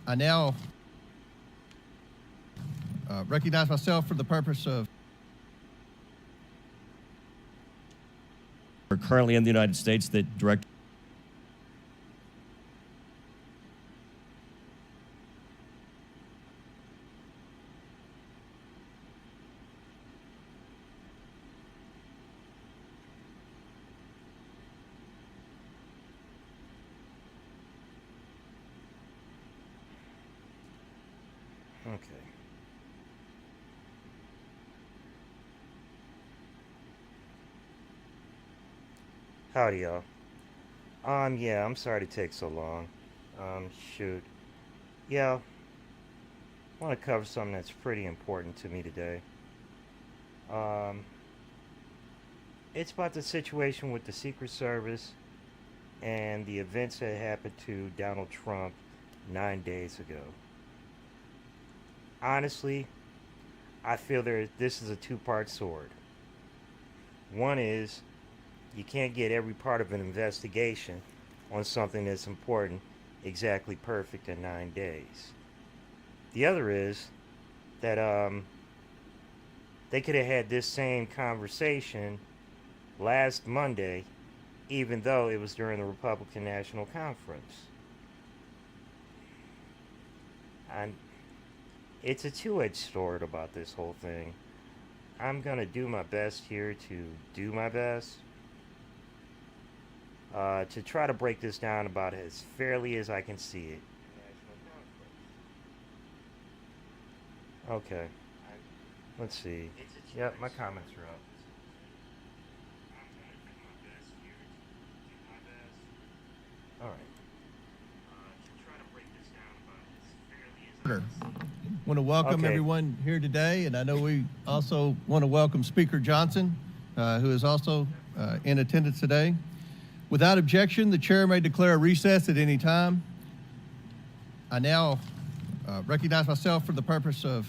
I now recognize myself for the purpose of are currently in the United States that direct. Okay. Howdy, y'all. Yeah, I'm sorry to take so long. Shoot. Yeah, I want to cover something that's pretty important to me today. Um, it's about the situation with the Secret Service and the events that happened to Donald Trump 9 days ago. Honestly, I feel this is a two-part sword. One is you can't get every part of an investigation on something that's important exactly perfect in 9 days. The other is that they could have had this same conversation last Monday, even though it was during the Republican National Conference. And it's a two-edged sword about this whole thing. I'm going to do my best here to do my best to try to break this down about as fairly as I can see it. Okay. Let's see. Yep, my comments are up. All right. Want to welcome everyone here today, and I know we also want to welcome Speaker Johnson, who is also in attendance today. Without objection, the chair may declare a recess at any time. I now recognize myself for the purpose of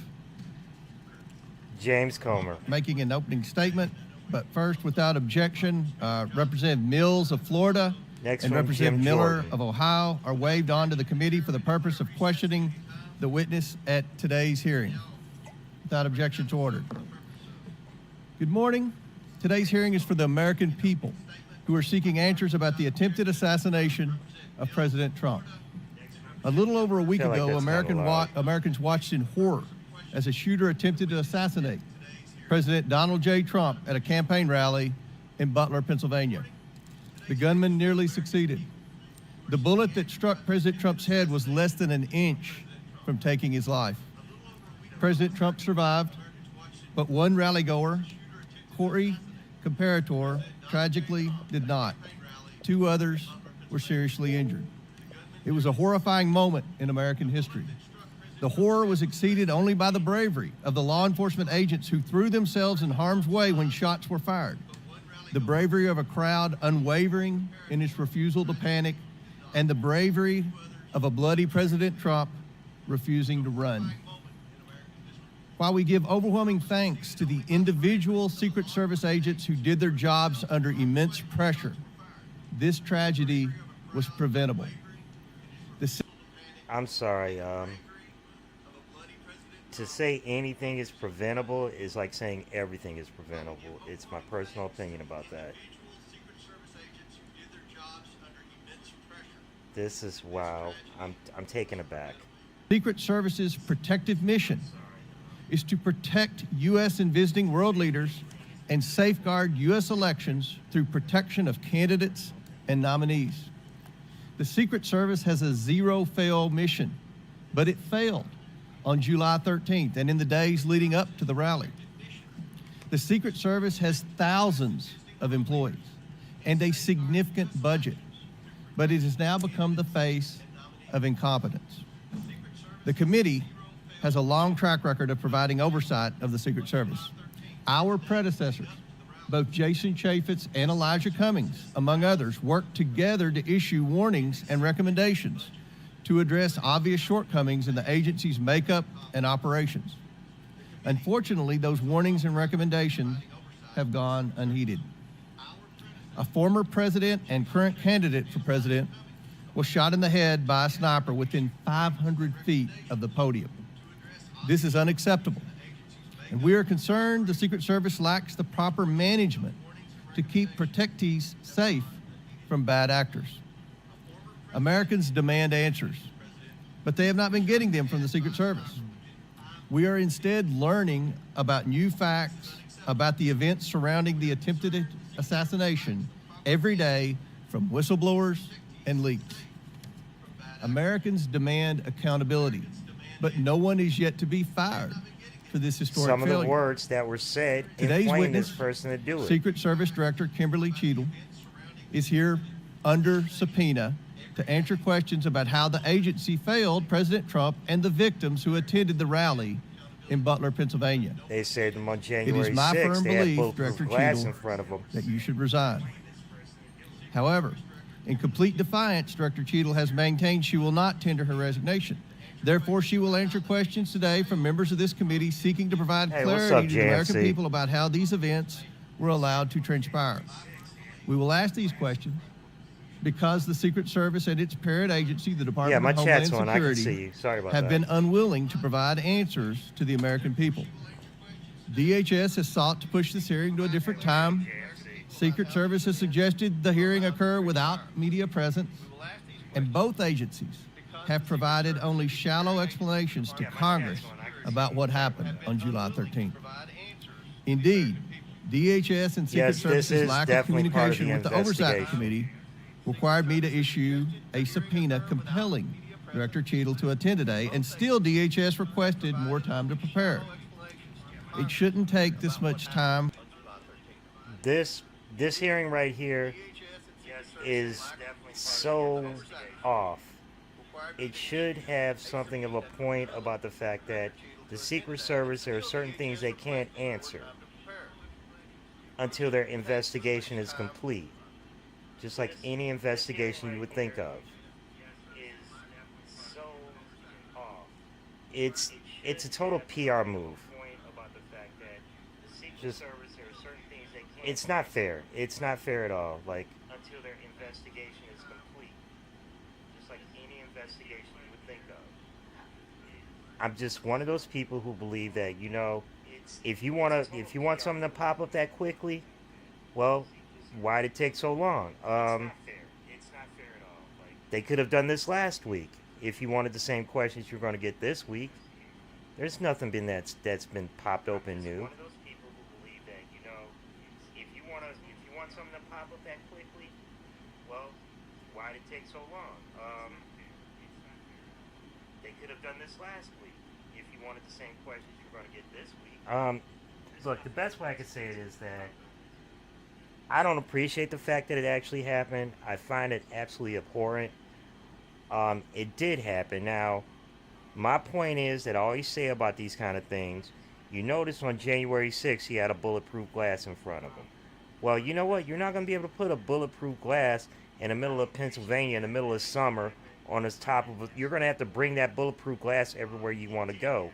James Comer making an opening statement. But first, without objection, Representative Mills of Florida and Representative Miller of Ohio are waived onto the committee for the purpose of questioning the witness at today's hearing. Without objection to order. Good morning. Today's hearing is for the American people who are seeking answers about the attempted assassination of President Trump. A little over a week ago, Americans watched in horror as a shooter attempted to assassinate President Donald J. Trump at a campaign rally in Butler, Pennsylvania. The gunman nearly succeeded. The bullet that struck President Trump's head was less than an inch from taking his life. President Trump survived, but one rally-goer, Corey Comparator, tragically did not. Two others were seriously injured. It was a horrifying moment in American history. The horror was exceeded only by the bravery of the law enforcement agents who threw themselves in harm's way when shots were fired. The bravery of a crowd unwavering in its refusal to panic, and the bravery of a bloody President Trump refusing to run. While we give overwhelming thanks to the individual Secret Service agents who did their jobs under immense pressure, this tragedy was preventable. I'm sorry. To say anything is preventable is like saying everything is preventable. It's my personal opinion about that. This is wow. I'm taken aback. Secret Service's protective mission is to protect U.S. and visiting world leaders and safeguard U.S. elections through protection of candidates and nominees. The Secret Service has a zero-fail mission, but it failed on July 13th and in the days leading up to the rally. The Secret Service has thousands of employees and a significant budget, but it has now become the face of incompetence. The committee has a long track record of providing oversight of the Secret Service. Our predecessors, both Jason Chaffetz and Elijah Cummings, among others, worked together to issue warnings and recommendations to address obvious shortcomings in the agency's makeup and operations. Unfortunately, those warnings and recommendations have gone unheeded. A former president and current candidate for president was shot in the head by a sniper within 500 feet of the podium. This is unacceptable, and we are concerned the Secret Service lacks the proper management to keep protectees safe from bad actors. Americans demand answers, but they have not been getting them from the Secret Service. We are instead learning about new facts about the events surrounding the attempted assassination every day from whistleblowers and leaks. Americans demand accountability, but no one is yet to be fired for this historic Some of failure. the words that were said Today's inflame witness, this person to do it. Secret Service Director Kimberly Cheadle, is here under subpoena to answer questions about how the agency failed President Trump and the victims who attended the rally in Butler, Pennsylvania. They said them on It January is my 6th. firm They had belief, bulletproof Director glass Cheadle, in front of them. that you should resign. However, in complete defiance, Director Cheadle has maintained she will not tender her resignation. Therefore, she will answer questions today from members of this committee seeking to provide Hey, what's clarity up, to the American JNC? people about how these events were allowed to transpire. We will ask these questions because the Secret Service and its parent agency, the Department Yeah, my of Homeland chat's on. I can Security, see you. Sorry about have that. been unwilling to provide answers to the American people. DHS has sought to push this hearing to a different time. Secret Service has suggested the hearing occur without media presence, and both agencies have provided only shallow explanations to Congress about what happened on July 13th. Indeed, DHS and Secret Yes, this Service's is lack of definitely part of communication the with the Oversight investigation. Committee required me to issue a subpoena compelling Director Cheadle to attend today, and still DHS requested more time to prepare. It shouldn't take this much time. This hearing right here is so off. It should have something of a point about the fact that the Secret Service, there are certain things they can't answer until their investigation is complete. Just like any investigation you would think of. It's a total PR move. Just, it's not fair. It's not fair at all. Like, until their investigation is complete. Just like any investigation you would think of. I'm just one of those people who believe that, you know, if you want something to pop up that quickly, well, why did it take so long? They could have done this last week. If you wanted the same questions you're going to get this week, there's nothing that's been popped open new. One of those people who believe that, you know, if you want something to pop up that quickly, well, why did it take so long? They could have done this last week. If you wanted the same questions you're going to get this week. Look, the best way I could say it is that I don't appreciate the fact that it actually happened. I find it absolutely abhorrent. It did happen. Now, my point is that I always say about these kind of things, you notice on January 6th, he had a bulletproof glass in front of him. Well, you know what? You're not going to be able to put a bulletproof glass in the middle of Pennsylvania in the middle of summer on the top of you're going to have to bring that bulletproof glass everywhere you want to go.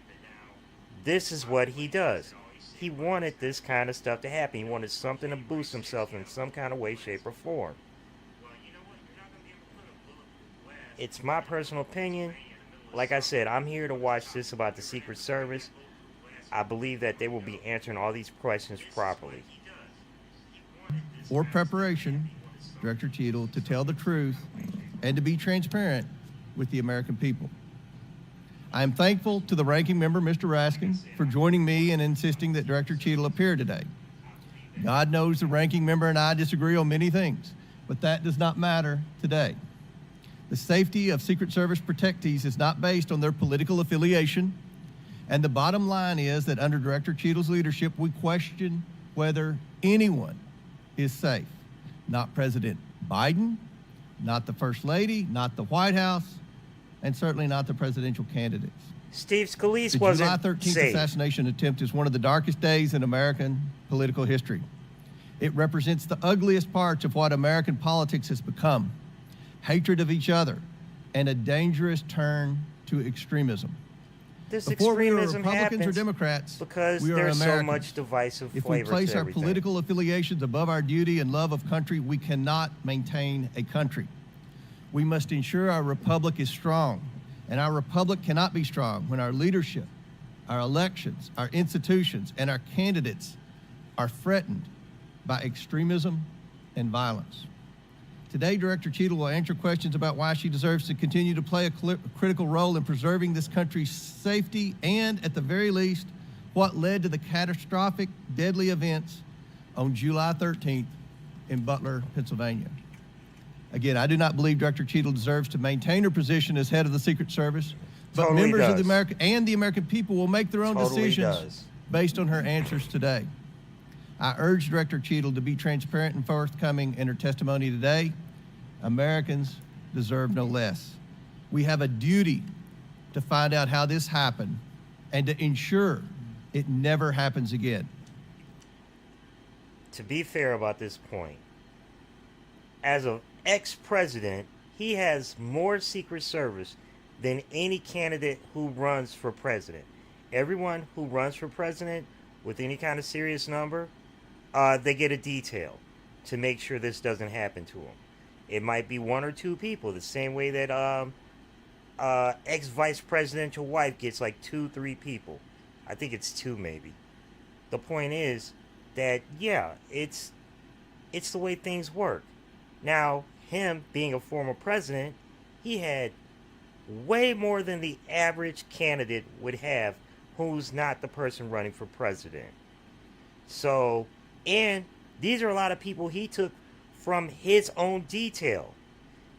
This is what he does. He wanted this kind of stuff to happen. He wanted something to boost himself in some kind of way, shape, or form. It's my personal opinion. Like I said, I'm here to watch this about the Secret Service. I believe that they will be answering all these questions properly. For preparation, Director Cheadle, to tell the truth and to be transparent with the American people. I am thankful to the ranking member, Mr. Raskin, for joining me and insisting that Director Cheadle appear today. God knows the ranking member and I disagree on many things, but that does not matter today. The safety of Secret Service protectees is not based on their political affiliation, and the bottom line is that under Director Cheadle's leadership, we question whether anyone is safe. Not President Biden, not the First Lady, not the White House, and certainly not the presidential candidates. Steve Scalise The wasn't July 13th safe. assassination attempt is one of the darkest days in American political history. It represents the ugliest parts of what American politics has become: hatred of each other and a dangerous turn to extremism. This Before we are extremism Republicans or happens Democrats, because we are there's so Americans. much divisive If we flavor place to our everything. political affiliations above our duty and love of country, we cannot maintain a country. We must ensure our republic is strong, and our republic cannot be strong when our leadership, our elections, our institutions, and our candidates are threatened by extremism and violence. Today, Director Cheadle will answer questions about why she deserves to continue to play a critical role in preserving this country's safety and, at the very least, what led to the catastrophic, deadly events on July 13th in Butler, Pennsylvania. Again, I do not believe Director Cheadle deserves to maintain her position as head of the Secret Service, but Totally members of does. the American people will make their own Totally decisions does. based on her answers today. I urge Director Cheadle to be transparent and forthcoming in her testimony today. Americans deserve no less. We have a duty to find out how this happened and to ensure it never happens again. To be fair about this point, as an ex-president, he has more Secret Service than any candidate who runs for president. Everyone who runs for president with any kind of serious number, they get a detail to make sure this doesn't happen to them. It might be one or two people, the same way that ex-vice presidential wife gets like 2-3 people. I think it's 2 maybe. The point is that, yeah, it's the way things work. Now, him being a former president, he had way more than the average candidate would have who's not the person running for president. So, and these are a lot of people he took from his own detail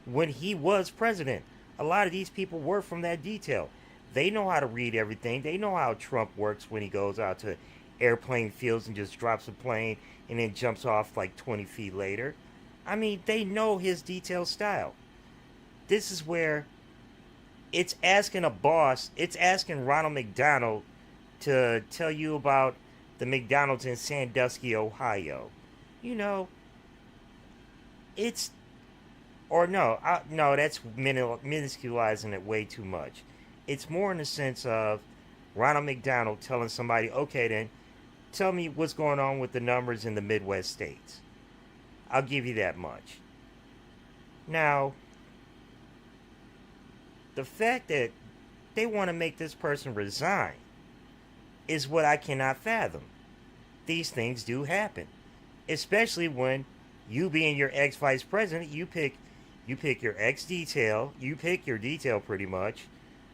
when he was president. A lot of these people were from that detail. They know how to read everything. They know how Trump works when he goes out to airplane fields and just drops a plane and then jumps off like 20 feet later. I mean, they know his detailed style. This is where it's asking a boss, it's asking Ronald McDonald to tell you about the McDonald's in Sandusky, Ohio. You know, it's, or no, that's minusculizing it way too much. It's more in the sense of Ronald McDonald telling somebody, okay then, tell me what's going on with the numbers in the Midwest states. I'll give you that much. Now, the fact that they want to make this person resign is what I cannot fathom. These things do happen. Especially when you being your ex-vice president, you pick your ex-detail, you pick your detail pretty much.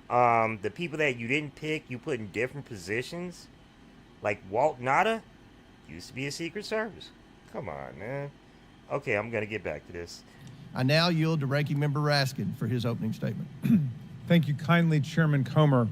The people that you didn't pick, you put in different positions. Like Walt Nada, used to be a Secret Service. Come on, man. Okay, I'm going to get back to this. I now yield to Ranking Member Raskin for his opening statement. Thank you kindly, Chairman Comer.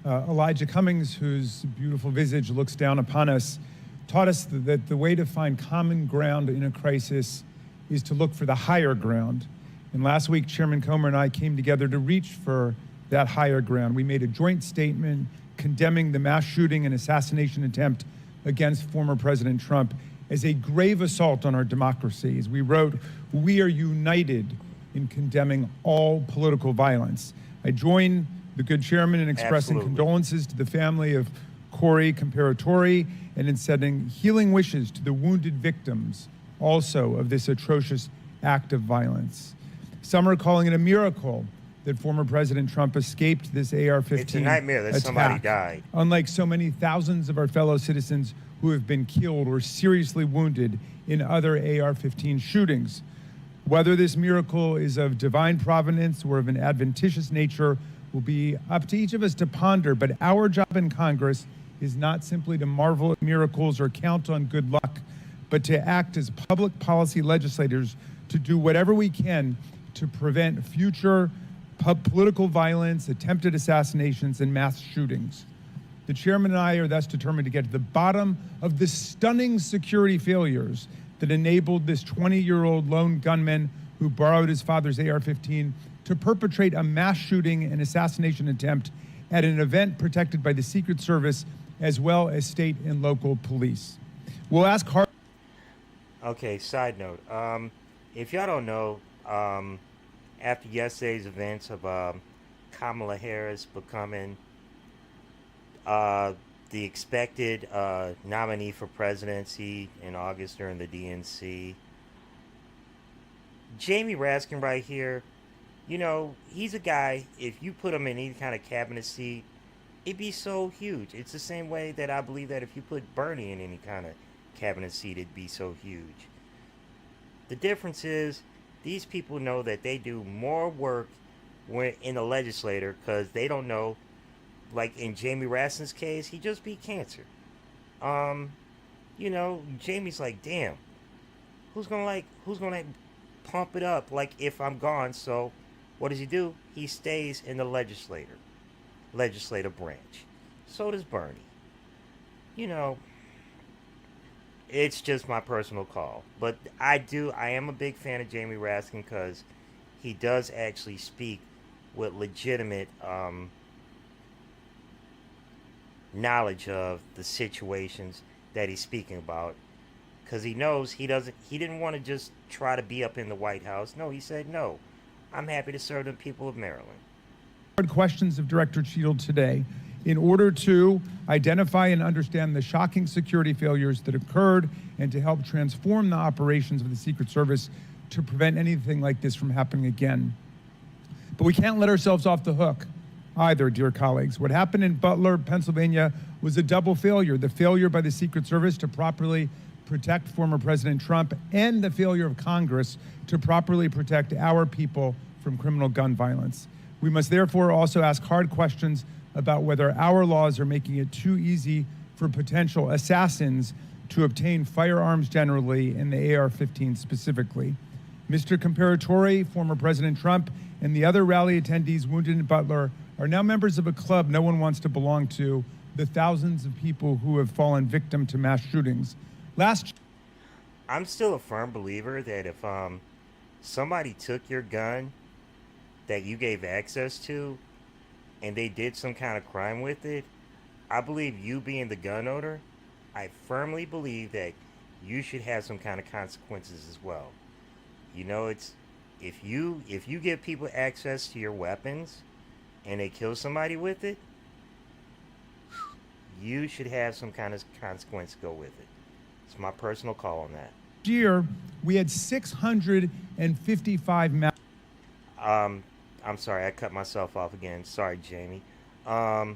Elijah Cummings, whose beautiful visage looks down upon us, taught us that the way to find common ground in a crisis is to look for the higher ground. And last week, Chairman Comer and I came together to reach for that higher ground. We made a joint statement condemning the mass shooting and assassination attempt against former President Trump as a grave assault on our democracy. As we wrote, we are united in condemning all political violence. I join the good chairman in expressing condolences to the family of Corey Comparatori and in sending healing wishes to the wounded victims also of this atrocious act of violence. Some are calling it a miracle that former President Trump escaped this AR-15 It's a nightmare that somebody died. Unlike so many thousands of our fellow citizens who have been killed or seriously wounded in other AR-15 shootings. Whether this miracle is of divine providence or of an adventitious nature will be up to each of us to ponder, but our job in Congress is not simply to marvel at miracles or count on good luck, but to act as public policy legislators to do whatever we can to prevent future political violence, attempted assassinations, and mass shootings. The chairman and I are thus determined to get to the bottom of the stunning security failures that enabled this 20-year-old lone gunman who borrowed his father's AR-15 to perpetrate a mass shooting and assassination attempt at an event protected by the Secret Service as well as state and local police. We'll ask hard. Okay, side note. If y'all don't know, after yesterday's events of Kamala Harris becoming the expected nominee for presidency in August during the DNC, Jamie Raskin right here You know, he's a guy, if you put him in any kind of cabinet seat, it'd be so huge. It's the same way that I believe that if you put Bernie in any kind of cabinet seat, it'd be so huge. The difference is these people know that they do more work when in the legislature because they don't know. Like in Jamie Raskin's case, he just beat cancer. You know, Jamie's like, damn, who's gonna pump it up like if I'm gone? So what does he do? He stays in the legislative branch. So does Bernie. You know, it's just my personal call. But I am a big fan of Jamie Raskin because he does actually speak with legitimate knowledge of the situations that he's speaking about, because he knows he didn't want to just try to be up in the White House. No, he said, no, I'm happy to serve the people of Maryland. Questions of Director Cheadle today in order to identify and understand the shocking security failures that occurred and to help transform the operations of the Secret Service to prevent anything like this from happening again. But we can't let ourselves off the hook either, dear colleagues. What happened in Butler, Pennsylvania was a double failure. The failure by the Secret Service to properly protect former President Trump and the failure of Congress to properly protect our people from criminal gun violence. We must therefore also ask hard questions about whether our laws are making it too easy for potential assassins to obtain firearms generally and the AR-15 specifically. Mr. Comparatore, former President Trump, and the other rally attendees wounded in Butler are now members of a club no one wants to belong to, the thousands of people who have fallen victim to mass shootings. I'm still a firm believer that if somebody took your gun that you gave access to and they did some kind of crime with it, I believe you being the gun owner, I firmly believe that you should have some kind of consequences as well. You know, it's if you give people access to your weapons and they kill somebody with it, you should have some kind of consequence go with it. It's my personal call on that. Last year, we had 655 I'm sorry, I cut myself off again. Sorry, Jamie. I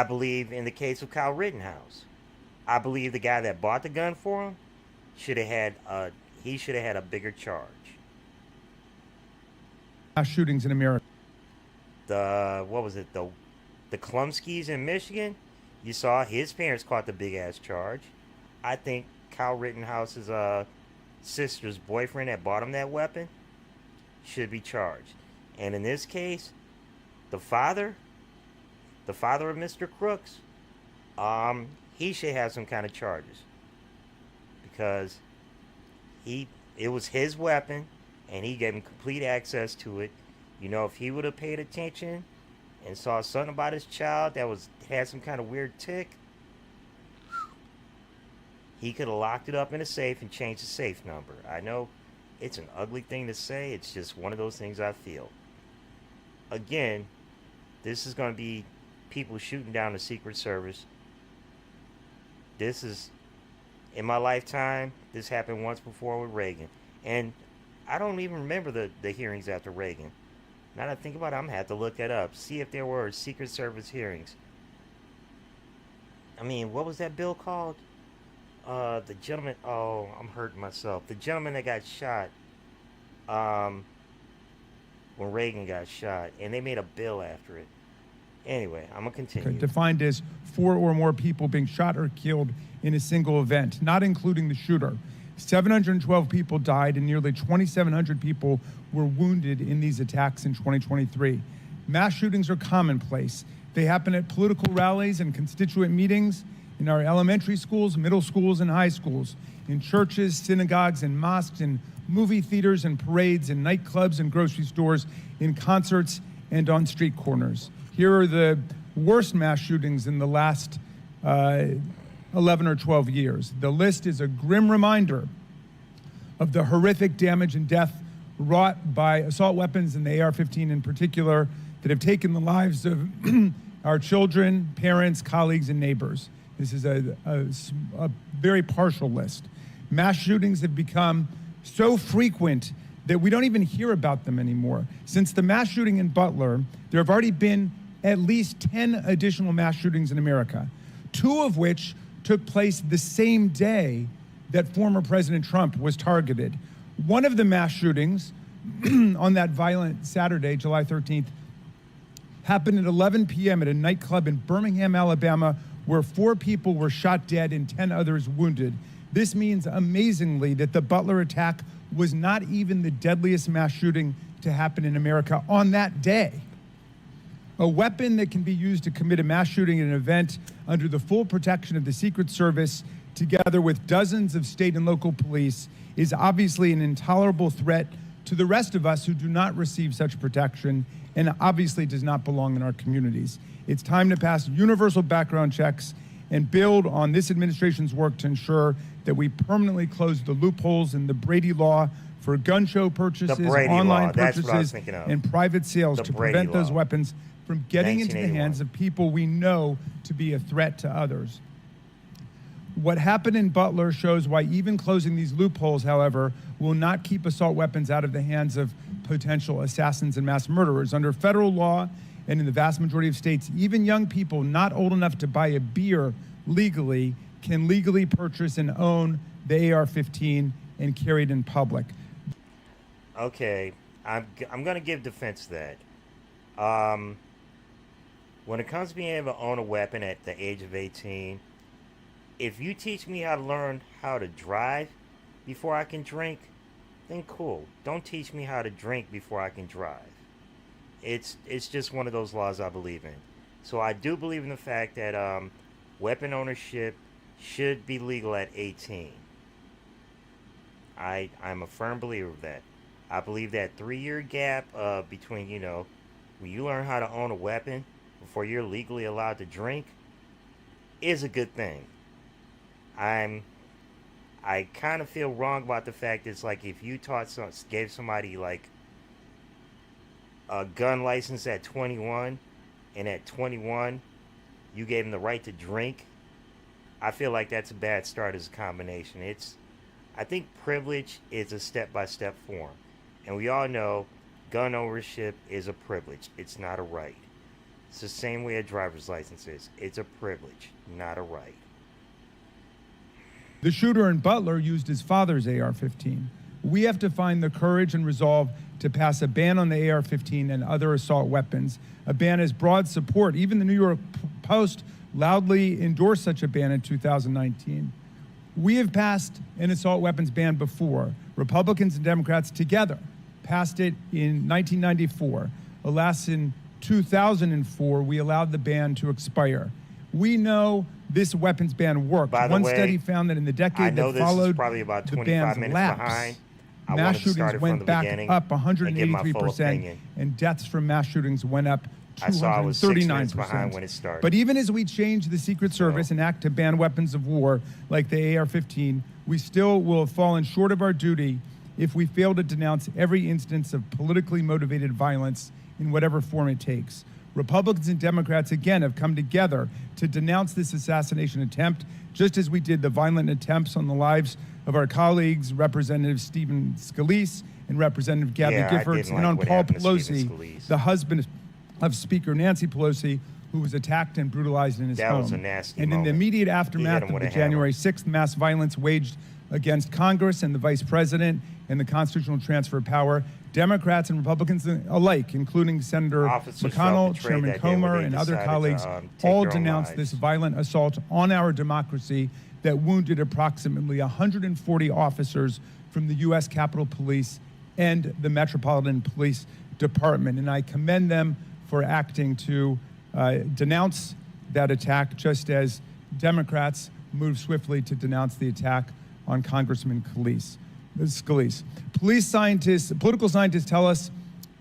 believe in the case of Kyle Rittenhouse, I believe the guy that bought the gun for him should have had a bigger charge. mass shootings in America. The Klumskys in Michigan, you saw his parents caught the big ass charge. I think Kyle Rittenhouse's sister's boyfriend that bought him that weapon should be charged. And in this case, the father of Mr. Crooks, he should have some kind of charges because it was his weapon and he gave him complete access to it. You know, if he would have paid attention and saw something about his child that had some kind of weird tick, he could have locked it up in a safe and changed the safe number. I know it's an ugly thing to say. It's just one of those things I feel. Again, this is going to be people shooting down the Secret Service. This is, in my lifetime, this happened once before with Reagan. And I don't even remember the hearings after Reagan. Now that I think about it, I'm going to have to look that up. See if there were Secret Service hearings. I mean, what was that bill called? The gentleman, I'm hurting myself. The gentleman that got shot when Reagan got shot. And they made a bill after it. Anyway, I'm going to continue. Defined as 4 or more people being shot or killed in a single event, not including the shooter. 712 people died and nearly 2,700 people were wounded in these attacks in 2023. Mass shootings are commonplace. They happen at political rallies and constituent meetings, in our elementary schools, middle schools, and high schools, in churches, synagogues, and mosques, in movie theaters and parades, in nightclubs and grocery stores, in concerts, and on street corners. Here are the worst mass shootings in the last 11 or 12 years. The list is a grim reminder of the horrific damage and death wrought by assault weapons and the AR-15 in particular that have taken the lives of our children, parents, colleagues, and neighbors. This is a very partial list. Mass shootings have become so frequent that we don't even hear about them anymore. Since the mass shooting in Butler, there have already been at least 10 additional mass shootings in America, 2 of which took place the same day that former President Trump was targeted. One of the mass shootings on that violent Saturday, July 13th, happened at 11 p.m. at a nightclub in Birmingham, Alabama, where 4 people were shot dead and 10 others wounded. This means, amazingly, that the Butler attack was not even the deadliest mass shooting to happen in America on that day. A weapon that can be used to commit a mass shooting at an event under the full protection of the Secret Service, together with dozens of state and local police, is obviously an intolerable threat to the rest of us who do not receive such protection, and obviously does not belong in our communities. It's time to pass universal background checks and build on this administration's work to ensure that we permanently close the loopholes in the Brady law for gun show purchases, online purchases, and private sales to prevent those weapons from getting into the hands of people we know to be a threat to others. What happened in Butler shows why even closing these loopholes, however, will not keep assault weapons out of the hands of potential assassins and mass murderers. Under federal law, and in the vast majority of states, even young people not old enough to buy a beer legally can legally purchase and own the AR-15 and carry it in public. Okay, I'm going to give defense to that. When it comes to being able to own a weapon at the age of 18, if you teach me how to learn how to drive before I can drink, then cool. Don't teach me how to drink before I can drive. It's just one of those laws I believe in. So I do believe in the fact that weapon ownership should be legal at 18. I'm a firm believer of that. I believe that 3-year gap between, when you learn how to own a weapon before you're legally allowed to drink is a good thing. I kind of feel wrong about the fact it's like if you gave somebody like a gun license at 21 and at 21 you gave them the right to drink, I feel like that's a bad start as a combination. I think privilege is a step-by-step form, and we all know gun ownership is a privilege. It's not a right. It's the same way a driver's license is. It's a privilege, not a right. The shooter in Butler used his father's AR-15. We have to find the courage and resolve to pass a ban on the AR-15 and other assault weapons. A ban has broad support. Even the New York Post loudly endorsed such a ban in 2019. We have passed an assault weapons ban before. Republicans and Democrats together passed it in 1994. Alas, in 2004, we allowed the ban to expire. We know this weapons ban worked. One study found that in the decade that followed the ban's lapse, mass shootings went back up 183%, and deaths from mass shootings went up 239%. But even as we change the Secret Service and act to ban weapons of war like the AR-15, we still will have fallen short of our duty if we fail to denounce every instance of politically motivated violence in whatever form it takes. Republicans and Democrats, again, have come together to denounce this assassination attempt, just as we did the violent attempts on the lives of our colleagues, Representative Stephen Scalise and Representative Gabby Giffords, and on Paul Pelosi, the husband of Speaker Nancy Pelosi, who was attacked and brutalized in his home. Was a nasty and moment. In the immediate aftermath of the January 6th mass violence waged against Congress and the Vice President and the constitutional transfer of power, Democrats and Republicans alike, including Senator McConnell, Chairman Comer, and other colleagues, all denounced this violent assault on our democracy that wounded approximately 140 officers from the U.S. Capitol Police and the Metropolitan Police Department. And I commend them for acting to denounce that attack, just as Democrats moved swiftly to denounce the attack on Congressman Scalise. Political scientists tell us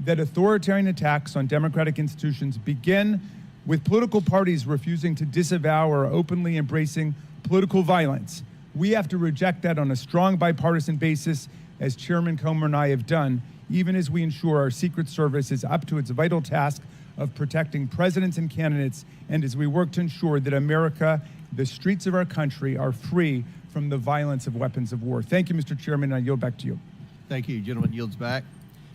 that authoritarian attacks on democratic institutions begin with political parties refusing to disavow or openly embracing political violence. We have to reject that on a strong bipartisan basis, as Chairman Comer and I have done, even as we ensure our Secret Service is up to its vital task of protecting presidents and candidates, and as we work to ensure that America, the streets of our country, are free from the violence of weapons of war. Thank you, Mr. Chairman, and I yield back to you. Thank you. Gentleman yields back.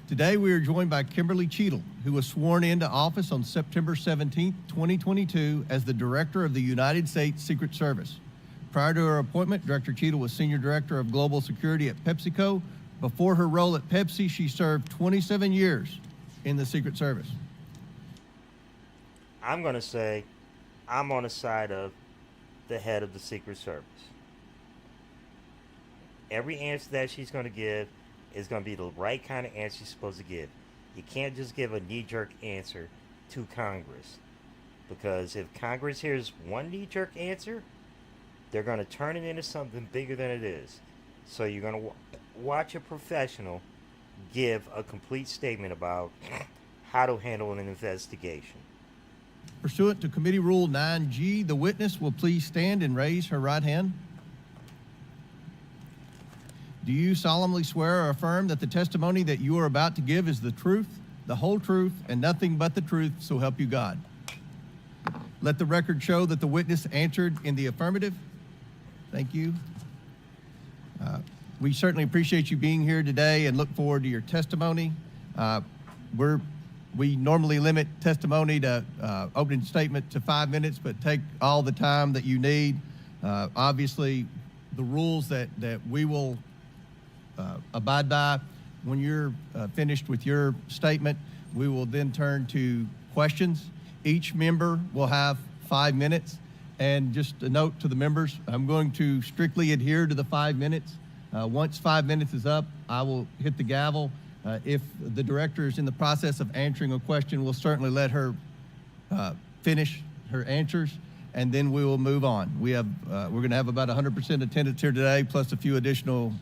Today we are joined by Kimberly Cheadle, who was sworn into office on September 17, 2022 as the Director of the United States Secret Service. Prior to her appointment, Director Cheadle was Senior Director of Global Security at PepsiCo. Before her role at Pepsi, she served 27 years in the Secret Service. I'm going to say I'm on the side of the head of the Secret Service. Every answer that she's going to give is going to be the right kind of answer she's supposed to give. You can't just give a knee-jerk answer to Congress, because if Congress hears one knee-jerk answer, they're going to turn it into something bigger than it is. So you're going to watch a professional give a complete statement about how to handle an investigation. Pursuant to Committee Rule 9G, the witness will please stand and raise her right hand. Do you solemnly swear or affirm that the testimony that you are about to give is the truth, the whole truth, and nothing but the truth, so help you God? Let the record show that the witness answered in the affirmative. Thank you. We certainly appreciate you being here today and look forward to your testimony. We normally limit testimony to opening statement to 5 minutes, but take all the time that you need. Obviously, the rules that we will abide by. When you're finished with your statement, we will then turn to questions. Each member will have 5 minutes. And just a note to the members, I'm going to strictly adhere to the 5 minutes. Once 5 minutes is up, I will hit the gavel. If the director is in the process of answering a question, we'll certainly let her finish her answers, and then we will move on. We're going to have about 100% attendance here today, plus a few additional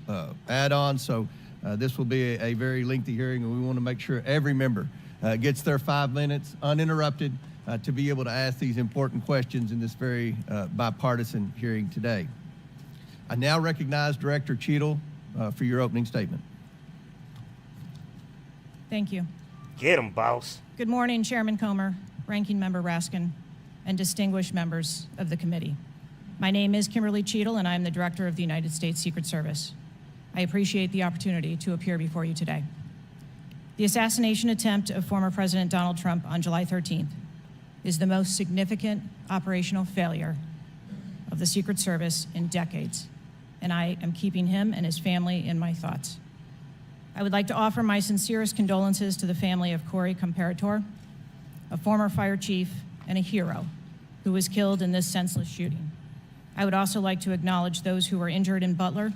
add-ons. So this will be a very lengthy hearing, and we want to make sure every member gets their 5 minutes uninterrupted to be able to ask these important questions in this very bipartisan hearing today. I now recognize Director Cheadle for your opening statement. Thank you. Get him, boss. Good morning, Chairman Comer, Ranking Member Raskin, and distinguished members of the committee. My name is Kimberly Cheadle, and I'm the Director of the United States Secret Service. I appreciate the opportunity to appear before you today. The assassination attempt of former President Donald Trump on July 13th is the most significant operational failure of the Secret Service in decades, and I am keeping him and his family in my thoughts. I would like to offer my sincerest condolences to the family of Corey Comparator, a former fire chief and a hero who was killed in this senseless shooting. I would also like to acknowledge those who were injured in Butler,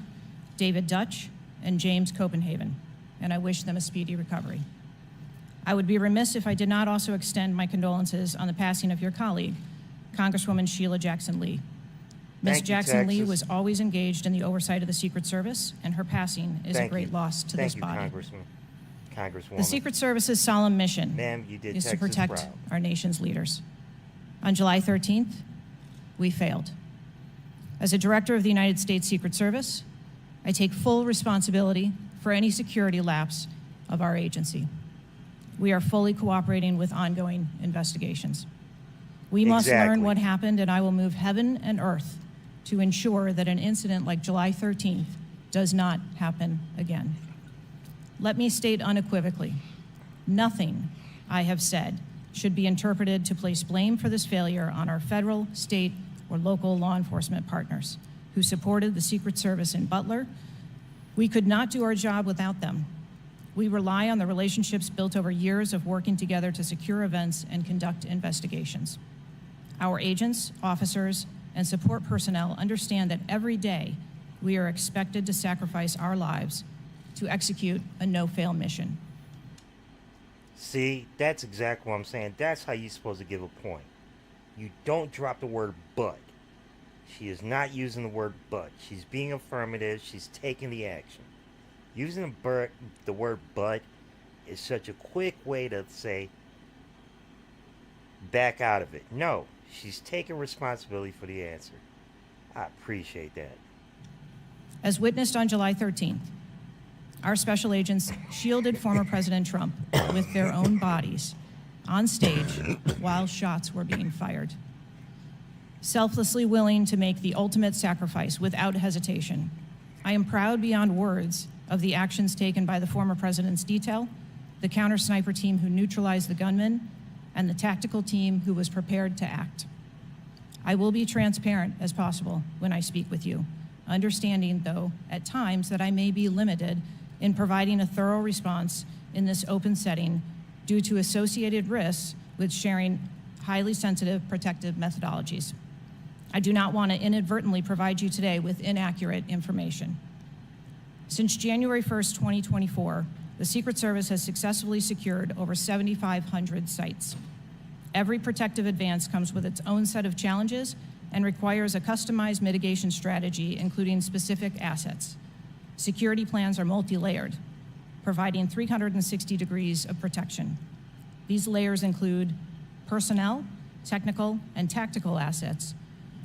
David Dutch and James Copenhagen, and I wish them a speedy recovery. I would be remiss if I did not also extend my condolences on the passing of your colleague, Congresswoman Sheila Jackson Lee. Ms. Jackson Lee was always engaged in the oversight of the Secret Service, and her passing is a great loss to this body. Thank you, Congresswoman. The Secret Service's solemn mission is to protect proud. our nation's leaders. On July 13th, we failed. As a director of the United States Secret Service, I take full responsibility for any security lapse of our agency. We are fully cooperating with ongoing investigations. We must learn what happened, and I will move heaven and earth to ensure that an incident like July 13th does not happen again. Let me state unequivocally, nothing I have said should be interpreted to place blame for this failure on our federal, state, or local law enforcement partners who supported the Secret Service in Butler. We could not do our job without them. We rely on the relationships built over years of working together to secure events and conduct investigations. Our agents, officers, and support personnel understand that every day we are expected to sacrifice our lives to execute a no-fail mission. See, that's exactly what I'm saying. That's how you're supposed to give a point. You don't drop the word but. She is not using the word but. She's being affirmative. She's taking the action. Using the word but is such a quick way to say back out of it. No, she's taking responsibility for the answer. I appreciate that. As witnessed on July 13th, our special agents shielded former President Trump with their own bodies on stage while shots were being fired. Selflessly willing to make the ultimate sacrifice without hesitation, I am proud beyond words of the actions taken by the former president's detail, the counter-sniper team who neutralized the gunman, and the tactical team who was prepared to act. I will be transparent as possible when I speak with you, understanding, though, at times that I may be limited in providing a thorough response in this open setting due to associated risks with sharing highly sensitive protective methodologies. I do not want to inadvertently provide you today with inaccurate information. Since January 1st, 2024, the Secret Service has successfully secured over 7,500 sites. Every protective advance comes with its own set of challenges and requires a customized mitigation strategy, including specific assets. Security plans are multi-layered, providing 360 degrees of protection. These layers include personnel, technical, and tactical assets,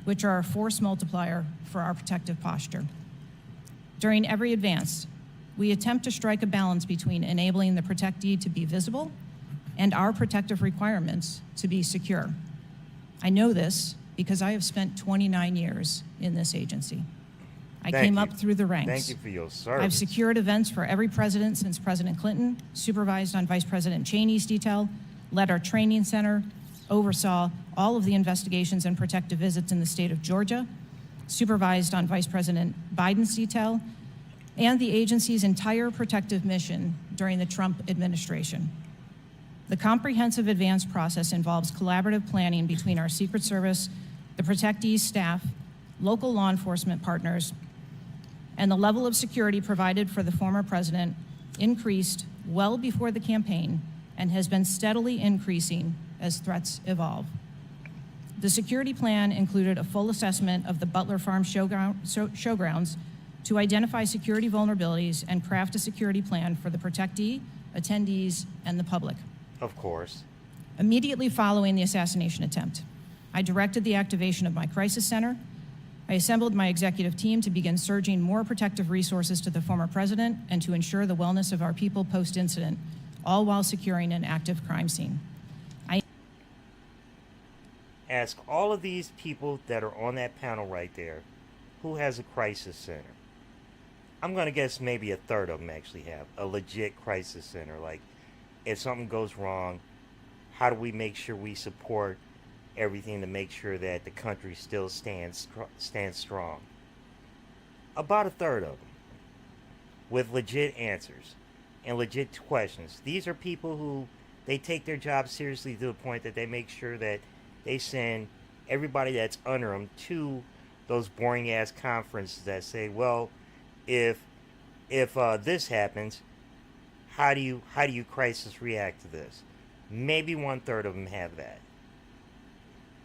which are a force multiplier for our protective posture. During every advance, we attempt to strike a balance between enabling the protectee to be visible and our protective requirements to be secure. I know this because I have spent 29 years in this agency. I came up through the ranks. Thank you for your service. I've secured events for every president since President Clinton, supervised on Vice President Cheney's detail, led our training center, oversaw all of the investigations and protective visits in the state of Georgia, supervised on Vice President Biden's detail, and the agency's entire protective mission during the Trump administration. The comprehensive advance process involves collaborative planning between our Secret Service, the protectee's staff, local law enforcement partners, and the level of security provided for the former president increased well before the campaign and has been steadily increasing as threats evolve. The security plan included a full assessment of the Butler Farm showgrounds to identify security vulnerabilities and craft a security plan for the protectee, attendees, and the public. Of course. Immediately following the assassination attempt, I directed the activation of my crisis center. I assembled my executive team to begin surging more protective resources to the former president and to ensure the wellness of our people post-incident, all while securing an active crime scene. I ask all of these people that are on that panel right there, who has a crisis center? I'm going to guess maybe a third of them actually have a legit crisis center. Like, if something goes wrong, how do we make sure we support everything to make sure that the country still stands strong? About a third of them with legit answers and legit questions. These are people who, they take their job seriously to the point that they make sure that they send everybody that's under them to those boring ass conferences that say, well, if this happens, how do you crisis react to this? Maybe 1/3 of them have that.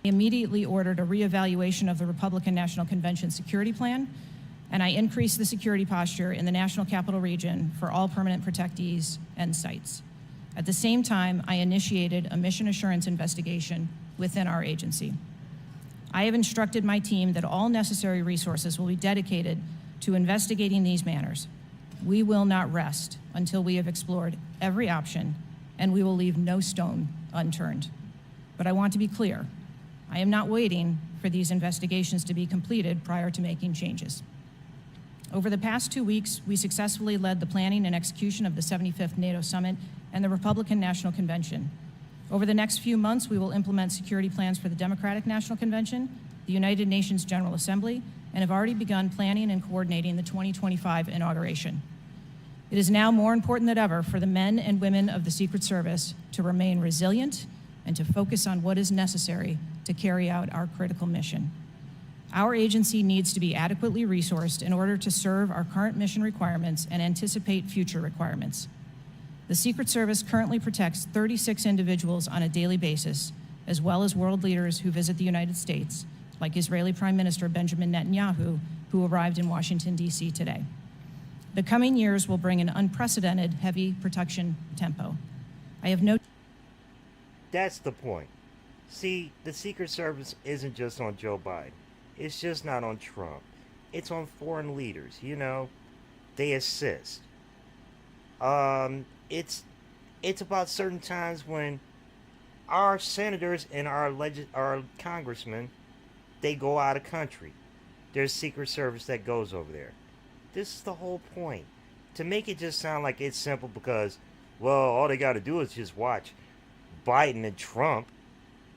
immediately ordered a reevaluation of the Republican National Convention security plan, and I increased the security posture in the National Capital Region for all permanent protectees and sites. At the same time, I initiated a mission assurance investigation within our agency. I have instructed my team that all necessary resources will be dedicated to investigating these matters. We will not rest until we have explored every option, and we will leave no stone unturned. But I want to be clear, I am not waiting for these investigations to be completed prior to making changes. Over the past 2 weeks, we successfully led the planning and execution of the 75th NATO Summit and the Republican National Convention. Over the next few months, we will implement security plans for the Democratic National Convention, the United Nations General Assembly, and have already begun planning and coordinating the 2025 inauguration. It is now more important than ever for the men and women of the Secret Service to remain resilient and to focus on what is necessary to carry out our critical mission. Our agency needs to be adequately resourced in order to serve our current mission requirements and anticipate future requirements. The Secret Service currently protects 36 individuals on a daily basis, as well as world leaders who visit the United States, like Israeli Prime Minister Benjamin Netanyahu, who arrived in Washington, D.C. today. The coming years will bring an unprecedented heavy protection tempo. I have no... That's the point. See, the Secret Service isn't just on Joe Biden. It's just not on Trump. It's on foreign leaders, you know. They assist. It's about certain times when our senators and our congressmen, they go out of country. There's Secret Service that goes over there. This is the whole point. to make it just sound like it's simple because, well, all they got to do is just watch Biden and Trump.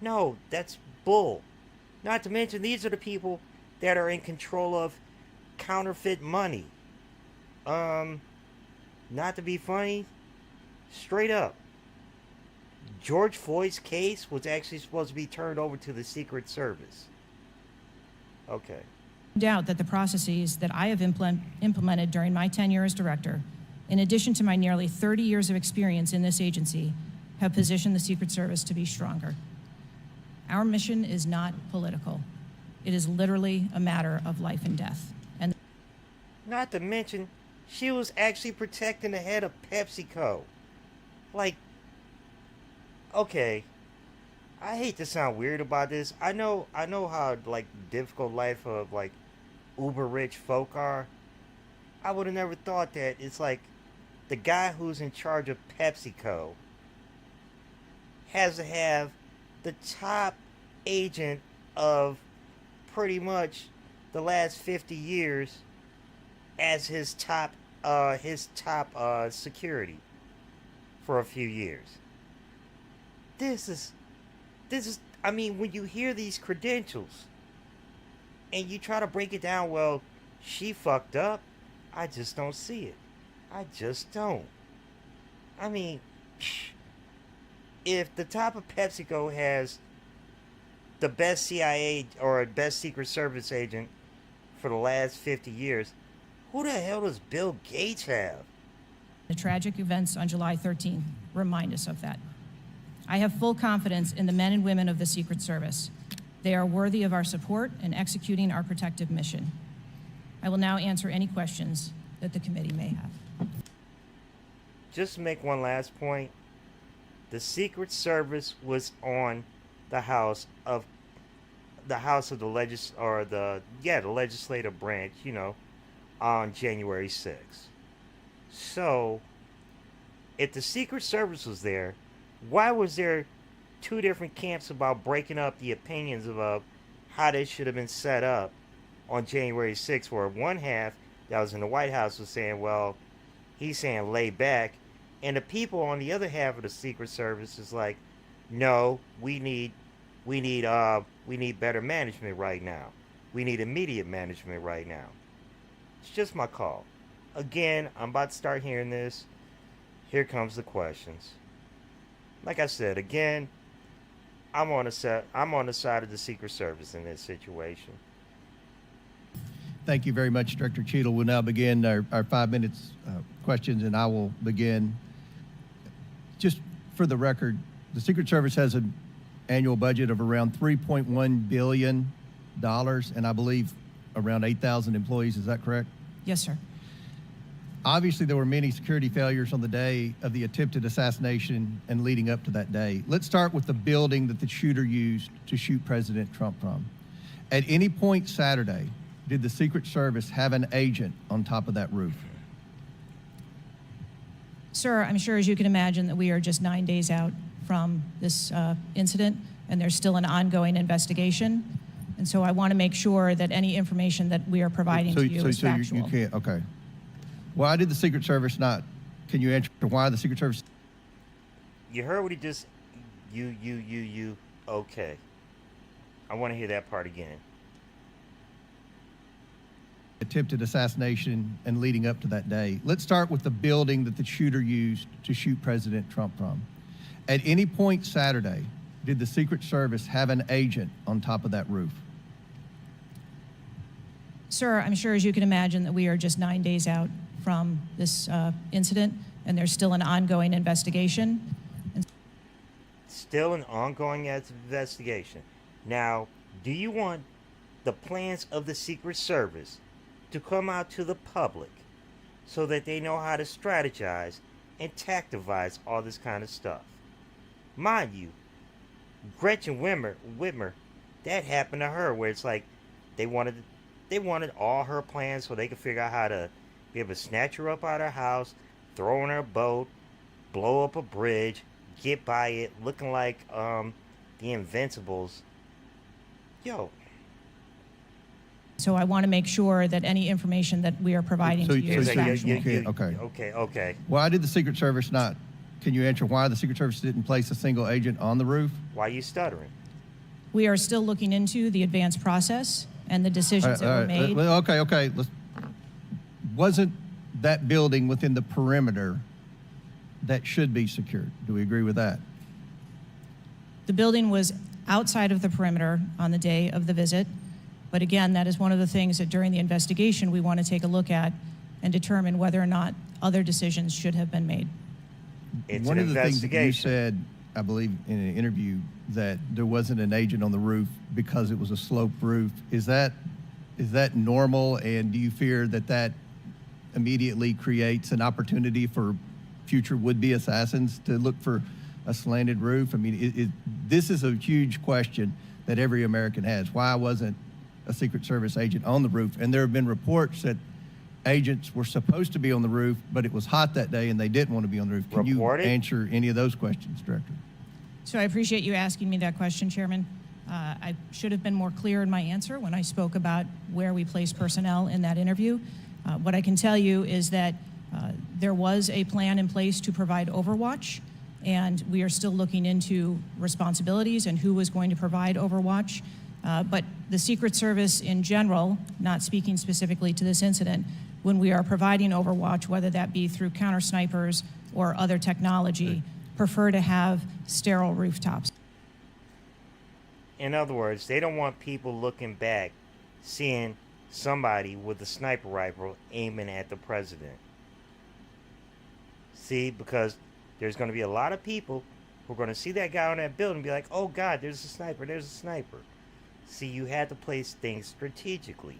No, that's bull. Not to mention, these are the people that are in control of counterfeit money. Not to be funny, straight up, George Floyd's case was actually supposed to be turned over to the Secret Service. Okay. Doubt that the processes that I have implemented during my tenure as director, in addition to my nearly 30 years of experience in this agency, have positioned the Secret Service to be stronger. Our mission is not political. It is literally a matter of life and death. And not to mention, she was actually protecting the head of PepsiCo. Like, okay, I hate to sound weird about this. I know how like difficult life of like uber rich folk are. I would have never thought that it's like the guy who's in charge of PepsiCo has to have the top agent of pretty much the last 50 years as his top security for a few years. This is I mean, when you hear these credentials and you try to break it down, well, she fucked up, I just don't see it. I just don't. I mean, if the top of PepsiCo has the best CIA or best Secret Service agent for the last 50 years, who the hell does Bill Gates have? the tragic events on July 13th remind us of that. I have full confidence in the men and women of the Secret Service. They are worthy of our support in executing our protective mission. I will now answer any questions that the committee may have. Just to make one last point, the Secret Service was on the House of the legislative branch, on January 6th. So, if the Secret Service was there, why was there two different camps about breaking up the opinions of how they should have been set up on January 6th, where one half that was in the White House was saying, well, he's saying lay back, and the people on the other half of the Secret Service is like, no, we need better management right now. We need immediate management right now. It's just my call. Again, I'm about to start hearing this. Here comes the questions. Like I said, again, I'm on the side of the Secret Service in this situation. Thank you very much, Director Cheadle. We'll now begin our 5 minutes questions, and I will begin. Just for the record, the Secret Service has an annual budget of around $3.1 billion, and I believe around 8,000 employees. Is that correct? Yes, sir. Obviously, there were many security failures on the day of the attempted assassination and leading up to that day. Let's start with the building that the shooter used to shoot President Trump from. At any point Saturday, did the Secret Service have an agent on top of that roof? Sir, I'm sure, as you can imagine, that we are just 9 days out from this incident, and there's still an ongoing investigation. And so I want to make sure that any information that we are providing to you is factual. You can't, okay. Why did the Secret Service not, can you answer why the Secret Service? You heard what he just, okay. I want to hear that part again. Attempted assassination and leading up to that day. Let's start with the building that the shooter used to shoot President Trump from. At any point Saturday, did the Secret Service have an agent on top of that roof? Sir, I'm sure, as you can imagine, that we are just 9 days out from this incident, and there's still an ongoing investigation. Still an ongoing investigation. Now, do you want the plans of the Secret Service to come out to the public so that they know how to strategize and tactivize all this kind of stuff? Mind you, Gretchen Whitmer, that happened to her, where it's like they wanted all her plans so they could figure out how to be able to snatch her up out of her house, throw her in her boat, blow up a bridge, get by it, looking like the Invincibles. Yo, So I want to make sure that any information that we are providing to you It's is like factual. Okay. Why did the Secret Service not? Can you answer why the Secret Service didn't place a single agent on the roof? Why are you stuttering? We are still looking into the advanced process and the decisions that were made. Well, okay. Wasn't that building within the perimeter that should be secured? Do we agree with that? The building was outside of the perimeter on the day of the visit. But again, that is one of the things that during the investigation we want to take a look at and determine whether or not other decisions should have been made. It's one an of the things that you investigation. said, I believe, in an interview, that there wasn't an agent on the roof because it was a sloped roof. Is that normal? And do you fear that immediately creates an opportunity for future would-be assassins to look for a slanted roof? I mean, this is a huge question that every American has. Why wasn't a Secret Service agent on the roof? And there have been reports that agents were supposed to be on the roof, but it was hot that day and they didn't want to be on the roof. Can you answer any of those questions, Director? So I appreciate you asking me that question, Chairman. I should have been more clear in my answer when I spoke about where we place personnel in that interview. What I can tell you is that there was a plan in place to provide overwatch, and we are still looking into responsibilities and who was going to provide overwatch. But the Secret Service in general, not speaking specifically to this incident, when we are providing overwatch, whether that be through counter snipers or other technology, prefer to have sterile rooftops. In other words, they don't want people looking back, seeing somebody with a sniper rifle aiming at the president. See, because there's going to be a lot of people who are going to see that guy on that building and be like, oh God, there's a sniper. See, you had to place things strategically.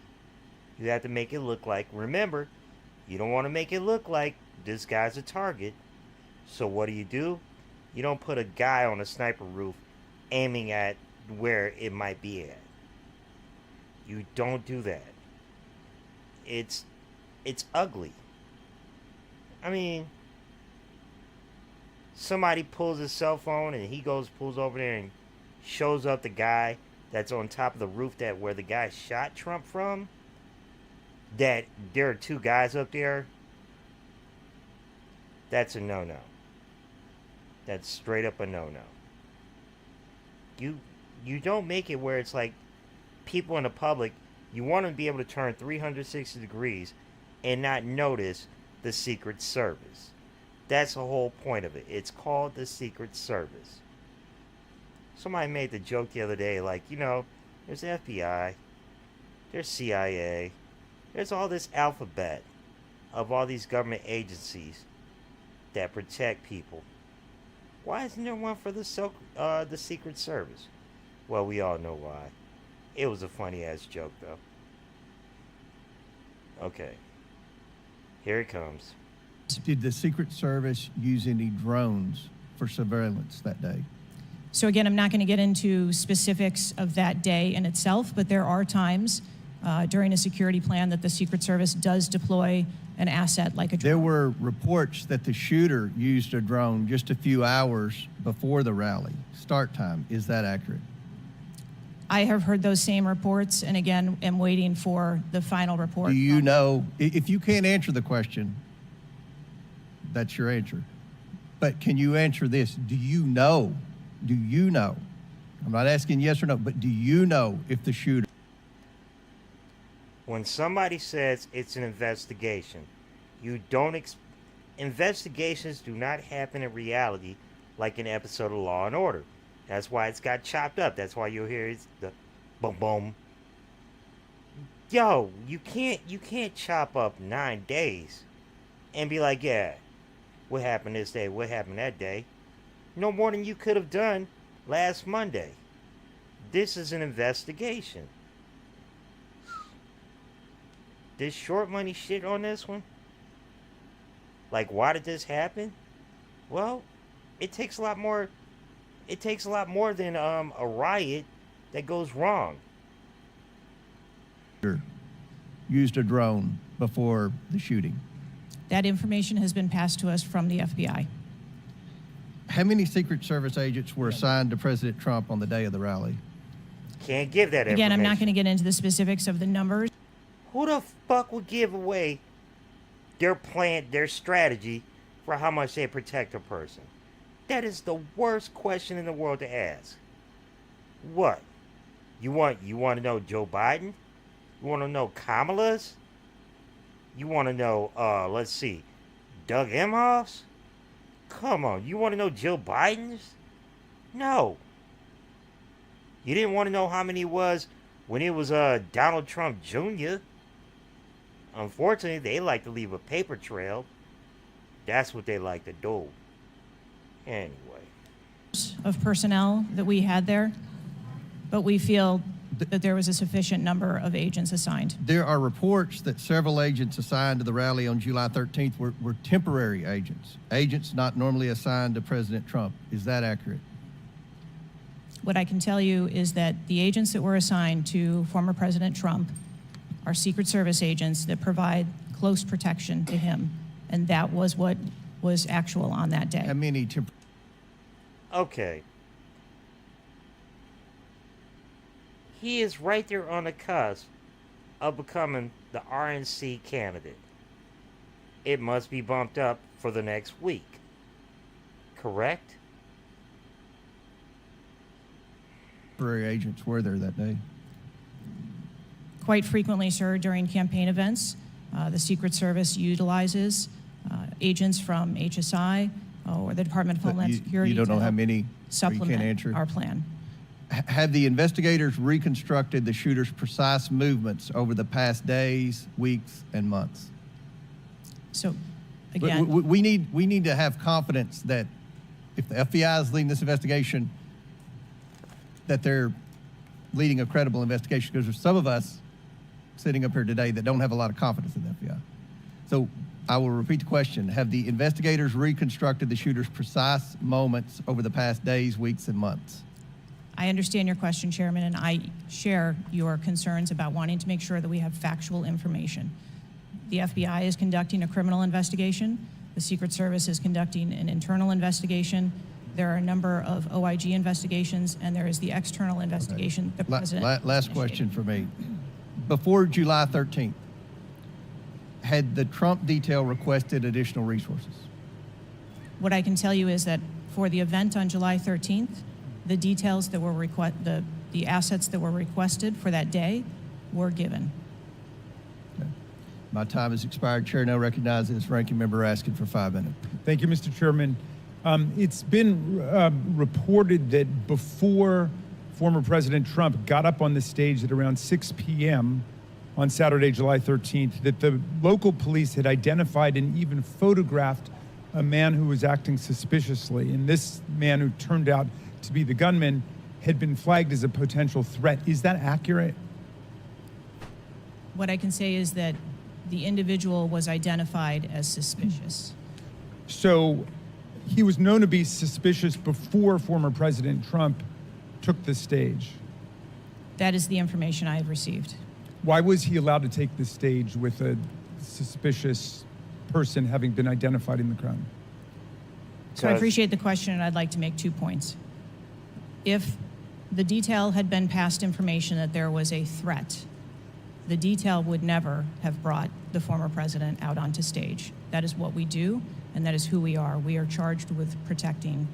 You have to make it look like, remember, you don't want to make it look like this guy's a target. So what do? You don't put a guy on a sniper roof aiming at where it might be at. You don't do that. It's ugly. I mean, somebody pulls his cell phone and he pulls over there and shows up the guy that's on top of the roof where the guy shot Trump from, that there are two guys up there. That's a no-no. That's straight up a no-no. You don't make it where it's like people in the public, you want to be able to turn 360 degrees and not notice the Secret Service. That's the whole point of it. It's called the Secret Service. Somebody made the joke the other day, like, there's FBI, there's CIA, there's all this alphabet of all these government agencies that protect people. Why isn't there one for the Secret Service? Well, we all know why. It was a funny-ass joke, though. Okay. Here it comes. Did the Secret Service use any drones for surveillance that day? So again, I'm not going to get into specifics of that day in itself, but there are times during a security plan that the Secret Service does deploy an asset like a drone. There were reports that the shooter used a drone just a few hours before the rally start time. Is that accurate? I have heard those same reports, and again, am waiting for the final report. Do you know, if you can't answer the question, that's your answer. But can you answer this? Do you know? I'm not asking yes or no, but do you know if the shooter... When somebody says it's an investigation, investigations do not happen in reality like an episode of Law and Order. That's why it's got chopped up. That's why you'll hear it's the boom boom. Yo, you can't chop up 9 days and be like, yeah, what happened this day? What happened that day? No more than you could have done last Monday. This is an investigation. This short money shit on this one? Like, why did this happen? Well, it takes a lot more. It takes a lot more than a riot that goes wrong. Used a drone before the shooting. That information has been passed to us from the FBI. How many Secret Service agents were assigned to President Trump on the day of the rally? can't give that Again, I'm not going information. to get into the specifics of the numbers. Who the fuck would give away their plan, their strategy for how much they protect a person? That is the worst question in the world to ask. What? You want to know Joe Biden? You want to know Kamala's? You want to know, let's see, Doug Emhoff's? Come on, you want to know Jill Biden's? No. You didn't want to know how many it was when it was Donald Trump Jr. Unfortunately, they like to leave a paper trail. That's what they like to do. Anyway. Of personnel that we had there, but we feel that there was a sufficient number of agents assigned. There are reports that several agents assigned to the rally on July 13th were temporary agents not normally assigned to President Trump. Is that accurate? What I can tell you is that the agents that were assigned to former President Trump are Secret Service agents that provide close protection to him, and that was what was actual on that day. How many Okay. He is right there on the cusp of becoming the RNC candidate. It must be bumped up for the next week. Correct? temporary agents were there that day? Quite frequently, sir, during campaign events, the Secret Service utilizes agents from HSI or the Department of But Homeland Security you don't to know how help many, or you can't supplement answer? our plan. Have the investigators reconstructed the shooter's precise movements over the past days, weeks, and months? So, again, We need to have confidence that if the FBI is leading this investigation, that they're leading a credible investigation, because there's some of us sitting up here today that don't have a lot of confidence in the FBI. So I will repeat the question. Have the investigators reconstructed the shooter's precise moments over the past days, weeks, and months? I understand your question, Chairman, and I share your concerns about wanting to make sure that we have factual information. The FBI is conducting a criminal investigation. The Secret Service is conducting an internal investigation. There are a number of OIG investigations, and there is the external investigation the President Last question for me. Before July 13th, had the Trump detail requested additional resources? What I can tell you is that for the event on July 13th, the details that were the assets that were requested for that day were given. Okay. My time has expired. Chair now recognizes Ranking Member Raskin for 5 minutes. Thank you, Mr. Chairman. It's been reported that before former President Trump got up on the stage at around 6 p.m. on Saturday, July 13th, that the local police had identified and even photographed a man who was acting suspiciously. And this man, who turned out to be the gunman, had been flagged as a potential threat. Is that accurate? What I can say is that the individual was identified as suspicious. So he was known to be suspicious before former President Trump took the stage. That is the information I have received. Why was he allowed to take the stage with a suspicious person having been identified in the crowd? So I appreciate the question, and I'd like to make 2 points. If the detail had been past information that there was a threat, the detail would never have brought the former president out onto stage. That is what we do, and that is who we are. We are charged with protecting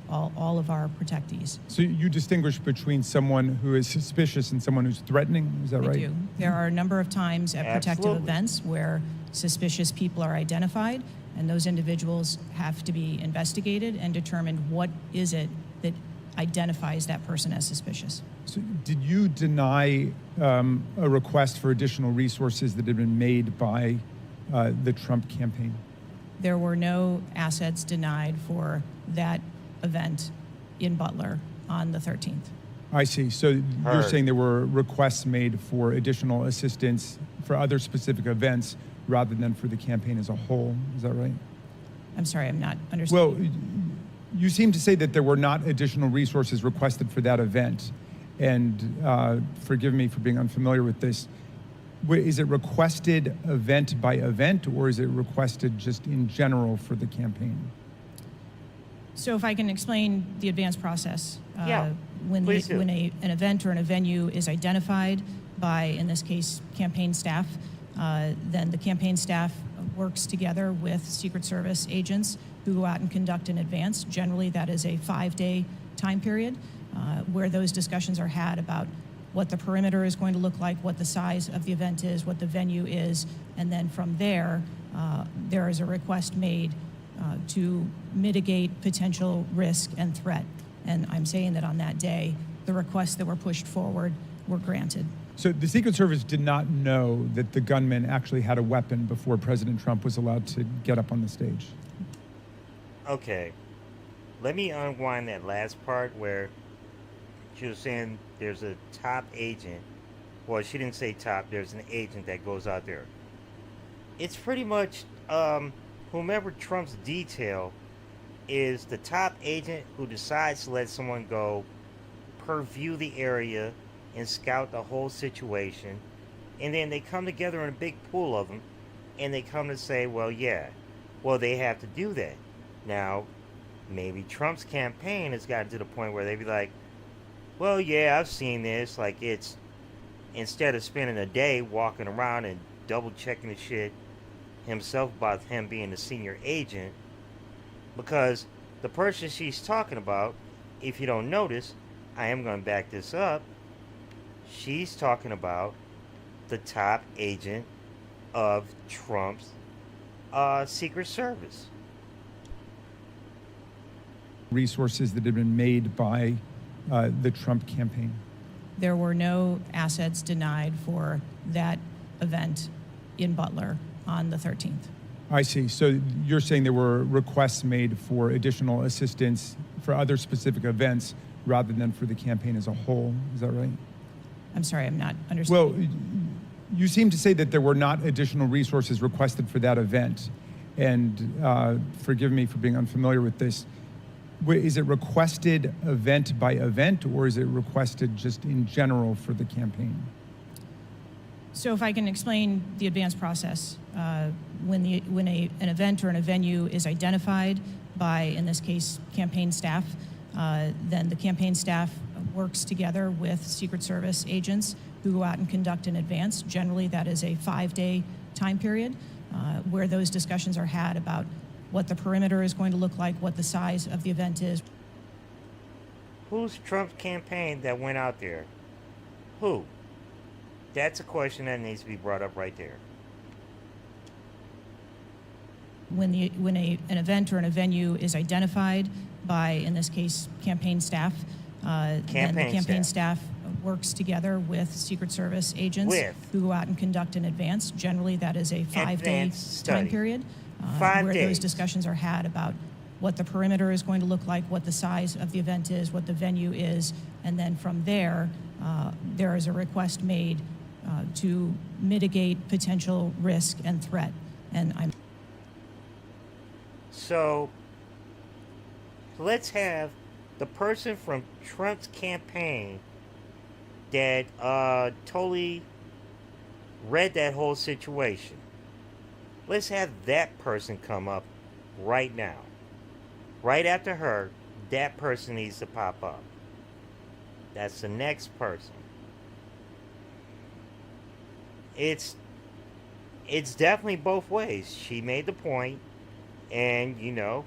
all of our protectees. So you distinguish between someone who is suspicious and someone who's threatening, is that right? We do. There are a number of times at protective Absolutely. events where suspicious people are identified, and those individuals have to be investigated and determined what is it that identifies that person as suspicious. So did you deny a request for additional resources that had been made by the Trump campaign? There were no assets denied for that event in Butler on the 13th. I see. So you're Heard. saying there were requests made for additional assistance for other specific events rather than for the campaign as a whole. Is that right? I'm sorry, I'm not Well, understanding. you seem to say that there were not additional resources requested for that event. And forgive me for being unfamiliar with this. Is it requested event by event, or is it requested just in general for the campaign? So if I can explain the advance process. Yeah. Please do. when an event or a venue is identified by, in this case, campaign staff, then the campaign staff works together with Secret Service agents who go out and conduct in advance. Generally, that is a 5-day time period where those discussions are had about what the perimeter is going to look like, what the size of the event is, what the venue is, and then from there, there is a request made to mitigate potential risk and threat. And I'm saying that on that day, the requests that were pushed forward were granted. So the Secret Service did not know that the gunman actually had a weapon before President Trump was allowed to get up on the stage. Okay, let me unwind that last part where she was saying there's a top agent. Well, she didn't say top. There's an agent that goes out there. It's pretty much whomever Trump's detail is the top agent who decides to let someone go, purview the area, and scout the whole situation. And then they come together in a big pool of them, and they come to say, well, yeah, well, they have to do that. Now, maybe Trump's campaign has gotten to the point where they'd be like, well, yeah, I've seen this. Like, it's, instead of spending a day walking around and double checking the shit himself about him being the senior agent, because the person she's talking about, if you don't notice, I am going to back this up, she's talking about the top agent of Trump's Secret Service. Resources that had been made by the Trump campaign. There were no assets denied for that event in Butler on the 13th. I see. So you're saying there were requests made for additional assistance for other specific events rather than for the campaign as a whole. Is that right? I'm sorry, I'm not understanding. Well, you seem to say that there were not additional resources requested for that event. And forgive me for being unfamiliar with this. Is it requested event by event, or is it requested just in general for the campaign? So if I can explain the advance process, when an event or a venue is identified by, in this case, campaign staff, then the campaign staff works together with Secret Service agents who go out and conduct in advance. Generally, that is a 5-day time period where those discussions are had about what the perimeter is going to look like, what the size of the event is. Who's Trump's campaign that went out there? Who? That's a question that needs to be brought up right there. When an event or a venue is identified by, in this case, campaign staff, then the campaign staff works together with Secret Service agents who go out and conduct in advance. Generally, that is a 5-day time period where those discussions are had about what the perimeter is going to look like, what the size of the event is, what the venue is, and then from there, there is a request made to mitigate potential risk and threat. And I'm So let's have the person from Trump's campaign that totally read that whole situation. Let's have that person come up right now. Right after her, that person needs to pop up. That's the next person. It's definitely both ways. She made the point, and you know,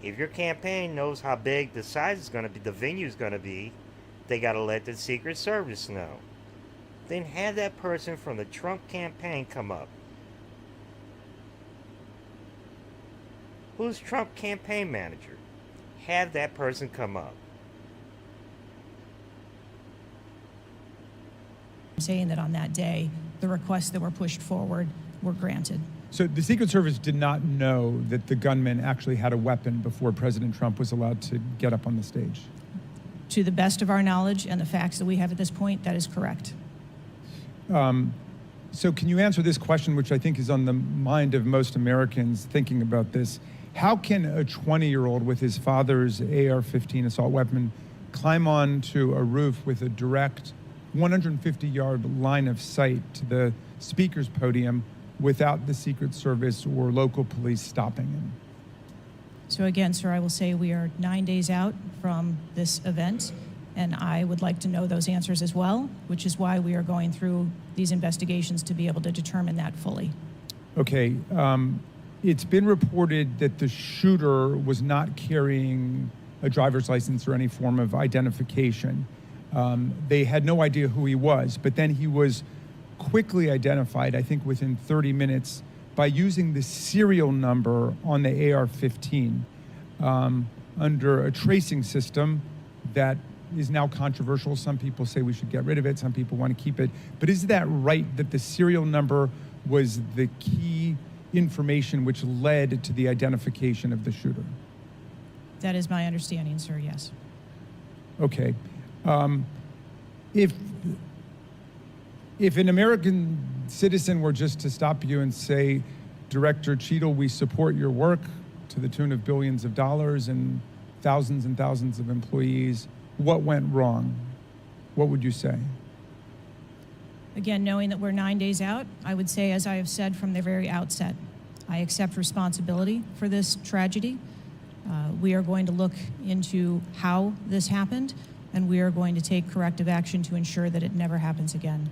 if your campaign knows how big the size is going to be, the venue is going to be, they got to let the Secret Service know. Then have that person from the Trump campaign come up. Who's Trump campaign manager? Have that person come up. I'm saying that on that day, the requests that were pushed forward were granted. So the Secret Service did not know that the gunman actually had a weapon before President Trump was allowed to get up on the stage? To the best of our knowledge and the facts that we have at this point, that is correct. So can you answer this question, which I think is on the mind of most Americans thinking about this? How can a 20-year-old with his father's AR-15 assault weapon climb onto a roof with a direct 150-yard line of sight to the speaker's podium without the Secret Service or local police stopping him? So again, sir, I will say we are 9 days out from this event, And I would like to know those answers as well, which is why we are going through these investigations to be able to determine that fully. Okay. It's been reported that the shooter was not carrying a driver's license or any form of identification. They had no idea who he was, but then he was quickly identified, I think within 30 minutes, by using the serial number on the AR-15 under a tracing system that is now controversial. Some people say we should get rid of it. Some people want to keep it. But is that right, that the serial number was the key information which led to the identification of the shooter? That is my understanding, sir, yes. Okay. If an American citizen were just to stop you and say, Director Cheadle, we support your work to the tune of billions of dollars and thousands of employees, what went wrong? What would you say? Again, knowing that we're 9 days out, I would say, as I have said from the very outset, I accept responsibility for this tragedy. We are going to look into how this happened, and we are going to take corrective action to ensure that it never happens again.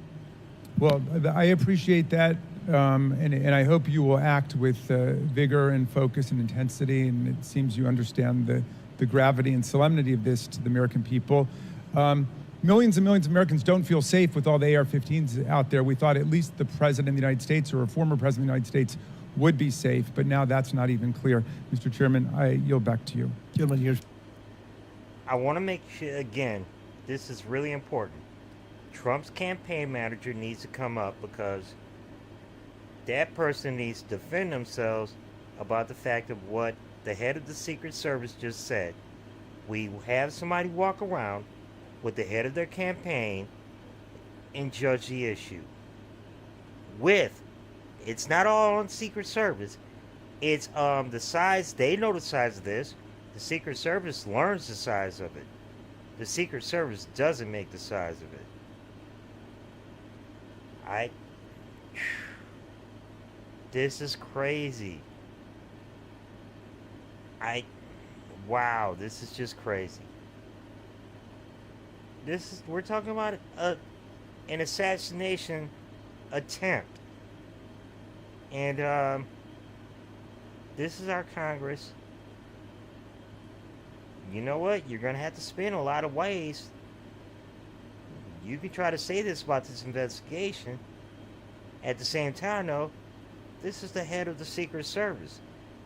Well, I appreciate that, and I hope you will act with vigor and focus and intensity, and it seems you understand the gravity and solemnity of this to the American people. Millions and millions of Americans don't feel safe with all the AR-15s out there. We thought at least the President of the United States or a former President of the United States would be safe, but now that's not even clear. Mr. Chairman, I yield back to you. Gentleman, here's. I want to make sure, again, this is really important. Trump's campaign manager needs to come up because that person needs to defend themselves about the fact of what the head of the Secret Service just said. We have somebody walk around with the head of their campaign and judge the issue. It's not all on Secret Service. It's the size, they know the size of this. The Secret Service learns the size of it. The Secret Service doesn't make the size of it. This is crazy. Wow, this is just crazy. We're talking about an assassination attempt. And this is our Congress. You know what? You're going to have to spin a lot of ways. You can try to say this about this investigation. At the same time, though, this is the head of the Secret Service.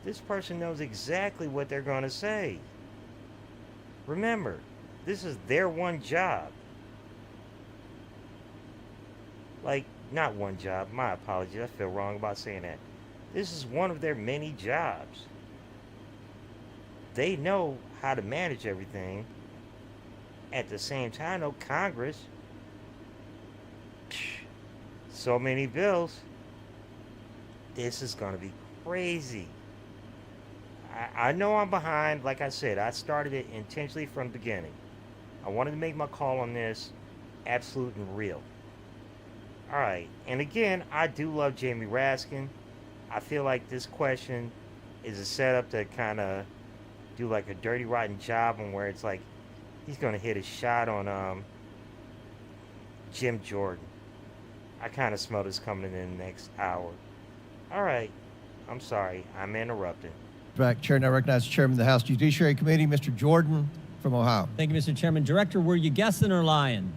This person knows exactly what they're going to say. Remember, this is their one job. Like, not one job. My apologies. I feel wrong about saying that. This is one of their many jobs. They know how to manage everything. At the same time, though, Congress, so many bills. This is going to be crazy. I know I'm behind. Like I said, I started it intentionally from the beginning. I wanted to make my call on this absolute and real. All right. And again, I do love Jamie Raskin. I feel like this question is a setup to kind of do like a dirty, rotten job on where it's like he's going to hit a shot on Jim Jordan. I kind of smell this coming in the next hour. All right. I'm sorry. I'm interrupting. Back, Chair, now recognize the Chairman of the House Judiciary Committee, Mr. Jordan from Ohio. Thank you, Mr. Chairman. Director, were you guessing or lying?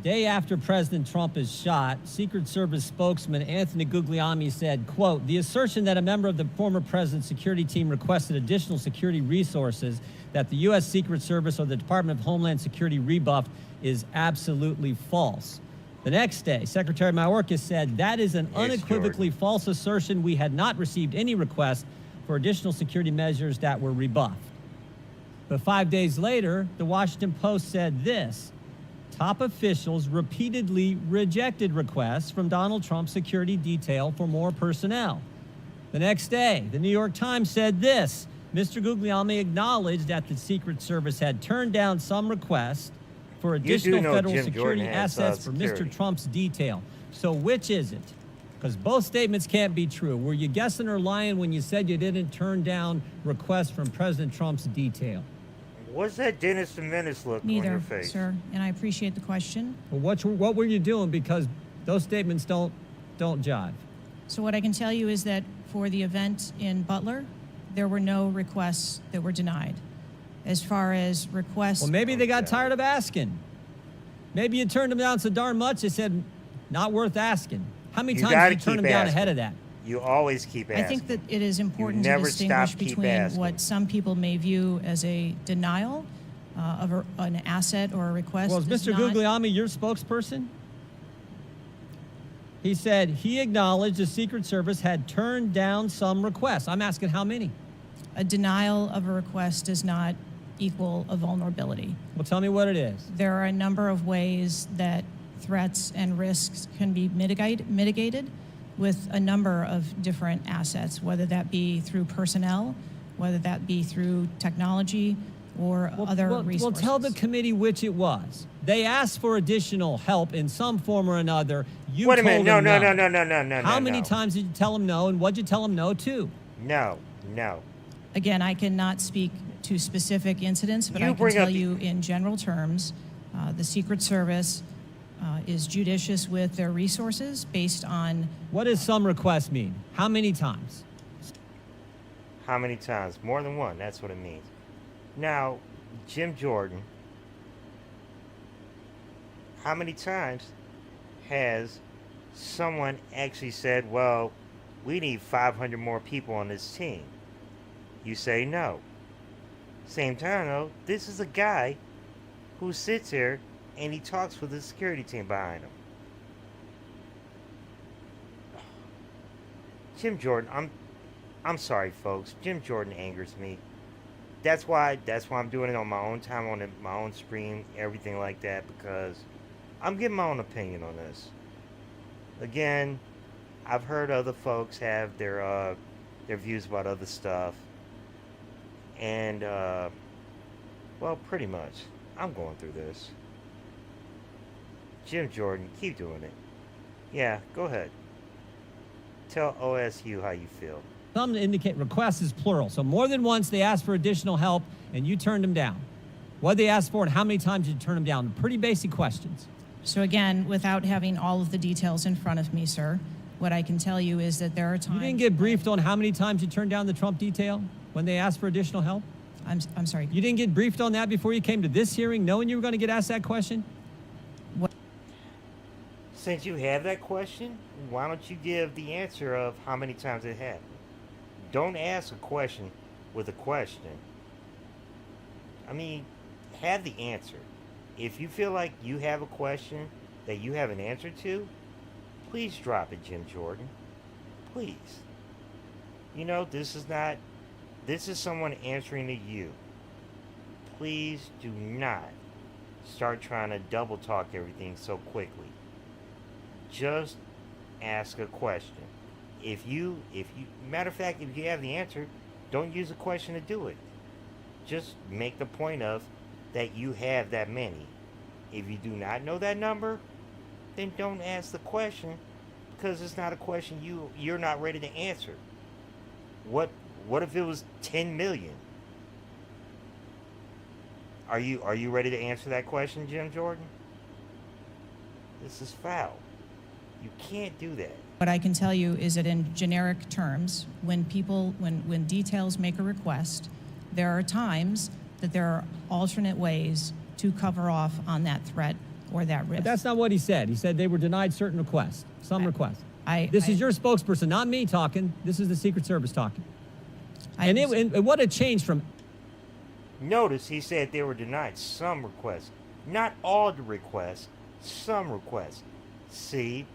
Day after President Trump is shot, Secret Service spokesman Anthony Guglielmi said, quote, "The assertion that a member of the former president's security team requested additional security resources that the U.S. Secret Service or the Department of Homeland Security rebuffed is absolutely false." The next day, Secretary Mayorkas said that is an unequivocally false assertion. We had not received any request for additional security measures that were rebuffed. But 5 days later, the Washington Post said this: top officials repeatedly rejected requests from Donald Trump's security detail for more personnel. The next day, the New York Times said this: Mr. Guglielmi acknowledged that the Secret Service had turned down some requests for additional federal security assets for Mr. Trump's detail. So which is it? Because both statements can't be true. Were you guessing or lying when you said you didn't turn down requests from President Trump's detail? What's that Dennis the Menace look on your Neither, face? sir, and I appreciate the question. Well, what were you doing? Because those statements don't jive. So what I can tell you is that for the event in Butler, there were no requests that were denied. As far as requests... Well, maybe they got tired of asking. Maybe you turned them down so darn much, they said, not worth asking. How many times did you turn them down ahead of that? You always keep asking. I think that it is important to never distinguish stop, keep between asking. what some people may view as a denial of an asset or a request. Well, is that's Mr. not- Guglielmi your spokesperson? He said he acknowledged the Secret Service had turned down some requests. I'm asking how many? A denial of a request does not equal a vulnerability. Well, tell me what it is. There are a number of ways that threats and risks can be mitigated with a number of different assets, whether that be through personnel, whether that be through technology or other resources. Well, tell the committee which it was. They asked for additional help in some form or another. You Wait a minute. told No. them How many times did you tell them no, and what'd you tell them no to? No. Again, I cannot speak to specific incidents, but You I can bring tell up the- you in general terms, the Secret Service is judicious with their resources based on... What does some request mean? How many times? How many times? More than one. That's what it means. Now, Jim Jordan, how many times has someone actually said, well, we need 500 more people on this team? You say no. Same time, though, this is a guy who sits here and he talks with the security team behind him. Jim Jordan, I'm sorry, folks. Jim Jordan angers me. That's why I'm doing it on my own time, on my own stream, everything like that, because I'm getting my own opinion on this. Again, I've heard other folks have their views about other stuff, and well, pretty much, I'm going through this. Jim Jordan, keep doing it. Yeah, go ahead. Tell OSU how you feel. Some indicate requests is plural. So more than once they asked for additional help and you turned them down. What did they ask for and how many times did you turn them down? Pretty basic questions. So again, without having all of the details in front of me, sir, what I can tell you is that there are times... You didn't get briefed on how many times you turned down the Trump detail when they asked for additional help? I'm sorry. You didn't get briefed on that before you came to this hearing knowing you were going to get asked that question? Since you have that question, why don't you give the answer of how many times it happened? Don't ask a question with a question. I mean, have the answer. If you feel like you have a question that you have an answer to, please drop it, Jim Jordan. Please. You know, this is someone answering to you. Please do not start trying to double talk everything so quickly. Just ask a question. Matter of fact, if you have the answer, don't use a question to do it. Just make the point of that you have that many. If you do not know that number, then don't ask the question, because it's not a question you're not ready to answer. What if it was 10 million? Are you ready to answer that question, Jim Jordan? This is foul. You can't do that. What I can tell you is that in generic terms, when details make a request, there are times that there are alternate ways to cover off on that threat or that risk. But that's not what he said. He said they were denied certain requests, some requests. This is your spokesperson, not me talking. This is the Secret Service talking. And what a change from... Notice he said they were denied some requests. Not all the requests, some requests. See,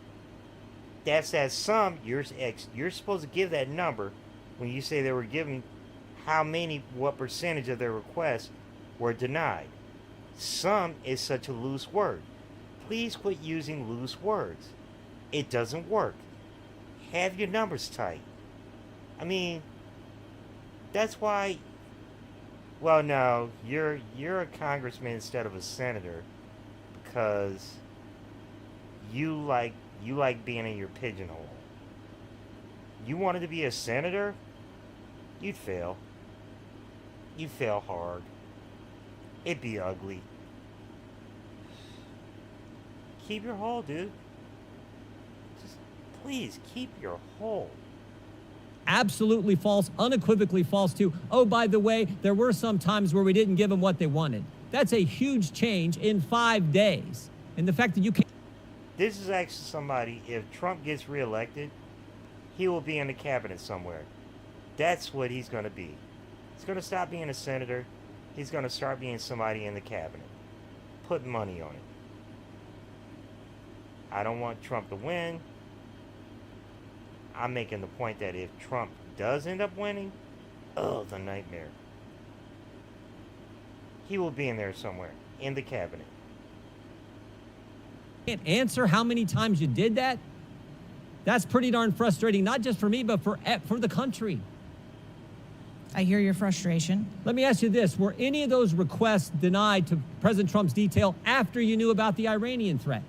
that's that some. You're supposed to give that number when you say they were given what percentage of their requests were denied. Some is such a loose word. Please quit using loose words. It doesn't work. Have your numbers tight. I mean, that's why. Well, no, you're a congressman instead of a senator because you like being in your pigeonhole. You wanted to be a senator, you'd fail. You'd fail hard. It'd be ugly. Keep your hole, dude. Just please keep your hole. Absolutely false, unequivocally false too. Oh, by the way, there were some times where we didn't give them what they wanted. That's a huge change in 5 days. And the fact that you can't... This is actually somebody, if Trump gets reelected, he will be in the cabinet somewhere. That's what he's going to be. He's going to stop being a senator. He's going to start being somebody in the cabinet. Put money on it. I don't want Trump to win. I'm making the point that if Trump does end up winning, oh, the nightmare. He will be in there somewhere, in the cabinet. Can't answer how many times you did that? That's pretty darn frustrating, not just for me, but for the country. I hear your frustration. Let me ask you this. Were any of those requests denied to President Trump's detail after you knew about the Iranian threat?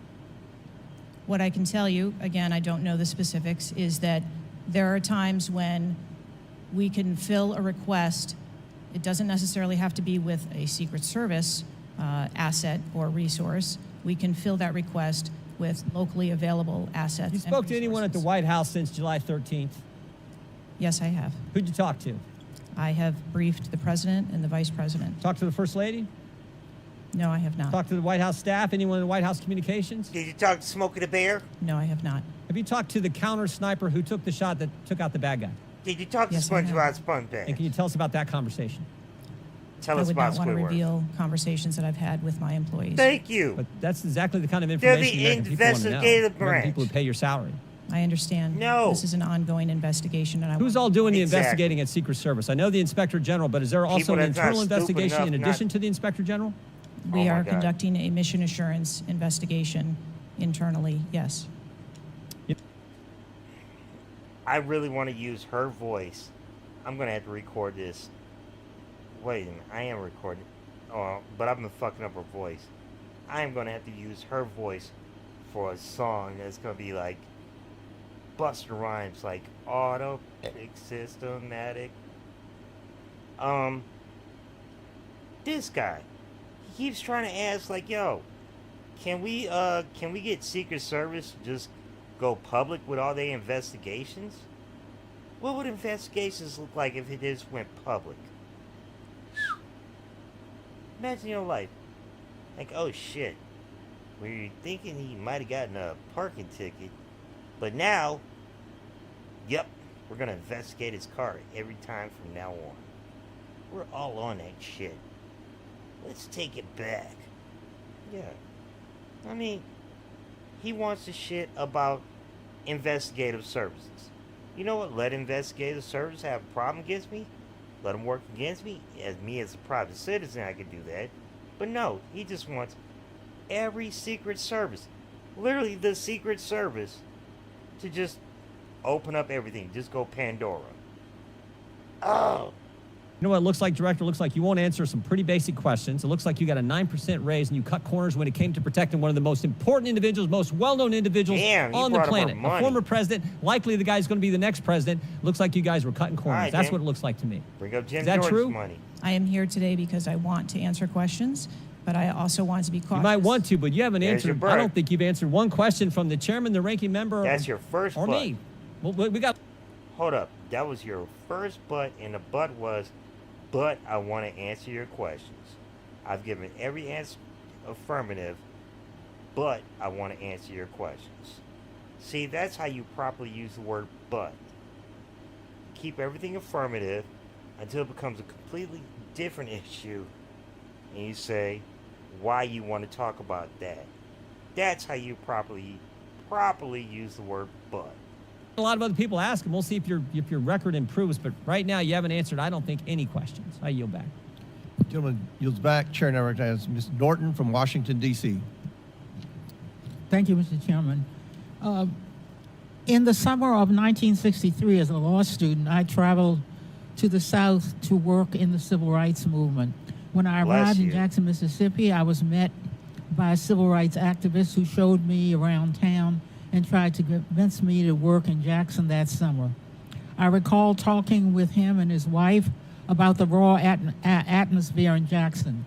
What I can tell you, again, I don't know the specifics, is that there are times when we can fill a request. It doesn't necessarily have to be with a Secret Service asset or resource. We can fill that request with locally available assets. You spoke to anyone at the White House since July 13th? Yes, I have. Who'd you talk to? I have briefed the president and the vice president. Talked to the First Lady? No, I have not. Talked to the White House staff? Anyone in the White House communications? Did you talk to Smokey the Bear? No, I have not. Have you talked to the counter sniper who took the shot that took out the bad guy? Did you talk to Yes, I have. SpongeBob SpongeBob? And can you tell us about that conversation? Tell I us would about not want to Squidward. reveal conversations that I've had with my employees. Thank you. But that's exactly the kind of They're information the American people want to know. investigative American branch. people who pay your salary. I understand. No. This is an ongoing investigation, and I Who's want- all doing the Exactly. investigating at Secret Service? I know the Inspector General, but is there also People an that's not internal stupid investigation in enough not- addition to the Inspector General? We Oh my are God. conducting a mission assurance investigation internally, yes. I really want to use her voice. I'm going to have to record this. Wait a minute. I am recording. Oh, but I've been fucking up her voice. I am going to have to use her voice for a song that's going to be like Buster Rhymes, like automatic, systematic. This guy, he keeps trying to ask, like, yo, can we get Secret Service to just go public with all their investigations? What would investigations look like if it just went public? Imagine your life. Like, oh shit. We were thinking he might have gotten a parking ticket. But now, yep, we're gonna investigate his car every time from now on. We're all on that shit. Let's take it back. Yeah. I mean, he wants to shit about investigative services. You know what? Let investigative services have a problem against me. Let them work against me. As a private citizen, I could do that. But no, he just wants every Secret Service, literally the Secret Service, to just open up everything. Just go Pandora. Oh. You know what it looks like, Director? It looks like you won't answer some pretty basic questions. It looks like you got a 9% raise and you cut corners when it came to protecting one of the most important individuals, most well-known individuals Damn, you on the brought up our planet. A money. former president, likely the guy's going to be the next president. Looks like you guys were cutting corners. All right, That's then. what it looks like to me. Bring up Jim Is that Jordan's true? money. I am here today because I want to answer questions, but I also want to be cautious. You might want to, but you haven't There's your answered. bird. I don't think you've answered one question from the chairman, the ranking member, That's your first or butt. me. Well, we got. Hold up. That was your first butt, and the butt was, but I want to answer your questions. I've given every answer affirmative, but I want to answer your questions. See, that's how you properly use the word but. Keep everything affirmative until it becomes a completely different issue, and you say why you want to talk about that. That's how you properly use the word but. A lot of other people ask him. We'll see if your record improves. But right now, you haven't answered, I don't think, any questions. I yield back. Gentleman yields back. Chair now recognizes Ms. Norton from Washington, D.C. Thank you, Mr. Chairman. In the summer of 1963, as a law student, I traveled to the South to work in the civil rights movement. When I Bless arrived in you. Jackson, Mississippi, I was met by a civil rights activist who showed me around town and tried to convince me to work in Jackson that summer. I recall talking with him and his wife about the raw atmosphere in Jackson.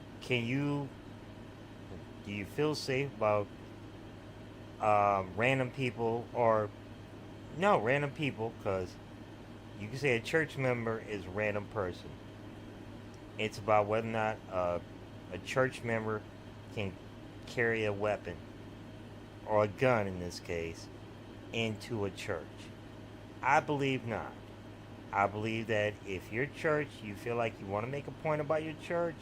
do you feel safe about random people, or no random people, because you can say a church member is a random person. It's about whether or not a church member can carry a weapon, or a gun in this case, into a church. I believe not. I believe that if your church, you feel like you want to make a point about your church,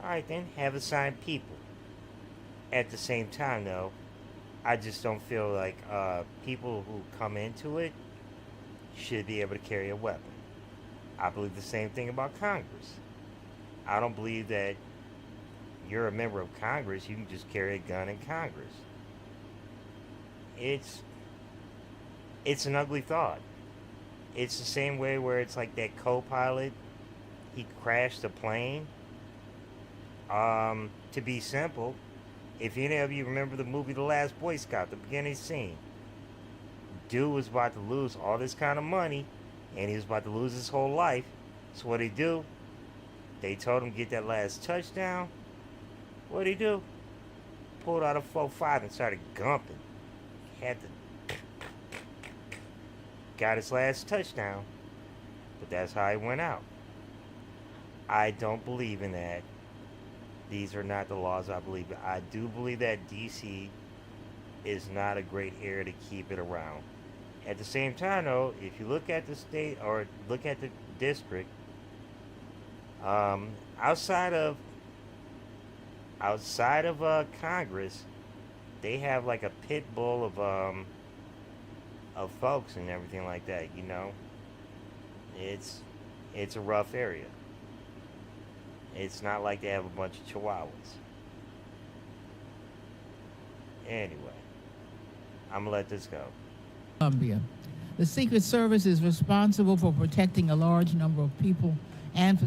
alright then, have assigned people. At the same time though, I just don't feel like people who come into it should be able to carry a weapon. I believe the same thing about Congress. I don't believe that you're a member of Congress, you can just carry a gun in Congress. It's an ugly thought. It's the same way where it's like that co-pilot, he crashed the plane. To be simple, if any of you remember the movie The Last Boy Scout, the beginning scene, dude was about to lose all this kind of money, and he was about to lose his whole life. So what did he do? They told him to get that last touchdown. What did he do? Pulled out a 4.5 and started gumping. Had to got his last touchdown, but that's how he went out. I don't believe in that. These are not the laws I believe in. I do believe that DC is not a great area to keep it around. At the same time though, if you look at the state or look at the district, outside of Congress, they have like a pit bull of folks and everything like that, you know. It's a rough area. It's not like they have a bunch of chihuahuas. Anyway, I'm gonna let this go. Colombia. The Secret Service is responsible for protecting a large number of people and for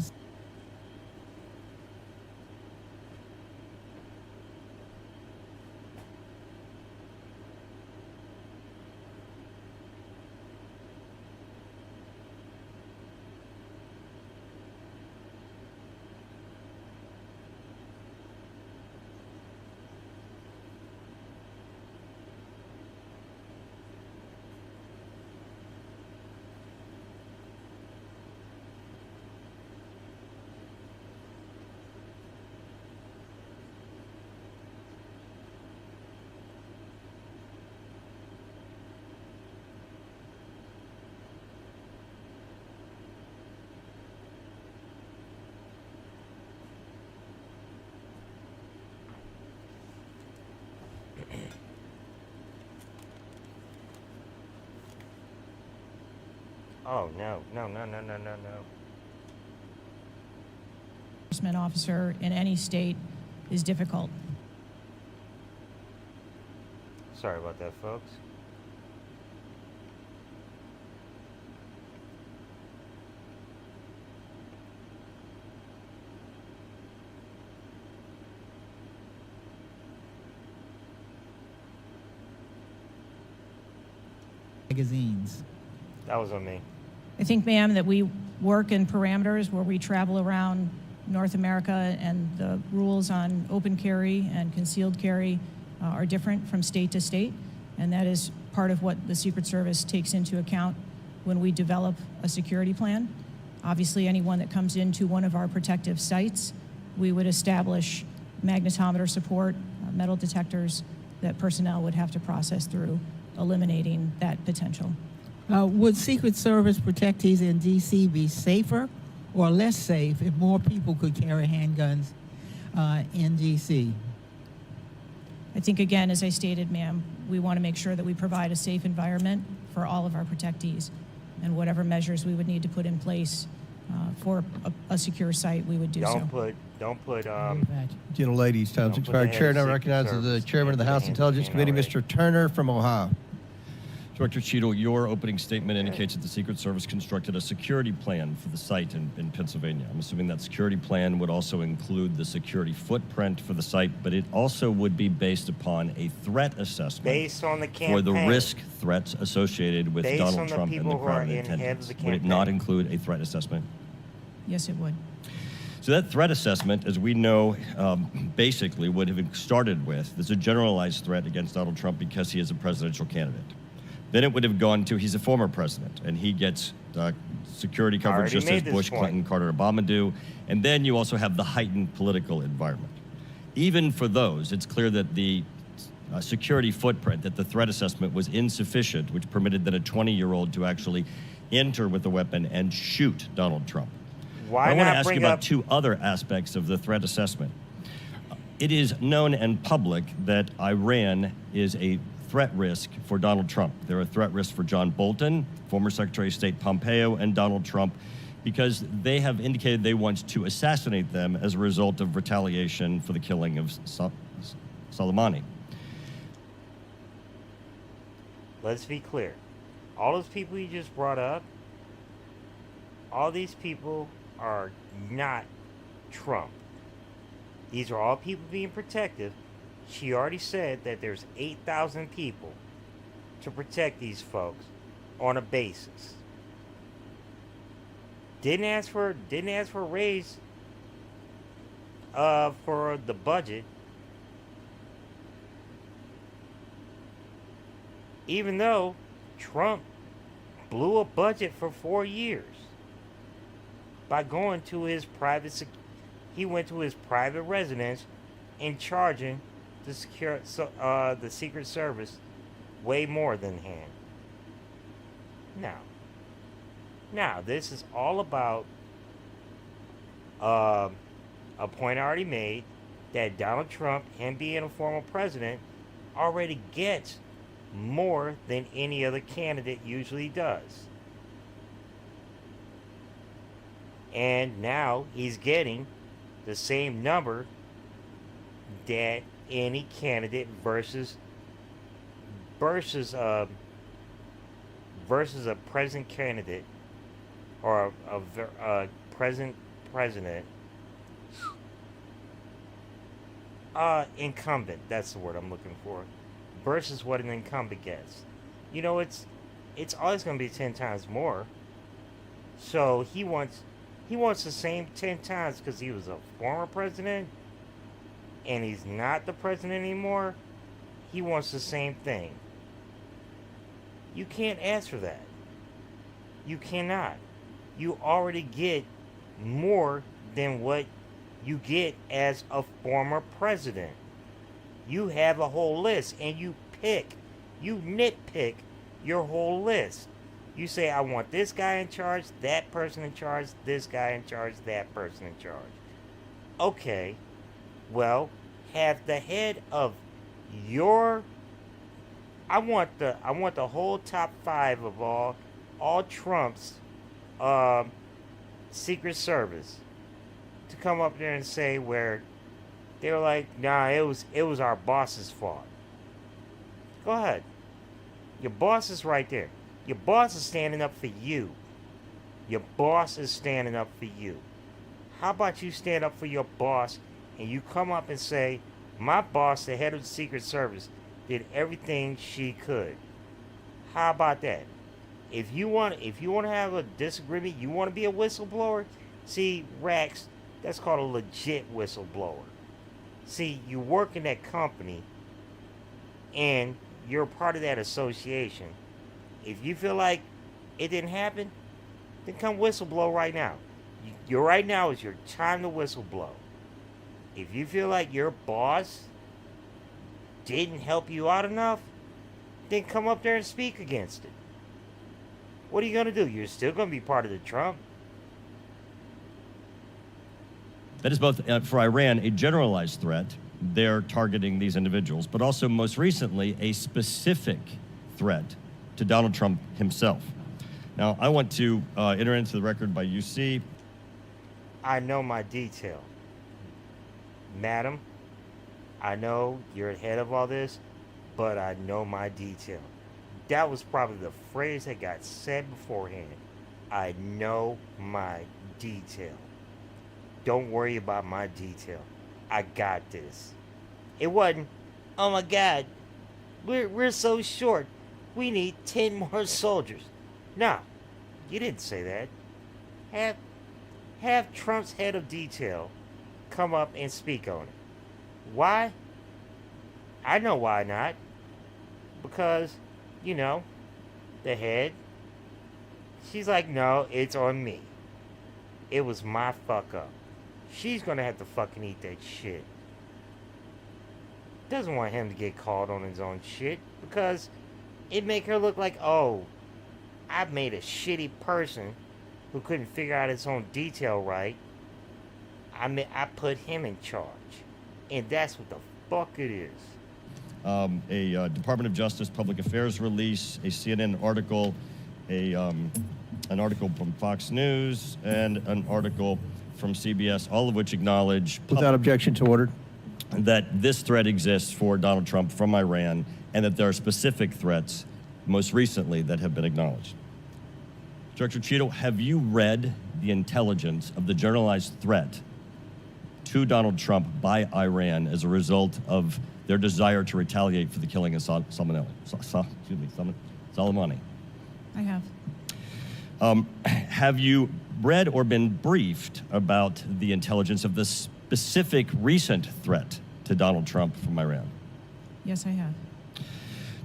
Oh, no. Enforcement officer in any state is difficult. Sorry about that, folks. magazines. That was on me. I think, ma'am, that we work in parameters where we travel around North America, and the rules on open carry and concealed carry are different from state to state, and that is part of what the Secret Service takes into account when we develop a security plan. Obviously, anyone that comes into one of our protective sites, we would establish magnetometer support, metal detectors that personnel would have to process through, eliminating that potential. Would Secret Service protectees in D.C. be safer or less safe if more people could carry handguns in D.C.? I think, again, as I stated, ma'am, we want to make sure that we provide a safe environment for all of our protectees, and whatever measures we would need to put in place for a secure site, we would do so. Don't put Gentleladies, time's Don't put expired. the head Chair of now Secret recognizes the Service chairman of the into the House hands of Intelligence the Committee, NRA. Mr. Turner from Ohio. Director Cheadle, your opening statement indicates that the Secret Service constructed a security plan for the site in Pennsylvania. I'm assuming that security plan would also include the security footprint for the site, but it also would be based upon a threat assessment based on the campaign. for the risk threats associated with Based on Donald the Trump and the people who are crowd in in head of attendance. the Would it not campaign. include a threat assessment? Yes, it would. So that threat assessment, as we know, basically would have started with, there's a generalized threat against Donald Trump because he is a presidential candidate. Then it would have gone to he's a former president, and he gets security coverage just as Bush, Clinton, Carter, Obama do. And then you also have the heightened political environment. Even for those, it's clear that the security footprint, that the threat assessment was insufficient, which permitted then a 20-year-old to actually enter with a weapon and shoot Donald Trump. Why I want to not ask bring you about up two other aspects of the threat assessment. It is known and public that Iran is a threat risk for Donald Trump. They're a threat risk for John Bolton, former Secretary of State Pompeo, and Donald Trump, because they have indicated they want to assassinate them as a result of retaliation for the killing of Soleimani. Let's be clear. All those people you just brought up, all these people are not Trump. These are all people being protective. She already said that there's 8,000 people to protect these folks on a basis. Didn't ask for a raise for the budget. Even though Trump blew a budget for 4 years by going to his he went to his private residence and charging the Secret Service way more than him. Now this is all about a point I already made, that Donald Trump, him being a former president, already gets more than any other candidate usually does. And now he's getting the same number that any candidate versus a present candidate or a present president, incumbent, that's the word I'm looking for, versus what an incumbent gets. You know, it's always going to be 10 times more. So he wants the same 10 times because he was a former president and he's not the president anymore. He wants the same thing. You can't ask for that. You cannot. You already get more than what you get as a former president. You have a whole list and you nitpick your whole list. You say, I want this guy in charge, that person in charge, this guy in charge, that person in charge. Okay, well, have the head of your... I want the whole top 5 of all Trump's Secret Service to come up there and say where they were like, nah, it was our boss's fault. Go ahead. Your boss is right there. Your boss is standing up for you. Your boss is standing up for you. How about you stand up for your boss and you come up and say, my boss, the head of the Secret Service, did everything she could. How about that? If you want to have a disagreement, you want to be a whistleblower, see, Rex, that's called a legit whistleblower. See, you work in that company and you're a part of that association. If you feel like it didn't happen, then come whistleblow right now. Right now is your time to whistleblow. If you feel like your boss didn't help you out enough, then come up there and speak against it. What are you going to do? You're still going to be part of the Trump. That is both, for Iran, a generalized threat. They're targeting these individuals, but also most recently, a specific threat to Donald Trump himself. Now, I want to enter into the record by UC. I know my detail. Madam, I know you're ahead of all this, but I know my detail. That was probably the phrase that got said beforehand. I know my detail. Don't worry about my detail. I got this. It wasn't, oh my God, we're so short. We need 10 more soldiers. No, you didn't say that. have Trump's head of detail come up and speak on it. Why? I know why not. Because, you know, the head, she's like, no, it's on me. It was my fuck up. She's gonna have to fucking eat that shit. Doesn't want him to get called on his own shit because it make her look like, oh, I made a shitty person who couldn't figure out his own detail right. I put him in charge. And that's what the fuck it is. A Department of Justice Public Affairs release, a CNN article, an article from Fox News, and an article from CBS, all of which acknowledge Without objection to order. that this threat exists for Donald Trump from Iran, and that there are specific threats, most recently, that have been acknowledged. Director Cheadle, have you read the intelligence of the generalized threat to Donald Trump by Iran as a result of their desire to retaliate for the killing of Soleimani? I have. Have you read or been briefed about the intelligence of the specific recent threat to Donald Trump from Iran? Yes, I have.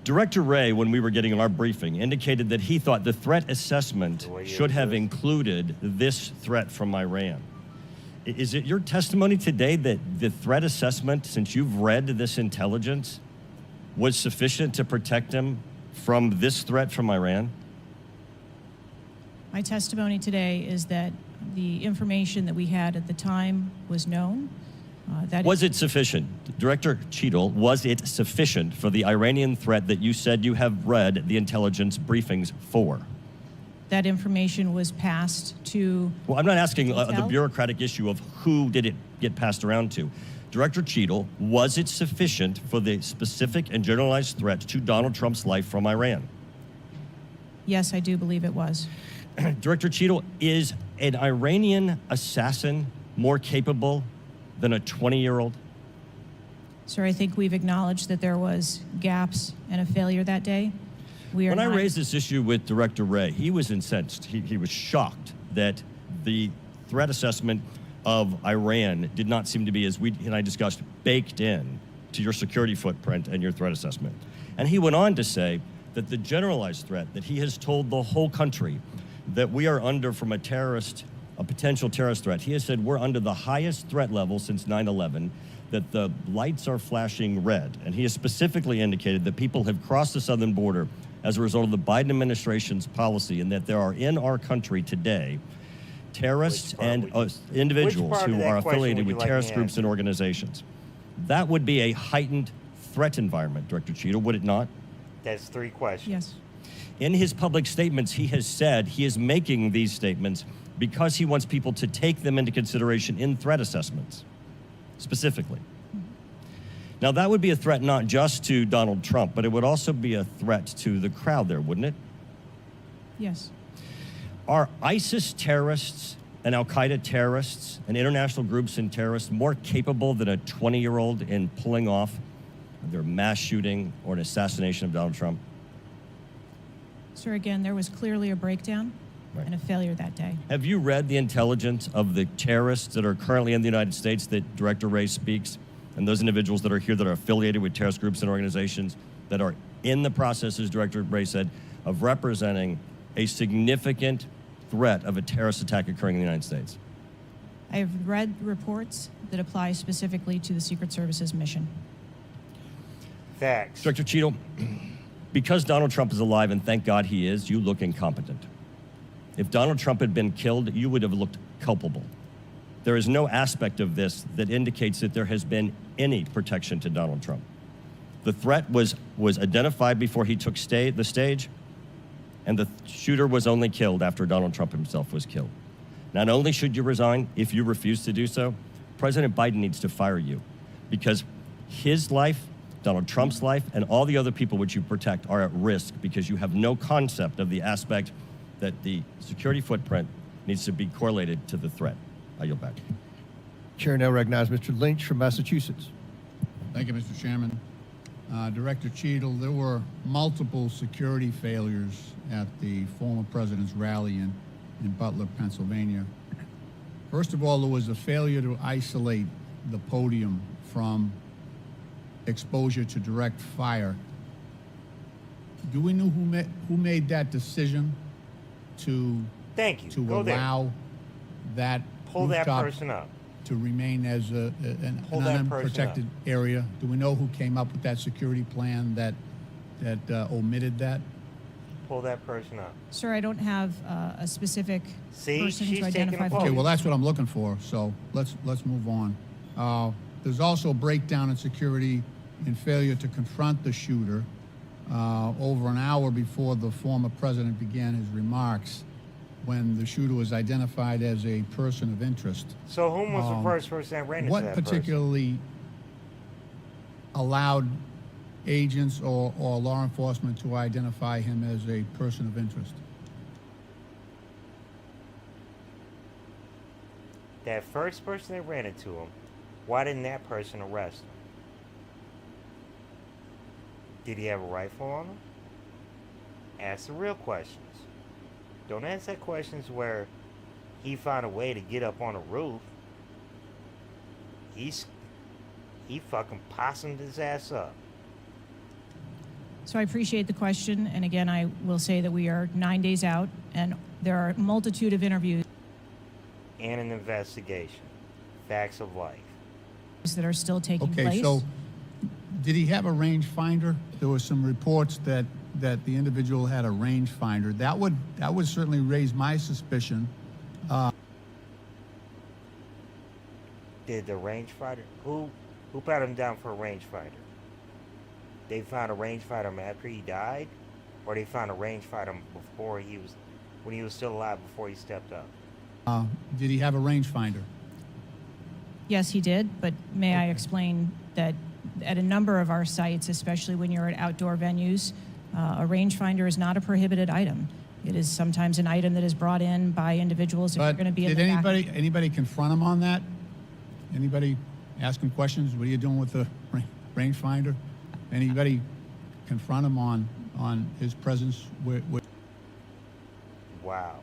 Director Wray, when we were getting our briefing, indicated that he thought the threat assessment should have included this threat from Iran. Is it your testimony today that the threat assessment, since you've read this intelligence, was sufficient to protect him from this threat from Iran? My testimony today is that the information that we had at the time was known. Was it sufficient? Director Cheadle, was it sufficient for the Iranian threat that you said you have read the intelligence briefings for? That information was passed to... Well, I'm not asking the Intel? bureaucratic issue of who did it get passed around to. Director Cheadle, was it sufficient for the specific and generalized threat to Donald Trump's life from Iran? Yes, I do believe it was. Director Cheadle, is an Iranian assassin more capable than a 20-year-old? Sir, I think we've acknowledged that there was gaps and a failure that day. When I raised this issue with Director Wray, he was incensed. He was shocked that the threat assessment of Iran did not seem to be, as we and I discussed, baked in to your security footprint and your threat assessment. And he went on to say that the generalized threat that he has told the whole country that we are under from a potential terrorist threat. He has said we're under the highest threat level since 9/11, that the lights are flashing red. And he has specifically indicated that people have crossed the southern border as a result of the Biden administration's policy, and that there are in our country today terrorists and individuals who are affiliated with terrorist groups and organizations. That would be a heightened threat environment, Director Cheadle, would it not? That's 3 questions. Yes. In his public statements, he has said he is making these statements because he wants people to take them into consideration in threat assessments, specifically. Now, that would be a threat not just to Donald Trump, but it would also be a threat to the crowd there, wouldn't it? Yes. Are ISIS terrorists and Al-Qaeda terrorists and international groups and terrorists more capable than a 20-year-old in pulling off their mass shooting or an assassination of Donald Trump? Sir, again, there was clearly a breakdown and a failure that day. Have you read the intelligence of the terrorists that are currently in the United States that Director Wray speaks, and those individuals that are here that are affiliated with terrorist groups and organizations that are in the process, as Director Wray said, of representing a significant threat of a terrorist attack occurring in the United States? I have read reports that apply specifically to the Secret Service's mission. Facts. Director Cheadle, because Donald Trump is alive, and thank God he is, you look incompetent. If Donald Trump had been killed, you would have looked culpable. There is no aspect of this that indicates that there has been any protection to Donald Trump. The threat was identified before he took the stage, and the shooter was only killed after Donald Trump himself was killed. Not only should you resign, if you refuse to do so, President Biden needs to fire you, because his life, Donald Trump's life, and all the other people which you protect are at risk because you have no concept of the aspect that the security footprint needs to be correlated to the threat. I yield back. Chair now recognizes Mr. Lynch from Massachusetts. Thank you, Mr. Chairman. Director Cheadle, there were multiple security failures at the former president's rally in Butler, Pennsylvania. First of all, there was a failure to isolate the podium from exposure to direct fire. Do we know who made that decision to Thank you. to Go there. allow that Pull that rooftop person up. to remain as an Pull that person unprotected area? Do we know who came up with that security plan that omitted that? Pull that person up. Sir, I don't have a specific See, person she's to taking identify. a for vote. Okay, you. well, that's what I'm looking for, so let's move on. There's also a breakdown in security and failure to confront the shooter over an hour before the former president began his remarks, when the shooter was identified as a person of interest. So whom was the first person that ran into What that particularly allowed agents or law enforcement to identify him as a person of interest? That first person that ran into him, why didn't that person arrest him? Did he have a rifle on him? Ask the real questions. Don't ask that questions where he found a way to get up on a roof. He fucking possumed his ass up. So I appreciate the question, and again, I will say that we are 9 days out, and there are a multitude of interviews And an investigation. Facts of life. that are still taking Okay, place. so did he have a rangefinder? There were some reports that the individual had a rangefinder. That would certainly raise my suspicion. Did the rangefinder who pat him down for a rangefinder? They found a rangefinder after he died, or they found a rangefinder when he was still alive before he stepped up? Did he have a rangefinder? Yes, he did, but may I explain that at a number of our sites, especially when you're at outdoor venues, a rangefinder is not a prohibited item. It is sometimes an item that is brought in by individuals if you're But going to be in did the back. anybody confront him on that? Anybody ask him questions? What are you doing with the rangefinder? Anybody confront him on his presence with Wow.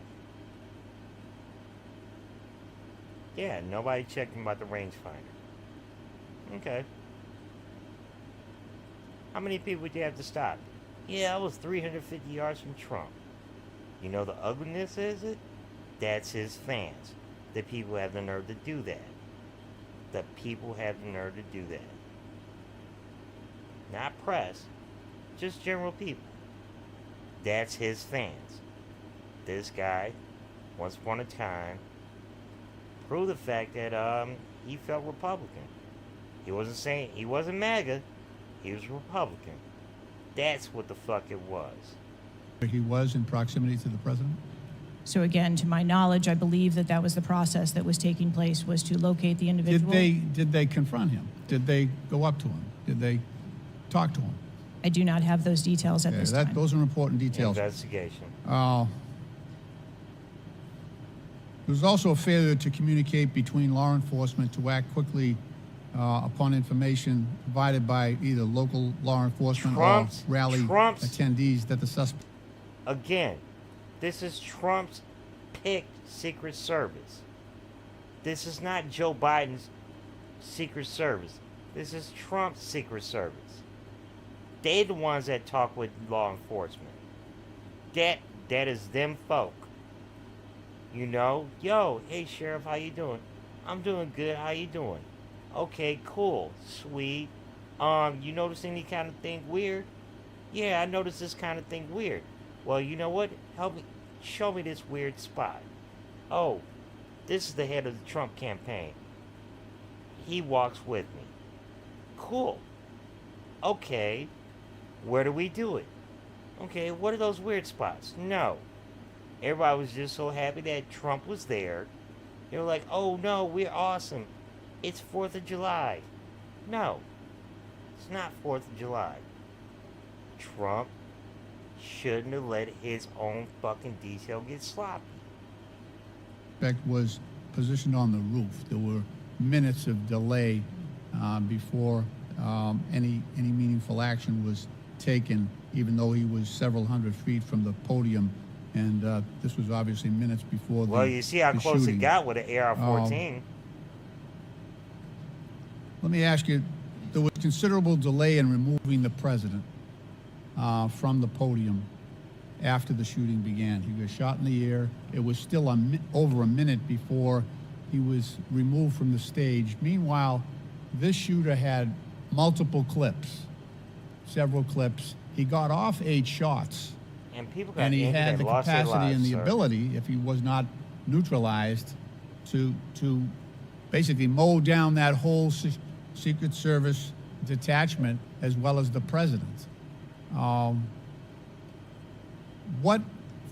Yeah, nobody checked him about the rangefinder. Okay. How many people would you have to stop? Yeah, I was 350 yards from Trump. You know the ugliness is it? That's his fans. The people have the nerve to do that. The people have the nerve to do that. Not press, just general people. That's his fans. This guy, once upon a time, proved the fact that he felt Republican. He wasn't MAGA, he was Republican. That's what the fuck it was. he was in proximity to the president? So again, to my knowledge, I believe that was the process that was taking place, was to locate the individual. Did they confront him? Did they go up to him? Did they talk to him? I do not have those details at this time. Those are important details. Investigation. There was also a failure to communicate between law enforcement to act quickly upon information provided by either local law enforcement or rally attendees that the suspect. Again, this is Trump's picked Secret Service. This is not Joe Biden's Secret Service. This is Trump's Secret Service. They're the ones that talk with law enforcement. That is them folk. You know, yo, hey sheriff, how you doing? I'm doing good. How you doing? Okay, cool, sweet. You notice any kind of thing weird? Yeah, I noticed this kind of thing weird. Well, you know what? Help me, show me this weird spot. Oh, this is the head of the Trump campaign. He walks with me. Cool. Okay, where do we do it? Okay, what are those weird spots? No. Everybody was just so happy that Trump was there. They were like, oh no, we're awesome. It's 4th of July. No, it's not 4th of July. Trump shouldn't have let his own fucking detail get sloppy. Was positioned on the roof. There were minutes of delay before any meaningful action was taken, even though he was several hundred feet from the podium And this was obviously minutes before Well, you see how the close shooting. it got with an AR-14. Let me ask you, there was considerable delay in removing the president from the podium after the shooting began. He was shot in the air. It was still over a minute before he was removed from the stage. Meanwhile, this shooter had multiple clips, several clips. He got off 8 shots. And people got And he injured had and the lost their capacity lives, and the sir. ability, if he was not neutralized, to basically mow down that whole Secret Service detachment as well as the president. What,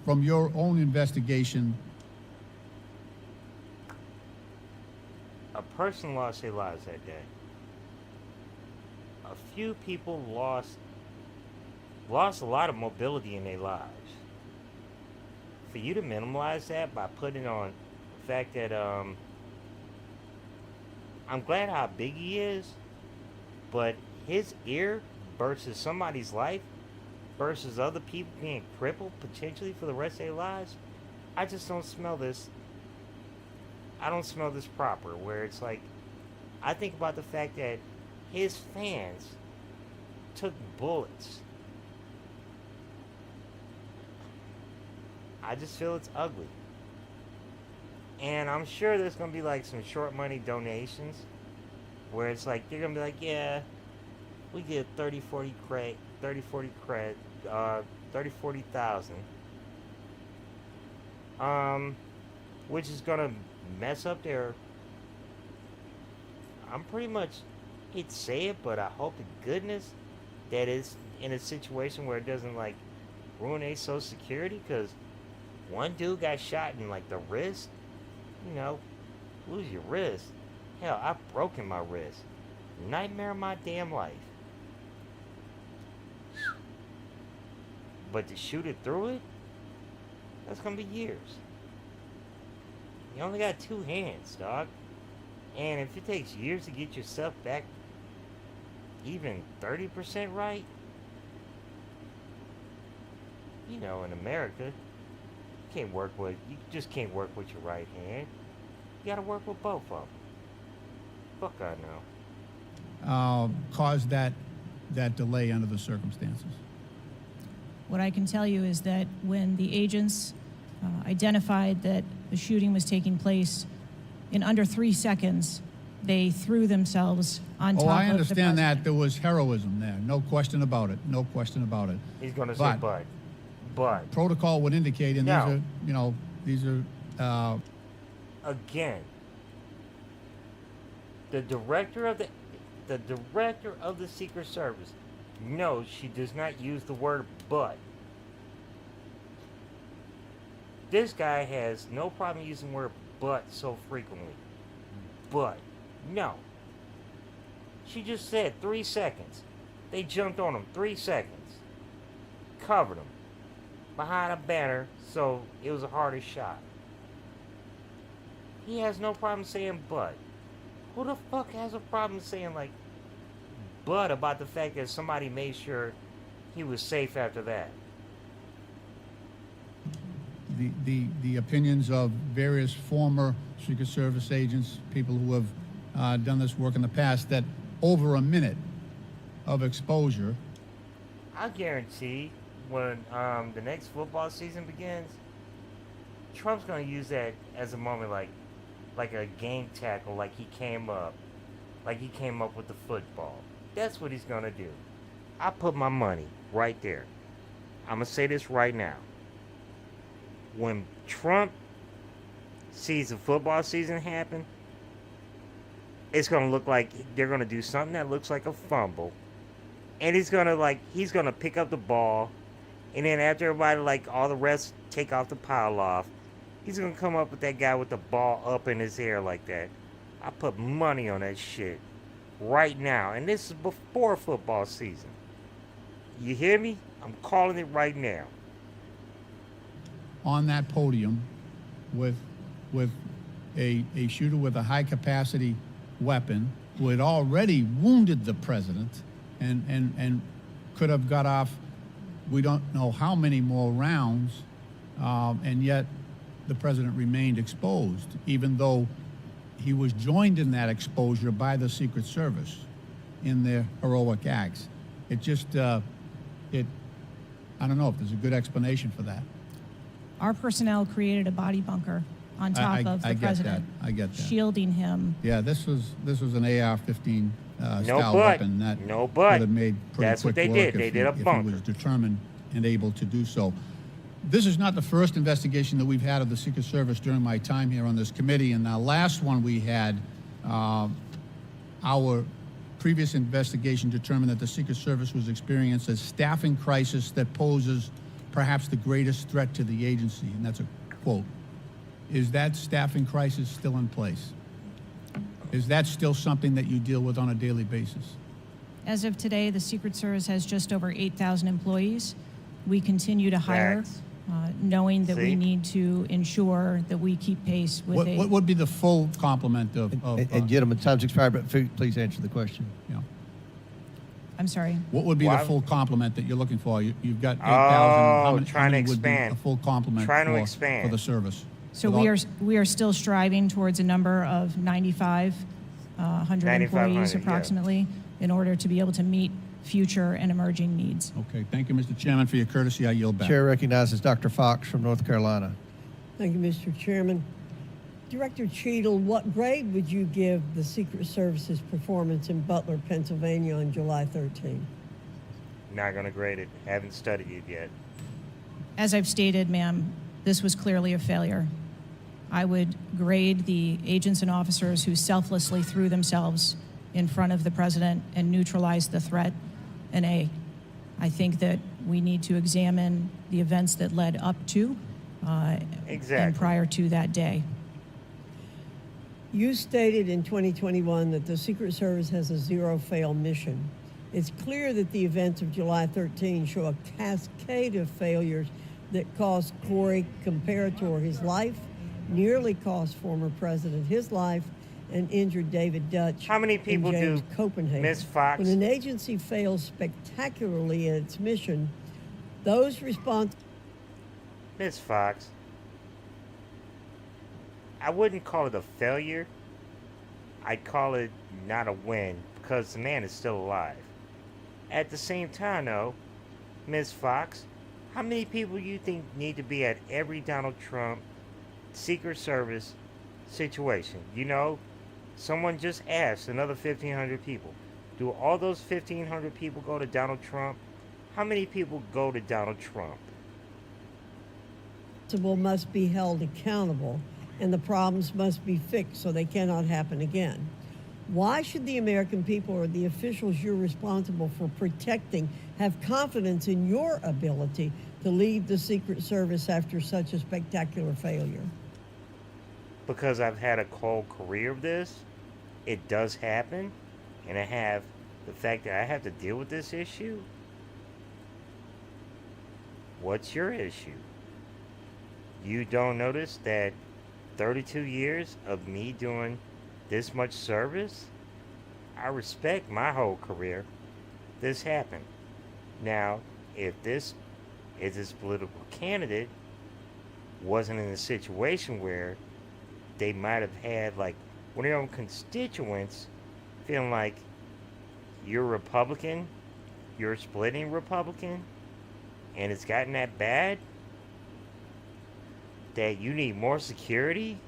from your own investigation, A person lost their lives that day. A few people lost a lot of mobility in their lives. For you to minimize that by putting on the fact that I'm glad how big he is, but his ear versus somebody's life versus other people being crippled potentially for the rest of their lives, I just don't smell this. I don't smell this proper, where it's like, I think about the fact that his fans took bullets. I just feel it's ugly. And I'm sure there's going to be like some short money donations where it's like, they're going to be like, yeah, we get 40,000. Which is going to mess up their, I'm pretty much, hate to say it, but I hope to goodness that it's in a situation where it doesn't like ruin their Social Security, because one dude got shot in like the wrist. You know, lose your wrist. Hell, I've broken my wrist. Nightmare of my damn life. But to shoot it through it, that's gonna be years. You only got 2 hands, dog. And if it takes years to get yourself back even 30% right, you know, in America, you just can't work with your right hand. You gotta work with both of them. Fuck I know. caused that delay under the circumstances? What I can tell you is that when the agents identified that the shooting was taking place, in under 3 seconds, they threw themselves on top of the I understand that president. there was heroism there. No question about it. No question about it. He's gonna say but Protocol would indicate, and No. these are again, the director of the Secret Service knows she does not use the word but. This guy has no problem using the word but so frequently. But no. She just said 3 seconds. They jumped on him 3 seconds. Covered him behind a banner, so it was a harder shot. He has no problem saying but. Who the fuck has a problem saying like but about the fact that somebody made sure he was safe after that? the opinions of various former Secret Service agents, people who have done this work in the past, that over a minute of exposure. I guarantee when the next football season begins, Trump's gonna use that as a moment like a game tackle, like he came up with the football. That's what he's gonna do. I put my money right there. I'm gonna say this right now. When Trump sees the football season happen, it's gonna look like they're gonna do something that looks like a fumble, and he's gonna pick up the ball, and then after everybody, all the rest take off the pile off, he's gonna come up with that guy with the ball up in his air like that. I put money on that shit right now, and this is before football season. You hear me? I'm calling it right now. On that podium with a shooter with a high capacity weapon who had already wounded the president and could have got off, we don't know how many more rounds, and yet the president remained exposed, even though he was joined in that exposure by the Secret Service in their heroic acts. It just, I don't know if there's a good explanation for that. Our personnel created a body bunker on top of the president, I get that. shielding him. Yeah, this was an AR-15 style but. weapon that No but. would have made pretty That's what quick they work did. if They did a if he bunker. was determined and able to do so. This is not the first investigation that we've had of the Secret Service during my time here on this committee, and the last one we had, our previous investigation determined that the Secret Service was experiencing a staffing crisis that poses perhaps the greatest threat to the agency, and that's a quote. Is that staffing crisis still in place? Is that still something that you deal with on a daily basis? As of today, the Secret Service has just over 8,000 employees. We continue to hire, Facts. knowing that See? we need to ensure that we keep pace with What would be the full complement of And gentlemen, time's expired, but please answer the question. you know, I'm sorry. what would be Why- the full complement that you're looking for? You've got 8,000. Oh, How many, trying how to many would be expand. a full complement Trying to for expand. the service? So With we are still striving towards a number of 9,500 employees 9,500, yeah. approximately in order to be able to meet future and emerging needs. Okay, thank you, Mr. Chairman, for your courtesy. I yield back. Chair recognizes Dr. Fox from North Carolina. Thank you, Mr. Chairman. Director Cheadle, what grade would you give the Secret Service's performance in Butler, Pennsylvania on July 13? Not going to grade it. Haven't studied it yet. As I've stated, ma'am, this was clearly a failure. I would grade the agents and officers who selflessly threw themselves in front of the president and neutralized the threat an A. I think that we need to examine the events that led up to and Exactly. prior to that day. You stated in 2021 that the Secret Service has a zero-fail mission. It's clear that the events of July 13 show a cascade of failures that cost Corey Comparator his life, nearly cost former president his life, and injured David Dutch How many people and James do Copenhagen. Ms. Fox? When an agency fails spectacularly in its mission, those responsible Ms. Fox, I wouldn't call it a failure. I'd call it not a win because the man is still alive. At the same time, though, Ms. Fox, how many people you think need to be at every Donald Trump Secret Service situation? You know, someone just asked another 1,500 people. Do all those 1,500 people go to Donald Trump? How many people go to Donald Trump? must be held accountable, and the problems must be fixed so they cannot happen again. Why should the American people or the officials you're responsible for protecting have confidence in your ability to lead the Secret Service after such a spectacular failure? Because I've had a whole career of this, it does happen, and I have the fact that I have to deal with this issue. What's your issue? You don't notice that 32 years of me doing this much service? I respect my whole career. This happened. Now, if this political candidate wasn't in a situation where they might have had like one of their own constituents feeling like you're Republican, you're splitting Republican, and it's gotten that bad that you need more security,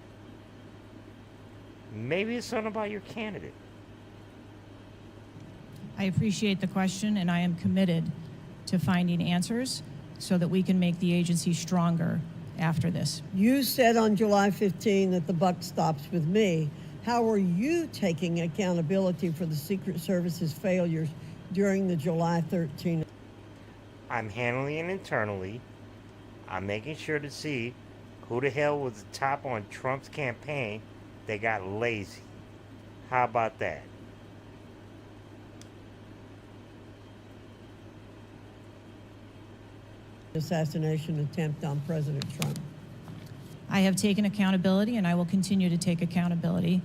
maybe it's something about your candidate. I appreciate the question, and I am committed to finding answers so that we can make the agency stronger after this. You said on July 15 that the buck stops with me. How are you taking accountability for the Secret Service's failures during the July 13? I'm handling it internally. I'm making sure to see who the hell was the top on Trump's campaign that got lazy. How about that? Assassination attempt on President Trump. I have taken accountability, and I will continue to take accountability.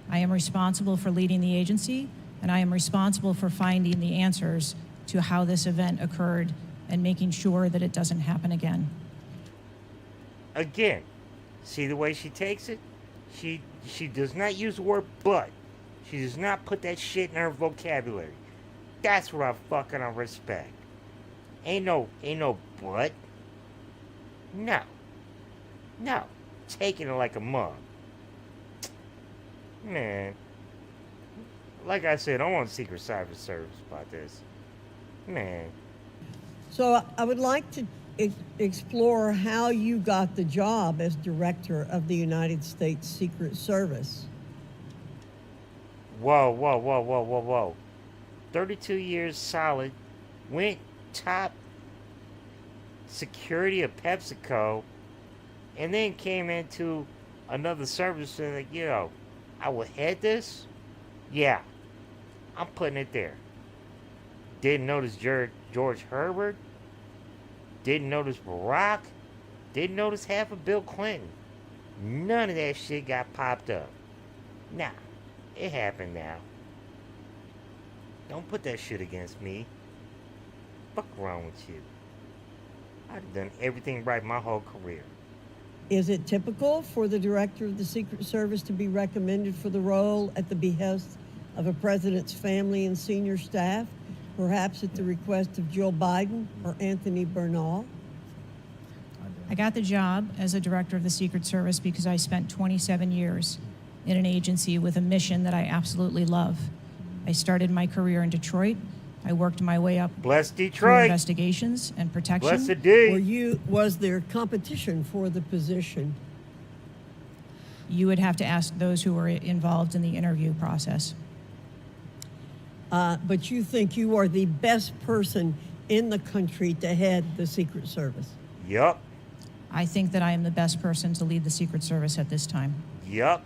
I am responsible for leading the agency, and I am responsible for finding the answers to how this event occurred and making sure that it doesn't happen again. Again, see the way she takes it? She does not use the word but. She does not put that shit in her vocabulary. That's what I fucking respect. Ain't no but. No. Taking it like a mug. Man. Like I said, I want Secret Service about this. Man. So I would like to explore how you got the job as director of the United States Secret Service. Whoa. 32 years solid. Went top security of PepsiCo. And then came into another service and like, I will head this? Yeah. I'm putting it there. Didn't notice George Herbert. Didn't notice Barack. Didn't notice half of Bill Clinton. None of that shit got popped up. Nah, it happened now. Don't put that shit against me. Fuck wrong with you? I've done everything right my whole career. Is it typical for the director of the Secret Service to be recommended for the role at the behest of a president's family and senior staff, perhaps at the request of Jill Biden or Anthony Bernal? I got the job as a director of the Secret Service because I spent 27 years in an agency with a mission that I absolutely love. I started my career in Detroit. I worked my way up Bless through Detroit. investigations and protection. Blessed D. Was there competition for the position? You would have to ask those who were involved in the interview process. But you think you are the best person in the country to head the Secret Service? Yup. I think that I am the best person to lead the Secret Service at this time. Yup.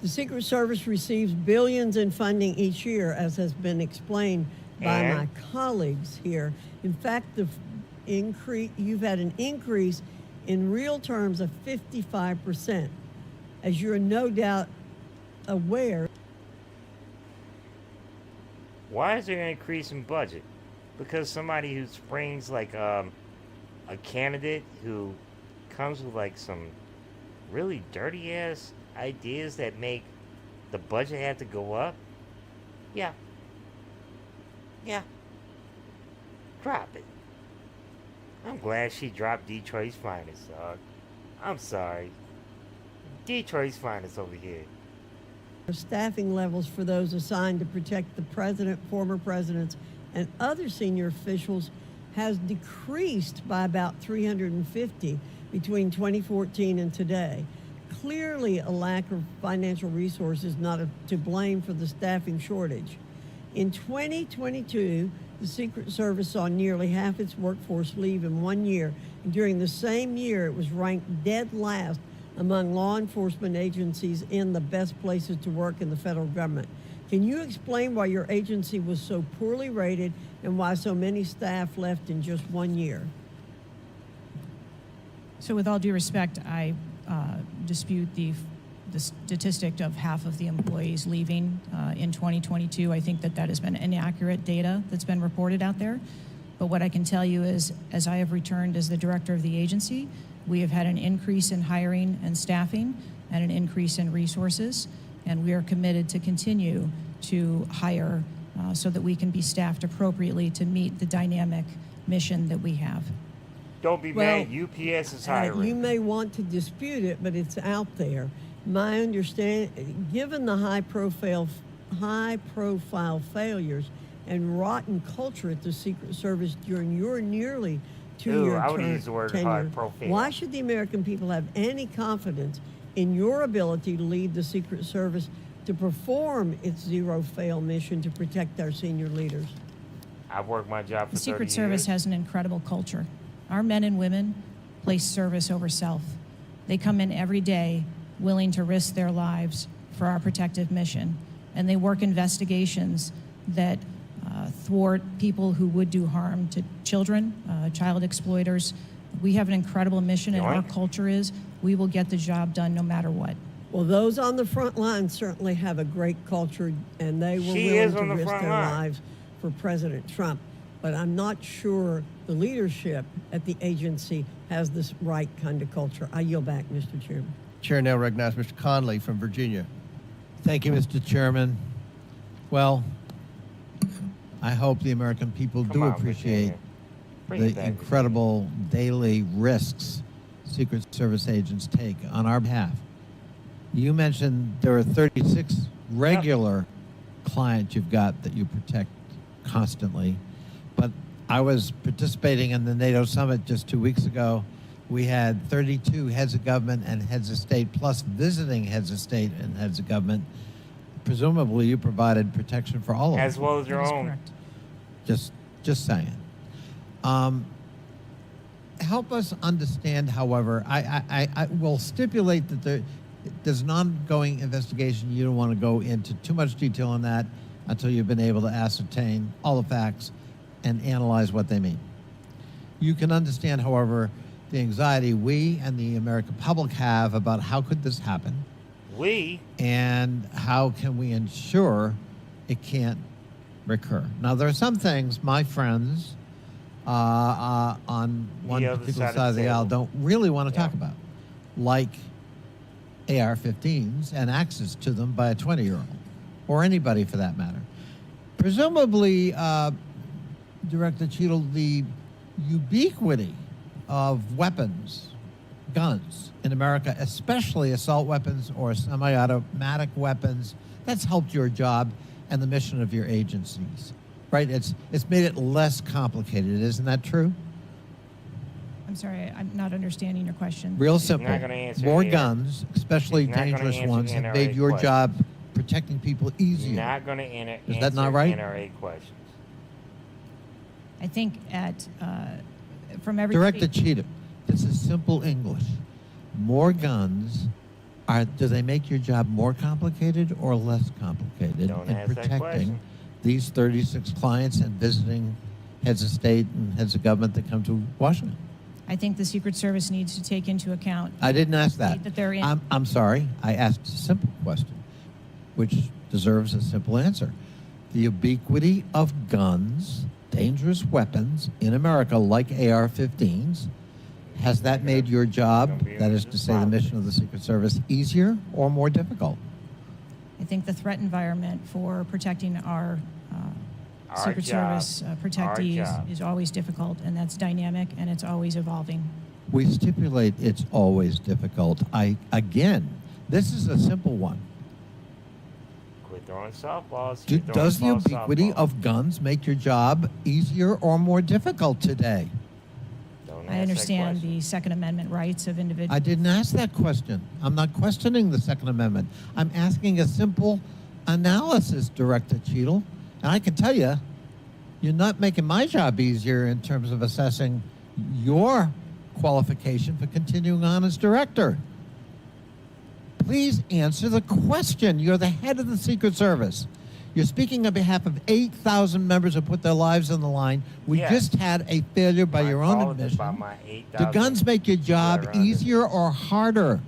The Secret Service receives billions in funding each year, as has been explained by my colleagues here. In fact, you've had an increase in real terms of 55%. As you're no doubt aware. Why is there an increase in budget? Because somebody who springs like a candidate who comes with like some really dirty ass ideas that make the budget have to go up? Yeah. Drop it. I'm glad she dropped Detroit's finest, dog. I'm sorry. Detroit's finest over here. Staffing levels for those assigned to protect the president, former presidents, and other senior officials has decreased by about 350 between 2014 and today. Clearly, a lack of financial resources not to blame for the staffing shortage. In 2022, the Secret Service saw nearly half its workforce leave in 1 year, and during the same year, it was ranked dead last among law enforcement agencies in the best places to work in the federal government. Can you explain why your agency was so poorly rated and why so many staff left in just 1 year? So with all due respect, I dispute the statistic of half of the employees leaving in 2022. I think that has been inaccurate data that's been reported out there. But what I can tell you is, as I have returned as the director of the agency, we have had an increase in hiring and staffing and an increase in resources, and we are committed to continue to hire so that we can be staffed appropriately to meet the dynamic mission that we have. Don't be mad, UPS is hiring. You may want to dispute it, but it's out there. My understanding, given the high-profile failures and rotten culture at the Secret Service during your nearly two-year I would use the word high profile. why should the American people have any confidence in your ability to lead the Secret Service to perform its zero-fail mission to protect our senior leaders? I've worked my job for 30 years. The Secret Service has an incredible culture. Our men and women place service over self. They come in every day willing to risk their lives for our protective mission, and they work investigations that thwart people who would do harm to children, child exploiters. We have an incredible mission, and our culture is we will get the job done no matter what. Well, those on the front line certainly have a great culture, and they were willing to risk their lives for President Trump. But I'm not sure the leadership at the agency has this right kind of culture. I yield back, Mr. Chairman. Chair now recognizes Mr. Conley from Virginia. Thank you, Mr. Chairman. Well, I hope the American people do appreciate the incredible daily risks Secret Service agents take on our behalf. You mentioned there are 36 regular clients you've got that you protect constantly, but I was participating in the NATO summit just 2 weeks ago. We had 32 heads of government and heads of state, plus visiting heads of state and heads of government. Presumably, you provided protection for all of them. As well as your own. Correct. Just saying. Help us understand, however, I will stipulate that there's an ongoing investigation. You don't want to go into too much detail on that until you've been able to ascertain all the facts and analyze what they mean. You can understand, however, the anxiety we and the American public have about how could this happen, and how can we ensure it can't recur. Now, there are some things my friends on one particular side of the aisle don't really want to talk about, like AR-15s and access to them by a 20-year-old, or anybody for that matter. Presumably, Director Cheadle, the ubiquity of weapons, guns in America, especially assault weapons or semi-automatic weapons, that's helped your job and the mission of your agencies, right? It's made it less complicated. Isn't that true? I'm sorry, I'm not understanding your question. Real simple. not gonna answer More here. guns, especially He's not gonna dangerous answer ones, the have NRA made your question. job protecting people easier. Not going to answer Is that not right? NRA questions. I think from every Director Cheatham, this is simple English. More guns, do they make your job more complicated or less complicated Don't in ask that protecting question. these 36 clients and visiting heads of state and heads of government that come to Washington? I think the Secret Service needs to take into account I didn't ask that. that they're in. I'm sorry. I asked a simple question, which deserves a simple answer. The ubiquity of guns, dangerous weapons in America, like AR-15s, has that made your job, that is to say the mission of the Secret Service, easier or more difficult? I think the threat environment for protecting our Secret job. Service Our protectees job. is always difficult, and that's dynamic, and it's always evolving. We stipulate it's always difficult. Again, this is a simple one. Quit throwing softballs. Does the ubiquity of guns make your job easier or more difficult today? I understand the Second Amendment rights of individuals. I didn't ask that question. I'm not questioning the Second Amendment. I'm asking a simple analysis, Director Cheadle. And I can tell you, you're not making my job easier in terms of assessing your qualification for continuing on as director. Please answer the question. You're the head of the Secret Service. You're speaking on behalf of 8,000 members who put their lives on the line. We just had a failure by your own admission. Do guns make your job easier or harder?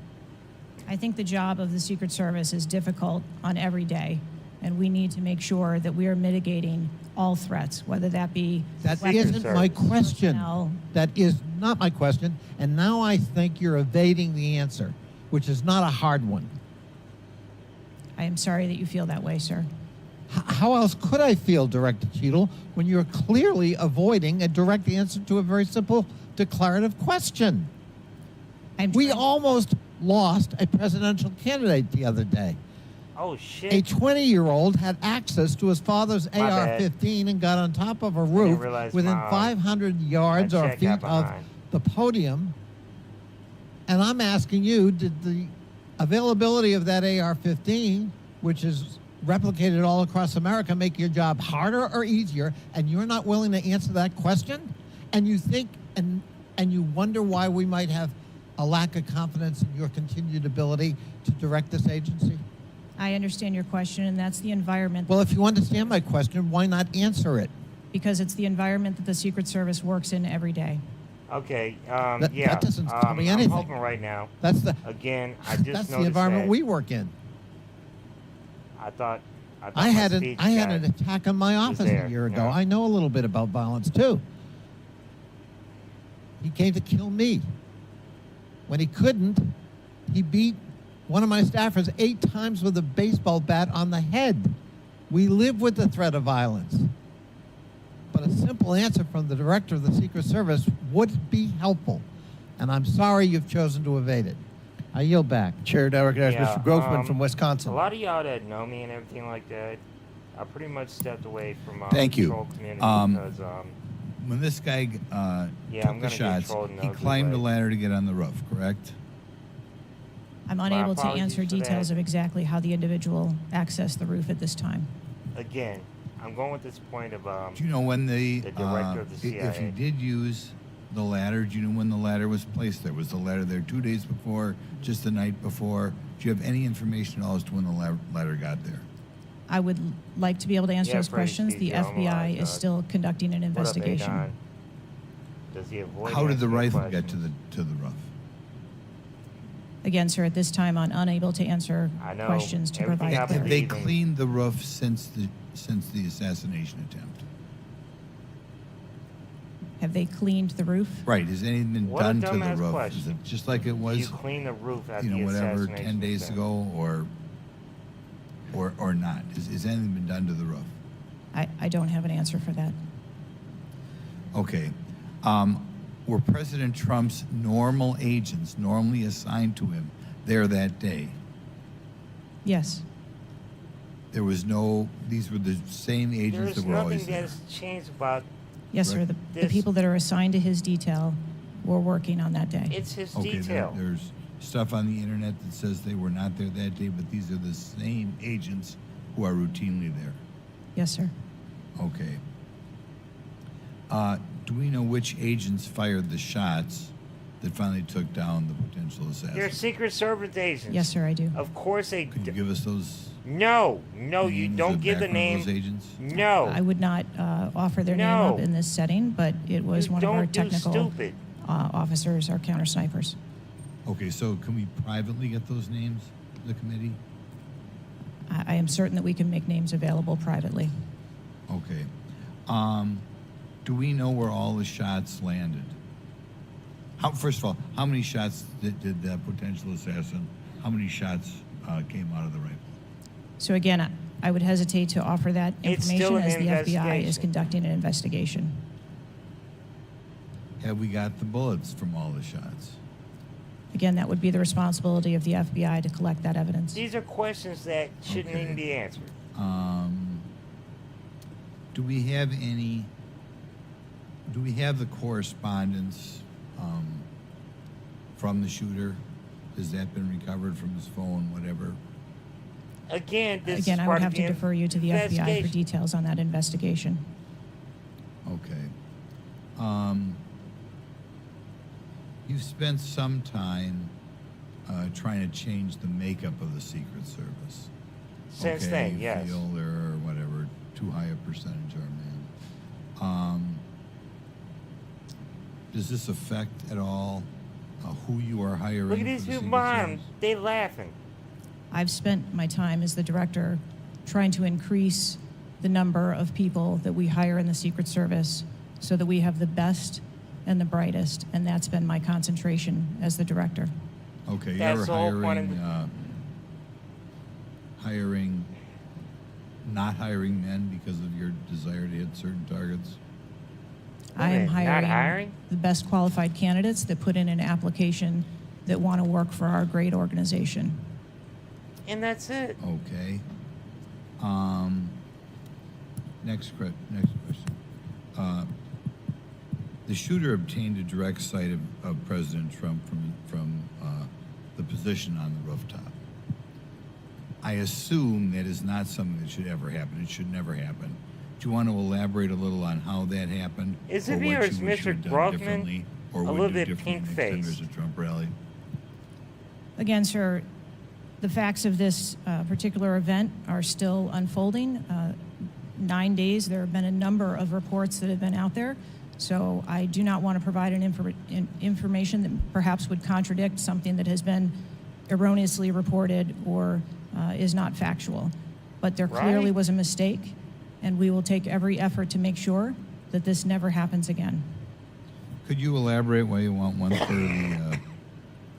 I think the job of the Secret Service is difficult on every day, and we need to make sure that we are mitigating all threats, whether that be That weapons, isn't my question. personnel. That is not my question. And now I think you're evading the answer, which is not a hard one. I am sorry that you feel that way, sir. How else could I feel, Director Cheadle, when you're clearly avoiding a direct answer to a very simple declarative question? We almost lost a presidential candidate the other day. Oh, shit. A 20-year-old had access to his father's AR-15 and got on top of a roof within 500 yards or feet of the podium. And I'm asking you, did the availability of that AR-15, which is replicated all across America, make your job harder or easier? And you're not willing to answer that question? And you think and you wonder why we might have a lack of confidence in your continued ability to direct this agency? I understand your question, and that's the environment. Well, if you understand my question, why not answer it? Because it's the environment that the Secret Service works in every day. Okay, That doesn't tell me anything. I'm hoping right now. That's the Again, I just that's the noticed environment that we work in. I thought I had an attack on my office there, a year ago. yeah. I know a little bit about violence too. He came to kill me. When he couldn't, he beat one of my staffers 8 times with a baseball bat on the head. We live with the threat of violence. But a simple answer from the director of the Secret Service would be helpful. And I'm sorry you've chosen to evade it. I yield back. Chair, now recognize Yeah, Mr. Grossman from a Wisconsin. lot of y'all that know me and everything like that, I pretty much stepped away from Thank you. control community because When this guy I'm took gonna the get shots, trolled he nosy climbed the way. ladder to get on the roof, correct? I'm unable to apologies answer for details that. of exactly how the individual accessed the roof at this time. again, I'm going with this point of Do you know when the director of the if you CIA. did use the ladder, do you know when the ladder was placed there? Was the ladder there 2 days before, just the night before? Do you have any information at all as to when the ladder got there? I would like to be able to answer Yeah, those Freddie questions. The speaks, yeah, I'm FBI alive, is still conducting an What up, investigation. Adon? Does he avoid How did the answering rifle get questions? to the roof? Again, sir, at this time, I'm unable to answer I know questions to everything provide happened Have clarity. they leaving. cleaned the roof since the assassination attempt? Have they cleaned the roof? Right. Has anything been What a done to the dumbass roof? Is question. it just like it You was, clean the roof after you know, the whatever, assassination 10 days attempt. ago, or not? Has anything been done to the roof? I don't have an answer for that. Okay. Were President Trump's normal agents normally assigned to him there that day? Yes. There was no, these were the same agents There's that were nothing always there. that's changed about Yes, sir. Right. The This- people that are assigned to his detail were working on that day. it's his Okay, detail. there's stuff on the internet that says they were not there that day, but these are the same agents who are routinely there. Yes, sir. Okay. Do we know which agents fired the shots that finally took down the potential assassin? They're Secret Service agents. Yes, sir, I do. Of course they. Could you give us those No, you names don't or give the background name. of those agents? No, I would not offer their name No. up in this setting, but it was you one don't of our do technical stupid. officers, our counter snipers. Okay, so can we privately get those names, the committee? I am certain that we can make names available privately. Okay. Do we know where all the shots landed? First of all, how many shots did that potential assassin, how many shots came out of the rifle? So again, I would hesitate to offer that It's information still an as the FBI is investigation. conducting an investigation. Have we got the bullets from all the shots? Again, that would be the responsibility of the FBI to collect that evidence. These are questions that shouldn't Okay. even be answered. Do we have the correspondence from the shooter? Has that been recovered from his phone, whatever? Again, this Again, is I part would of have to defer you to the FBI for investigation. details on that investigation. Okay. You've spent some time trying to change the makeup of the Secret Service. Since okay, then, you yes. feel they're, whatever, too high a percentage are men. Does this affect at all who you are hiring? Look at for these the people Secret behind them. Service? They laughing. I've spent my time as the director trying to increase the number of people that we hire in the Secret Service so that we have the best and the brightest, and that's been my concentration as the director. Okay, you That's ever the whole point of not hiring men because of your desire to hit certain targets? I am Not hiring? the best qualified candidates that put in an application that want to work for our great organization. And that's it. Okay. Next question. The shooter obtained a direct sight of President Trump from the position on the rooftop. I assume that is not something that should ever happen. It should never happen. Do you want to elaborate a little on how that happened? Is or it what here you is wish you Mr. had done Grothman differently, or a would little do bit differently next time pink-faced? there's a Trump rally? Again, sir, the facts of this particular event are still unfolding. 9 days, there have been a number of reports that have been out there. So I do not want to provide information that perhaps would contradict something that has been erroneously reported or is not factual. But there clearly Right. was a mistake, and we will take every effort to make sure that this never happens again. Could you elaborate why you want 1/3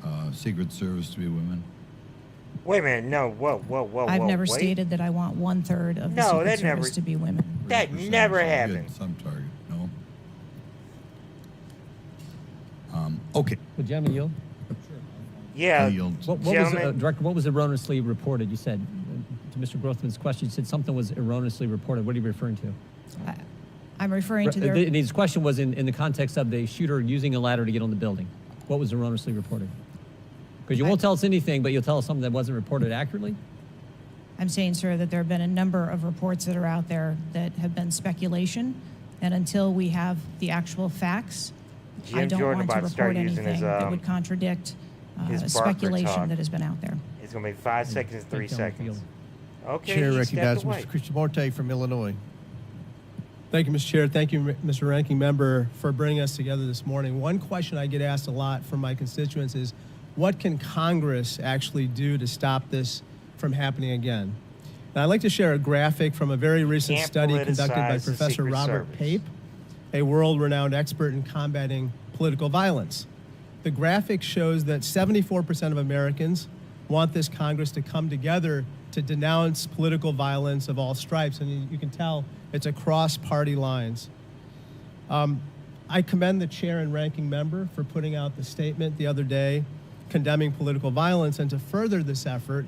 of the Secret Service to be women? Wait a minute. No. Whoa. I've never wait. stated that I want 1/3 of the No, Secret that Service never- to be women. That 30% never sounds happened. good, some target, no? Okay. Would gentlemen yield? Yeah. I yield. What was, Gentlemen. Director, what was erroneously reported? You said, to Mr. Grothman's question, you said something was erroneously reported. What are you referring to? I'm referring to their... His question was in the context of the shooter using a ladder to get on the building. What was erroneously reported? Because you won't tell us anything, but you'll tell us something that wasn't reported accurately? I'm saying, sir, that there have been a number of reports that are out there that have been speculation, and until we have the actual facts, I Jim don't Jordan want to about to start report using anything his, that would contradict his Barker speculation talk. that has been out there. It's going to be 5 seconds, 3 seconds. Okay, Chair he recognizes stepped away. Mr. Krishnamurti from Illinois. Thank you, Mr. Chair. Thank you, Mr. Ranking Member, for bringing us together this morning. One question I get asked a lot from my constituents is, what can Congress actually do to stop this from happening again? Now, I'd like to share a graphic from a very recent Can't study conducted by politicize the Professor Secret Robert Service. Pape, a world-renowned expert in combating political violence. The graphic shows that 74% of Americans want this Congress to come together to denounce political violence of all stripes, and you can tell it's across party lines. I commend the chair and ranking member for putting out the statement the other day condemning political violence, and to further this effort,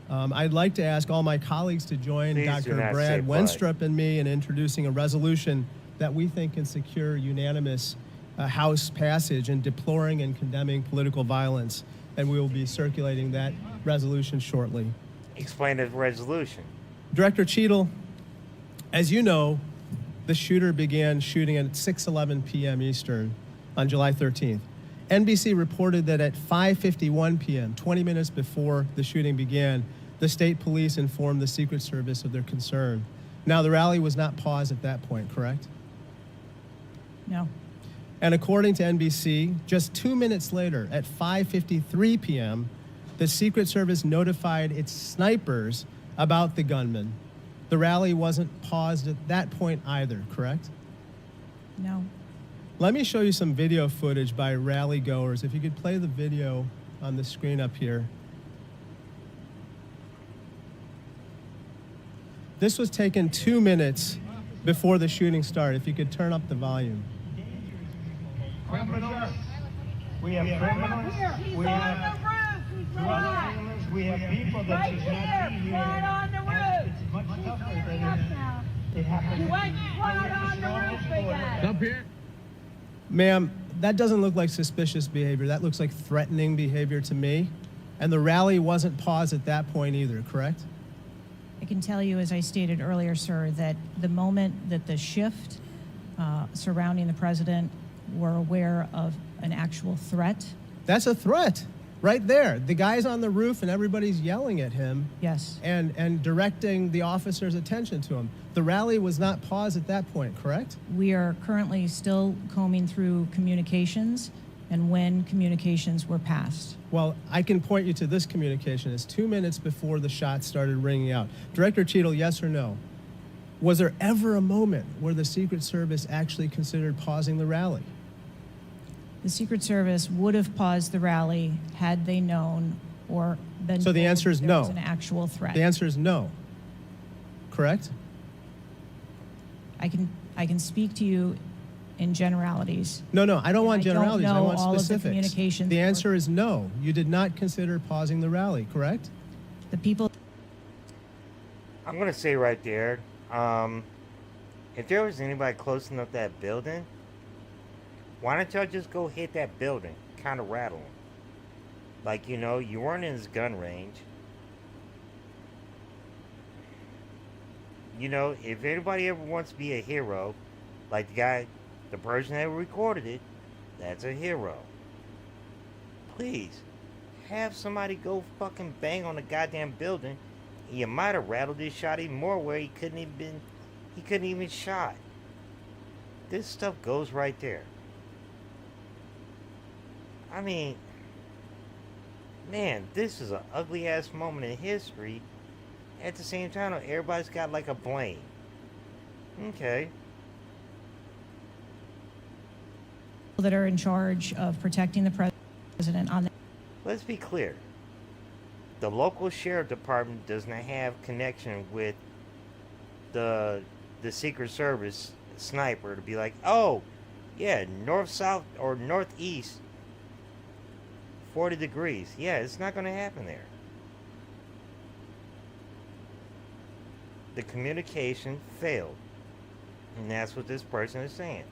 I'd like to ask all my colleagues to join Please do Dr. not Brad say blood. Wenstrup and me in introducing a resolution that we think can secure unanimous House passage in deploring and condemning political violence, and we will be circulating that resolution shortly. Explain the resolution. Director Cheadle, as you know, the shooter began shooting at 6:11 p.m. Eastern on July 13th. NBC reported that at 5:51 p.m., 20 minutes before the shooting began, the state police informed the Secret Service of their concern. Now, the rally was not paused at that point, correct? No. And according to NBC, just 2 minutes later, at 5:53 p.m., the Secret Service notified its snipers about the gunman. The rally wasn't paused at that point either, correct? No. Let me show you some video footage by rally goers. If you could play the video on the screen up here. This was taken 2 minutes before the shooting started. If you could turn up the volume. Criminals. We have criminals. We have drug dealers. We have people that should not be here. Right on the roof. It's much tougher Up than now. it happens. You went right on the roof, big guy. Up here. Ma'am, that doesn't look like suspicious behavior. That looks like threatening behavior to me. And the rally wasn't paused at that point either, correct? I can tell you, as I stated earlier, sir, that the moment that the shift surrounding the president were aware of an actual threat. That's a threat right there. The guy's on the roof and everybody's yelling at him. Yes. And directing the officer's attention to him. The rally was not paused at that point, correct? We are currently still combing through communications and when communications were passed. Well, I can point you to this communication. It's 2 minutes before the shots started ringing out. Director Cheadle, yes or no? Was there ever a moment where the Secret Service actually considered pausing the rally? The Secret Service would have paused the rally had they known or been So the told answer is there no. was an actual threat. The answer is no. Correct? I can speak to you in generalities. No, I don't want I don't generalities. I know want all of the specifics. communications The that were- answer is no. You did not consider pausing the rally, correct? The people. I'm going to say right there, if there was anybody close enough to that building, why don't y'all just go hit that building, kind of rattle them? Like, you know, you weren't in his gun range. You know, if anybody ever wants to be a hero, like the person that recorded it, that's a hero. Please, have somebody go fucking bang on the goddamn building. You might have rattled his shot even more where he couldn't even shot. This stuff goes right there. I mean, man, this is an ugly ass moment in history. At the same time, everybody's got like a blame. Okay. that are in charge of protecting the president on the Let's be clear. The local sheriff department does not have connection with the Secret Service sniper to be like, oh, yeah, north, south, or northeast, 40 degrees. Yeah, it's not going to happen there. The communication failed. And that's what this person is saying.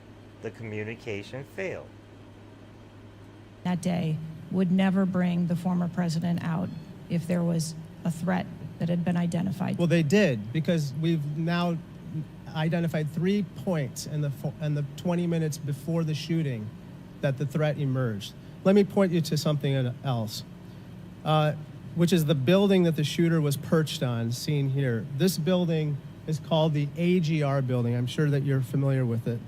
The communication failed. that day would never bring the former president out if there was a threat that had been identified. Well, they did, because we've now identified 3 points in the 20 minutes before the shooting that the threat emerged. Let me point you to something else, which is the building that the shooter was perched on, seen here. This building is called the AGR building. I'm sure that you're familiar with it.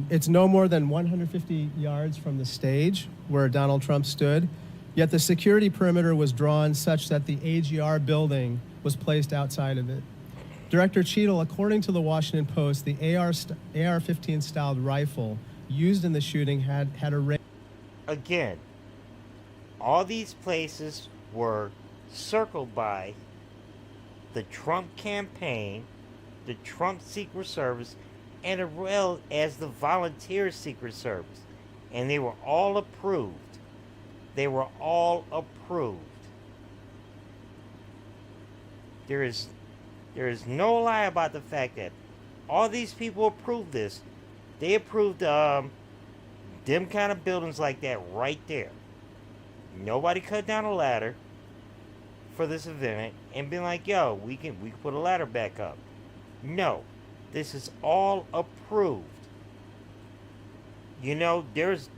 It's no more than 150 yards from the stage where Donald Trump stood, yet the security perimeter was drawn such that the AGR building was placed outside of it. Director Cheadle, according to the Washington Post, the AR-15 styled rifle used in the shooting had a range. Again, all these places were circled by the Trump campaign, the Trump Secret Service, and as well as the volunteer Secret Service. And they were all approved. They were all approved. There is no lie about the fact that all these people approved this. They approved them kind of buildings like that right there. Nobody cut down a ladder for this event and been like, yo, we can put a ladder back up. No. This is all approved. You know, there was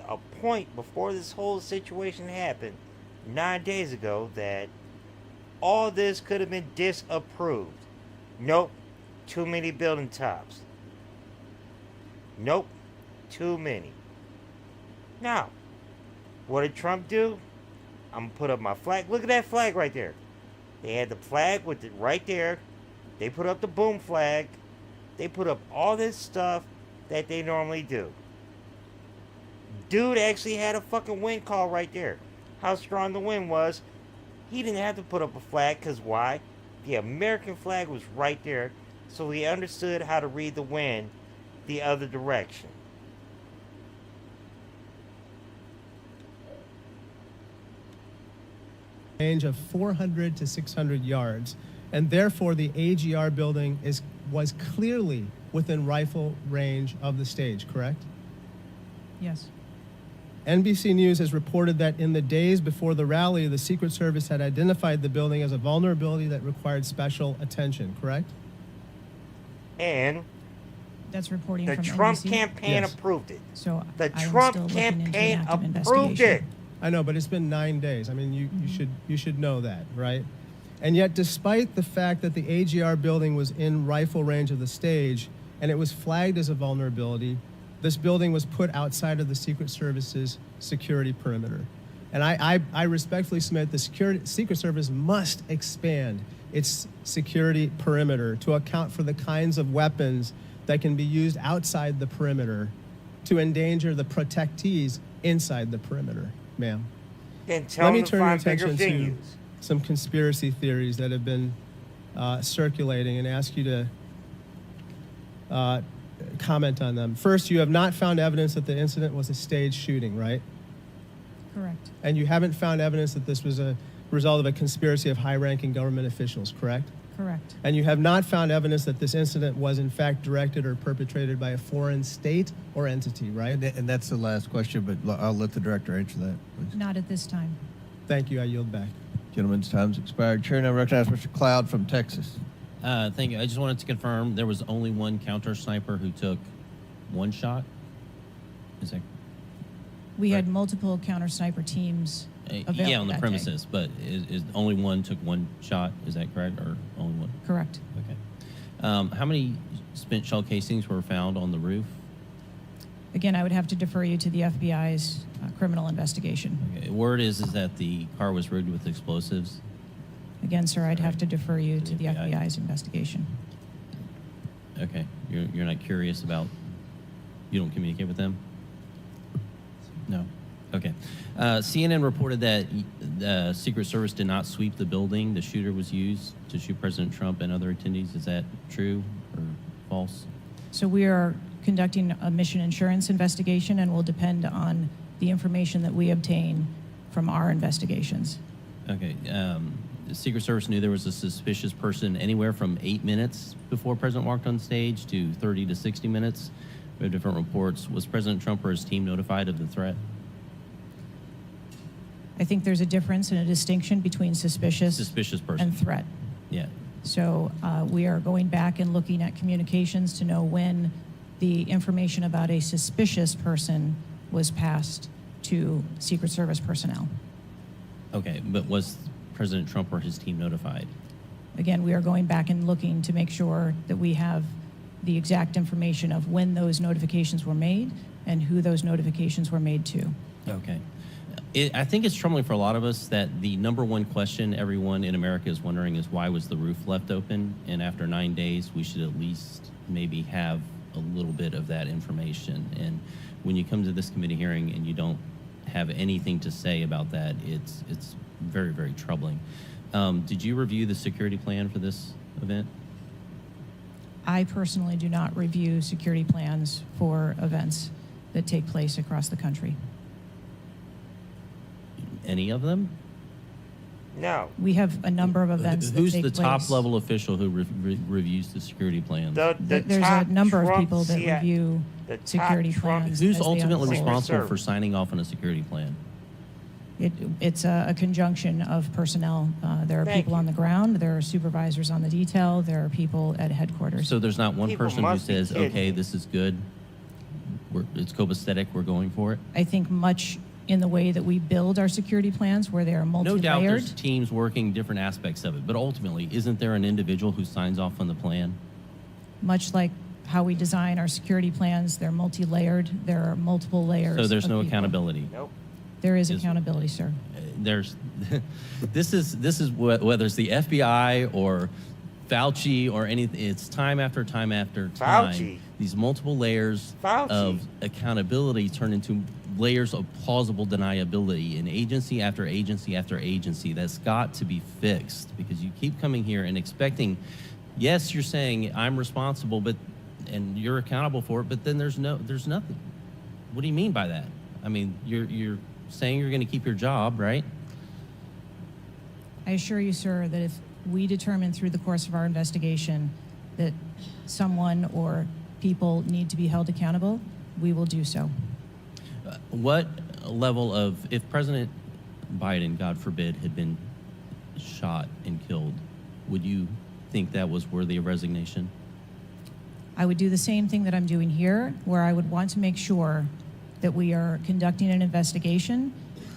a point before this whole situation happened 9 days ago that all this could have been disapproved. Nope, too many building tops. Nope, too many. Now, what did Trump do? I'm gonna put up my flag. Look at that flag right there. They had the flag with it right there. They put up the boom flag. They put up all this stuff that they normally do. Dude actually had a fucking wind call right there. How strong the wind was. He didn't have to put up a flag, because why? The American flag was right there, so he understood how to read the wind the other direction. Range of 400 to 600 yards, and therefore the AGR building was clearly within rifle range of the stage, correct? Yes. NBC News has reported that in the days before the rally, the Secret Service had identified the building as a vulnerability that required special attention, correct? And that's reporting the from Trump NBC? Campaign Yes. approved it. So The I am Trump still looking into an campaign active approved it. investigation. I know, but it's been 9 days. I mean, you should know that, right? And yet, despite the fact that the AGR building was in rifle range of the stage and it was flagged as a vulnerability, this building was put outside of the Secret Service's security perimeter. And I respectfully submit the Secret Service must expand its security perimeter to account for the kinds of weapons that can be used outside the perimeter to endanger the protectees inside the perimeter, ma'am. Then tell Let them me to turn your find bigger attention to venues. some conspiracy theories that have been circulating and ask you to comment on them. First, you have not found evidence that the incident was a staged shooting, right? Correct. And you haven't found evidence that this was a result of a conspiracy of high-ranking government officials, correct? Correct. And you have not found evidence that this incident was in fact directed or perpetrated by a foreign state or entity, right? And that's the last question, but I'll let the director answer that, please. Not at this time. Thank you. I yield back. Gentleman's time's expired. Chair now recognize Mr. Cloud from Texas. Thank you. I just wanted to confirm there was only one counter sniper who took one shot. Is that We Right. had multiple counter sniper teams available yeah, on the that day. premises, but is only one took one shot? Is that correct, or only one? Correct. Okay. How many spent shell casings were found on the roof? Again, I would have to defer you to the FBI's criminal investigation. Okay. Word is that the car was rigged with explosives. Again, sir, I'd have to defer you To to the the FBI. FBI's investigation. Okay. You're not curious about. You don't communicate with them. No. Okay. CNN reported that the Secret Service did not sweep the building the shooter was used to shoot President Trump and other attendees. Is that true or false? So we are conducting a mission insurance investigation and will depend on the information that we obtain from our investigations. Okay. The Secret Service knew there was a suspicious person anywhere from 8 minutes before President walked on stage to 30 to 60 minutes. We have different reports. Was President Trump or his team notified of the threat? I think there's a difference and a distinction between suspicious person and threat. Yeah. So we are going back and looking at communications to know when the information about a suspicious person was passed to Secret Service personnel. Okay, but was President Trump or his team notified? Again, we are going back and looking to make sure that we have the exact information of when those notifications were made and who those notifications were made to. Okay. I think it's troubling for a lot of us that the number one question everyone in America is wondering is why was the roof left open? And after 9 days, we should at least maybe have a little bit of that information. And when you come to this committee hearing and you don't have anything to say about that, it's very, very troubling. Did you review the security plan for this event? I personally do not review security plans for events that take place across the country. Any of them? No. We have a number of events that Who's take the place. top level official who reviews the security plans? There's a number of people that review security plans. Who's as they ultimately unfold. responsible for signing off on a security plan? It's a conjunction of personnel. There are people on the ground, there are supervisors on the detail, there are people at headquarters. So there's not one People person who must be says, kidding okay, me. this is good, it's copacetic, we're going for it? I think much in the way that we build our security plans, where they are No multi-layered. doubt there's teams working different aspects of it, but ultimately, isn't there an individual who signs off on the plan? Much like how we design our security plans, they're multi-layered. There are multiple layers. So there's of no people. accountability. Nope. There is Is- accountability, sir. There's this is whether it's the FBI or Fauci or anything, it's time after time after time. Fauci. These multiple layers Fauci. of accountability turn into layers of plausible deniability in agency after agency after agency. That's got to be fixed, because you keep coming here and expecting, yes, you're saying I'm responsible, but and you're accountable for it, but then there's nothing. What do you mean by that? I mean, you're saying you're going to keep your job, right? I assure you, sir, that if we determine through the course of our investigation that someone or people need to be held accountable, we will do so. What level of, if President Biden, God forbid, had been shot and killed, would you think that was worthy of resignation? I would do the same thing that I'm doing here, where I would want to make sure that we are conducting an investigation,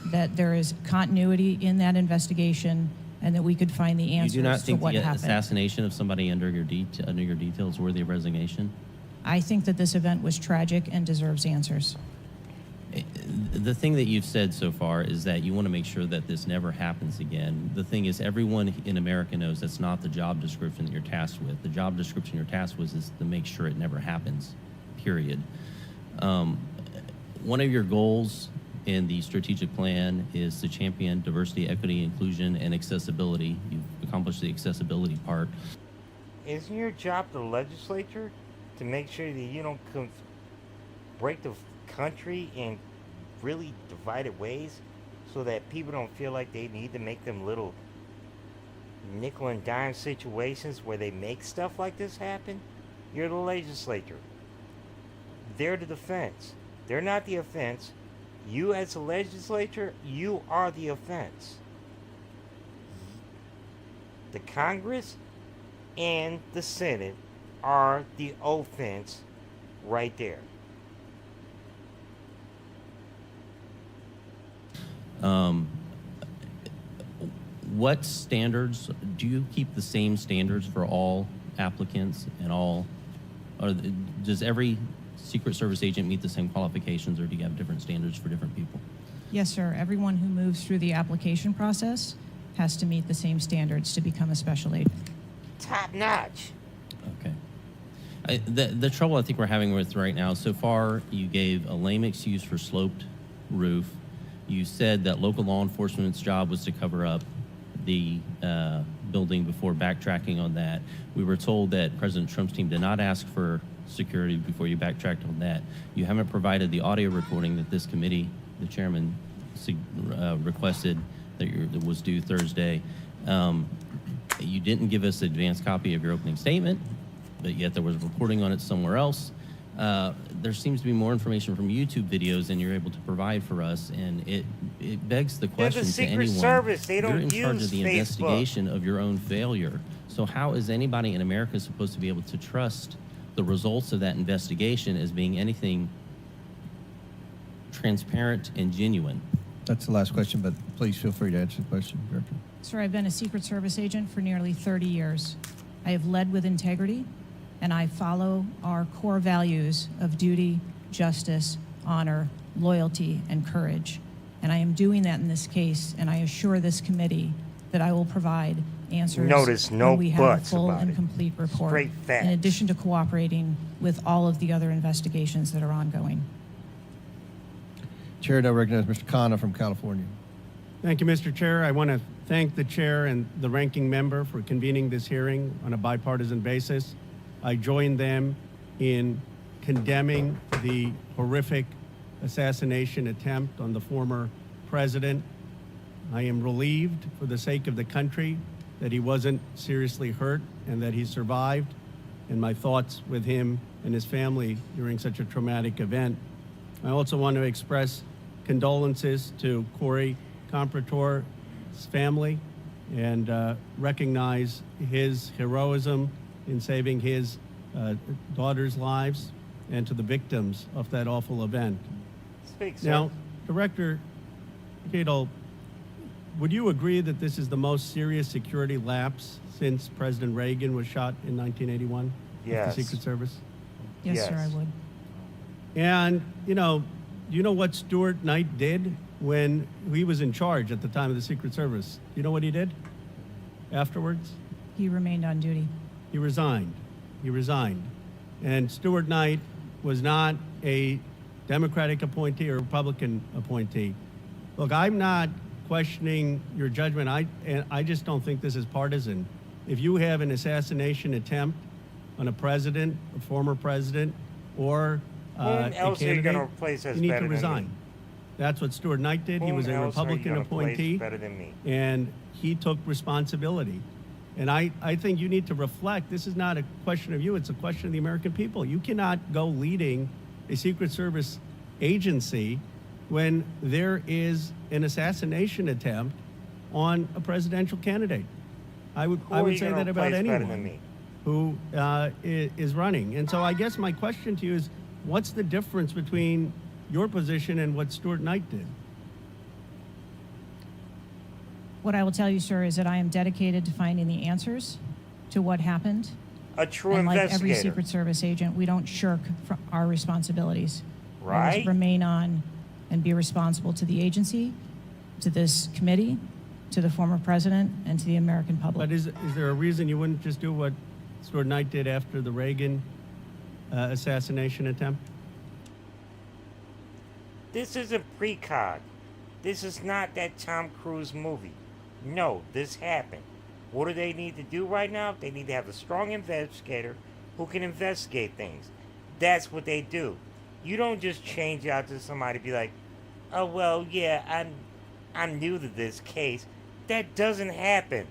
that there is continuity in that investigation, and that we could find the You answers do not to think what the happened. assassination of somebody under your details is worthy of resignation? I think that this event was tragic and deserves answers. The thing that you've said so far is that you want to make sure that this never happens again. The thing is, everyone in America knows that's not the job description that you're tasked with. The job description you're tasked with is to make sure it never happens, period. One of your goals in the strategic plan is to champion diversity, equity, inclusion, and accessibility. You've accomplished the accessibility part. Isn't your job the legislature to make sure that you don't break the country in really divided ways, so that people don't feel like they need to make them little nickel and dime situations where they make stuff like this happen? You're the legislature. They're the defense. They're not the offense. You as a legislature, you are the offense. The Congress and the Senate are the offense right there. What standards, do you keep the same standards for all applicants and all, or does every Secret Service agent meet the same qualifications, or do you have different standards for different people? Yes, sir. Everyone who moves through the application process has to meet the same standards to become a special agent. Top notch. Okay. The trouble I think we're having with right now, so far you gave a lame excuse for sloped roof. You said that local law enforcement's job was to cover up the building before backtracking on that. We were told that President Trump's team did not ask for security before you backtracked on that. You haven't provided the audio recording that this committee, the chairman, requested that was due Thursday. You didn't give us an advanced copy of your opening statement, but yet there was reporting on it somewhere else. There seems to be more information from YouTube videos than you're able to provide for us, and it begs the question the to Secret anyone. Service. They don't You're in charge use of the Facebook. investigation of your own failure. So how is anybody in America supposed to be able to trust the results of that investigation as being anything transparent and genuine? That's the last question, but please feel free to answer the question, Director. Sir, I've been a Secret Service agent for nearly 30 years. I have led with integrity, and I follow our core values of duty, justice, honor, loyalty, and courage. And I am doing that in this case, and I assure this committee that I will provide answers Notice no when we have a buts full about and it. complete report, Straight facts. in addition to cooperating with all of the other investigations that are ongoing. Chair now recognizes Mr. Khanna from California. Thank you, Mr. Chair. I want to thank the chair and the ranking member for convening this hearing on a bipartisan basis. I join them in condemning the horrific assassination attempt on the former president. I am relieved for the sake of the country that he wasn't seriously hurt and that he survived, and my thoughts with him and his family during such a traumatic event. I also want to express condolences to Corey Comprator's family and recognize his heroism in saving his daughter's lives, and to the victims of that awful event. Speak, sir. Now, Director Cheadle, would you agree that this is the most serious security lapse since President Reagan was shot in 1981? Yes. The Secret Service? Yes, sir, I would. And, do you know what Stuart Knight did when he was in charge at the time of the Secret Service? Do you know what he did afterwards? He remained on duty. He resigned. He resigned. And Stuart Knight was not a Democratic appointee or Republican appointee. Look, I'm not questioning your judgment. I just don't think this is partisan. If you have an assassination attempt on a president, a former president, or Whom a else are you candidate, going to replace as you need better to than resign. me? That's what Stuart Knight did. He Whom was a else are you Republican gonna place appointee, better than me? and he took responsibility. And I think you need to reflect. This is not a question of you. It's a question of the American people. You cannot go leading a Secret Service agency when there is an assassination attempt on a presidential candidate. I would say that about anyone who is running. And so I guess my question to you is, what's the difference between your position and what Stuart Knight did? What I will tell you, sir, is that I am dedicated to finding the answers to what happened. A true and like every investigator. Secret Service agent, we don't shirk from our responsibilities. I Right. must remain on and be responsible to the agency, to this committee, to the former president, and to the American public. But is there a reason you wouldn't just do what Stuart Knight did after the Reagan assassination attempt? This isn't precog. This is not that Tom Cruise movie. No, this happened. What do they need to do right now? They need to have a strong investigator who can investigate things. That's what they do. You don't just change out to somebody be like, oh well, yeah, I'm new to this case. That doesn't happen.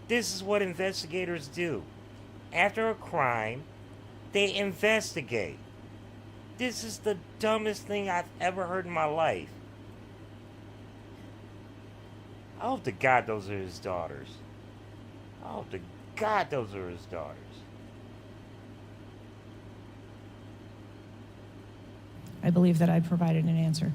This is what investigators do. After a crime, they investigate. This is the dumbest thing I've ever heard in my life. I hope to God those are his daughters. I hope to God those are his daughters. I believe that I provided an answer.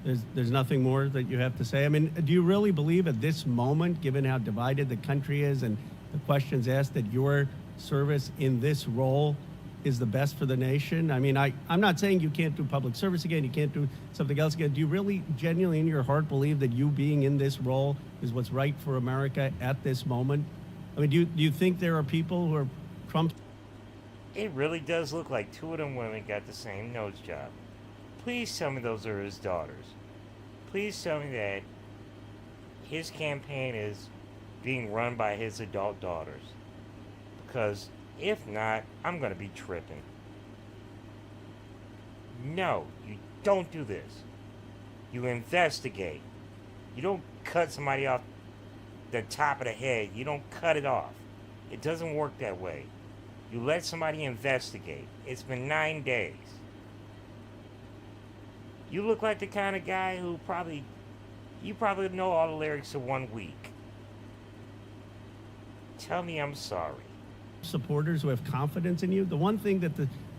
There's nothing more that you have to say? I mean, do you really believe at this moment, given how divided the country is and the questions asked, that your service in this role is the best for the nation? I mean, I'm not saying you can't do public service again, you can't do something else again. Do you really genuinely in your heart believe that you being in this role is what's right for America at this moment? I mean, do you think there are people who are Trump? It really does look like two of them women got the same nose job. Please tell me those are his daughters. Please tell me that his campaign is being run by his adult daughters. Because if not, I'm going to be tripping. No, you don't do this. You investigate. You don't cut somebody off the top of the head. You don't cut it off. It doesn't work that way. You let somebody investigate. It's been 9 days. You look like the kind of guy who you probably know all the lyrics of 1 week. Tell me I'm sorry. Supporters who have confidence in you. The one thing that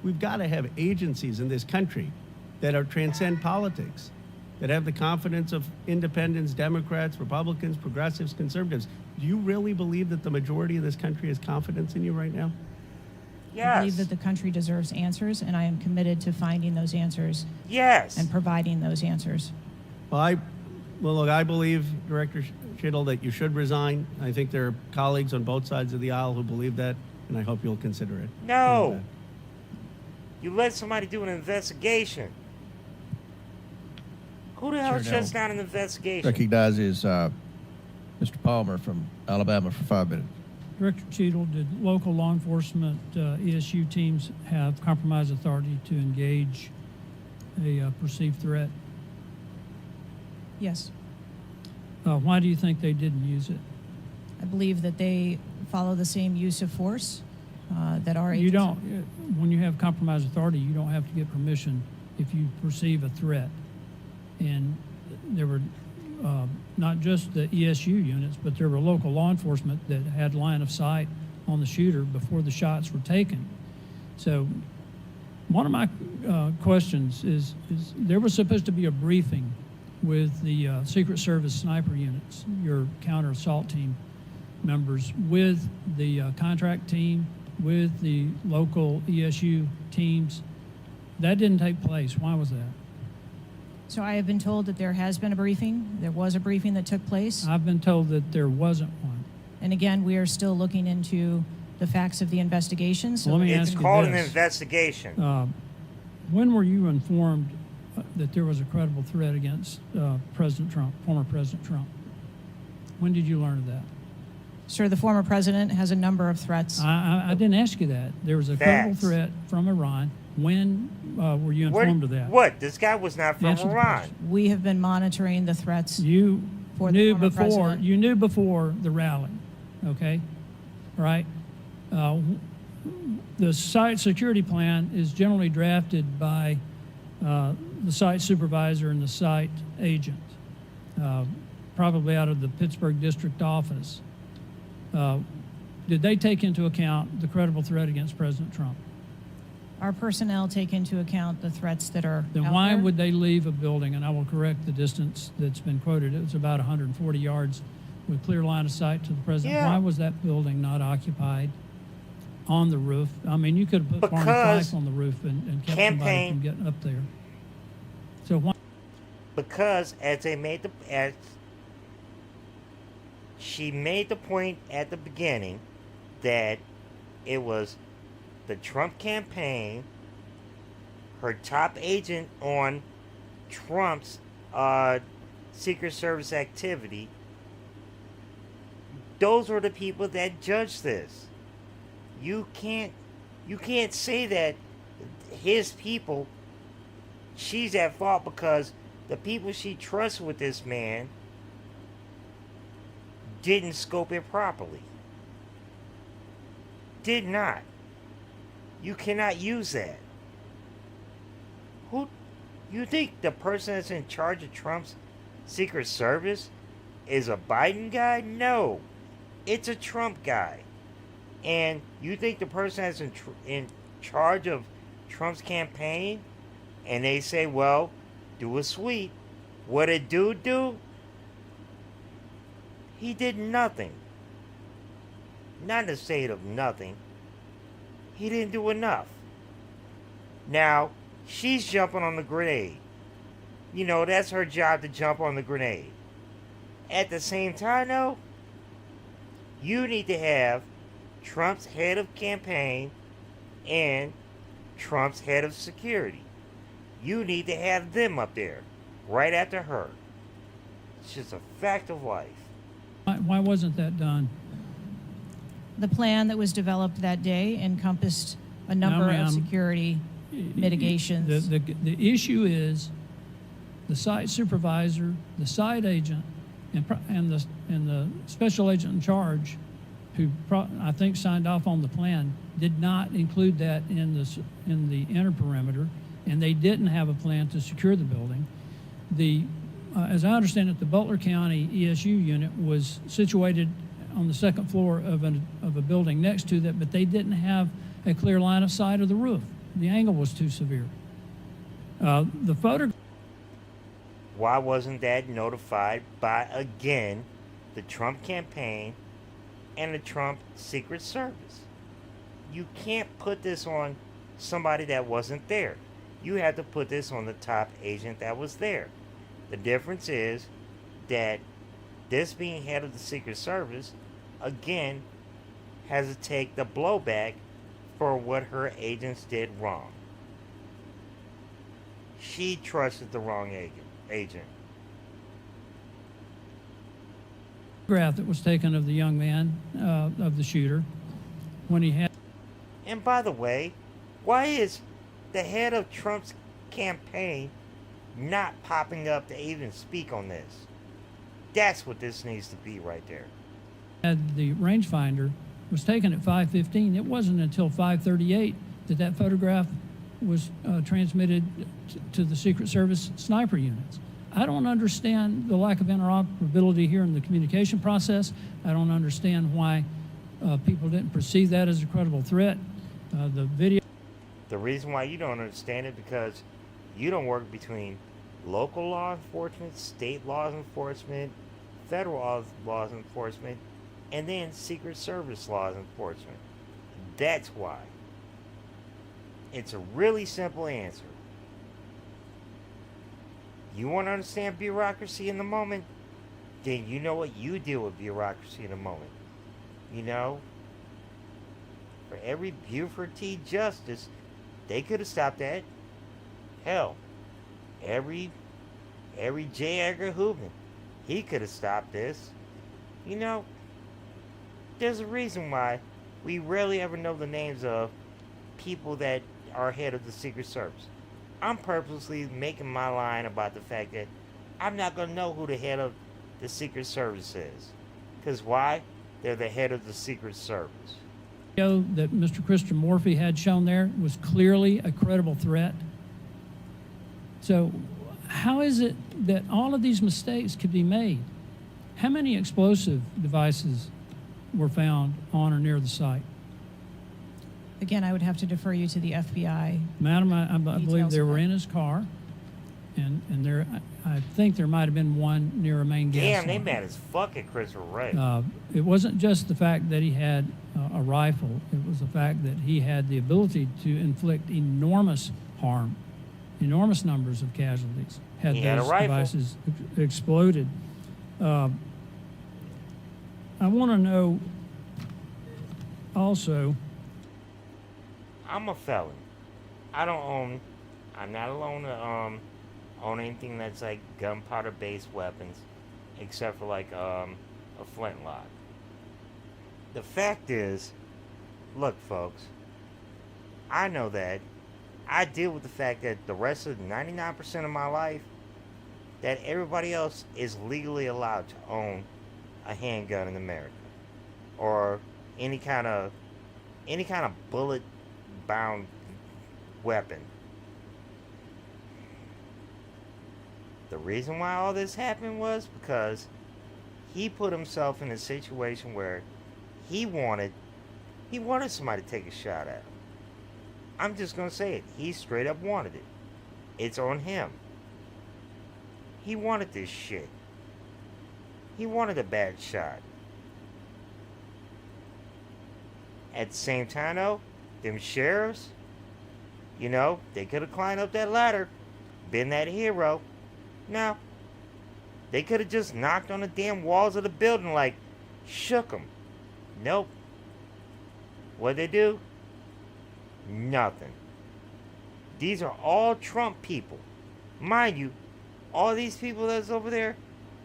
we've got to have agencies in this country that are transcend politics, that have the confidence of independents, Democrats, Republicans, progressives, conservatives. Do you really believe that the majority of this country has confidence in you right now? Yes. I believe that the country deserves answers, and I am committed to finding those answers. Yes. And providing those answers. Well, look, I believe, Director Schittle, that you should resign. I think there are colleagues on both sides of the aisle who believe that, and I hope you'll consider it. No. You let somebody do an investigation. Who the hell shuts down an investigation? Recognizes Mr. Palmer from Alabama for 5 minutes. Director Cheadle, did local law enforcement ESU teams have compromise authority to engage a perceived threat? Yes. Why do you think they didn't use it? I believe that they follow the same use of force that our agency. You don't, when you have compromise authority, you don't have to get permission if you perceive a threat. And there were not just the ESU units, but there were local law enforcement that had line of sight on the shooter before the shots were taken. So one of my questions is there was supposed to be a briefing with the Secret Service sniper units, your counter assault team members, with the contract team, with the local ESU teams. That didn't take place. Why was that? So I have been told that there has been a briefing. There was a briefing that took place. I've been told that there wasn't one. And again, we are still looking into the facts of the investigation. So Let me It's ask you called an this. investigation. When were you informed that there was a credible threat against President Trump, former President Trump? When did you learn of that? Sir, the former president has a number of threats. I didn't ask you that. There was a credible threat from Iran. When were you informed of that? What? This guy was not from Iran. We have been monitoring the threats. You for knew the former before. president. You knew before the rally, okay? Right. The site security plan is generally drafted by the site supervisor and the site agent, probably out of the Pittsburgh district office. Did they take into account the credible threat against President Trump? Our personnel take into account the threats that are Then out why there. would they leave a building? And I will correct the distance that's been quoted. It was about 140 yards with clear line of sight to the president. Yeah. Why was that building not occupied on the roof? I mean, you could have put Barney Because Fife on the roof and kept somebody from getting up there. So why? Because she made the point at the beginning that it was the Trump campaign, her top agent on Trump's Secret Service activity. Those were the people that judged this. You can't say that his people, she's at fault because the people she trusts with this man didn't scope it properly. Did not. You cannot use that. Who you think the person that's in charge of Trump's Secret Service is a Biden guy? No. It's a Trump guy. And you think the person that's in charge of Trump's campaign, and they say, well, do a sweep. What did dude do? He did nothing. Not in the state of nothing. He didn't do enough. Now, she's jumping on the grenade. You know, that's her job to jump on the grenade. At the same time, though, you need to have Trump's head of campaign and Trump's head of security. You need to have them up there right after her. It's just a fact of life. Why wasn't that done? The plan that was developed that day encompassed a number ma'am. of security mitigations. The issue is the site supervisor, the site agent, and the special agent in charge, who I think signed off on the plan, did not include that in the inner perimeter, and they didn't have a plan to secure the building. As I understand it, the Butler County ESU unit was situated on the second floor of a building next to that, but they didn't have a clear line of sight of the roof. The angle was too severe. The photo. Why wasn't that notified by, again, the Trump campaign and the Trump Secret Service? You can't put this on somebody that wasn't there. You have to put this on the top agent that was there. The difference is that this being head of the Secret Service, again, has to take the blowback for what her agents did wrong. She trusted the wrong agent. Photograph that was taken of the young man, of the shooter, when he had. And by the way, why is the head of Trump's campaign not popping up to even speak on this? That's what this needs to be right there. Had the rangefinder was taken at 5:15. It wasn't until 5:38 that photograph was transmitted to the Secret Service sniper units. I don't understand the lack of interoperability here in the communication process. I don't understand why people didn't perceive that as a credible threat. The video. The reason why you don't understand it because you don't work between local law enforcement, state law enforcement, federal law enforcement, and then Secret Service law enforcement. That's why. It's a really simple answer. You want to understand bureaucracy in the moment? Then you know what? You deal with bureaucracy in the moment. You know? For every Buford T. Justice, they could have stopped that. Hell, every J. Edgar Hoover, he could have stopped this. You know, there's a reason why we rarely ever know the names of people that are head of the Secret Service. I'm purposely making my line about the fact that I'm not going to know who the head of the Secret Service is. Because why? They're the head of the Secret Service. That Mr. Christian Morphy had shown there was clearly a credible threat. So how is it that all of these mistakes could be made? How many explosive devices were found on or near the site? Again, I would have to defer you to the FBI. Madam, I believe they were in his car, and there, I think there might have been one near a main gas Damn, they line. mad as fuck at Christopher Wray. It wasn't just the fact that he had a rifle. It was the fact that he had the ability to inflict enormous harm, enormous numbers of casualties had He had a those rifle. devices exploded. I want to know also. I'm a felon. I'm not allowed to own anything that's like gunpowder based weapons, except for like a flintlock. The fact is, look folks, I know that I deal with the fact that the rest of 99% of my life, that everybody else is legally allowed to own a handgun in America, or any kind of bullet bound weapon. The reason why all this happened was because he put himself in a situation where he wanted somebody to take a shot at him. I'm just gonna say it. He straight up wanted it. It's on him. He wanted this shit. He wanted a bad shot. At the same time though, them sheriffs, you know, they could have climbed up that ladder, been that hero. No. They could have just knocked on the damn walls of the building like, shook them. Nope. What'd they do? Nothing. These are all Trump people. Mind you, all these people that's over there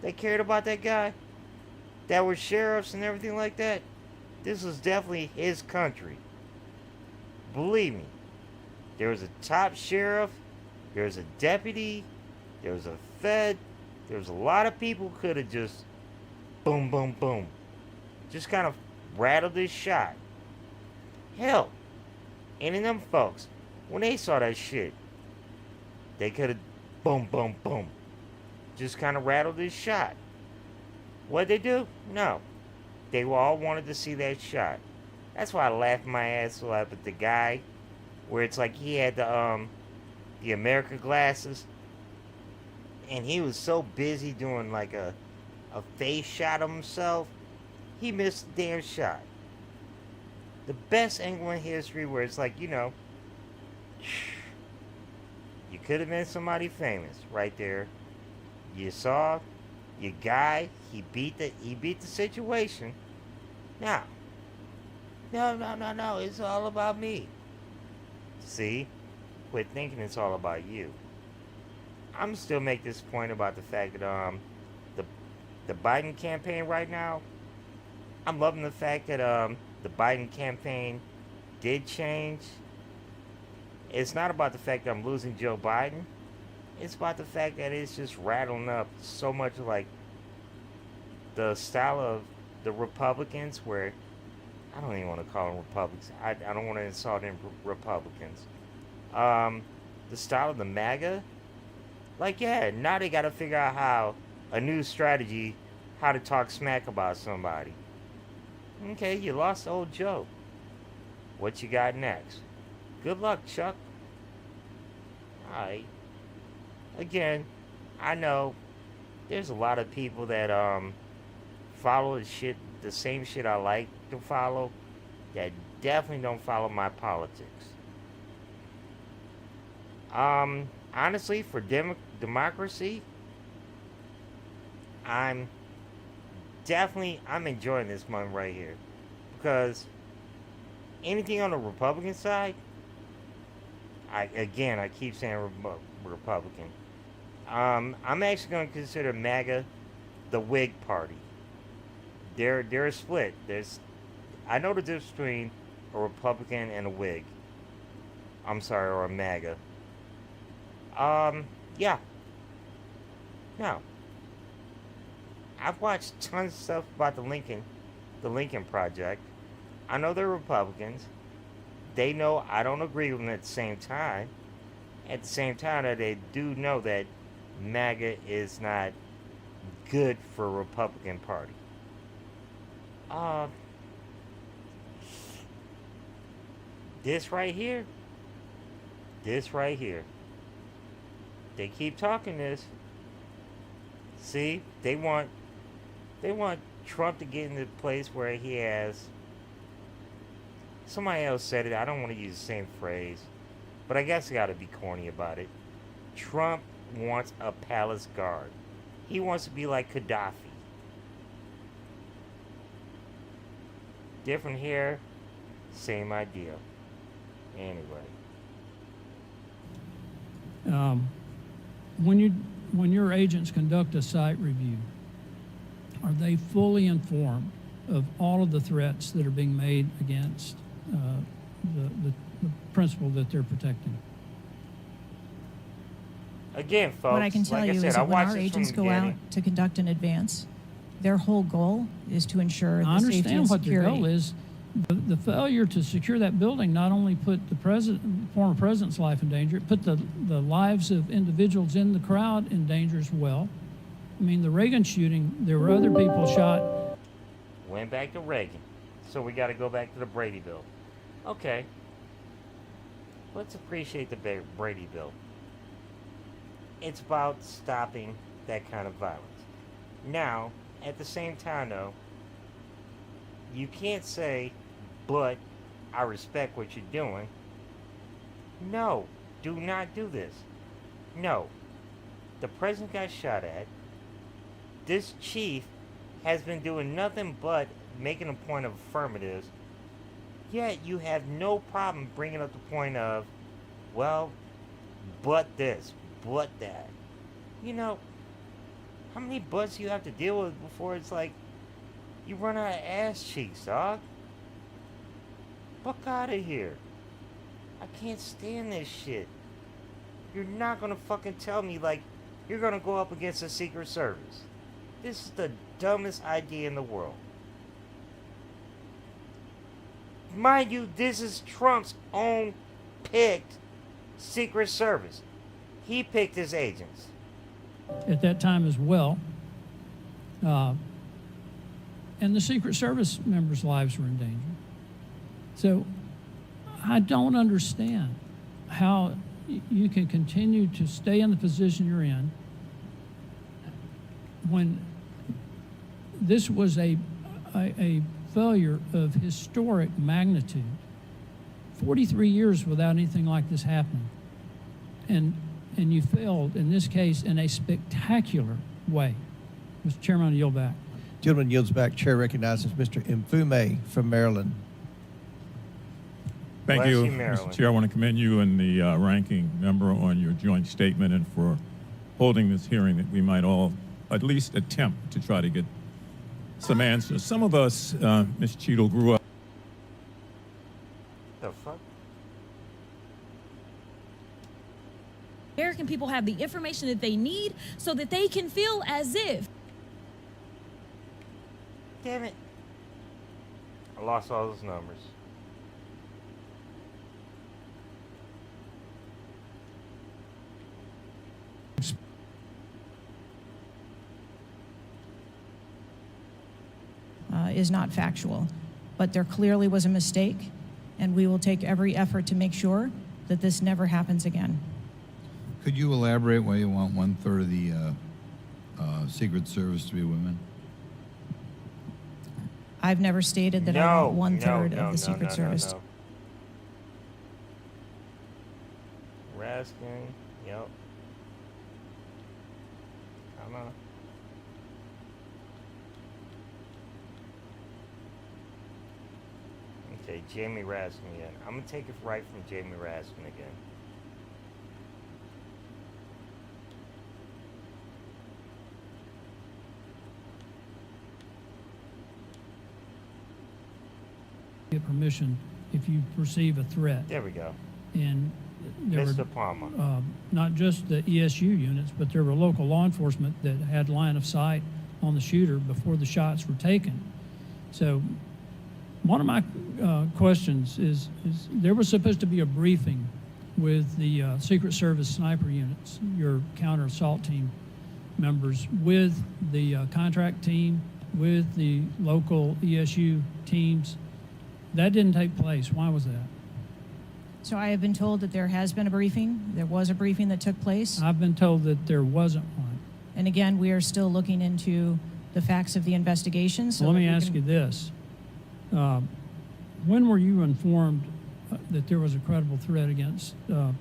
that cared about that guy, that were sheriffs and everything like that, this was definitely his country. Believe me. There was a top sheriff, there was a deputy, there was a fed, there was a lot of people who could have just boom, boom, boom. Just kind of rattled this shot. Hell, any of them folks, when they saw that shit, they could have boom, boom, boom. Just kind of rattled this shot. What'd they do? No. They all wanted to see that shot. That's why I laughed my ass off at the guy, where it's like he had the America glasses, and he was so busy doing like a face shot of himself, he missed the damn shot. The best angle in history where it's like, you know, you could have been somebody famous right there. You saw your guy, he beat the situation. Now, no, it's all about me. See? Quit thinking it's all about you. I'm still make this point about the fact that the Biden campaign right now, I'm loving the fact that the Biden campaign did change. It's not about the fact that I'm losing Joe Biden. It's about the fact that it's just rattling up so much like the style of the Republicans, where I don't even want to call them Republicans. I don't want to insult them Republicans. The style of the MAGA, like, yeah, now they got to figure out how a new strategy, how to talk smack about somebody. Okay, you lost old Joe. What you got next? Good luck, Chuck. Alright. Again, I know there's a lot of people that follow the same shit I like to follow, that definitely don't follow my politics. Honestly, for democracy, I'm enjoying this moment right here, because anything on the Republican side, I keep saying Republican. I'm actually going to consider MAGA the Whig party. They're split. I know the difference between a Republican and a Whig. I'm sorry, or a MAGA. Yeah. No. I've watched tons of stuff about the Lincoln Project. I know they're Republicans. They know I don't agree with them at the same time. At the same time, that they do know that MAGA is not good for a Republican Party. This right here. They keep talking this. See, they want Trump to get in the place where he has. Somebody else said it. I don't want to use the same phrase, but I guess I got to be corny about it. Trump wants a palace guard. He wants to be like Gaddafi. Different here, same idea. Anyway. When your agents conduct a site review, are they fully informed of all of the threats that are being made against the principle that they're protecting? Again, folks, What I can tell like you I said, is I that when watched our this from agents the go out beginning. to conduct an advance, their whole goal is to ensure I the safety and understand what their security. goal is. The failure to secure that building not only put the former president's life in danger, it put the lives of individuals in the crowd in danger as well. I mean, the Reagan shooting, there were other people shot. Went back to Reagan. So we got to go back to the Brady Bill. Okay. Let's appreciate the Brady Bill. It's about stopping that kind of violence. Now, at the same time, though, you can't say, but I respect what you're doing. No, do not do this. No. The president got shot at. This chief has been doing nothing but making a point of affirmatives. Yet you have no problem bringing up the point of, well, butt this, butt that. You know, how many butts you have to deal with before it's like you run out of ass cheeks, dog? Fuck out of here. I can't stand this shit. You're not gonna fucking tell me like you're gonna go up against the Secret Service. This is the dumbest idea in the world. Mind you, this is Trump's own picked Secret Service. He picked his agents. At that time as well. And the Secret Service members' lives were in danger. So I don't understand how you can continue to stay in the position you're in when this was a failure of historic magnitude. 43 years without anything like this happening. And you failed, in this case, in a spectacular way. Mr. Chairman, I yield back. Gentleman yields back. Chair recognizes Mr. Mfume from Maryland. Thank Bless you, you, Maryland. Mr. Chair. I want to commend you and the ranking member on your joint statement and for holding this hearing that we might all at least attempt to try to get some answers. Some of us, Ms. Cheadle, grew up. The fuck? American people have the information that they need so that they can feel as if. Damn it. I lost all those numbers. Is not factual. But there clearly was a mistake, and we will take every effort to make sure that this never happens again. Could you elaborate why you want 1/3 of the Secret Service to be women? I've never stated that I want 1/3 of the Secret Service. No. Raskin, yep. Come on. Okay, Jamie Raskin again. I'm gonna take it right from Jamie Raskin again. Get permission if you perceive a threat. There we go. And there Mr. were Palmer. not just the ESU units, but there were local law enforcement that had line of sight on the shooter before the shots were taken. So one of my questions is there was supposed to be a briefing with the Secret Service sniper units, your counter assault team members, with the contract team, with the local ESU teams. That didn't take place. Why was that? So I have been told that there has been a briefing. There was a briefing that took place. I've been told that there wasn't one. And again, we are still looking into the facts of the investigation. So Let me ask you this. When were you informed that there was a credible threat against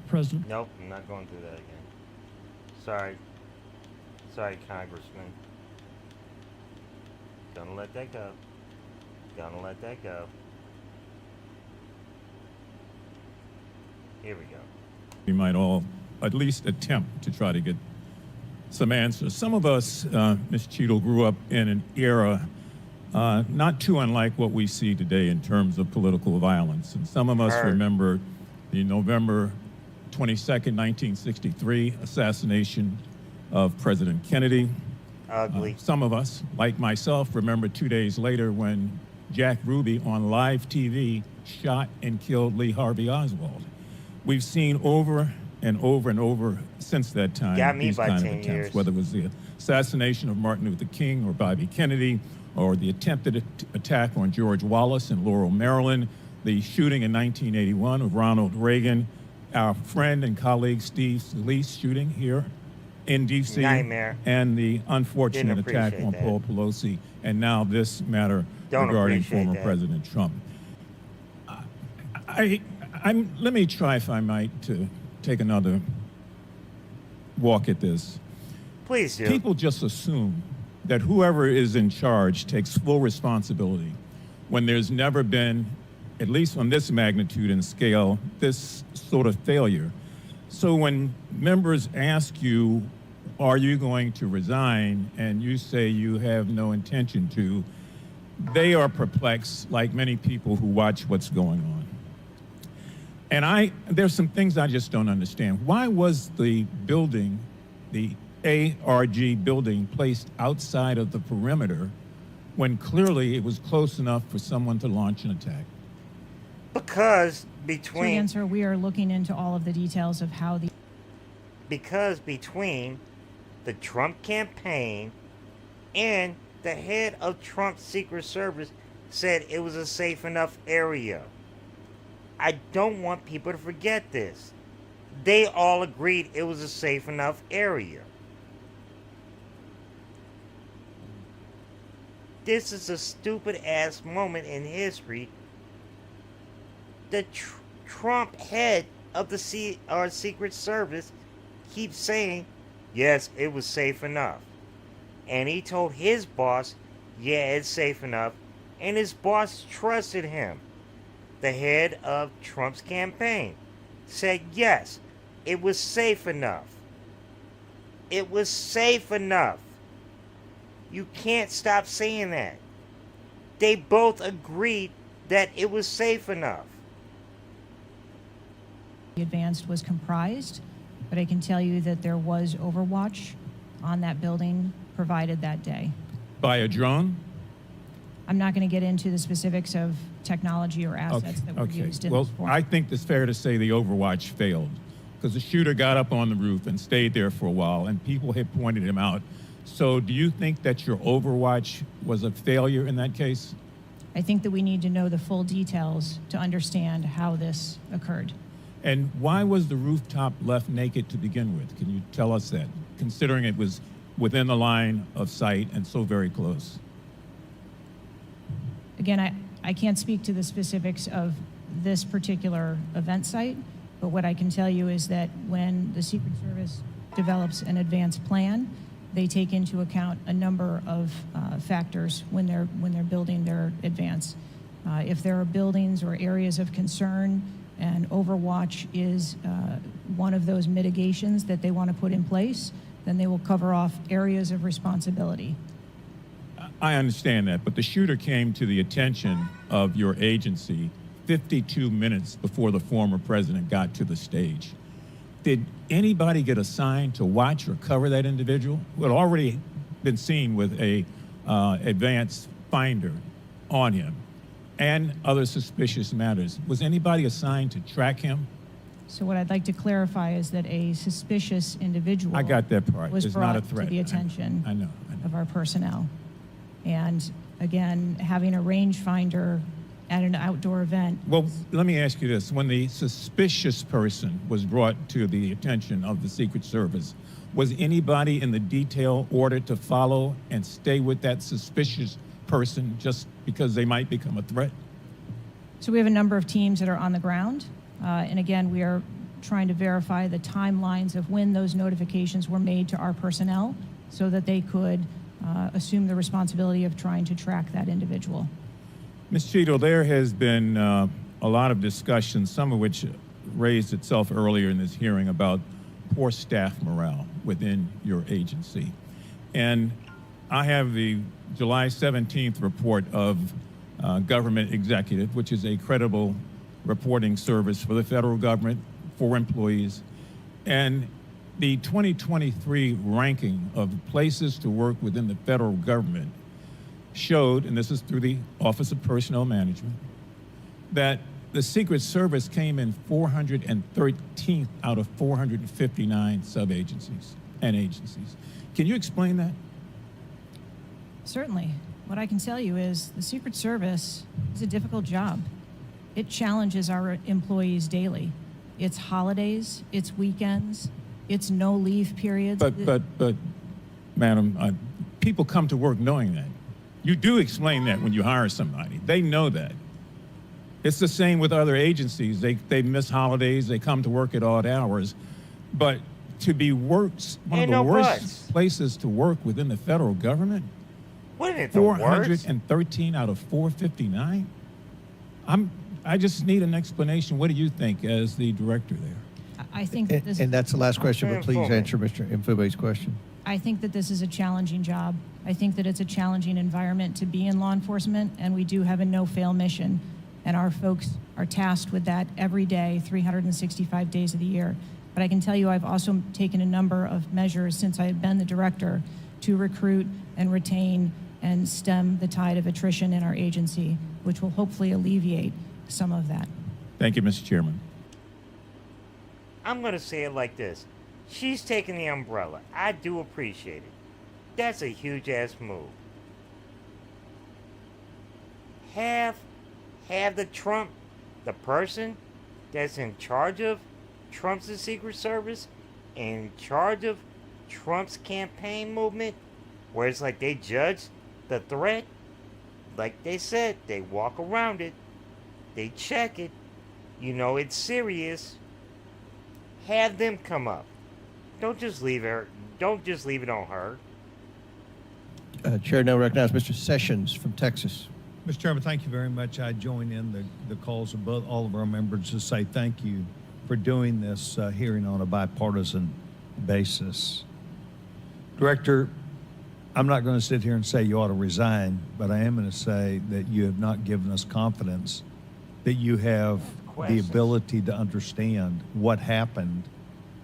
President? Nope, I'm not going through that again. Sorry, Congressman. Gonna let that go. Here we go. We might all at least attempt to try to get some answers. Some of us, Ms. Cheadle, grew up in an era not too unlike what we see today in terms of political violence. And some of us remember the November 22nd, 1963 assassination of President Kennedy. Ugly. Some of us, like myself, remember 2 days later when Jack Ruby on live TV shot and killed Lee Harvey Oswald. We've seen over and over and over since that time Got me these by kind of 10 attempts, years. whether it was the assassination of Martin Luther King or Bobby Kennedy, or the attempted attack on George Wallace in Laurel, Maryland, the shooting in 1981 of Ronald Reagan, our friend and colleague Steve Scalise shooting here in D.C., Nightmare. and the unfortunate Didn't attack appreciate on that. Paul Pelosi, and now this matter Don't regarding appreciate former that. President Trump. Let me try, if I might, to take another walk at this. Please do. People just assume that whoever is in charge takes full responsibility when there's never been, at least on this magnitude and scale, this sort of failure. So when members ask you, are you going to resign, and you say you have no intention to, they are perplexed, like many people who watch what's going on. And there's some things I just don't understand. Why was the building, the ARG building, placed outside of the perimeter when clearly it was close enough for someone to launch an attack? Because So again, sir, we are looking into all of the details of how the... Because between the Trump campaign and the head of Trump's Secret Service said it was a safe enough area. I don't want people to forget this. They all agreed it was a safe enough area. This is a stupid ass moment in history. The Trump head of the Secret Service keeps saying, yes, it was safe enough. And he told his boss, yeah, it's safe enough. And his boss trusted him. The head of Trump's campaign said, yes, it was safe enough. It was safe enough. You can't stop saying that. They both agreed that it was safe enough. advanced was comprised, but I can tell you that there was overwatch on that building provided that day. By a drone? I'm not going to get into the specifics of technology or assets that were used in Well, this form. I think it's fair to say the overwatch failed because the shooter got up on the roof and stayed there for a while, and people had pointed him out. So do you think that your overwatch was a failure in that case? I think that we need to know the full details to understand how this occurred. And why was the rooftop left naked to begin with? Can you tell us that, considering it was within the line of sight and so very close? Again, I can't speak to the specifics of this particular event site, but what I can tell you is that when the Secret Service develops an advanced plan, they take into account a number of factors when they're building their advance. If there are buildings or areas of concern, and overwatch is one of those mitigations that they want to put in place, then they will cover off areas of responsibility. I understand that, but the shooter came to the attention of your agency 52 minutes before the former president got to the stage. Did anybody get assigned to watch or cover that individual who had already been seen with a advanced finder on him and other suspicious matters? Was anybody assigned to track him? So what I'd like to clarify is that a suspicious individual I got that part. was It's brought not a threat. to the attention I know. of our personnel. And again, having a rangefinder at an outdoor event. Well, let me ask you this. When the suspicious person was brought to the attention of the Secret Service, was anybody in the detail ordered to follow and stay with that suspicious person just because they might become a threat? So we have a number of teams that are on the ground. And again, we are trying to verify the timelines of when those notifications were made to our personnel so that they could assume the responsibility of trying to track that individual. Ms. Cheadle, there has been a lot of discussion, some of which raised itself earlier in this hearing, about poor staff morale within your agency. And I have the July 17th report of Government Executive, which is a credible reporting service for the federal government, for employees. And the 2023 ranking of places to work within the federal government showed, and this is through the Office of Personnel Management, that the Secret Service came in 413th out of 459 sub-agencies and agencies. Can you explain that? Certainly. What I can tell you is the Secret Service is a difficult job. It challenges our employees daily. It's holidays, it's weekends, it's no leave periods. But, Madam, people come to work knowing that. You do explain that when you hire somebody. They know that. It's the same with other agencies. They miss holidays, they come to work at odd hours. But to be one of the worst places to work within the federal government, what is it, the worst? 413 out of 459? I just need an explanation. What do you think as the director there? I think that this. And that's the last question, but please Mfume. answer Mr. Mfume's question. I think that this is a challenging job. I think that it's a challenging environment to be in law enforcement, and we do have a no-fail mission. And our folks are tasked with that every day, 365 days of the year. But I can tell you I've also taken a number of measures since I've been the director to recruit and retain and stem the tide of attrition in our agency, which will hopefully alleviate some of that. Thank you, Mr. Chairman. I'm going to say it like this. She's taking the umbrella. I do appreciate it. That's a huge ass move. Have the person that's in charge of Trump's Secret Service, in charge of Trump's campaign movement, where it's like they judge the threat, like they said, they walk around it, they check it, you know it's serious. Have them come up. Don't just leave her. Don't just leave it on her. Chair now recognizes Mr. Sessions from Texas. Mr. Chairman, thank you very much. I join in the calls of all of our members to say thank you for doing this hearing on a bipartisan basis. Director, I'm not going to sit here and say you ought to resign, but I am going to say that you have not given us confidence that you have the ability to understand what happened,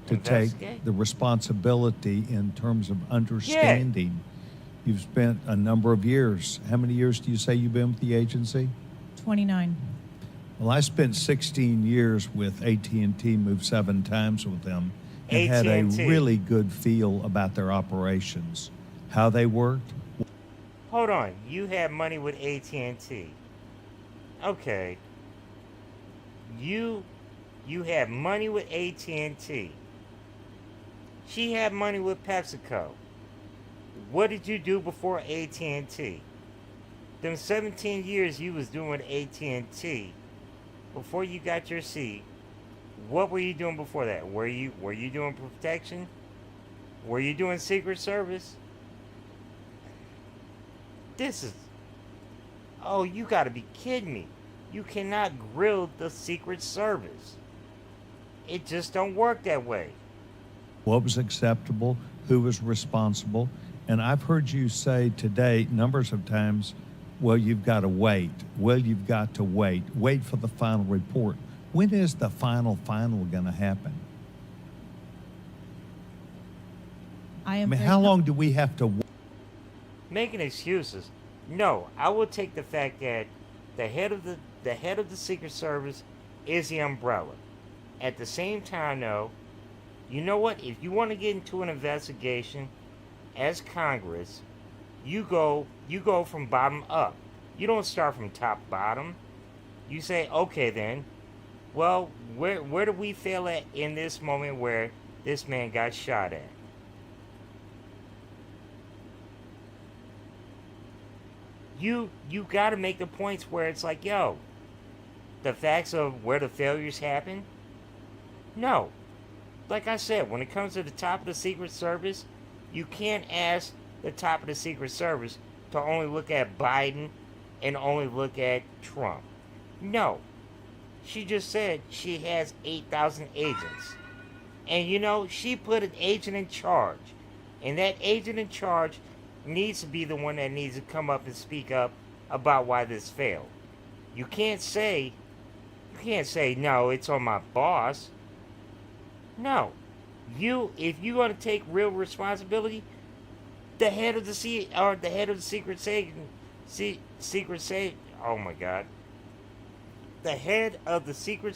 to take the responsibility in terms of understanding. You've spent a number of years. How many years do you say you've been with the agency? 29. Well, I spent 16 years with AT&T, moved 7 times with them, and had a really good feel about their operations, how they worked. Hold on. You had money with AT&T. Okay. You had money with AT&T. She had money with PepsiCo. What did you do before AT&T? Them 17 years you was doing AT&T before you got your seat. What were you doing before that? Were you doing protection? Were you doing Secret Service? This is... Oh, you gotta be kidding me. You cannot grill the Secret Service. It just don't work that way. What was acceptable? Who was responsible? And I've heard you say today numbers of times, well, you've got to wait. Well, you've got to wait. Wait for the final report. When is the final going to happen? I mean, how long do we have to wait? Making excuses. No, I will take the fact that the head of the Secret Service is the umbrella. At the same time, though, you know what? If you want to get into an investigation as Congress, you go from bottom up. You don't start from top bottom. You say, okay then, well, where do we fail at in this moment where this man got shot at? You got to make the points where it's like, yo, the facts of where the failures happen. No. Like I said, when it comes to the top of the Secret Service, you can't ask the top of the Secret Service to only look at Biden and only look at Trump. No. She just said she has 8,000 agents. And you know, she put an agent in charge. And that agent in charge needs to be the one that needs to come up and speak up about why this failed. You can't say, no, it's on my boss. No. If you're going to take real responsibility, the head of the Secret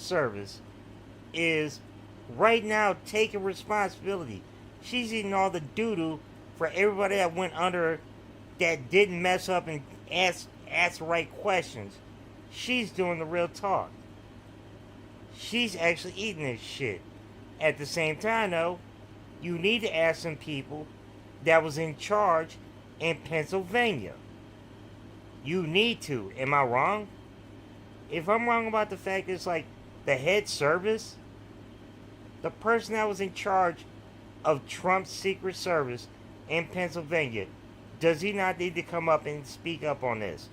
Service is right now taking responsibility. She's eating all the doo-doo for everybody that went under that didn't mess up and ask the right questions. She's doing the real talk. She's actually eating this shit. At the same time, though, you need to ask some people that was in charge in Pennsylvania. You need to. Am I wrong? If I'm wrong about the fact it's like the head service, the person that was in charge of Trump's Secret Service in Pennsylvania, does he not need to come up and speak up on this?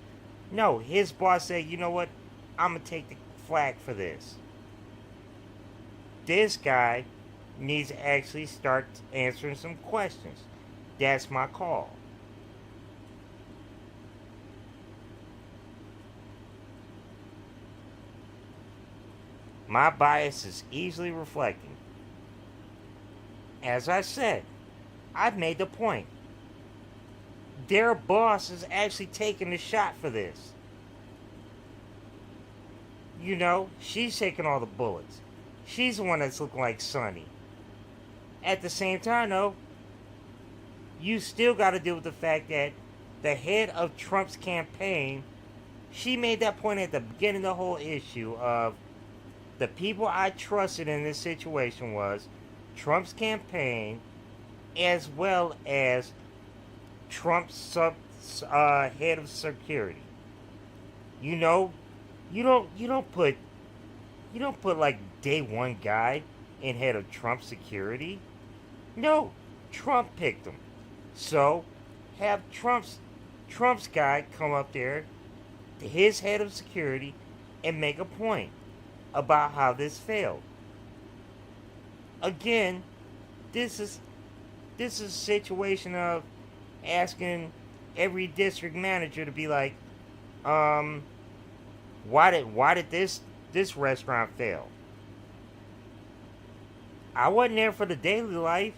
No, his boss said, you know what? I'm going to take the flack for this. this guy needs to actually start answering some questions. That's my call. My bias is easily reflecting. As I said, I've made the point. Their boss is actually taking the shot for this. You know, she's taking all the bullets. She's the one that's looking like Sonny. At the same time, though, you still got to deal with the fact that the head of Trump's campaign, she made that point at the beginning of the whole issue of the people I trusted in this situation was Trump's campaign as well as Trump's head of security. You know, you don't put like day one guy in head of Trump's security. No, Trump picked him. So have Trump's guy come up there to his head of security and make a point about how this failed. Again, this is a situation of asking every district manager to be like, why did this restaurant fail? I wasn't there for the daily life.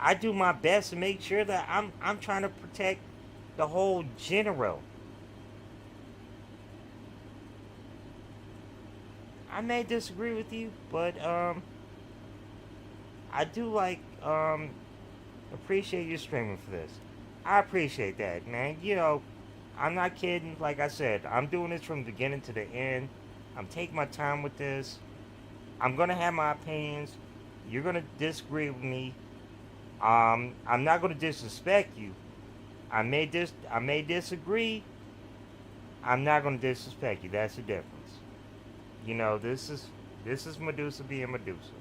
I do my best to make sure that I'm trying to protect the whole general. I may disagree with you, but I do appreciate you streaming for this. I appreciate that, man. You know, I'm not kidding. Like I said, I'm doing this from the beginning to the end. I'm taking my time with this. I'm gonna have my opinions. You're gonna disagree with me. I'm not gonna disrespect you. I may disagree. I'm not gonna disrespect you. That's the difference. You know, this is Medusa being Medusa.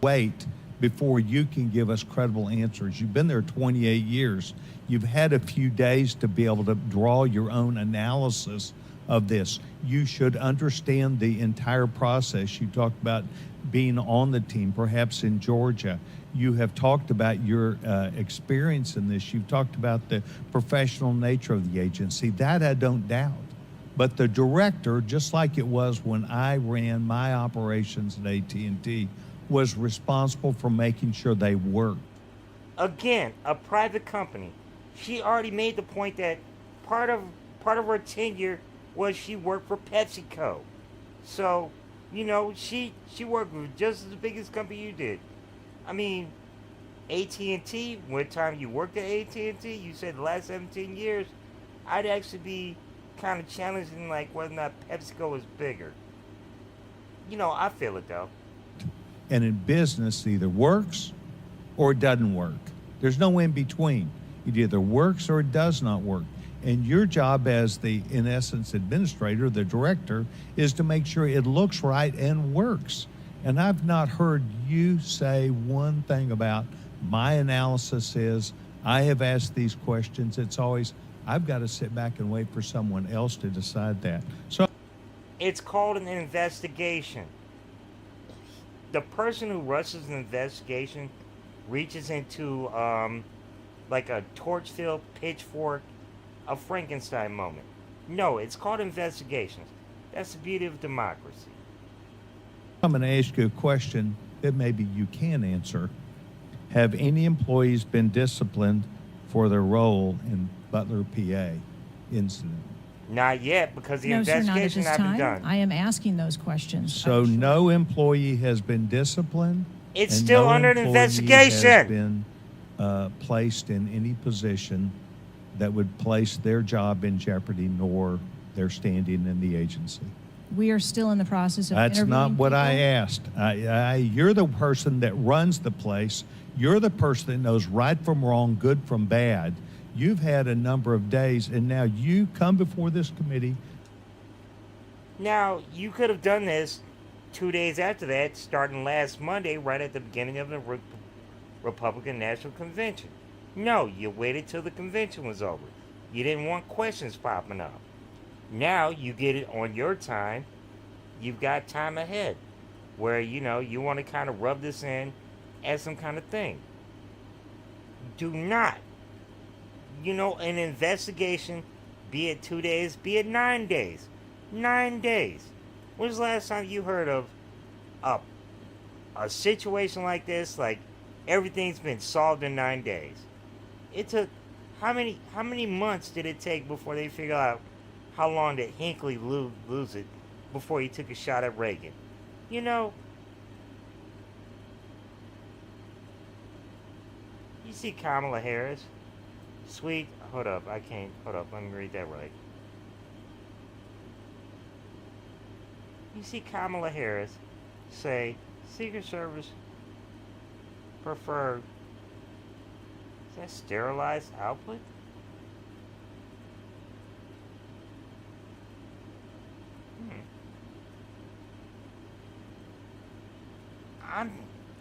Wait before you can give us credible answers. You've been there 28 years. You've had a few days to be able to draw your own analysis of this. You should understand the entire process. You talked about being on the team, perhaps in Georgia. You have talked about your experience in this. You've talked about the professional nature of the agency. That I don't doubt. But the director, just like it was when I ran my operations at AT&T, was responsible for making sure they worked. Again, a private company. She already made the point that part of her tenure was she worked for PepsiCo. So, you know, she worked with just as big as company you did. I mean, AT&T, one time you worked at AT&T, you said the last 17 years, I'd actually be kind of challenging like whether or not PepsiCo is bigger. You know, I feel it though. And in business, it either works or it doesn't work. There's no in between. It either works or it does not work. And your job as the, in essence, administrator, the director, is to make sure it looks right and works. And I've not heard you say one thing about my analysis is, I have asked these questions. It's always, I've got to sit back and wait for someone else to decide that. So it's called an investigation. The person who rushes an investigation reaches into like a torch-filled pitchfork, a Frankenstein moment. No, it's called investigations. That's the beauty of democracy. I'm going to ask you a question that maybe you can answer. Have any employees been disciplined for their role in Butler, PA incident? Not yet, because the No, sir, not at investigation this hasn't been time. done. I am asking those questions. So no employee has been disciplined? It's and still no under an employee investigation. has been placed in any position that would place their job in jeopardy, nor their standing in the agency? We are still in the process of That's not interviewing what I people. asked. You're the person that runs the place. You're the person that knows right from wrong, good from bad. You've had a number of days, and now you come before this committee. Now, you could have done this 2 days after that, starting last Monday, right at the beginning of the Republican National Convention. No, you waited till the convention was over. You didn't want questions popping up. Now you get it on your time. You've got time ahead. where, you know, you want to kind of rub this in as some kind of thing. Do not, you know, an investigation, be it 2 days, be it 9 days. 9 days. When's the last time you heard of a situation like this? Like, everything's been solved in 9 days. It took, how many months did it take before they figured out how long did Hinckley lose it before he took a shot at Reagan? You know, you see Kamala Harris, sweet, hold up, let me read that right. You see Kamala Harris say, Secret Service preferred, is that sterilized output?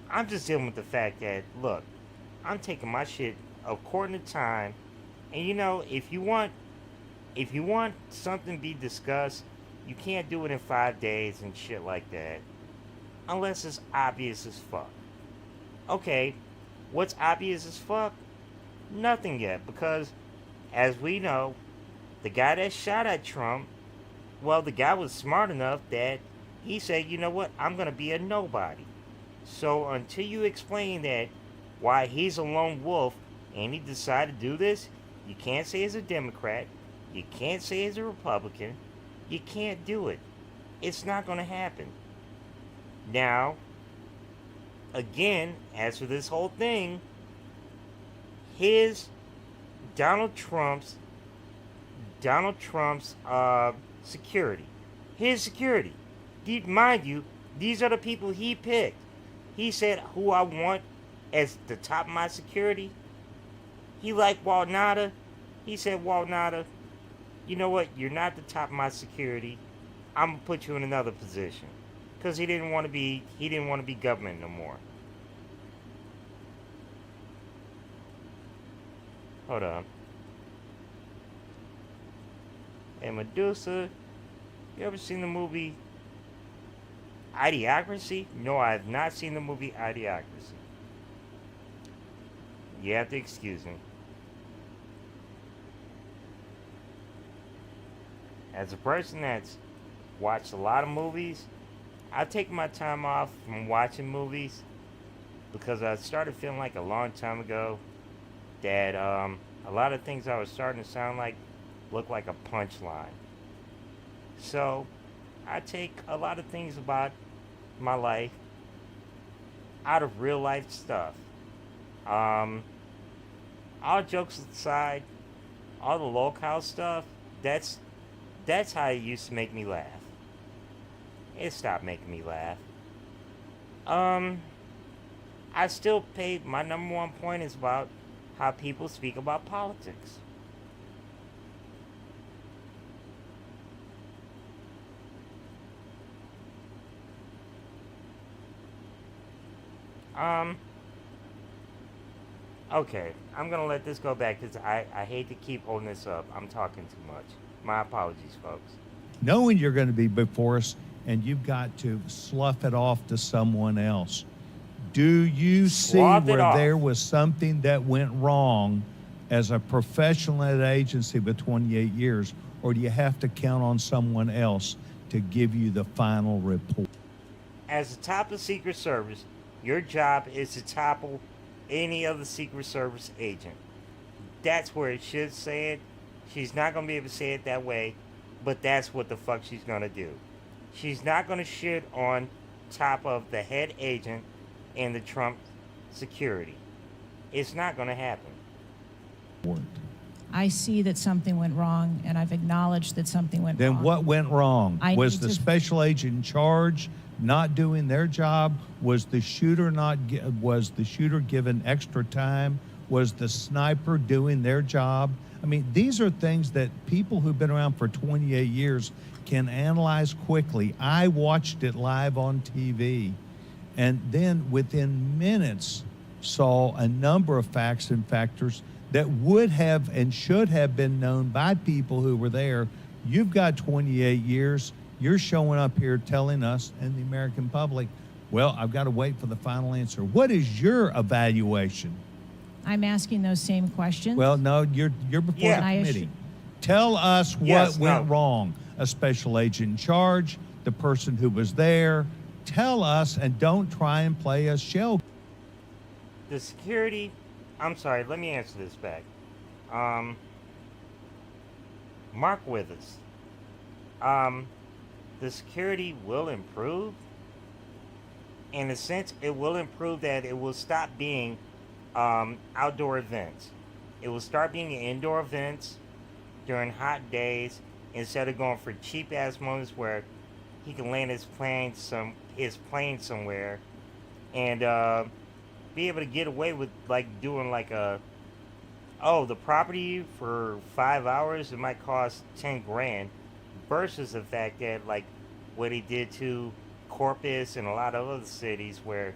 I'm just dealing with the fact that, look, I'm taking my shit according to time, and you know, if you want something to be discussed, you can't do it in 5 days and shit like that, unless it's obvious as fuck. Okay, what's obvious as fuck? Nothing yet, because as we know, the guy that shot at Trump, well, the guy was smart enough that he said, you know what, I'm gonna be a nobody. So until you explain that why he's a lone wolf and he decided to do this, you can't say he's a Democrat, you can't say he's a Republican, you can't do it. It's not going to happen. Now, again, as for this whole thing, Donald Trump's security, his security, mind you, these are the people he picked. He said who I want as the top of my security. He liked Walnada. He said, Walnada, you know what? You're not the top of my security. I'm gonna put you in another position, because he didn't want to be government no more. Hold on. And Medusa, you ever seen the movie Idiocracy? No, I have not seen the movie Idiocracy. You have to excuse me. As a person that's watched a lot of movies, I take my time off from watching movies because I started feeling like a long time ago that a lot of things I was starting to sound like look like a punchline. So I take a lot of things about my life out of real life stuff. All jokes aside, all the locale stuff, that's how it used to make me laugh. It stopped making me laugh. I still pay, my number one point is about how people speak about politics. Okay, I'm gonna let this go back because I hate to keep holding this up. I'm talking too much. My apologies, folks. Knowing you're going to be before us and you've got to slough it off to someone else, do you see where there was something that went wrong as a professional at an agency with 28 years, or do you have to count on someone else to give you the final report? As the top of Secret Service, your job is to topple any other Secret Service agent. That's where it should say it. She's not going to be able to say it that way, but that's what the fuck she's going to do. She's not going to shit on top of the head agent and the Trump security. It's not going to happen. I see that something went wrong, and I've acknowledged that something went wrong. Then what went wrong? I Was need the to- special agent in charge not doing their job? Was the shooter was the shooter given extra time? Was the sniper doing their job? I mean, these are things that people who've been around for 28 years can analyze quickly. I watched it live on TV, and then within minutes saw a number of facts and factors that would have and should have been known by people who were there. You've got 28 years. You're showing up here telling us and the American public, well, I've got to wait for the final answer. What is your evaluation? I'm asking those same questions. Well, no, you're before the committee. Tell us what went wrong. A special agent in charge, the person who was there. Tell us, and don't try and play a shell. The security, I'm sorry, let me answer this back. Mark Withers. The security will improve. In a sense, it will improve that it will stop being outdoor events. It will start being indoor events during hot days instead of going for cheap ass moments where he can land his plane somewhere and be able to get away with like doing like the property for 5 hours it might cost 10 grand versus the fact that like what he did to Corpus and a lot of other cities where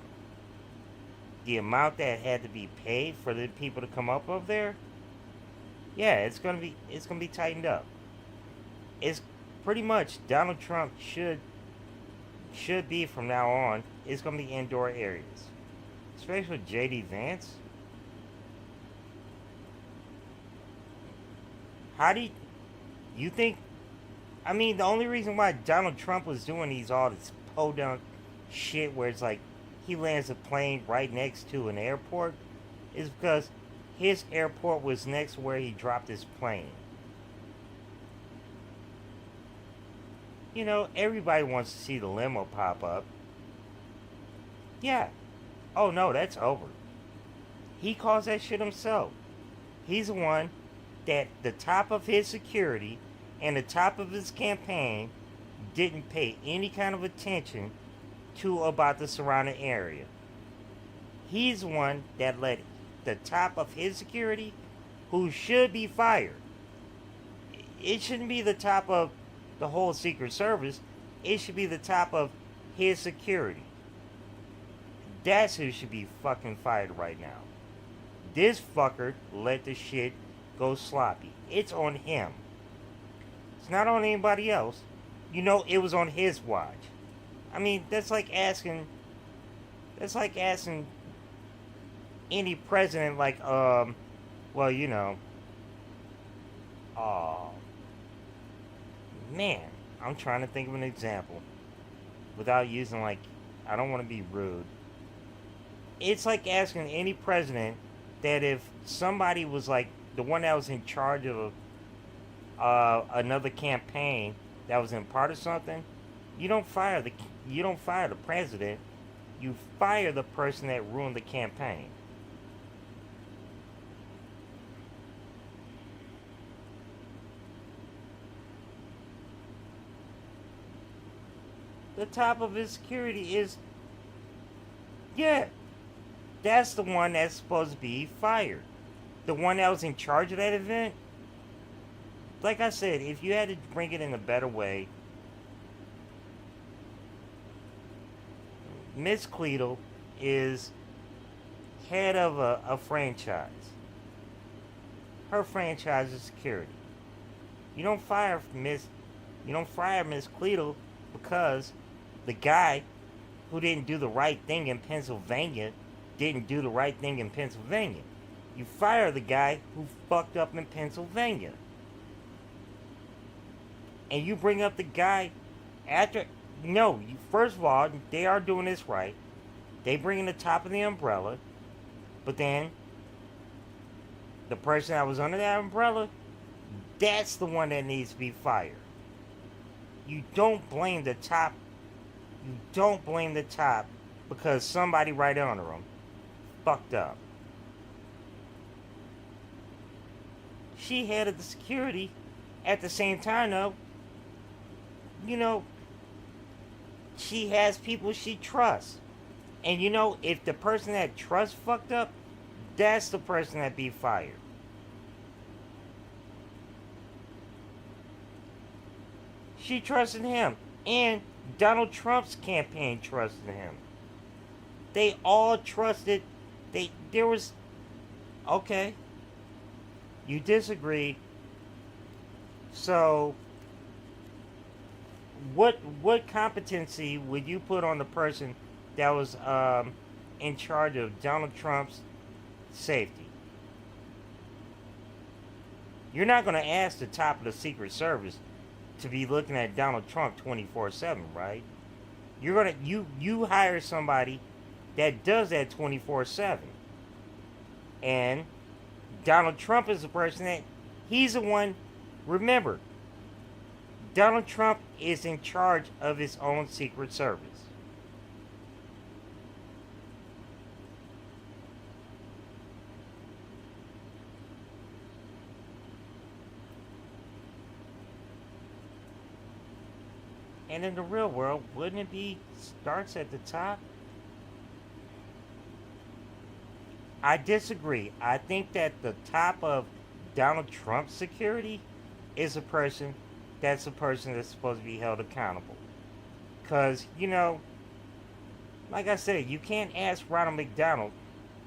the amount that had to be paid for the people to come up over there, yeah, it's gonna be tightened up. It's pretty much Donald Trump should be from now on. It's gonna be indoor areas, especially with JD Vance. How do you think? I mean, the only reason why Donald Trump was doing all this podunk shit where it's like he lands a plane right next to an airport is because his airport was next to where he dropped his plane. You know, everybody wants to see the limo pop up. Yeah. Oh no, that's over. He caused that shit himself. He's the one that the top of his security and the top of his campaign didn't pay any kind of attention to about the surrounding area. He's the one that let the top of his security, who should be fired. It shouldn't be the top of the whole Secret Service. It should be the top of his security. That's who should be fucking fired right now. This fucker let the shit go sloppy. It's on him. It's not on anybody else. You know, it was on his watch. I mean, that's like asking any president, like, well, you know, oh, man, I'm trying to think of an example without using, like, I don't want to be rude. It's like asking any president that if somebody was, like, the one that was in charge of another campaign that was in part of something, you don't fire the president. You fire the person that ruined the campaign. The top of his security is, yeah, that's the one that's supposed to be fired. The one that was in charge of that event. Like I said, if you had to bring it in a better way, Miss Cleedle is head of a franchise. Her franchise is security. You don't fire Miss Cleedle because the guy who didn't do the right thing in Pennsylvania didn't do the right thing in Pennsylvania. You fire the guy who fucked up in Pennsylvania. And you bring up the guy after. No, first of all, they are doing this right. They bring in the top of the umbrella. But then, the person that was under that umbrella, that's the one that needs to be fired. You don't blame the top. You don't blame the top because somebody right under them fucked up. She headed the security. At the same time, though, you know, she has people she trusts. And you know, if the person that trusts fucked up, that's the person that be fired. She trusted him. And Donald Trump's campaign trusted him. They all trusted. Okay. You disagree. So, what competency would you put on the person that was in charge of Donald Trump's safety? You're not going to ask the top of the Secret Service to be looking at Donald Trump 24/7, right? You're gonna you hire somebody that does that 24/7, and Donald Trump is the person that he's the one. Remember, Donald Trump is in charge of his own Secret Service. And in the real world, wouldn't it be starts at the top? I disagree. I think that the top of Donald Trump's security is a person that's supposed to be held accountable. Because, you know, like I said, you can't ask Ronald McDonald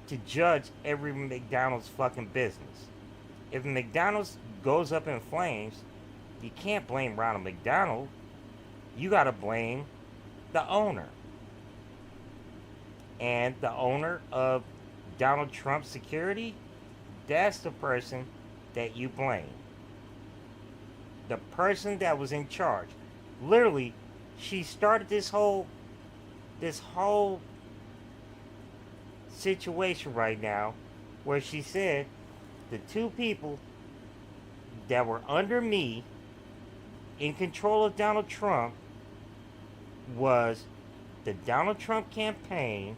to judge every McDonald's fucking business. If McDonald's goes up in flames, you can't blame Ronald McDonald. You got to blame the owner. And the owner of Donald Trump's security, that's the person that you blame. The person that was in charge. Literally, she started this whole situation right now where she said the two people that were under me in control of Donald Trump was the Donald Trump campaign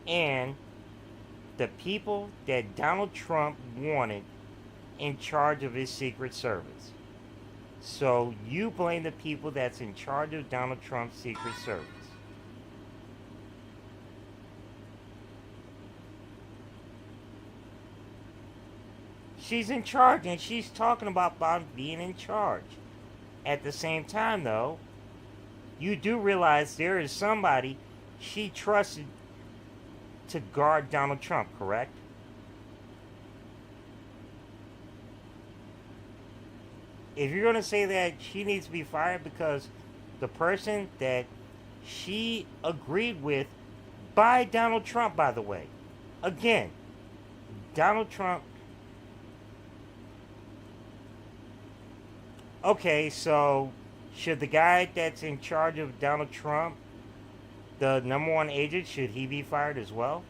and the people that Donald Trump wanted in charge of his Secret Service. So you blame the people that's in charge of Donald Trump's Secret Service. She's in charge, and she's talking about being in charge. At the same time, though, you do realize there is somebody she trusted to guard Donald Trump, correct? If you're going to say that she needs to be fired because the person that she agreed with by Donald Trump, by the way, again, Donald Trump. Okay, so should the guy that's in charge of Donald Trump, the #1 agent, should he be fired as well?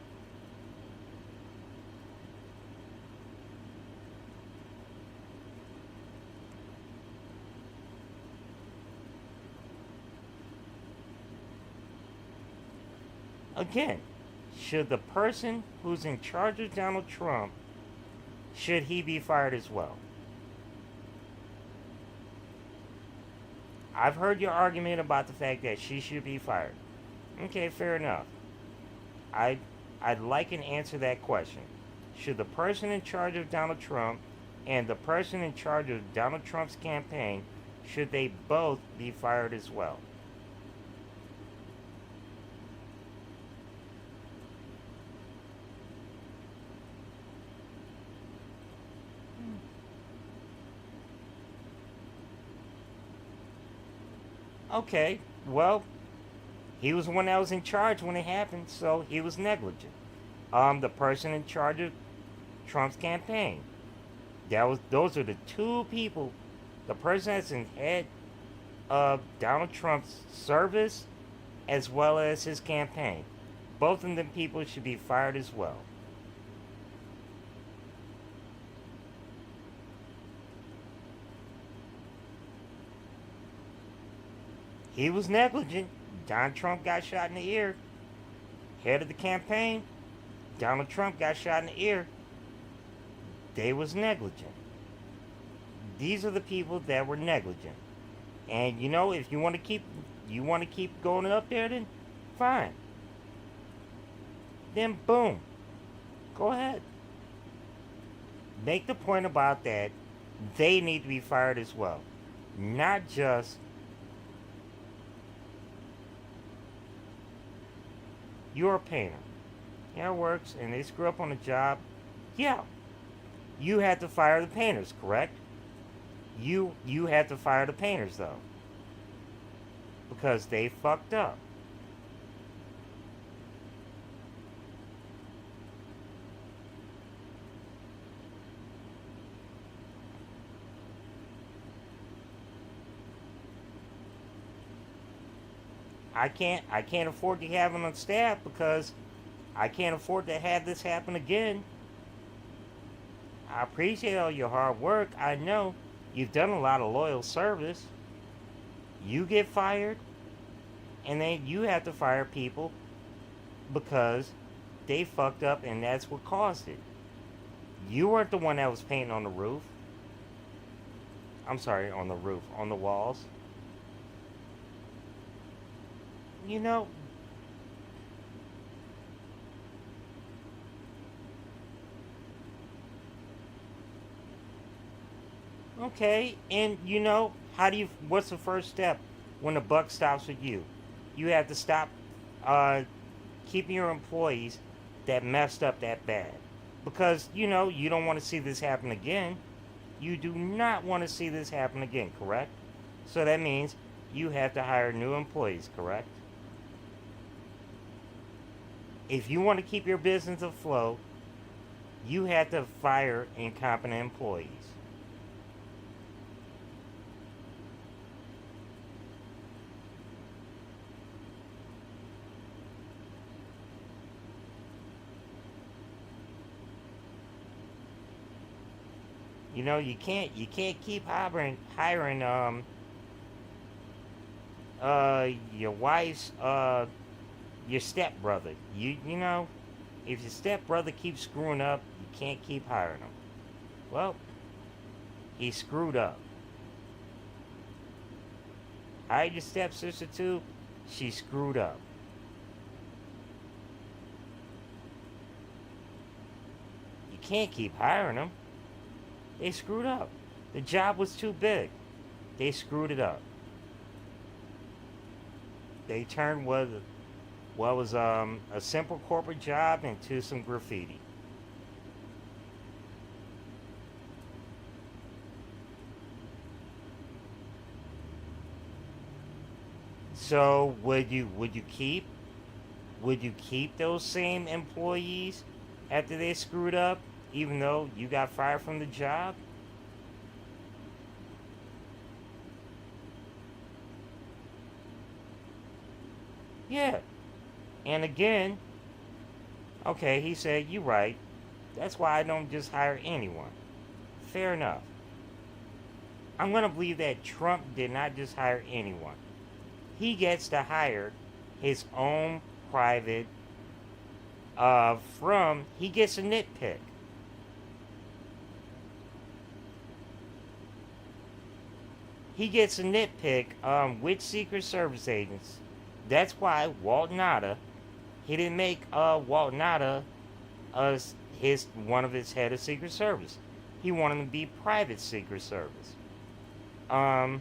Again, should the person who's in charge of Donald Trump, should he be fired as well? I've heard your argument about the fact that she should be fired. Okay, fair enough. I'd like an answer to that question. Should the person in charge of Donald Trump and the person in charge of Donald Trump's campaign, should they both be fired as well? Okay, well, he was the one that was in charge when it happened, so he was negligent. The person in charge of Trump's campaign. Those are the two people. The person that's in head of Donald Trump's service as well as his campaign. Both of them people should be fired as well. He was negligent. Donald Trump got shot in the ear. Head of the campaign, Donald Trump got shot in the ear. They was negligent. These are the people that were negligent. And you know, if you want to keep going up there, then fine. Then boom. Go ahead. Make the point about that. They need to be fired as well. Not just you're a painter. Yeah, it works, and they screw up on a job. Yeah. You had to fire the painters, correct? You had to fire the painters, though. because they fucked up. I can't afford to have them on staff because I can't afford to have this happen again. I appreciate all your hard work. I know you've done a lot of loyal service. You get fired, and then you have to fire people because they fucked up, and that's what caused it. You weren't the one that was painting on the roof. I'm sorry, on the roof, on the walls. You know, okay, and you know, what's the first step when the buck stops with you? You have to stop keeping your employees that messed up that bad. Because, you know, you don't want to see this happen again. You do not want to see this happen again, correct? So that means you have to hire new employees, correct? If you want to keep your business afloat, you have to fire incompetent employees. You know, you can't keep hiring your wife's your stepbrother. You know, if your stepbrother keeps screwing up, you can't keep hiring him. Well, he screwed up. Hired your stepsister too, she screwed up. You can't keep hiring them. They screwed up. The job was too big. They screwed it up. They turned what was a simple corporate job into some graffiti. So would you keep those same employees after they screwed up, even though you got fired from the job? Yeah. And again, okay, he said, you're right. That's why I don't just hire anyone. Fair enough. I'm going to believe that Trump did not just hire anyone. He gets to hire his own private, he gets a nitpick. He gets a nitpick with Secret Service agents. That's why Walt Nauta, he didn't make Walt Nauta one of his head of Secret Service. He wanted him to be private Secret Service. Now,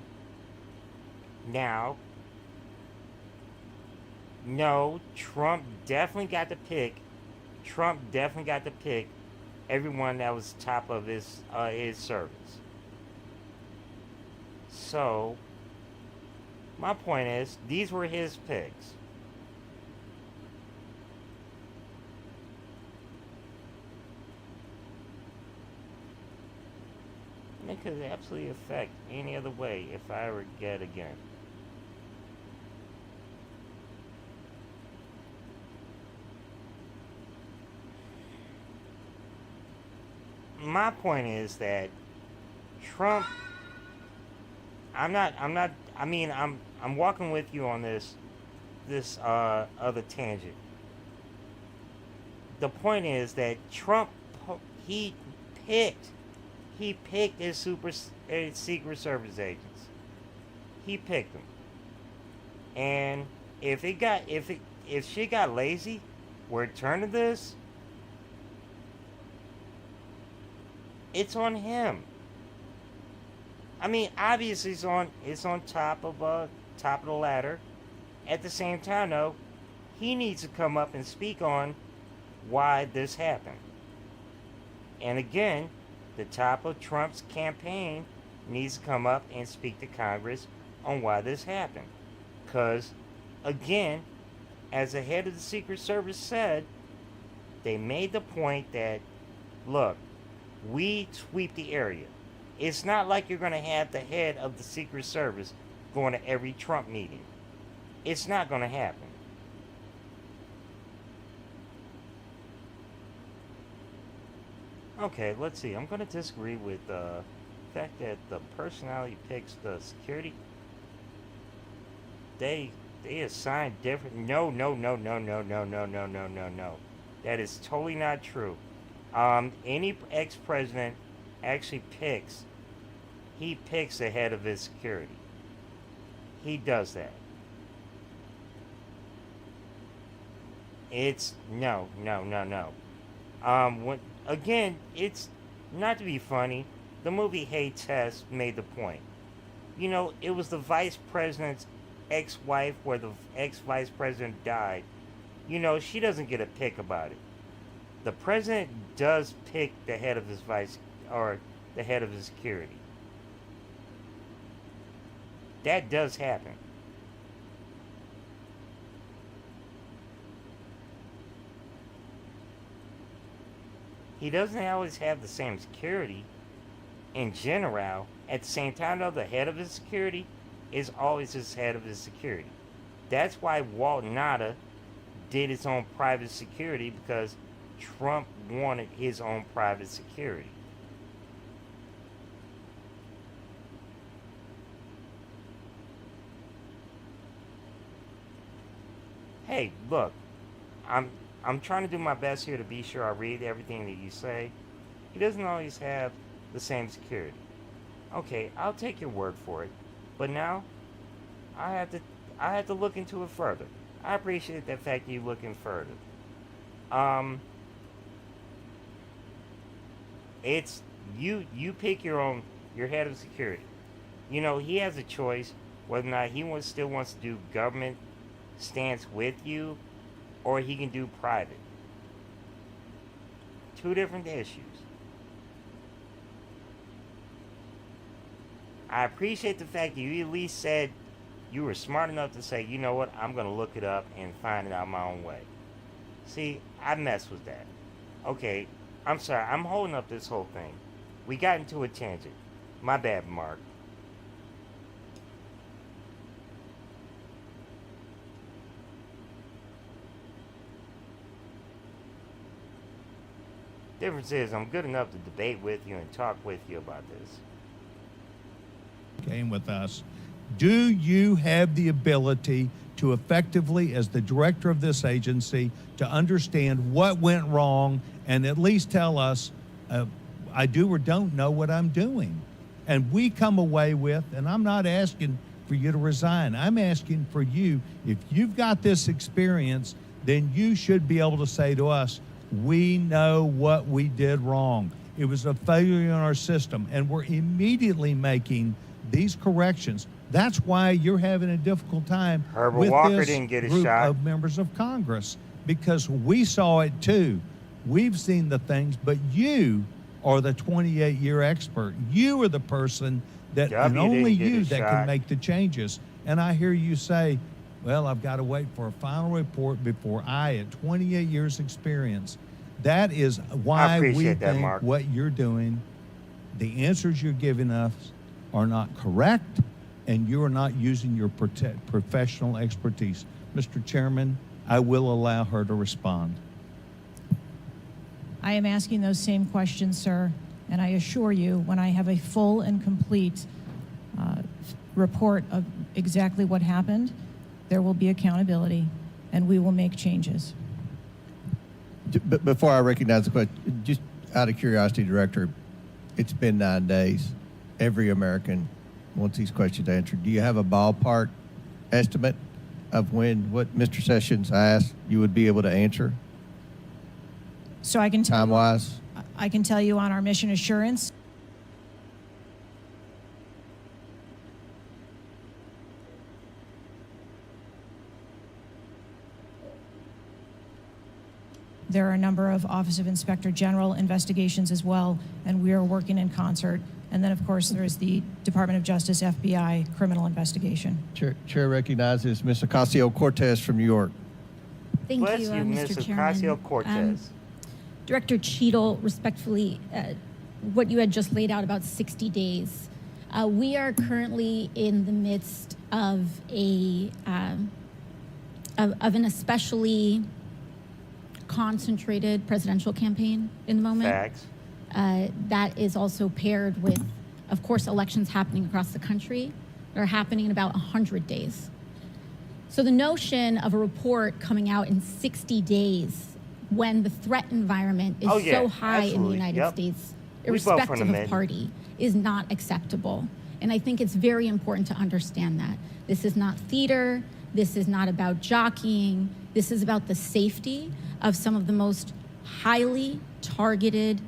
no, Trump definitely got to pick everyone that was top of his service. So, my point is, these were his picks. And it could absolutely affect any other way if I ever get again. My point is that Trump, I'm walking with you on this other tangent. The point is that Trump, he picked his Secret Service agents. He picked them. And if she got lazy, where it turned to this, it's on him. I mean, obviously it's on top of the ladder. At the same time, though, he needs to come up and speak on why this happened. And again, the top of Trump's campaign needs to come up and speak to Congress on why this happened. because, again, as the head of the Secret Service said, they made the point that, look, we sweep the area. It's not like you're going to have the head of the Secret Service going to every Trump meeting. It's not going to happen. Okay, let's see. I'm going to disagree with the fact that the personality picks the security. They assign different. No. That is totally not true. Any ex-president actually picks. He picks the head of his security. He does that. It's no. Again, it's not to be funny. The movie Hey Tess made the point. You know, it was the vice president's ex-wife where the ex-vice president died. You know, she doesn't get a pick about it. The president does pick the head of his the head of his security. That does happen. He doesn't always have the same security in general. At the same time, though, the head of his security is always his head of his security. That's why Walt Nada did his own private security, because Trump wanted his own private security. Hey, look, I'm trying to do my best here to be sure I read everything that you say. He doesn't always have the same security. Okay, I'll take your word for it. But now, I have to look into it further. I appreciate the fact that you're looking further. It's you pick your head of security. You know, he has a choice whether or not he still wants to do government stance with you, or he can do private. Two different issues. I appreciate the fact that you at least said you were smart enough to say, you know what, I'm going to look it up and find it out my own way. See, I mess with that. Okay, I'm sorry, I'm holding up this whole thing. We got into a tangent. My bad, Mark. Difference is, I'm good enough to debate with you and talk with you about this. Came with us. Do you have the ability to effectively, as the director of this agency, to understand what went wrong and at least tell us, I do or don't know what I'm doing? And we come away with, and I'm not asking for you to resign. I'm asking for you, if you've got this experience, then you should be able to say to us, we know what we did wrong. It was a failure in our system, and we're immediately making these corrections. That's why you're having a difficult time Herbert with Walker this didn't get a group shot. of members of Congress, because we saw it too. We've seen the things, but you are the 28-year expert. You are the person that, and only you, that can make the changes. And I hear you say, well, I've got to wait for a final report before I, at 28 years experience. That is why we think Mark. what you're doing, the answers you're giving us are not correct, and you are not using your professional expertise. Mr. Chairman, I will allow her to respond. I am asking those same questions, sir, and I assure you, when I have a full and complete report of exactly what happened, there will be accountability, and we will make changes. But before I recognize the question, just out of curiosity, Director, it's been 9 days. Every American wants these questions answered. Do you have a ballpark estimate of when what Mr. Sessions asked you would be able to answer? So I can tell time-wise? I can tell you on our mission assurance. There are a number of Office of Inspector General investigations as well, and we are working in concert And then, of course, there is the Department of Justice, FBI, criminal investigation. Chair recognizes Ms. Ocasio-Cortez from New York. Thank Bless you, you, Mr. Ms. Chairman. Ocasio-Cortez. Director Cheadle, respectfully, what you had just laid out about 60 days. We are currently in the midst of an especially concentrated presidential campaign in the moment. Facts. That is also paired with, of course, elections happening across the country. They're happening in about 100 days. So the notion of a report coming out in 60 days when the threat environment is so high in the United States, irrespective of party, is not acceptable. And I think it's very important to understand that. This is not theater. This is not about jockeying. This is about the safety of some of the most highly targeted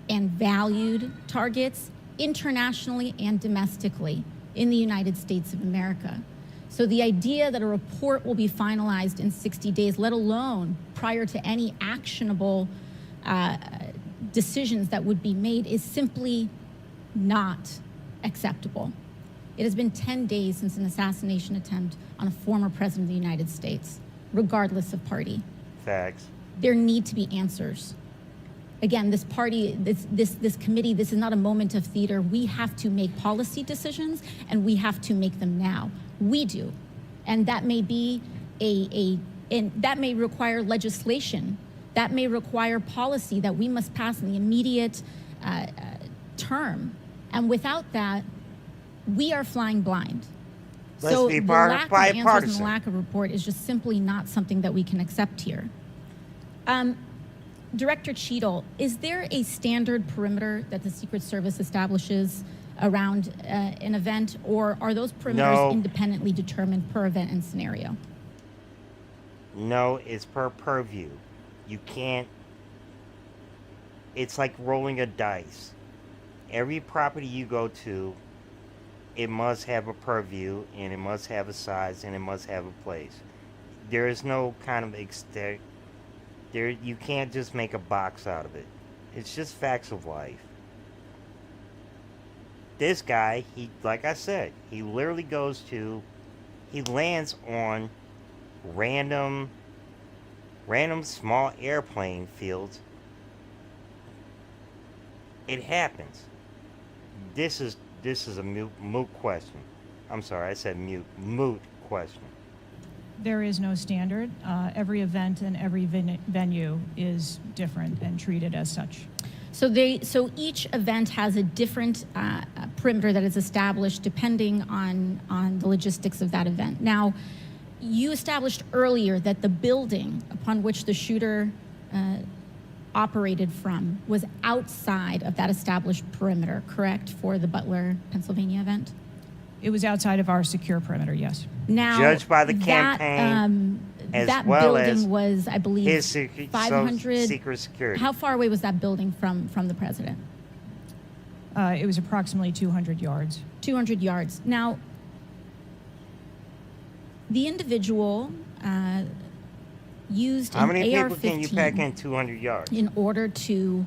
and valued targets internationally and domestically in the United States of America. So the idea that a report will be finalized in 60 days, let alone prior to any actionable decisions that would be made, is simply not acceptable. It has been 10 days since an assassination attempt on a former president of the United States, regardless of party. Facts. There need to be answers. Again, this committee, this is not a moment of theater. We have to make policy decisions, and we have to make them now. We do. And that may be and that may require legislation. That may require policy that we must pass in the immediate term. And without that, we are flying blind. So the lack of answers and the lack of report is just simply not something that we can accept here. Director Cheadle, is there a standard perimeter that the Secret Service establishes around an event, or are those perimeters independently determined per event and scenario? No, it's per purview. You can't, it's like rolling a dice. Every property you go to, it must have a purview, and it must have a size, and it must have a place. There is no kind of you can't just make a box out of it. It's just facts of life. This guy, like I said, he literally he lands on random small airplane fields. It happens. This is a moot question. I'm sorry, I said moot question. There is no standard. Every event and every venue is different and treated as such. So each event has a different perimeter that is established depending on the logistics of that event. Now, you established earlier that the building upon which the shooter operated from was outside of that established perimeter, correct, for the Butler, Pennsylvania event? It was outside of our secure perimeter, yes. Now, judged by the campaign, as that well building as was, I believe, 500. Secret security. How far away was that building from the president? It was approximately 200 yards. 200 yards. Now, the individual used How many an people can you pack in 200 yards? In order to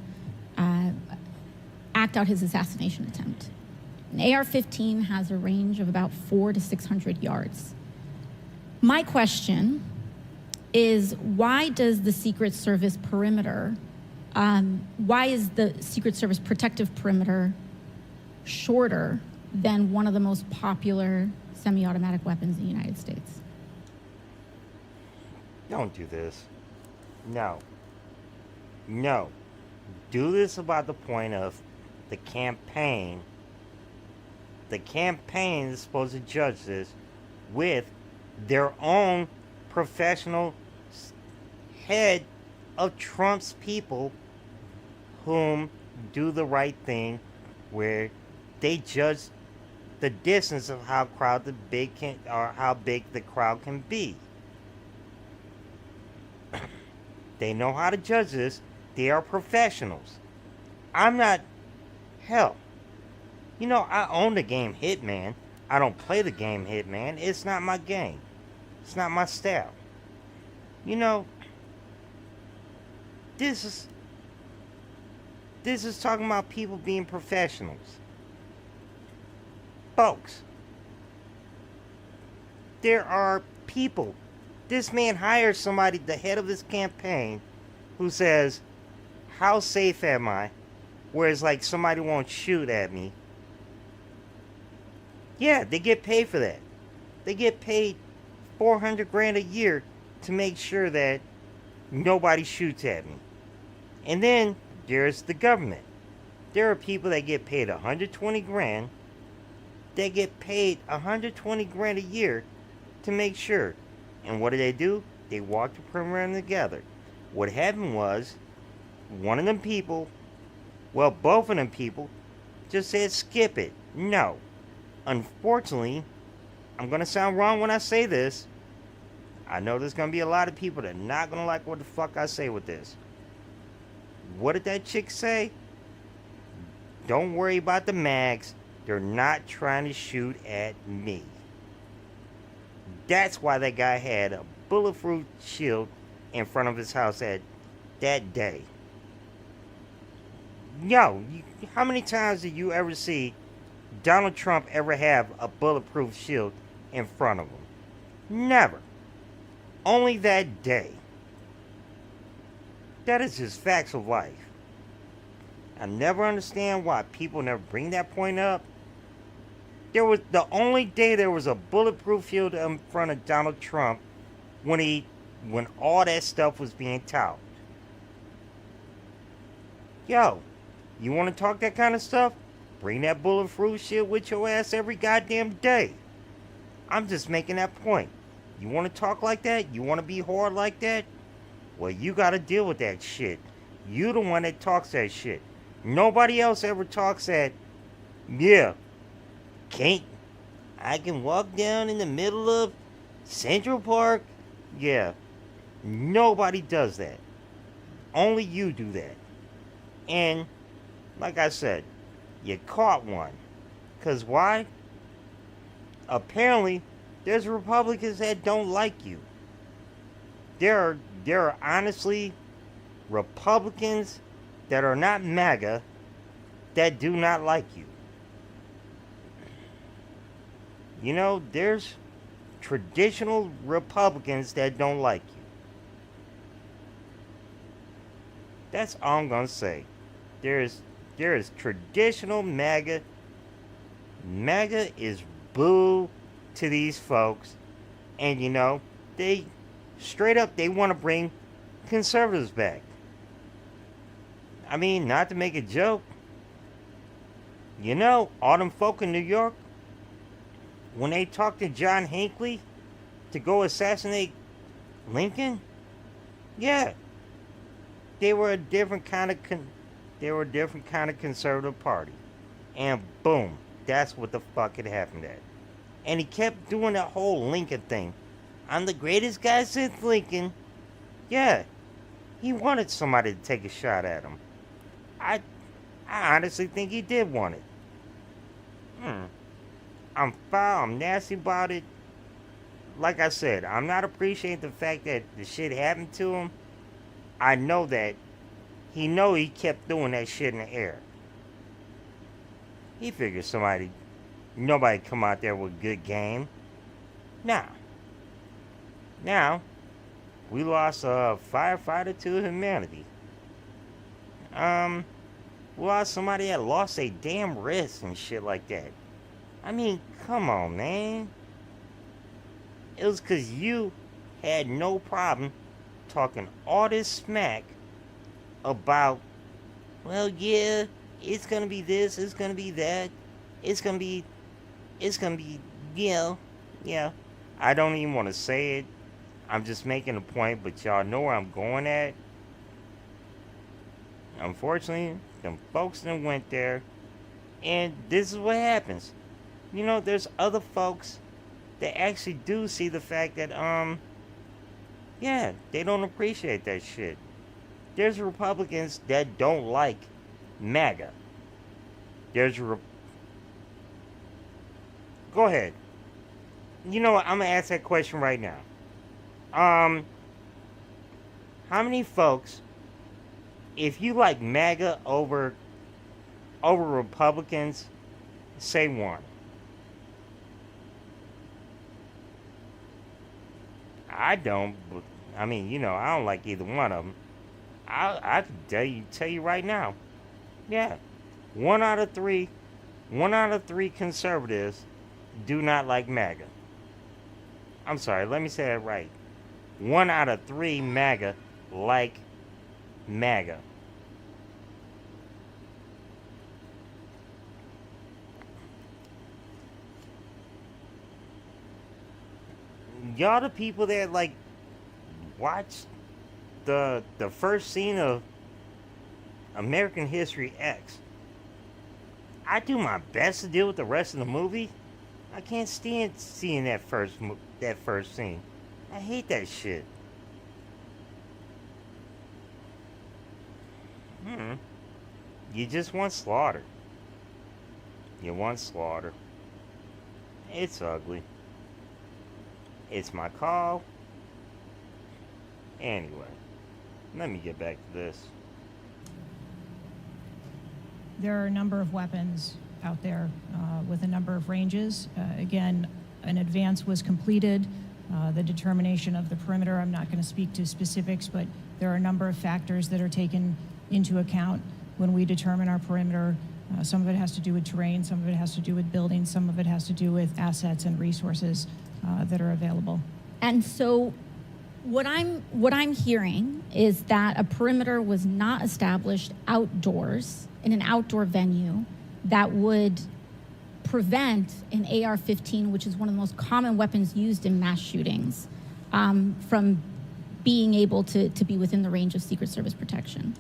act out his assassination attempt. An AR-15 has a range of about 400 to 600 yards. My question is, why does the Secret Service perimeter, why is the Secret Service protective perimeter shorter than one of the most popular semi-automatic weapons in the United States? Don't do this. No. Do this about the point of the campaign. The campaign is supposed to judge this with their own professional head of Trump's people, whom do the right thing, where they judge the distance of how big the crowd can be. They know how to judge this. They are professionals. I'm not. Hell, you know, I own the game Hitman. I don't play the game Hitman. It's not my game. It's not my style. You know, this is talking about people being professionals. Folks, there are people. This man hires somebody, the head of his campaign, who says, how safe am I? Whereas like somebody won't shoot at me. Yeah, they get paid for that. They get paid $400,000 a year to make sure that nobody shoots at me. And then there's the government. There are people that get paid $120,000. They get paid $120,000 a year to make sure. And what do? They walk the program together. What happened was, one of them people, well, both of them people, just said skip it. No. Unfortunately, I'm going to sound wrong when I say this. I know there's going to be a lot of people that are not going to like what the fuck I say with this. What did that chick say? Don't worry about the mags. They're not trying to shoot at me. That's why that guy had a bulletproof shield in front of his house that day. Yo, how many times did you ever see Donald Trump ever have a bulletproof shield in front of him? Never. Only that day. That is just facts of life. I never understand why people never bring that point up. There was the only day there was a bulletproof shield in front of Donald Trump when all that stuff was being touted. Yo, you want to talk that kind of stuff? Bring that bulletproof shield with your ass every goddamn day. I'm just making that point. You want to talk like that? You want to be hard like that? Well, you got to deal with that shit. You the one that talks that shit. Nobody else ever talks that, yeah, I can walk down in the middle of Central Park. Yeah, nobody does that. Only you do that. And, like I said, you caught one. Because why? Apparently, there's Republicans that don't like you. There are honestly Republicans that are not MAGA that do not like you. You know, there's traditional Republicans that don't like you. That's all I'm gonna say. There is traditional MAGA. MAGA is boo to these folks, and you know, they straight up they want to bring conservatives back. I mean, not to make a joke. You know, all them folk in New York, when they talked to John Hinckley to go assassinate Lincoln, yeah, they were a different kind of conservative party, and boom, that's what the fuck had happened at. And he kept doing that whole Lincoln thing. I'm the greatest guy since Lincoln. Yeah, he wanted somebody to take a shot at him. I honestly think he did want it. I'm foul, I'm nasty about it. Like I said, I'm not appreciating the fact that the shit happened to him. I know that he kept doing that shit in the air. He figured nobody come out there with good game. Now, we lost a firefighter to humanity. We lost somebody that lost a damn wrist and shit like that. I mean, come on, man. It was because you had no problem talking all this smack about, well, yeah, it's gonna be this, it's gonna be that, it's gonna be, yeah. I don't even want to say it. I'm just making a point, but y'all know where I'm going at. Unfortunately, them folks done went there, and this is what happens. You know, there's other folks that actually do see the fact that, yeah, they don't appreciate that shit. There's Republicans that don't like MAGA. Go ahead. You know what? I'm gonna ask that question right now. How many folks, if you like MAGA over Republicans, say one. I don't. I mean, I don't like either one of them. I can tell you right now. Yeah, 1 out of three conservatives do not like MAGA. I'm sorry, let me say that right. 1 out of 3 MAGA like MAGA. Y'all the people that like watch the first scene of American History X. I do my best to deal with the rest of the movie. I can't stand seeing that first scene. I hate that shit. You just want slaughter. You want slaughter. It's ugly. It's my call. Anyway, let me get back to this. There are a number of weapons out there with a number of ranges. Again, an advance was completed. The determination of the perimeter, I'm not going to speak to specifics, but there are a number of factors that are taken into account when we determine our perimeter. Some of it has to do with terrain, some of it has to do with buildings, some of it has to do with assets and resources that are available. And so what I'm hearing is that a perimeter was not established outdoors in an outdoor venue that would prevent an AR-15, which is one of the most common weapons used in mass shootings, from being able to be within the range of Secret Service protection.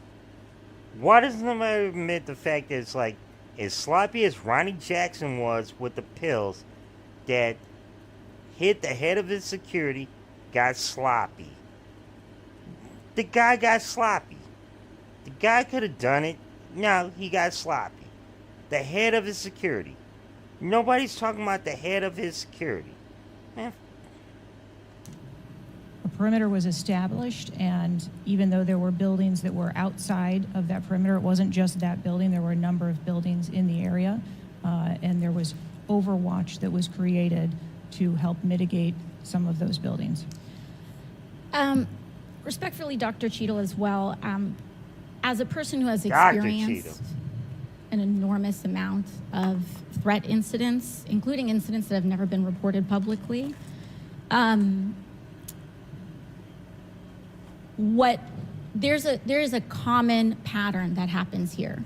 Why doesn't nobody admit the fact that it's like, as sloppy as Ronnie Jackson was with the pills, that hit the head of his security, got sloppy. The guy got sloppy. The guy could have done it. No, he got sloppy. The head of his security. Nobody's talking about the head of his security. Man. A perimeter was established, and even though there were buildings that were outside of that perimeter, it wasn't just that building. There were a number of buildings in the area, and there was overwatch that was created to help mitigate some of those buildings. Respectfully, Dr. Cheadle, as well, as a person who has experienced an enormous amount of threat incidents, including incidents that have never been reported publicly, there is a common pattern that happens here.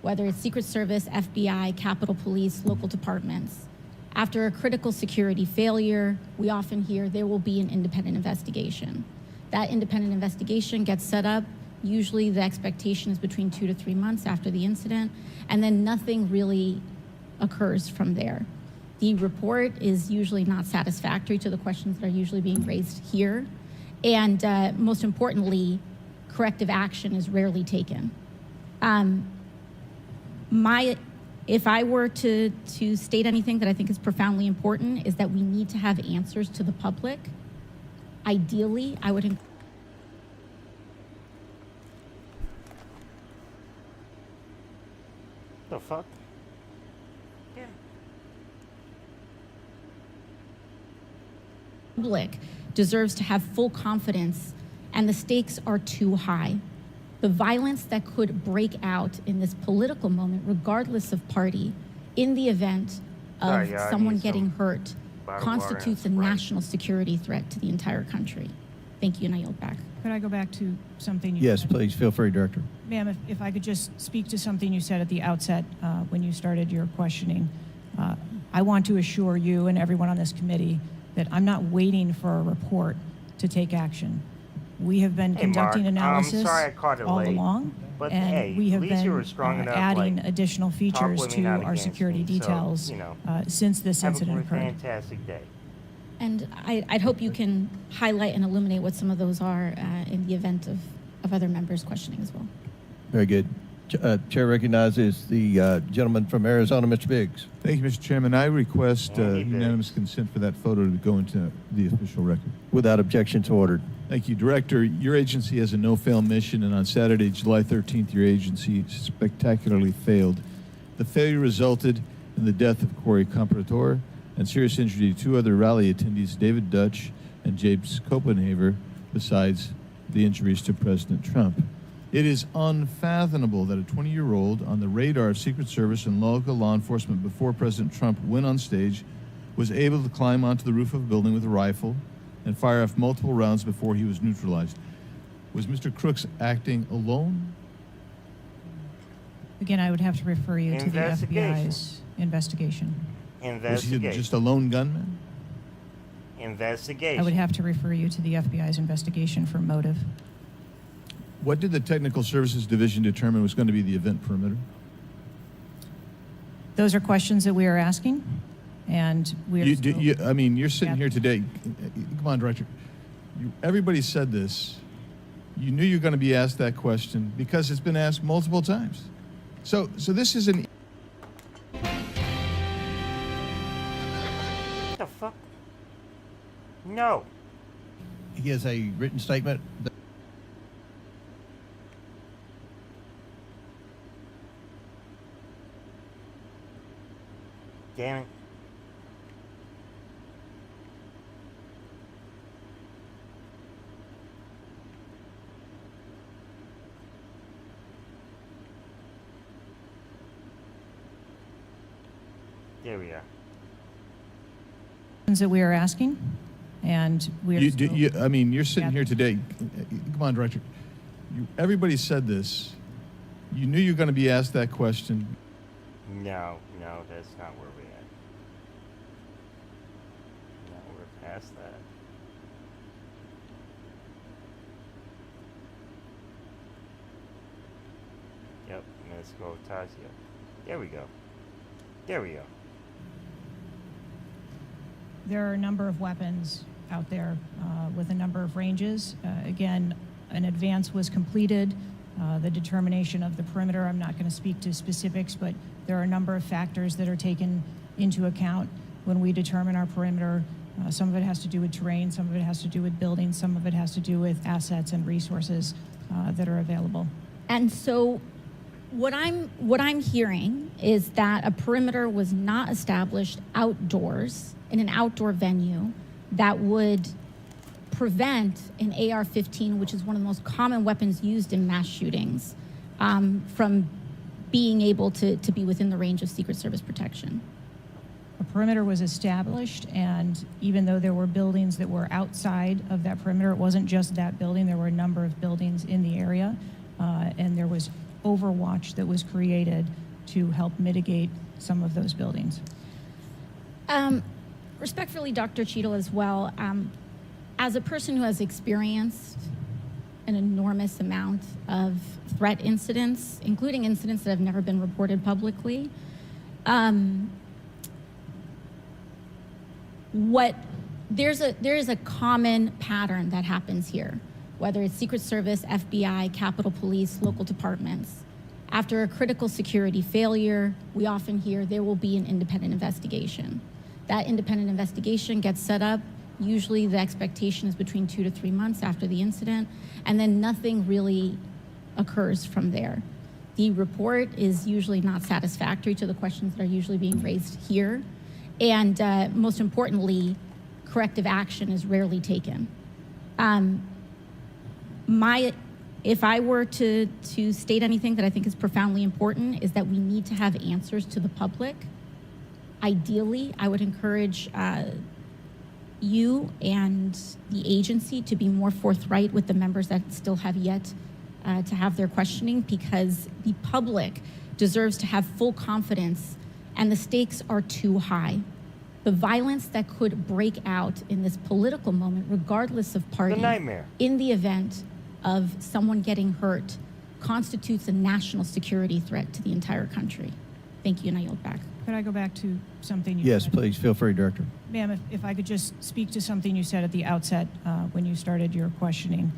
Whether it's Secret Service, FBI, Capitol Police, local departments. After a critical security failure, we often hear there will be an independent investigation. That independent investigation gets set up. Usually the expectation is between 2 to 3 months after the incident, and then nothing really occurs from there. The report is usually not satisfactory to the questions that are usually being raised here. And most importantly, corrective action is rarely taken. If I were to state anything that I think is profoundly important, is that we need to have answers to the public. Ideally, I would The fuck? Yeah. Public deserves to have full confidence, and the stakes are too high. The violence that could break out in this political moment, regardless of party, in the event of someone getting hurt, constitutes a national security threat to the entire country. Thank you, and I yield back. Could I go back to something you Yes, said? please, feel free, Director. Ma'am, if I could just speak to something you said at the outset when you started your questioning. I want to assure you and everyone on this committee that I'm not waiting for a report to take action. We have been conducting analysis all along, but and we have been you were strong enough, adding like, additional features to our security details since this incident occurred. Have a fantastic day. And I'd hope you can highlight and illuminate what some of those are in the event of other members questioning as well. Very good. Chair recognizes the gentleman from Arizona, Mr. Biggs. Thank you, Mr. Chairman. I request Andy unanimous consent for that photo to go into the official record. Without objection, so ordered. Thank you, Director. Your agency has a no-fail mission, and on Saturday, July 13th, your agency spectacularly failed. The failure resulted in the death of Corey Comparator and serious injury to two other rally attendees, David Dutch and James Copenhaver, besides the injuries to President Trump. It is unfathomable that a 20-year-old on the radar of Secret Service and local law enforcement before President Trump went on stage was able to climb onto the roof of a building with a rifle and fire off multiple rounds before he was neutralized. Was Mr. Crooks acting alone? Again, I would have to refer you to the FBI's investigation. Was he just a lone gunman? Investigation. I would have to refer you to the FBI's investigation for motive. What did the Technical Services Division determine was going to be the event perimeter? Those are questions that we are asking, and we are you're sitting here today. Come on, Director. Everybody said this. You knew you were going to be asked that question because it's been asked multiple times. So this is an... What the fuck? No. He has a written statement. Damn it. There we are. That we are asking, and we are. You're sitting here today. Come on, Director. Everybody said this. You knew you were going to be asked that question. No, that's not where we're at. No, we're past that. Yep, let's go, Tasia. There we go. There we go. There are a number of weapons out there with a number of ranges. Again, an advance was completed. The determination of the perimeter, I'm not going to speak to specifics, but there are a number of factors that are taken into account when we determine our perimeter. Some of it has to do with terrain, some of it has to do with buildings, some of it has to do with assets and resources that are available. And so what I'm hearing is that a perimeter was not established outdoors in an outdoor venue that would prevent an AR-15, which is one of the most common weapons used in mass shootings, from being able to be within the range of Secret Service protection. A perimeter was established, and even though there were buildings that were outside of that perimeter, it wasn't just that building, there were a number of buildings in the area, and there was overwatch that was created to help mitigate some of those buildings. Respectfully, Dr. Cheadle, as well, as a person who has experienced an enormous amount of threat incidents, including incidents that have never been reported publicly, there is a common pattern that happens here, whether it's Secret Service, FBI, Capitol Police, local departments. After a critical security failure, we often hear there will be an independent investigation. That independent investigation gets set up. Usually the expectation is between 2 to 3 months after the incident, and then nothing really occurs from there. The report is usually not satisfactory to the questions that are usually being raised here, and most importantly, corrective action is rarely taken. If I were to state anything that I think is profoundly important, is that we need to have answers to the public. Ideally, I would encourage you and the agency to be more forthright with the members that still have yet to have their questioning, because the public deserves to have full confidence, and the stakes are too high. The violence that could break out in this political moment, regardless of party, in the event of someone getting hurt, constitutes a national security threat to the entire country. Thank you, and I yield back. Could I go back to something you Yes, said? please, feel free, Director. Ma'am, if I could just speak to something you said at the outset when you started your questioning.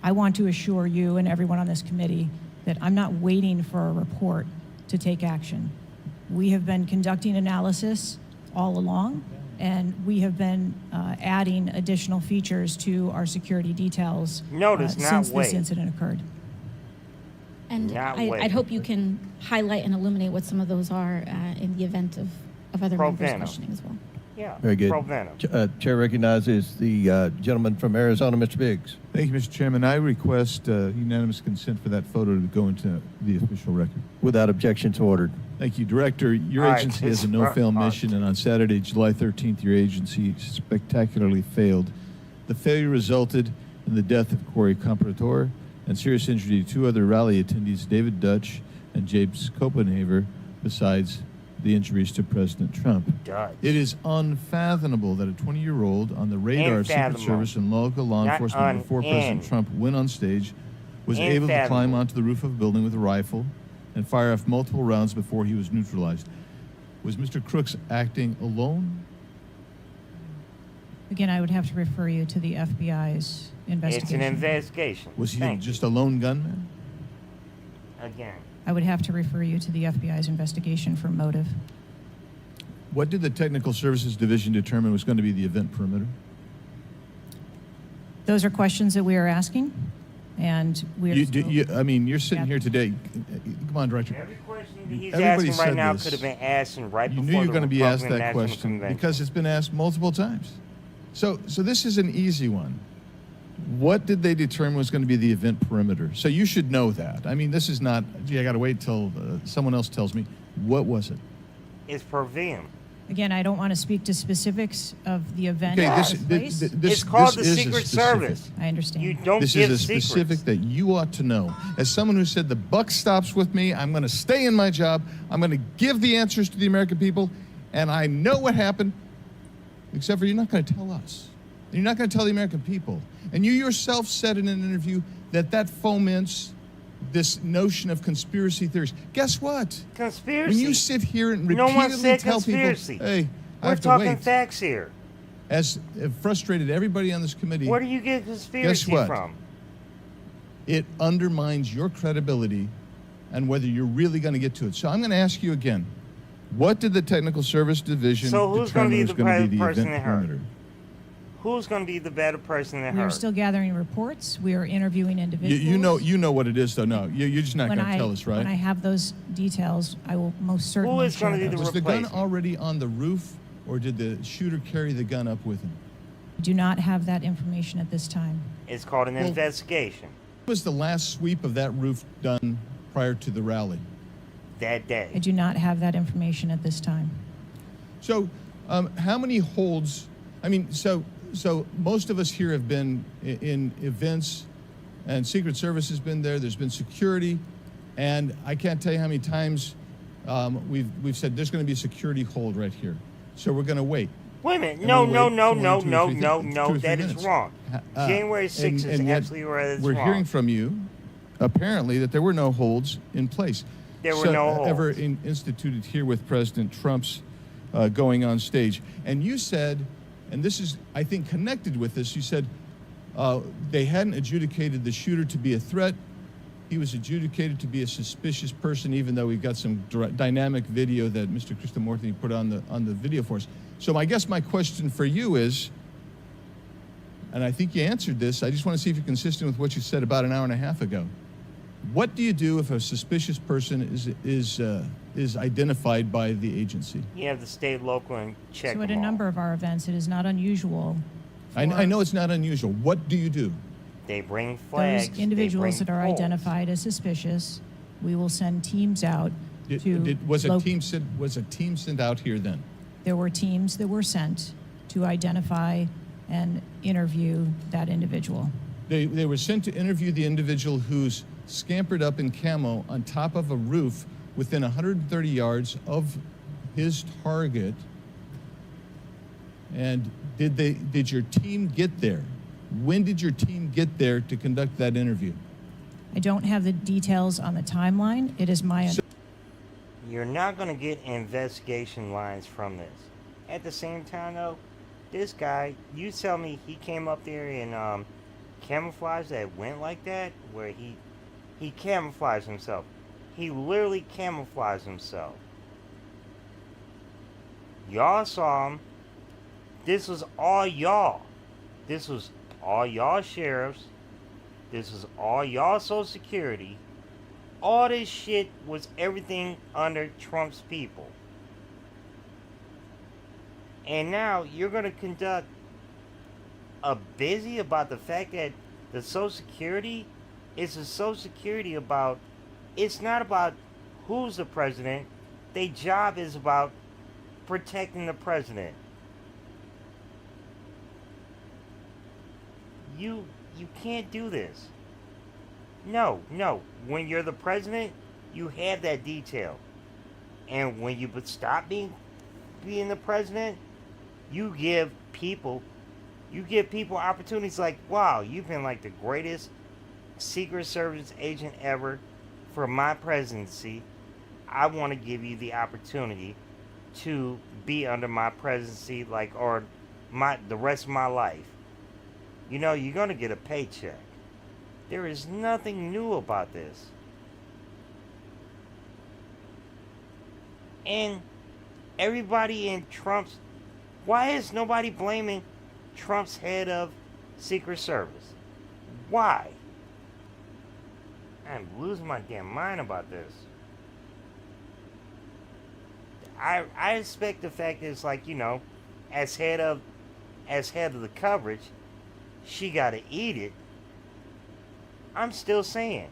I want to assure you and everyone on this committee that I'm not waiting for a report to take action. We have been conducting analysis all along, and we have been adding additional features to our security details since this incident occurred. And I'd hope you can highlight and illuminate what some of those are in the event of other members questioning as well. Yeah. Very good. Pro Venom. Chair recognizes the gentleman from Arizona, Mr. Biggs. Thank you, Mr. Chairman. I request unanimous consent for that photo to go into the official record. Without objection, so ordered. Thank you, Director. Your agency has a no-fail mission, and on Saturday, July 13th, your agency spectacularly failed. The failure resulted in the death of Corey Comparator and serious injury to two other rally attendees, David Dutch and James Copenhaver, besides the injuries to President Trump. It is unfathomable that a 20-year-old on the radar of Secret Service and local law enforcement before President Trump went on stage was able to climb onto the roof of a building with a rifle and fire off multiple rounds before he was neutralized. Was Mr. Crooks acting alone? Again, I would have to refer you to the FBI's investigation. It's an investigation. Was he just a lone gunman? Again. I would have to refer you to the FBI's investigation for motive. What did the Technical Services Division determine was going to be the event perimeter? Those are questions that we are asking, and we are. I mean, you're sitting here today. Come on, Director. Every question that he's asking right now could have been asked right before you knew you were going to be asked Republican that National question Convention. because it's been asked multiple times. So this is an easy one. What did they determine was going to be the event perimeter? So you should know that. I mean, this is not, gee, I got to wait till someone else tells me. What was it? It's per diem. Again, I don't want to speak to specifics of the event. Okay, It's called the Secret Service. I understand. You don't This give is a specific that you ought to know. As someone who said the buck stops with me, I'm going to stay in my job. I'm going to give the answers to the American people, and I know what happened, except for you're not going to tell us. You're not going to tell the American people. And you yourself said in an interview that foments this notion of conspiracy theories. Guess what? Conspiracy. When you sit here and No one repeatedly said tell conspiracy. people, hey, I We're have to talking wait. facts here. As it frustrated everybody on this committee. Where do you get conspiracy guess what? from? It undermines your credibility and whether you're really going to get to it. So I'm going to ask you again. What did the Technical Service Division So who's going to determine be was going to be the person event that hurt? perimeter? Who's going to be the better person that We are hurt? still gathering reports. We are interviewing individuals. You know what it is, though. No, you're just not going to tell us, right? When I have those details, I will most certainly share those. Was the gun already on the roof, or did the shooter carry the gun up with him? I do not have that information at this time. It's called an investigation. When was the last sweep of that roof done prior to the rally? That day. I do not have that information at this time. So, how many holds? I mean, so most of us here have been in events, and Secret Service has been there. There's been security, and I can't tell you how many times we've said there's going to be a security hold right here. So we're going to wait. Wait a minute. And No. we'll wait 2 or 3 That is minutes. wrong. January 6th is and yet absolutely right. It's we're wrong. hearing from you, apparently, that there were no holds in place. There were no holds. Ever instituted here with President Trump's going on stage. And you said, and this is, I think, connected with this, you said they hadn't adjudicated the shooter to be a threat. He was adjudicated to be a suspicious person, even though we've got some dynamic video that Mr. Krishnamurthy put on the video for us. So I guess my question for you is, and I think you answered this, I just want to see if you're consistent with what you said about an hour and a half ago. What do you do if a suspicious person is identified by the agency? You have the state, local, and check So at a them all. number of our events, it is not unusual. I know it's not unusual. What do you do? They bring flags. Those individuals they that bring are poles. identified as suspicious, we will send teams out Was a team sent out here then? There were teams that were sent to identify and interview that individual. They were sent to interview the individual who's scampered up in camo on top of a roof within 130 yards of his target. And did your team get there? When did your team get there to conduct that interview? I don't have the details on the timeline. It is my You're not going to get investigation lines from this. At the same time, though, this guy, you tell me he came up there in camouflage that went like that, where he He camouflaged himself. He literally camouflaged himself. Y'all saw him. This was all y'all. This was all y'all sheriffs. This was all y'all Social Security. All this shit was everything under Trump's people. And now you're going to conduct a busy about the fact that the Social Security is a Social Security about, it's not about who's the president. Their job is about protecting the president. You can't do this. No. When you're the president, you have that detail. And when you stop being the president, you give people opportunities like, wow, you've been like the greatest Secret Service agent ever for my presidency. I want to give you the opportunity to be under my presidency, or the rest of my life. You know, you're going to get a paycheck. There is nothing new about this. And everybody in Trump's... Why is nobody blaming Trump's head of Secret Service? Why? I'm losing my damn mind about this. I expect the fact that it's like, you know, as head of the coverage, she got to eat it. I'm still saying,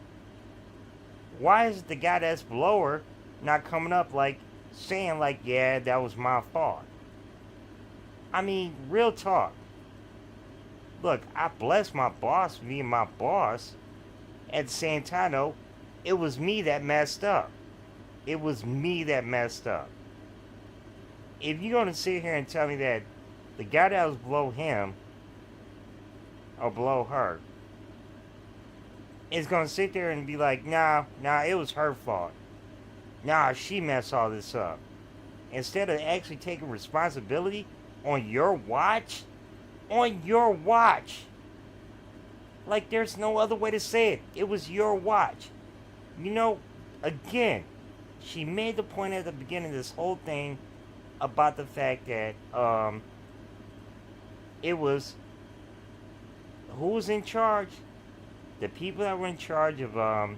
why is the guy that's below her not coming up saying yeah, that was my fault? I mean, real talk. Look, I bless my boss for being my boss. At the same time, though, it was me that messed up. It was me that messed up. If you're going to sit here and tell me that the guy that was below him or below her is going to sit there and be like, nah, it was her fault. Nah, she messed all this up. Instead of actually taking responsibility on your watch, like there's no other way to say it. It was your watch. You know, again, she made the point at the beginning of this whole thing about the fact that it was who was in charge? The people that were in charge of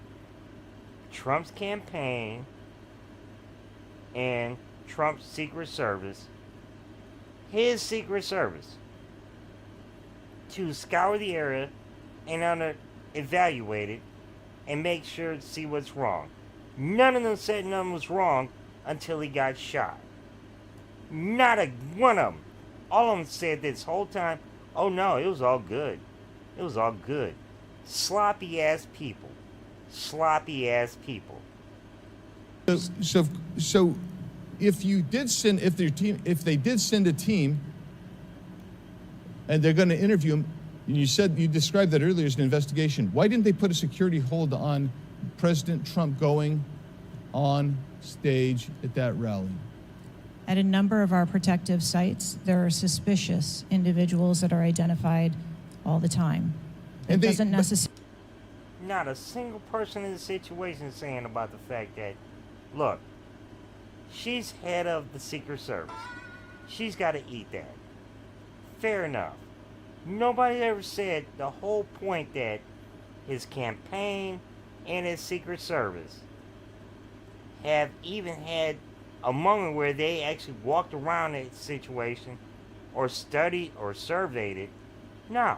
Trump's campaign and Trump's Secret Service, his Secret Service, to scour the area and evaluate it and make sure to see what's wrong. None of them said nothing was wrong until he got shot. Not a one of them. All of them said this whole time, oh no, it was all good. It was all good. Sloppy ass people. Sloppy ass people. So if they did send a team and they're going to interview him, and you described that earlier as an investigation, why didn't they put a security hold on President Trump going on stage at that rally? At a number of our protective sites, there are suspicious individuals that are identified all the time. It doesn't necessarily... Not a single person in the situation is saying about the fact that, look, she's head of the Secret Service. She's got to eat that. Fair enough. Nobody ever said the whole point that his campaign and his Secret Service have even had a moment where they actually walked around that situation or studied or surveyed it. No.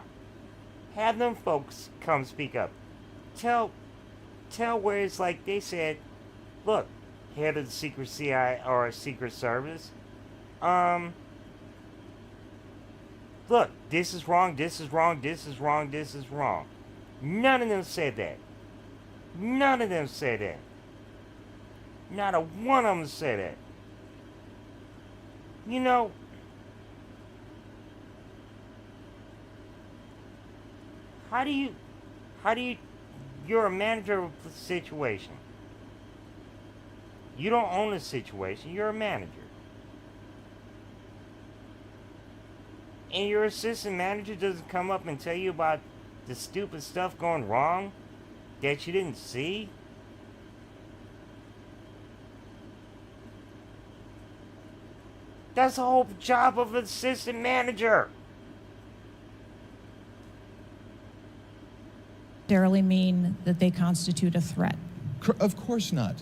Have them folks come speak up. Tell where it's like they said, look, head of the Secret CIA or Secret Service, look, this is wrong, this is wrong, this is wrong, this is wrong. None of them said that. None of them said that. Not a one of them said that. You know, how do you, you're a manager of the situation. You don't own the situation, you're a manager. And your assistant manager doesn't come up and tell you about the stupid stuff going wrong that you didn't see? That's the whole job of an assistant manager. Necessarily mean that they constitute a threat. Of course not.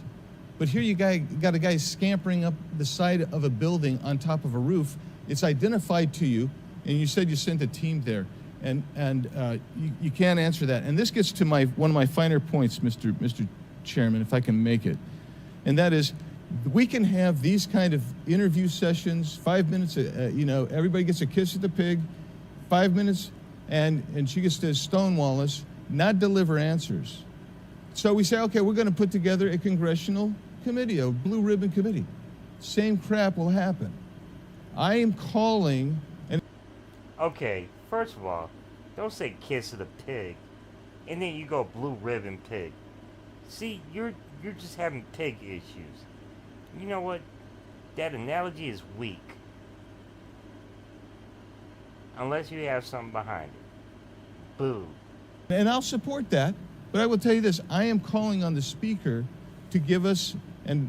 But here you got a guy scampering up the side of a building on top of a roof. It's identified to you, and you said you sent a team there, and you can't answer that. And this gets to one of my finer points, Mr. Chairman, if I can make it, and that is, we can have these kind of interview sessions, 5 minutes. Everybody gets a kiss at the pig, 5 minutes, and she gets to stonewall us, not deliver answers. So we say, okay, we're going to put together a congressional committee, a blue ribbon committee. Same crap will happen. I am calling and... Okay, first of all, don't say kiss of the pig, and then you go blue ribbon pig. See, you're just having pig issues. You know what? That analogy is weak. Unless you have something behind it. Boo. And I'll support that, but I will tell you this, I am calling on the Speaker to give us and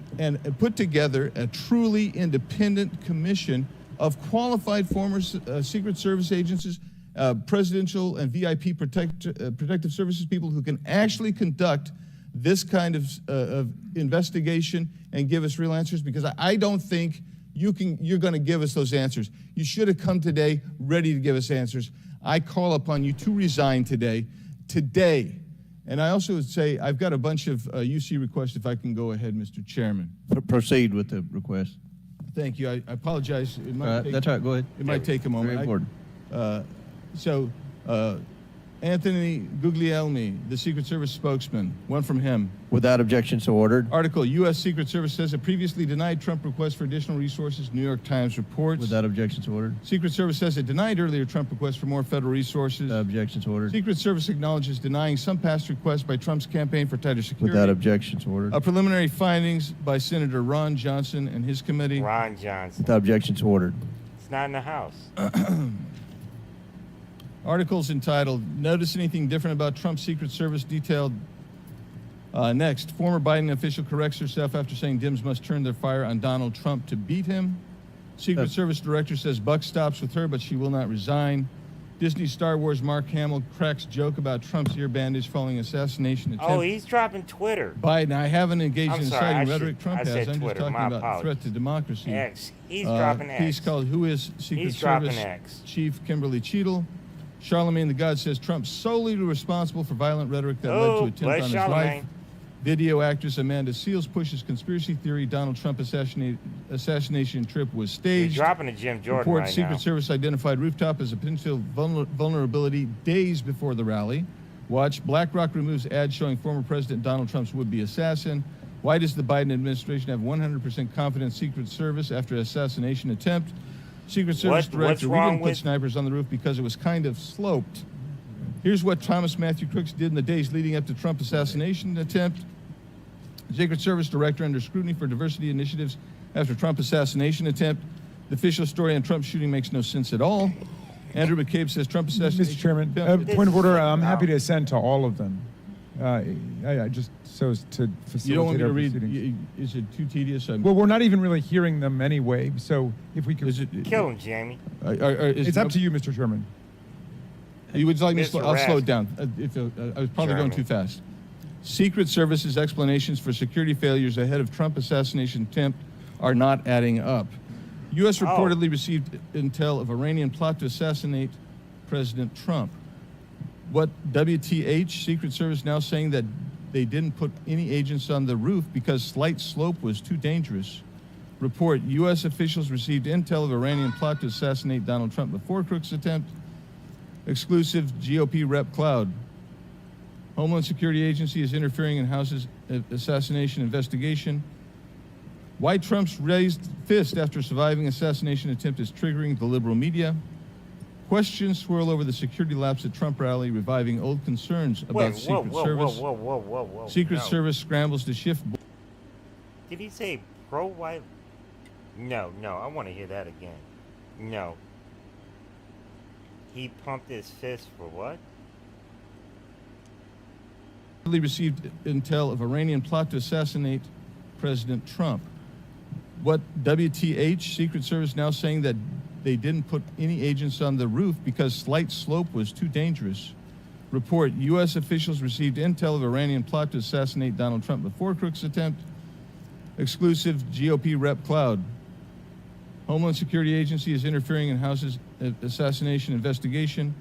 put together a truly independent commission of qualified former Secret Service agencies, presidential and VIP protective services people who can actually conduct this kind of investigation and give us real answers, because I don't think you're going to give us those answers. You should have come today ready to give us answers. I call upon you to resign today. And I also would say I've got a bunch of UC requests, if I can go ahead, Mr. Chairman. Proceed with the request. Thank you. I apologize. It might That's all right. Go ahead. It might take a moment. Very important. Anthony Guglielmi, the Secret Service spokesman, one from him. Without objection, so ordered. Article, U.S. Secret Service says it previously denied Trump requests for additional resources, New York Times reports. Without objection, so ordered. Secret Service says it denied earlier Trump requests for more federal resources. Without objection, so ordered. Secret Service acknowledges denying some past requests by Trump's campaign for tighter security. Without objection, so ordered. Preliminary findings by Senator Ron Johnson and his committee. Ron Johnson. Without objection, so ordered. It's not in the House. Articles entitled, Notice Anything Different About Trump's Secret Service detailed. Next, former Biden official corrects herself after saying Dems must turn their fire on Donald Trump to beat him. Secret Service director says buck stops with her, but she will not resign. Disney Star Wars Mark Hamill cracks joke about Trump's ear bandage following assassination attempt. Oh, he's dropping Twitter. Biden, I haven't engaged in inciting rhetoric. Trump I has. said I'm Twitter. just talking My about the threat to democracy. X. He's dropping X. Piece called Who is Secret Service Chief Kimberly Cheadle. Charlemagne the God says Trump solely responsible for violent rhetoric that led to attempt on his life. Video actress Amanda Seals pushes conspiracy theory Donald Trump assassination trip was staged. You're dropping a Jim Jordan Report right Secret now. Service identified rooftop as a potential vulnerability days before the rally. Watch, BlackRock removes ad showing former President Donald Trump's would-be assassin. Why does the Biden administration have 100% confidence Secret Service after assassination attempt? Secret Service director, we didn't put snipers on the roof because it was kind of sloped. Here's what Thomas Matthew Crooks did in the days leading up to Trump assassination attempt. Secret Service director under scrutiny for diversity initiatives after Trump assassination attempt. The official story on Trump's shooting makes no sense at all. Andrew McCabe says Trump assassination. Mr. Chairman, point of order. I'm happy to assent to all of them. I just so as to facilitate. You don't want me to read? Proceedings. Is it too tedious? Well, we're not even really hearing them anyway. So if we could, Kill him, Jamie. It's up to you, Mr. Chairman. You would like me to I'll slow it down. I was probably going too fast. Secret Service's explanations for security failures ahead of Trump assassination attempt are not adding up. U.S. reportedly received intel of Iranian plot to assassinate President Trump. What WTH? Secret Service now saying that they didn't put any agents on the roof because slight slope was too dangerous. Report, U.S. officials received intel of Iranian plot to assassinate Donald Trump before Crooks' attempt. Exclusive GOP rep Cloud. Homeland Security Agency is interfering in House's assassination investigation. Why Trump's raised fist after surviving assassination attempt is triggering the liberal media. Questions swirl over the security lapse at Trump rally, reviving old concerns about Secret Service. Secret Service scrambles to shift. Did he say pro-white? No, I want to hear that again. No. He pumped his fist for what? received intel of Iranian plot to assassinate President Trump. What WTH, Secret Service now saying that they didn't put any agents on the roof because slight slope was too dangerous. Report, U.S. officials received intel of Iranian plot to assassinate Donald Trump before Crook's attempt. Exclusive GOP rep Cloud. Homeland Security Agency is interfering in House's assassination investigation.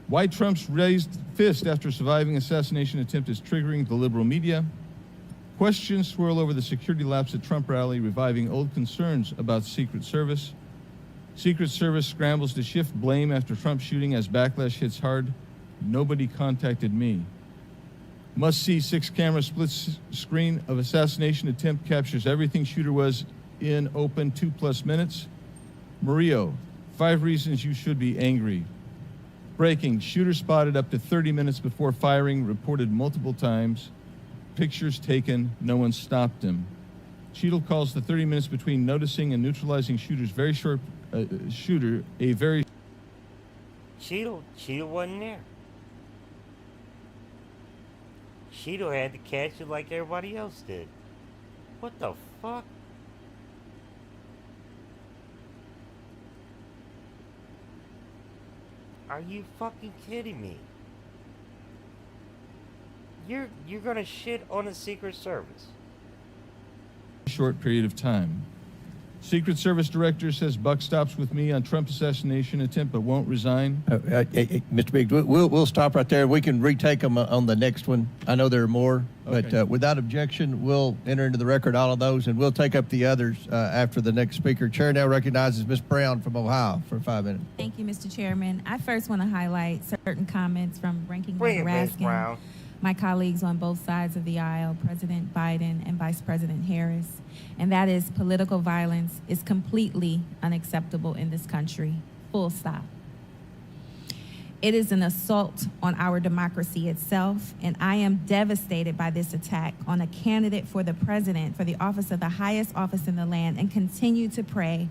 Why Trump's raised fist after surviving assassination attempt is triggering the liberal media. Questions swirl over the security lapse at Trump rally, reviving old concerns about Secret Service. Secret Service scrambles to shift blame after Trump shooting as backlash hits hard. Nobody contacted me. Must-see 6-camera split screen of assassination attempt captures everything shooter was in open 2+ minutes. Murillo, 5 reasons you should be angry. Breaking, shooter spotted up to 30 minutes before firing, reported multiple times. Pictures taken, no one stopped him. Cheadle calls the 30 minutes between noticing and neutralizing shooters very short. Shooter a very. Cheadle wasn't there. Cheadle had to catch it like everybody else did. What the fuck? Are you fucking kidding me? You're gonna shit on the Secret Service. Short period of time. Secret Service director says buck stops with me on Trump assassination attempt, but won't resign. Mr. Biggs, we'll stop right there. We can retake them on the next one. I know there are more, but without objection, we'll enter into the record all of those, and we'll take up the others after the next speaker. Chair now recognizes Ms. Brown from Ohio for 5 minutes. Thank you, Mr. Chairman. I first want to highlight certain comments from Ranking Member Raskin, my colleagues on both sides of the aisle, President Biden and Vice President Harris, and that is political violence is completely unacceptable in this country, full stop. It is an assault on our democracy itself, and I am devastated by this attack on a candidate for the president, for the office of the highest office in the land, and continue to pray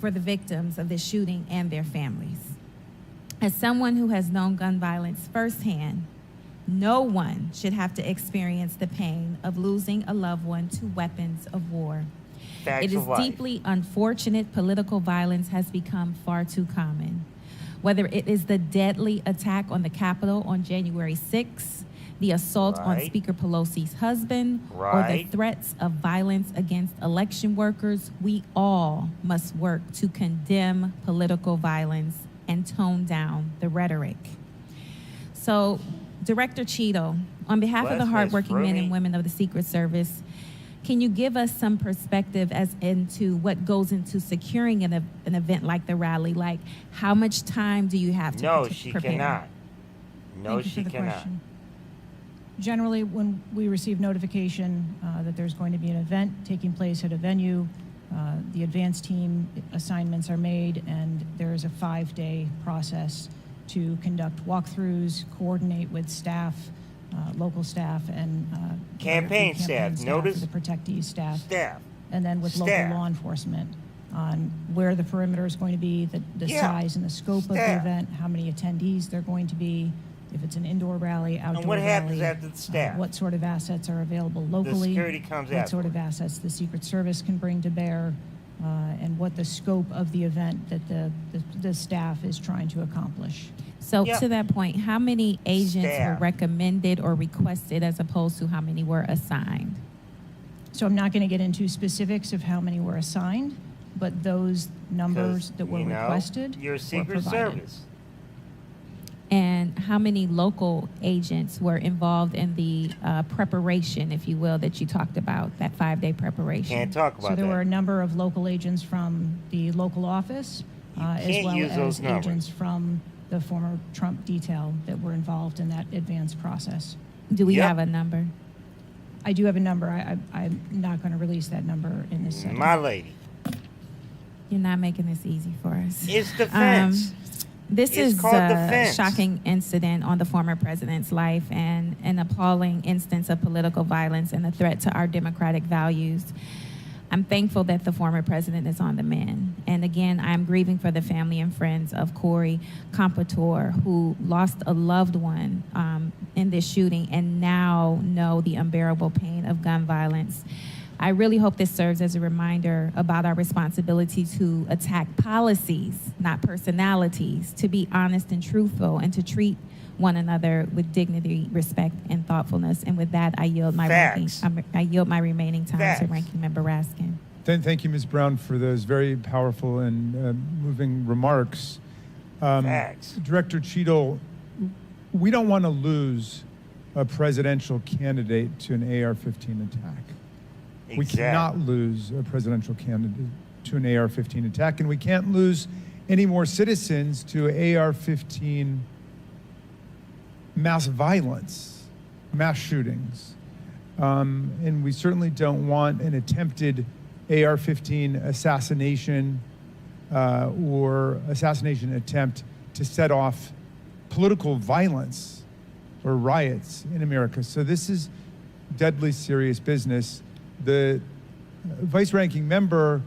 for the victims of this shooting and their families. As someone who has known gun violence firsthand, no one should have to experience the pain of losing a loved one to weapons of war. It is deeply unfortunate political violence has become far too common. Whether it is the deadly attack on the Capitol on January 6th, the assault on Speaker Pelosi's husband, or the threats of violence against election workers, we all must work to condemn political violence and tone down the rhetoric. So, Director Cheadle, on behalf of the hardworking men and women of the Secret Service, can you give us some perspective as into what goes into securing an event like the rally? Like, how much time do you have to prepare? No, she cannot. No, she cannot. Generally, when we receive notification that there's going to be an event taking place at a venue, the advance team assignments are made, and there is a 5-day process to conduct walkthroughs, coordinate with staff, local staff, and campaign staff, the protectees staff, and then with local law enforcement on where the perimeter is going to be, the size and the scope of the event, how many attendees there are going to be, if it's an indoor rally, outdoor and what rally, happens after the staff? What sort of assets are available locally, The security comes what sort of assets the Secret Service can bring to bear, and what the scope of the event that the staff is trying to accomplish. So to that point, how many agents were recommended or requested as opposed to how many were assigned? So I'm not going to get into specifics of how many were assigned, but those numbers that were requested your Secret were provided. Service. And how many local agents were involved in the preparation, if you will, that you talked about, that 5-day preparation? Can't talk about that. So there were a number of local agents from the local office, as well as agents from the former Trump detail that were involved in that advanced process. Do we have a number? I do have a number. I'm not going to release that number in this setting. My lady. You're not making this easy for us. It's defense. This It's is called a defense. shocking incident on the former president's life and an appalling instance of political violence and a threat to our democratic values. I'm thankful that the former president is on the mend. And again, I'm grieving for the family and friends of Corey Comparator, who lost a loved one in this shooting and now know the unbearable pain of gun violence. I really hope this serves as a reminder about our responsibility to attack policies, not personalities, to be honest and truthful, and to treat one another with dignity, respect, and thoughtfulness. And with that, I yield my remaining time to Ranking Member Raskin. Thank you, Ms. Brown, for those very powerful and moving remarks. Director Cheadle, we don't want to lose a presidential candidate to an AR-15 attack. We cannot lose a presidential candidate to an AR-15 attack, and we can't lose any more citizens to AR-15 mass violence, mass shootings. And we certainly don't want an attempted AR-15 assassination or assassination attempt to set off political violence or riots in America. So this is deadly serious business. The vice ranking member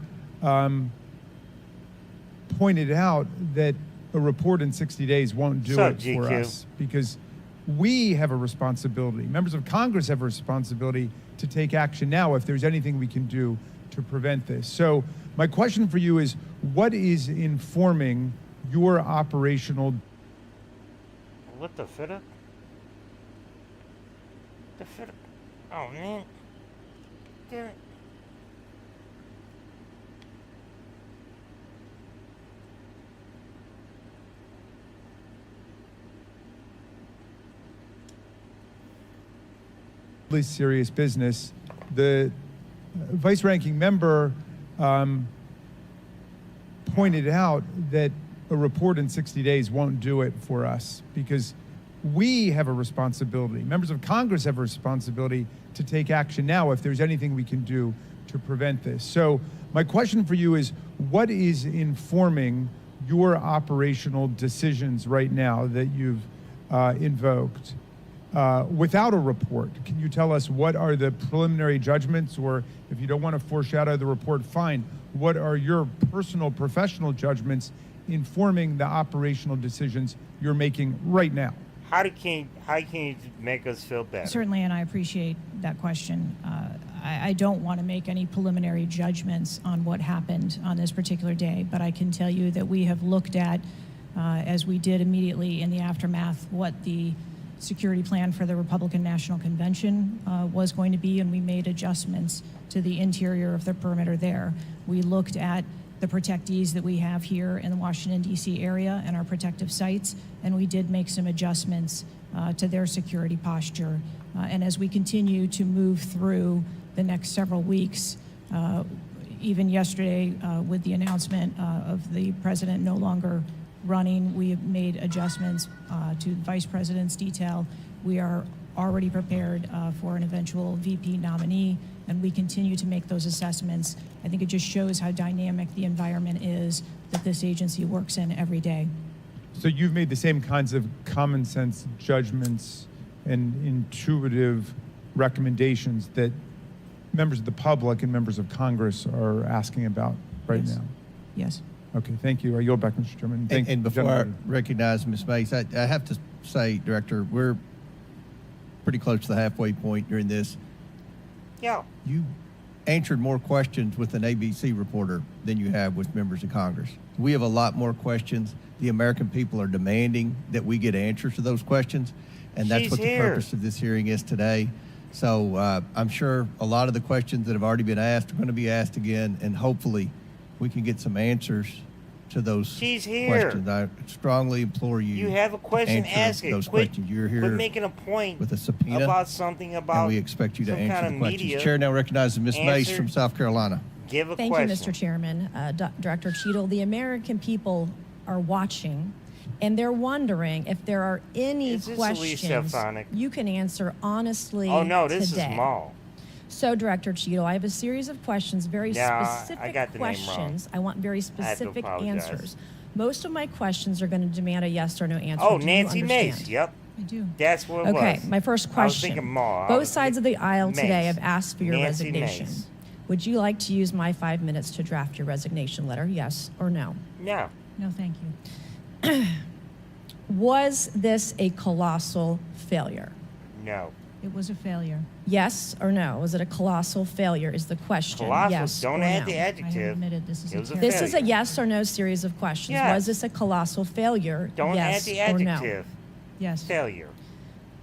pointed out that a report in 60 days won't do it for us because we have a responsibility. Members of Congress have a responsibility to take action now if there's anything we can do to prevent this. So my question for you is, what is informing your operational? What the fit up? The fit up? Oh man. Damn it. Serious business. The vice ranking member pointed out that a report in 60 days won't do it for us because we have a responsibility. Members of Congress have a responsibility to take action now if there's anything we can do to prevent this. So my question for you is, what is informing your operational decisions right now that you've invoked? Without a report, can you tell us what are the preliminary judgments, or if you don't want to foreshadow the report, fine. What are your personal professional judgments informing the operational decisions you're making right now? How can you make us feel better? Certainly, and I appreciate that question. I don't want to make any preliminary judgments on what happened on this particular day, but I can tell you that we have looked at, as we did immediately in the aftermath, what the security plan for the Republican National Convention was going to be, and we made adjustments to the interior of the perimeter there. We looked at the protectees that we have here in the Washington, D.C. area and our protective sites, and we did make some adjustments to their security posture. And as we continue to move through the next several weeks, even yesterday with the announcement of the president no longer running, we have made adjustments to the vice president's detail. We are already prepared for an eventual VP nominee, and we continue to make those assessments. I think it just shows how dynamic the environment is that this agency works in every day. So you've made the same kinds of common sense judgments and intuitive recommendations that members of the public and members of Congress are asking about right now? Yes. Okay, thank you. I yield back, Mr. Chairman. And before I recognize Ms. Mace, I have to say, Director, we're pretty close to the halfway point during this. Yeah. You answered more questions with an ABC reporter than you have with members of Congress. We have a lot more questions. The American people are demanding that we get answers to those questions, and that's what the purpose of this hearing is today. So I'm sure a lot of the questions that have already been asked are going to be asked again, and hopefully we can get some answers to those questions. I strongly implore you. You have a question, ask it. Those questions. You're here quit making a point with a subpoena about something about, and we expect you to answer kind the of questions. Chair now recognizes Ms. Mace from South Carolina. Give a Thank question. you, Mr. Chairman. Director Cheadle, the American people are watching, and they're wondering if there are any questions you can answer honestly today. Oh, no, this is Maul. So, Director Cheadle, I have a series of questions, very specific I got the questions. I want very specific apologize. answers. Most of my questions are going to demand a yes or no answer. Oh, Do Nancy you Mace. understand? Yep. I do. That's what it was. Okay, my first question. I was thinking Maul. Both sides of the aisle Mace. today have asked for your Nancy resignation. Mace. Would you like to use my 5 minutes to draft your resignation letter? Yes or no? No. No, thank you. Was this a colossal failure? No. It was a failure. Yes or no? Was it a colossal failure is the question. Colossal. Yes Don't or add no? the I have adjective. admitted this is It was a This is a failure. yes or no series of questions. Yes. Was this a colossal failure? Don't yes add the or no? adjective. Yes. Failure.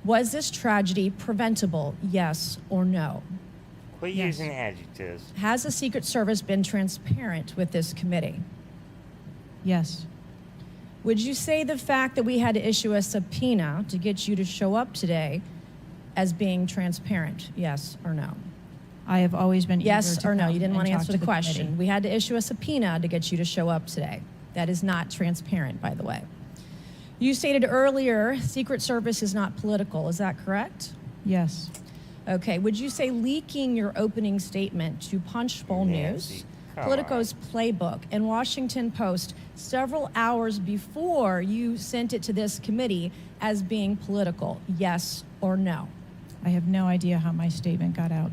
Was this tragedy preventable? Yes or no? Quit Yes. using adjectives. Has the Secret Service been transparent with this committee? Yes. Would you say the fact that we had to issue a subpoena to get you to show up today as being transparent? Yes or no? I have always been eager Yes to or no? come You didn't and want to talk answer the question. committee. We had to issue a subpoena to get you to show up today. That is not transparent, by the way. You stated earlier Secret Service is not political. Is that correct? Yes. Okay. Would you say leaking your opening statement to Punchbowl Nancy, News, come Politico's Playbook, and Washington Post several hours before you sent it to this committee as being political? Yes or no? I have no idea how my statement got out.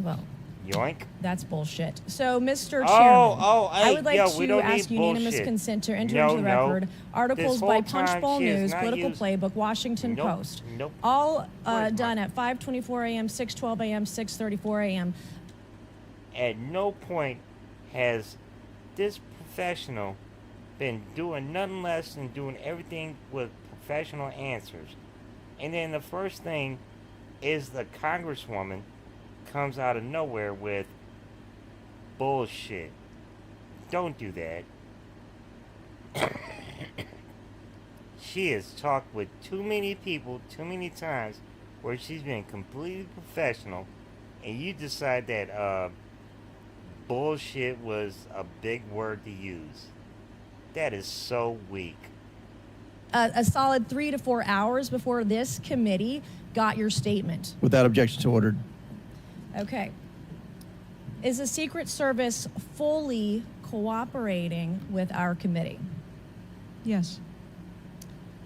Well, Yoink. that's bullshit. So, Mr. Oh, Chairman, oh, I hey, would like yo, we to don't ask need unanimous bullshit. consent to enter No, into the no. record articles This by whole time Punchbowl she has News, not Political used- Playbook, Washington Nope, Post. nope. All Where's done my- at 5:24 a.m., 6:12 a.m., 6:34 a.m. At no point has this professional been doing nothing less than doing everything with professional answers. And then the first thing is the congresswoman comes out of nowhere with bullshit. Don't do that. She has talked with too many people too many times where she's been completely professional, and you decide that bullshit was a big word to use. That is so weak. A solid 3 to 4 hours before this committee got your statement. Without objection, so ordered. Okay. Is the Secret Service fully cooperating with our committee? Yes.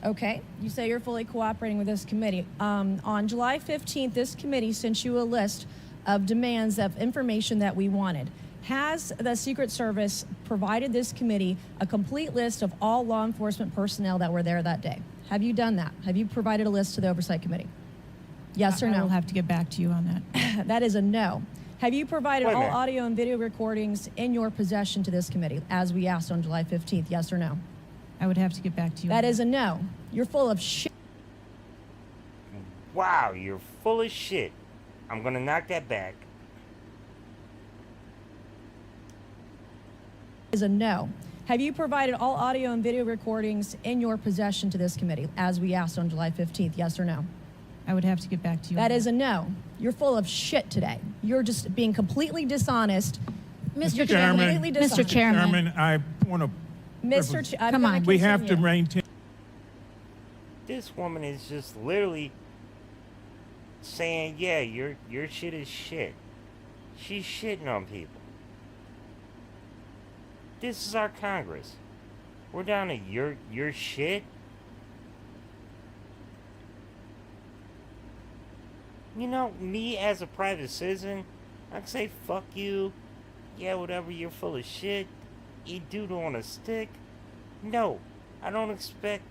Okay. You say you're fully cooperating with this committee. On July 15th, this committee sent you a list of demands of information that we wanted. Has the Secret Service provided this committee a complete list of all law enforcement personnel that were there that day? Have you done that? Have you provided a list to the Oversight Committee? Yes or no? I will have to get back to you on that. That is a no. Have you provided Wait a all minute. audio and video recordings in your possession to this committee, as we asked on July 15th? Yes or no? I would have to get back to you. That on is a no. You're full of shit. Wow, you're full of shit. I'm gonna knock that back. Is a no. Have you provided all audio and video recordings in your possession to this committee, as we asked on July 15th? Yes or no? I would have to get back to you. That on is a no. You're full of shit today. You're just being completely dishonest. Mr. Chairman, Completely dishonest. Mr. Chairman. Chairman, I want to. I'm Come gonna on. We have to continue. maintain. This woman is just literally saying, yeah, your shit is shit. She's shitting on people. This is our Congress. We're down to your shit. You know, me as a private citizen, I can say fuck you. Yeah, whatever, you're full of shit. Eat doodle on a stick. No, I don't expect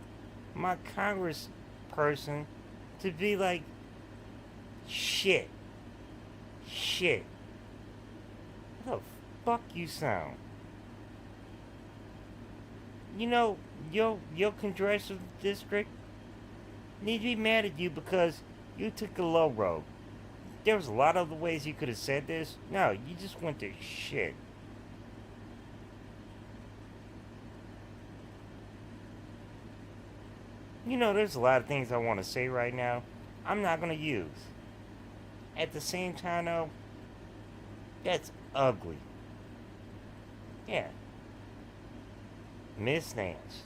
my Congress person to be like, shit. Shit. What the fuck you sound? You know, your congressional district need to be mad at you because you took the low road. There was a lot of other ways you could have said this. No, you just went to shit. You know, there's a lot of things I want to say right now I'm not going to use. At the same time, though, that's ugly. Yeah. Miss Nance,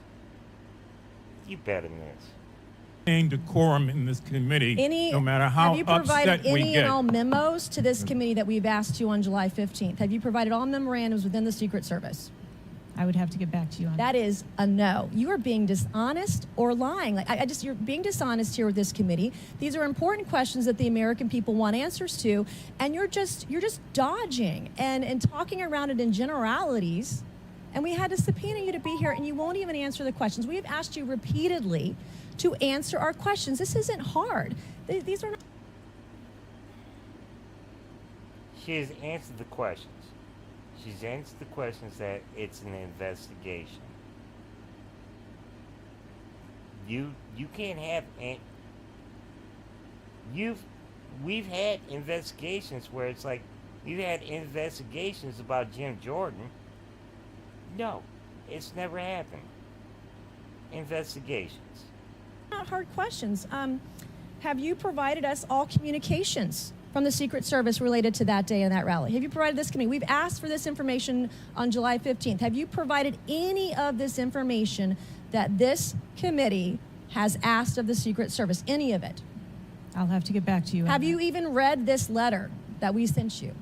you better than this. Decorum in this committee, Any, no matter how have you provided upset we any get. and all memos to this committee that we've asked you on July 15th? Have you provided all memorandums within the Secret Service? I would have to get back to you on that. That is a no. You are being dishonest or lying. Like you're being dishonest here with this committee. These are important questions that the American people want answers to, and you're just dodging and talking around it in generalities. And we had to subpoena you to be here, and you won't even answer the questions. We have asked you repeatedly to answer our questions. This isn't hard. These are not. She has answered the questions. She's answered the questions that it's an investigation. You can't have we've had investigations where it's like you've had investigations about Jim Jordan. No, it's never happened. Investigations. Not hard questions. Have you provided us all communications from the Secret Service related to that day and that rally? Have you provided this committee? We've asked for this information on July 15th. Have you provided any of this information that this committee has asked of the Secret Service? Any of it? I'll have to get back to you. Have you even read this letter that we sent you?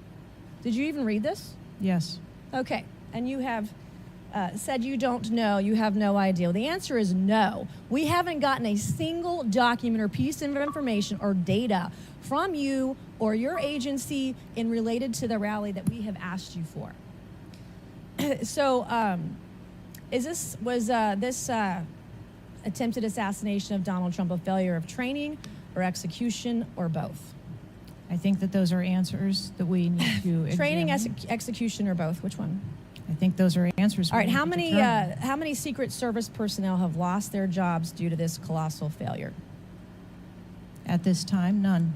Did you even read this? Yes. Okay. And you have said you don't know, you have no idea. The answer is no. We haven't gotten a single document or piece of information or data from you or your agency in related to the rally that we have asked you for. So, was this attempted assassination of Donald Trump a failure of training or execution or both? I think that those are answers that we need to Training, examine. execution, or both? Which one? I think those are answers. All right. we How need to many determine. how many Secret Service personnel have lost their jobs due to this colossal failure? At this time, none.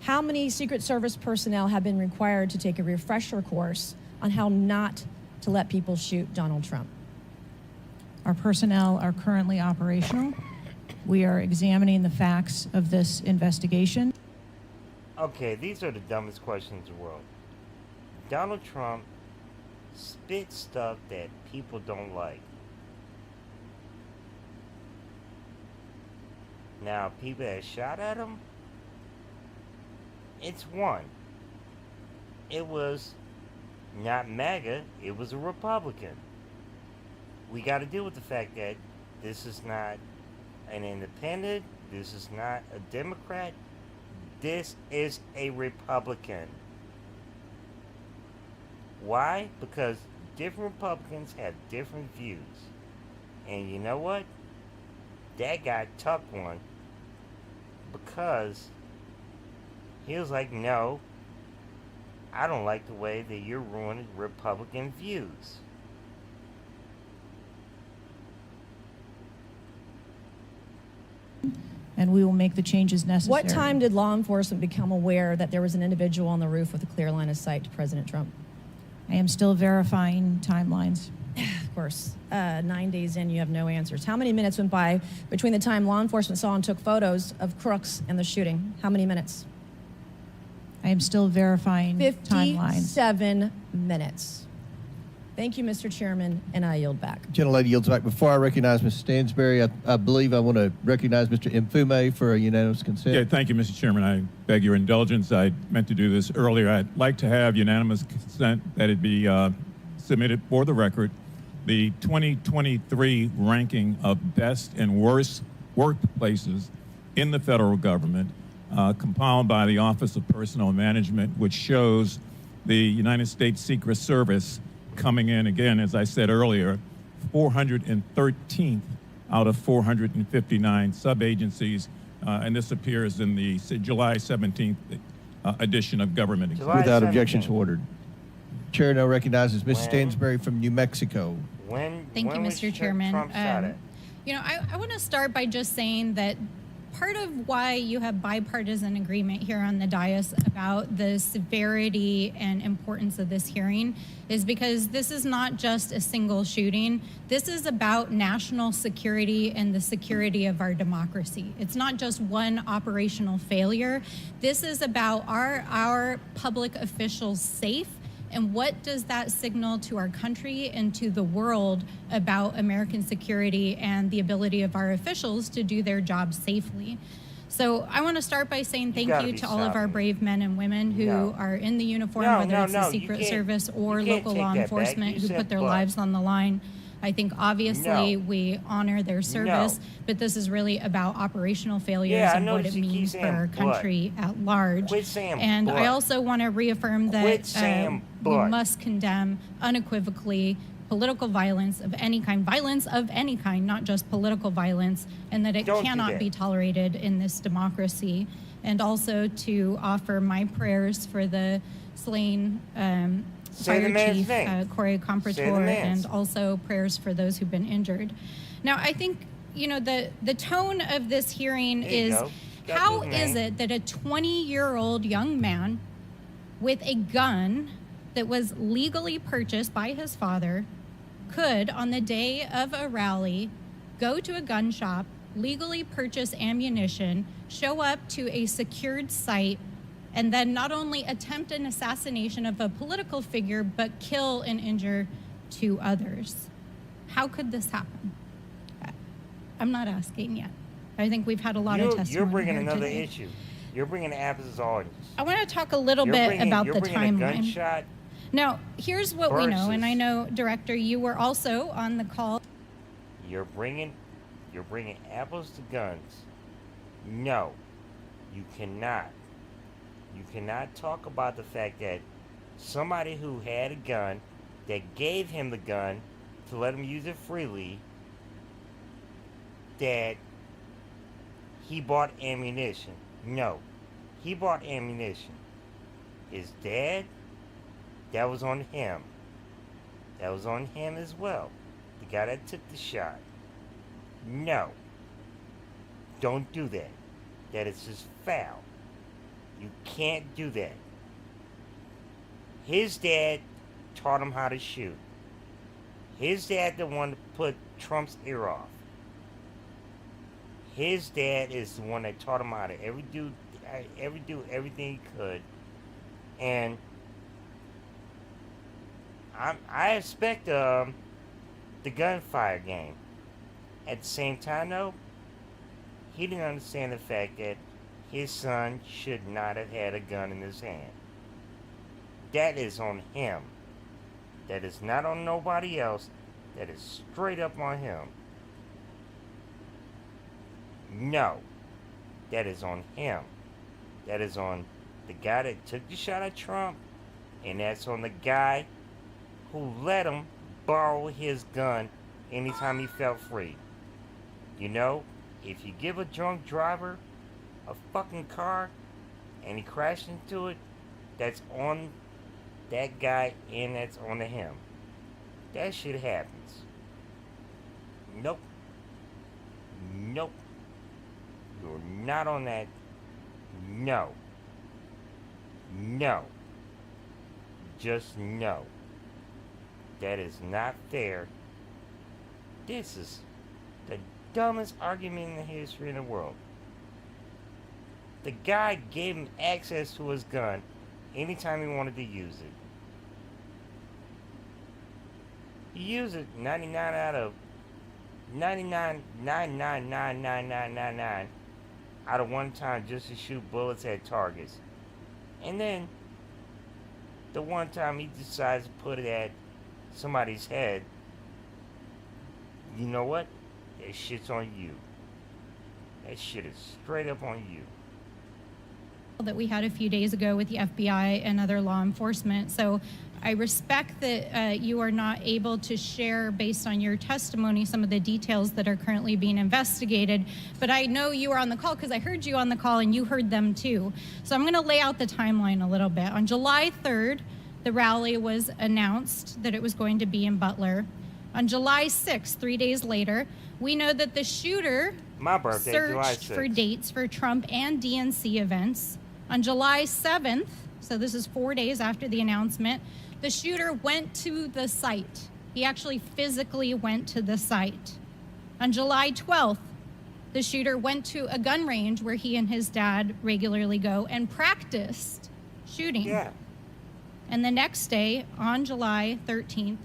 How many Secret Service personnel have been required to take a refresher course on how not to let people shoot Donald Trump? Our personnel are currently operational. We are examining the facts of this investigation. Okay, these are the dumbest questions in the world. Donald Trump spit stuff that people don't like. Now, people that shot at him, it's one. It was not MAGA, it was a Republican. We got to deal with the fact that this is not an independent, this is not a Democrat, this is a Republican. Why? Because different Republicans have different views. And you know what? That guy took one because he was like, no, I don't like the way that you're ruining Republican views. And we will make the changes necessary. What time did law enforcement become aware that there was an individual on the roof with a clear line of sight to President Trump? I am still verifying timelines. Of course, 9 days in, you have no answers. How many minutes went by between the time law enforcement saw and took photos of crooks and the shooting? How many minutes? I am still verifying timelines. 57 minutes. Thank you, Mr. Chairman, and I yield back. Gentlelady yields back. Before I recognize Mr. Stansberry, I believe I want to recognize Mr. Mfume for a unanimous consent. Yeah, thank you, Mr. Chairman. I beg your indulgence. I meant to do this earlier. I'd like to have unanimous consent that it be submitted for the record. The 2023 ranking of best and worst workplaces in the federal government, compiled by the Office of Personnel Management, which shows the United States Secret Service coming in, again, as I said earlier, 413th out of 459 sub-agencies, and this appears in the July 17th edition of Government Examiner. Without objections ordered. Chair now recognizes Ms. Stansberry from New Mexico. Thank you, Mr. Chairman. You know, I want to start by just saying that part of why you have bipartisan agreement here on the dais about the severity and importance of this hearing is because this is not just a single shooting. This is about national security and the security of our democracy. It's not just one operational failure. This is about our public officials safe. And what does that signal to our country and to the world about American security and the ability of our officials to do their jobs safely? So I want to start by saying thank gotta you be to all of our stopping. brave men and women who No. are in the uniform, No, whether no, it's no, the you Secret can't- Service or you can't local take law that back. enforcement You who said put their but. lives on the line. I think obviously No. we honor their service, but this is really about operational failures Yeah, I and what noticed it you keep means saying for our but. country at large. Quit saying And I but. also want to reaffirm Quit that saying we but. must condemn unequivocally political violence of any kind, not just political violence, and that it Don't do cannot that. be tolerated in this democracy. And also to offer my prayers for the slain Say the Fire man's Chief name. Corey Say the Comprator, man's. and also prayers for those who've been injured. Now, I think, you know, the tone of this hearing There you is, go. Got how his is name. it that a 20-year-old young man with a gun that was legally purchased by his father could, on the day of a rally, go to a gun shop, legally purchase ammunition, show up to a secured site, and then not only attempt an assassination of a political figure, but kill and injure 2 others? How could this happen? I'm not asking yet. I think we've had a lot of testimony. You're bringing here another today. issue. You're bringing apples to oranges. I want to talk a little You're bit bringing- about you're the bringing a timeline. gunshot Now, here's what we know, and I versus- know, Director, you were also on the call. You're bringing apples to guns. No, you cannot. You cannot talk about the fact that somebody who had a gun, that gave him the gun to let him use it freely, that he bought ammunition. No, he bought ammunition. His dad, that was on him. That was on him as well. The guy that took the shot. No. Don't do that. That is just foul. You can't do that. His dad taught him how to shoot. His dad the one that put Trump's ear off. His dad is the one that taught him how to do everything he could. And I expect the gunfire game. At the same time, though, he didn't understand the fact that his son should not have had a gun in his hand. That is on him. That is not on nobody else. That is straight up on him. No. That is on him. That is on the guy that took the shot at Trump. And that's on the guy who let him borrow his gun anytime he felt free. You know, if you give a drunk driver a fucking car and he crashed into it, that's on that guy and that's on him. That shit happens. Nope. Nope. You're not on that. No. No. Just no. That is not fair. This is the dumbest argument in the history of the world. The guy gave him access to his gun anytime he wanted to use it. He used it 99 out of 99.9999999 out of one time just to shoot bullets at targets. And then the one time he decides to put it at somebody's head, you know what? That shit's on you. That shit is straight up on you. That we had a few days ago with the FBI and other law enforcement. So I respect that you are not able to share, based on your testimony, some of the details that are currently being investigated. But I know you were on the call because I heard you on the call and you heard them too. So I'm going to lay out the timeline a little bit. On July 3rd, the rally was announced that it was going to be in Butler. On July 6th, 3 days later, we know that the shooter My birthday, July searched 6th. for dates for Trump and DNC events. On July 7th, so this is 4 days after the announcement, the shooter went to the site. He actually physically went to the site. On July 12th, the shooter went to a gun range where he and his dad regularly go and practiced shooting. Yeah. And the next day, on July 13th,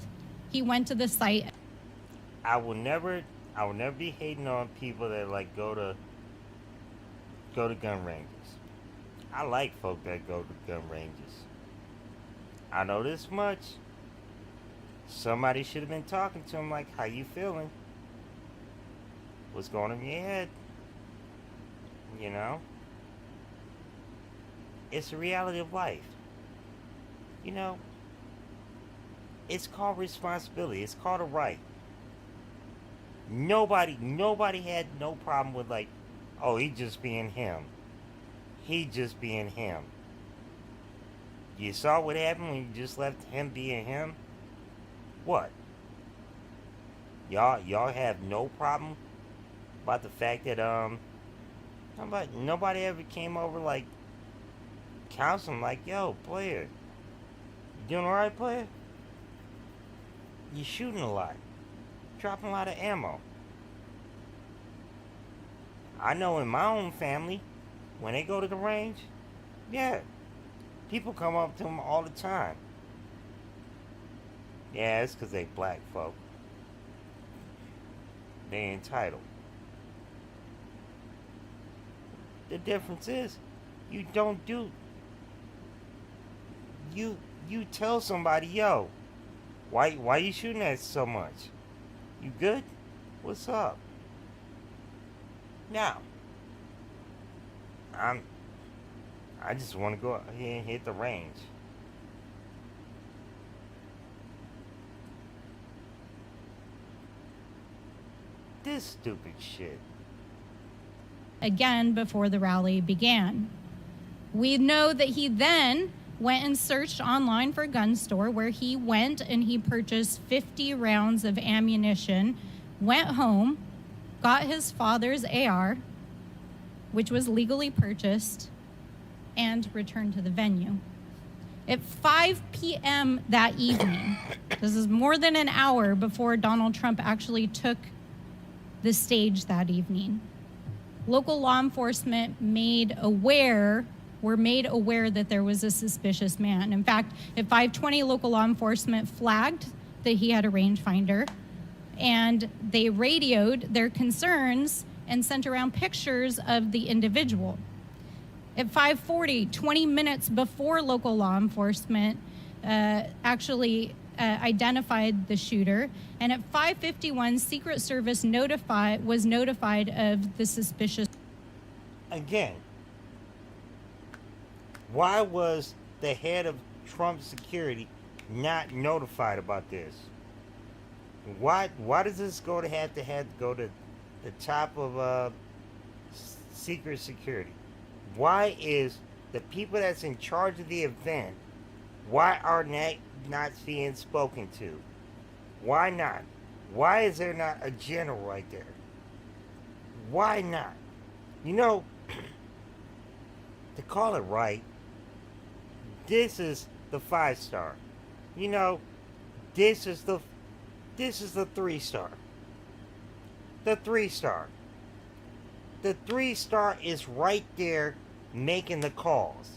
he went to the site. I will never be hating on people that like go to go to gun ranges. I like folk that go to gun ranges. I know this much. Somebody should have been talking to him like, how you feeling? What's going on in your head? You know? It's the reality of life. You know? It's called responsibility. It's called a right. Nobody had no problem with like, oh, he just being him. He just being him. You saw what happened when you just left him being him? What? Y'all have no problem about the fact that nobody ever came over like counseling like, yo, player, you doing alright, player? You shooting a lot. Dropping a lot of ammo. I know in my own family, when they go to the range, yeah, people come up to them all the time. Yeah, it's because they black folk. They entitled. The difference is, you don't do... You tell somebody, yo, why you shooting at so much? You good? What's up? Now, I just want to go out here and hit the range. This stupid shit. Again, before the rally began. We know that he then went and searched online for a gun store, where he went and he purchased 50 rounds of ammunition, went home, got his father's AR, which was legally purchased, and returned to the venue. At 5 p.m. that evening, this is more than an hour before Donald Trump actually took the stage that evening, local law enforcement were made aware that there was a suspicious man. In fact, at 5:20, local law enforcement flagged that he had a rangefinder, and they radioed their concerns and sent around pictures of the individual. At 5:40, 20 minutes before local law enforcement actually identified the shooter, and at 5:51, Secret Service was notified of the suspicious. Again, why was the head of Trump's security not notified about this? Why does this have to go to the top of secret security? Why is the people that's in charge of the event, why are they not being spoken to? Why not? Why is there not a general right there? Why not? You know, to call it right, this is the 5-star. You know, this is the 3-star. The 3-star. The 3-star is right there making the calls.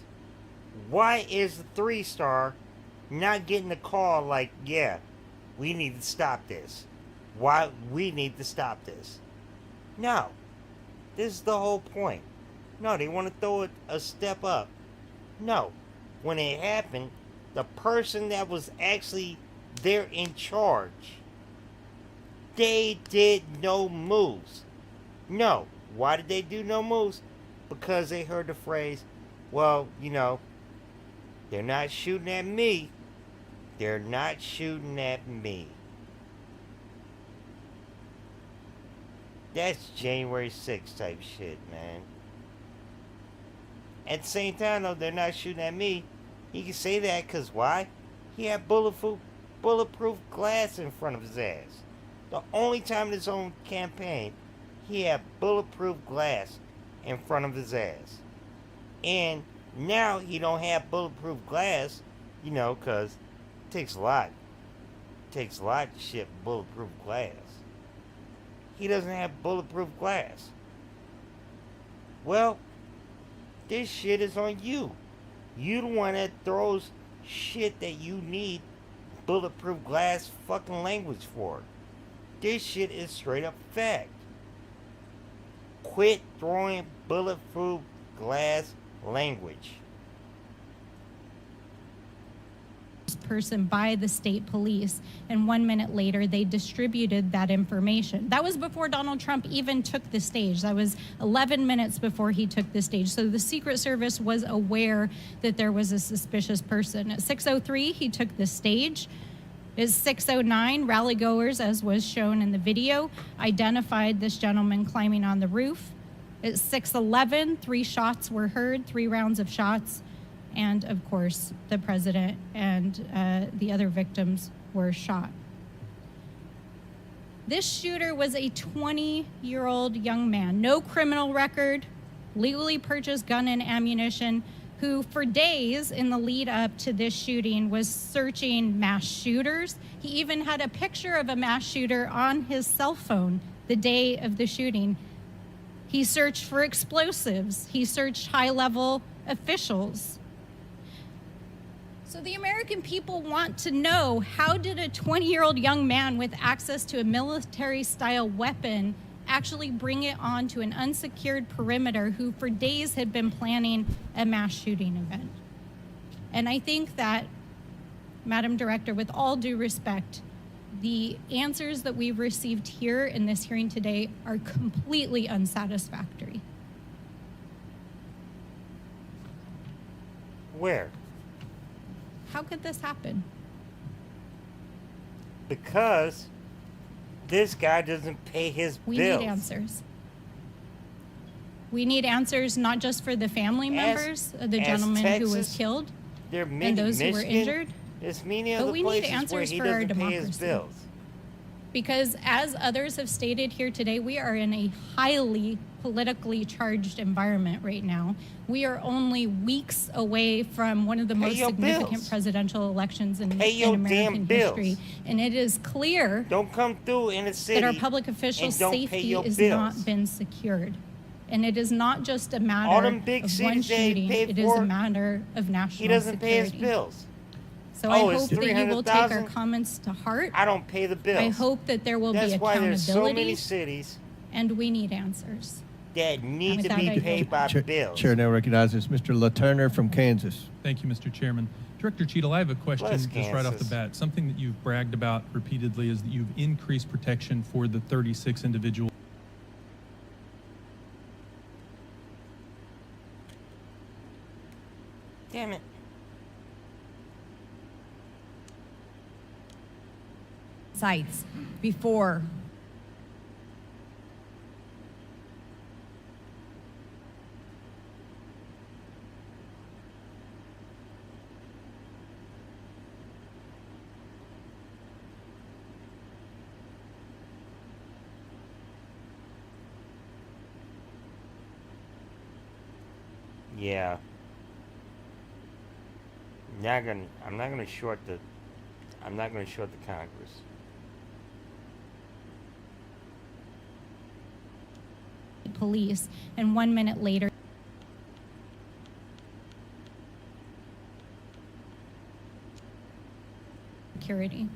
Why is the 3-star not getting a call like, yeah, we need to stop this? Why we need to stop this? No. This is the whole point. No, they want to throw it a step up. No. When it happened, the person that was actually there in charge, they did no moves. No. Why did they do no moves? Because they heard the phrase, well, you know, they're not shooting at me. They're not shooting at me. That's January 6th type shit, man. At the same time, though, they're not shooting at me. He can say that because why? He had bulletproof glass in front of his ass. The only time in his own campaign, he had bulletproof glass in front of his ass. And now he don't have bulletproof glass, you know, because it takes a lot. It takes a lot to ship bulletproof glass. He doesn't have bulletproof glass. Well, this shit is on you. You the one that throws shit that you need bulletproof glass fucking language for. This shit is straight up fact. Quit throwing bulletproof glass language. Person by the state police, and 1 minute later they distributed that information. That was before Donald Trump even took the stage. That was 11 minutes before he took the stage. So the Secret Service was aware that there was a suspicious person. At 6:03 he took the stage. At 6:09 rally goers, as was shown in the video, identified this gentleman climbing on the roof. At 6:11 3 shots were heard, 3 rounds of shots. And of course, the president and the other victims were shot. This shooter was a 20-year-old young man, no criminal record, legally purchased gun and ammunition, who for days in the lead up to this shooting was searching mass shooters. He even had a picture of a mass shooter on his cell phone the day of the shooting. He searched for explosives. He searched high-level officials. So the American people want to know, how did a 20-year-old young man with access to a military-style weapon actually bring it onto an unsecured perimeter who for days had been planning a mass shooting event? And I think that, Madam Director, with all due respect, the answers that we've received here in this hearing today are completely unsatisfactory. Where? How could this happen? Because this guy doesn't pay his bills. We need answers. We need answers not just for the family members of the gentleman who was killed and those who were injured, there's many but other we need places answers where he for our doesn't pay his democracy. bills. Because as others have stated here today, we are in a highly politically charged environment right now. We are only weeks away from one of the most significant presidential elections in American history. And it is clear Don't come through in the city that our public officials' and don't pay safety your has bills. not been secured. And it is not just a matter All them big of cities one they shooting, paid it is a for, matter of national He doesn't pay his security. bills. So I it's hope that you will take our $300,000. comments to heart. I don't pay the bills. I hope that there will That's be why there's so many accountability, cities and we need answers. that need With to that, be I paid yield. by bills. Chair now recognizes Mr. LaTurner from Kansas. Thank you, Mr. Chairman. Director Cheadle, I have a question Bless just right off the Kansas. bat. Something that you've bragged about repeatedly is that you've increased protection for the 36 individuals. Damn it. Sites before. Yeah. I'm not gonna short the Congress. Police, and 1 minute later, security.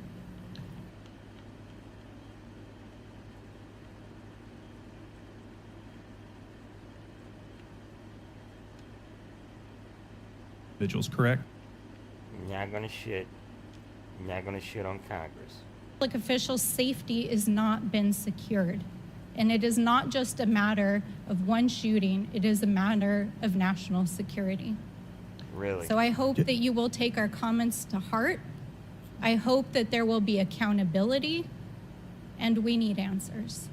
Individuals, correct? I'm not gonna shit on Congress. Public officials' safety has not been secured. And it is not just a matter of one shooting, it is a matter of national security. Really? So I hope that you will take our comments to heart. I hope that there will be accountability, and we need answers.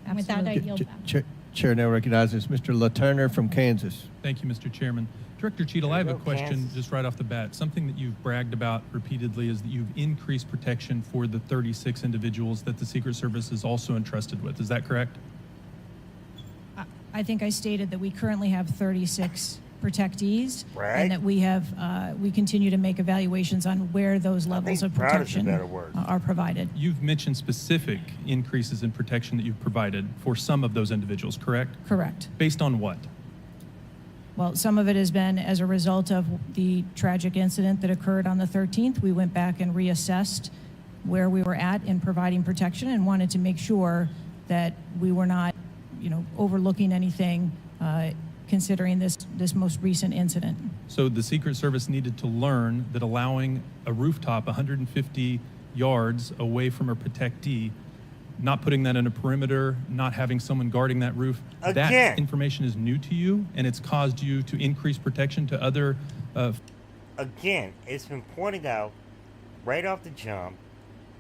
And with that, I yield back. Chair now recognizes Mr. LaTurner from Kansas. Thank you, Mr. Chairman. Director Cheadle, I have a question Kansas. just right off the bat. Something that you've bragged about repeatedly is that you've increased protection for the 36 individuals that the Secret Service is also entrusted with. Is that correct? I think I stated that we currently have 36 protectees, Right. and that we continue to make evaluations on where those levels of proud is a protection better word. are provided. You've mentioned specific increases in protection that you've provided for some of those individuals, correct? Correct. Based on what? Well, some of it has been as a result of the tragic incident that occurred on the 13th. We went back and reassessed where we were at in providing protection and wanted to make sure that we were not overlooking anything, considering this most recent incident. So the Secret Service needed to learn that allowing a rooftop 150 yards away from a protectee, not putting that in a perimeter, not having someone guarding that roof, that information is new to you, and it's caused you to increase protection to other... Again, it's been pointed out right off the jump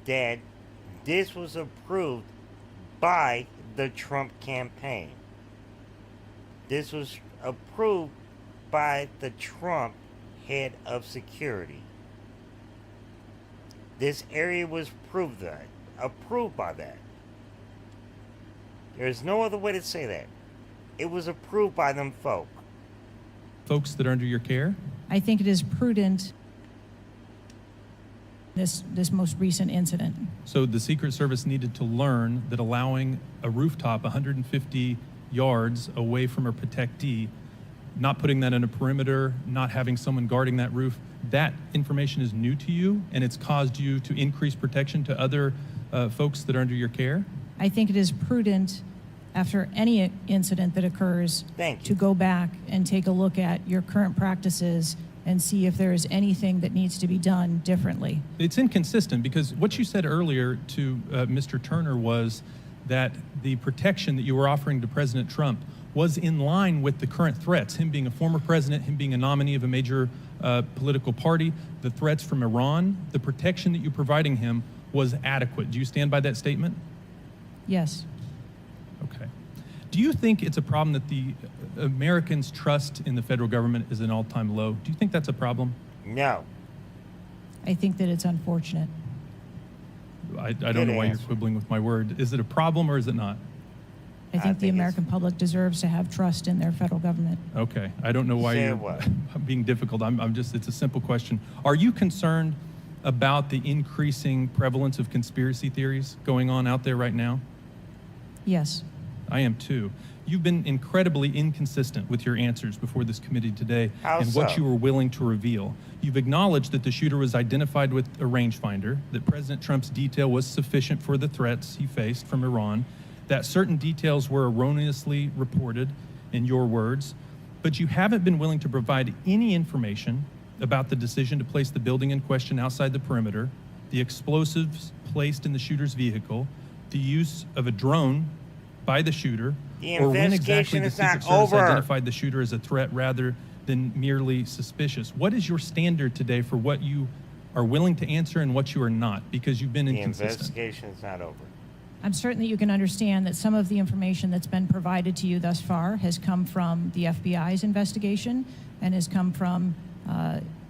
that this was approved by the Trump campaign. This was approved by the Trump head of security. This area was approved by that. There's no other way to say that. It was approved by them folks that are under your care? I think it is prudent, this most recent incident. So the Secret Service needed to learn that allowing a rooftop 150 yards away from a protectee, not putting that in a perimeter, not having someone guarding that roof, that information is new to you, and it's caused you to increase protection to other folks that are under your care? I think it is prudent, after any incident that occurs, to go back and take a look at your current practices and see if there is anything that needs to be done differently. It's inconsistent because what you said earlier to Mr. Turner was that the protection that you were offering to President Trump was in line with the current threats, him being a former president, him being a nominee of a major political party, the threats from Iran, the protection that you're providing him was adequate. Do you stand by that statement? Yes. Okay. Do you think it's a problem that the Americans' trust in the federal government is an all-time low? Do you think that's a problem? No. I think that it's unfortunate. I don't know why you're quibbling with my word. Is it a problem or is it not? I think the American public deserves to have trust in their federal government. Okay. I don't know why you're being difficult. I'm just, it's a simple question. Are you concerned about the increasing prevalence of conspiracy theories going on out there right now? Yes. I am too. You've been incredibly inconsistent with your answers before this committee today and what you were willing to reveal. You've acknowledged that the shooter was identified with a rangefinder, that President Trump's detail was sufficient for the threats he faced from Iran, that certain details were erroneously reported, in your words, but you haven't been willing to provide any information about the decision to place the building in question outside the perimeter, the explosives placed in the shooter's vehicle, the use of a drone by the shooter, or when exactly the Secret Service identified the shooter as a threat rather than merely suspicious. What is your standard today for what you are willing to answer and what you are not? Because you've been inconsistent. The investigation is not over. I'm certain that you can understand that some of the information that's been provided to you thus far has come from the FBI's investigation and has come from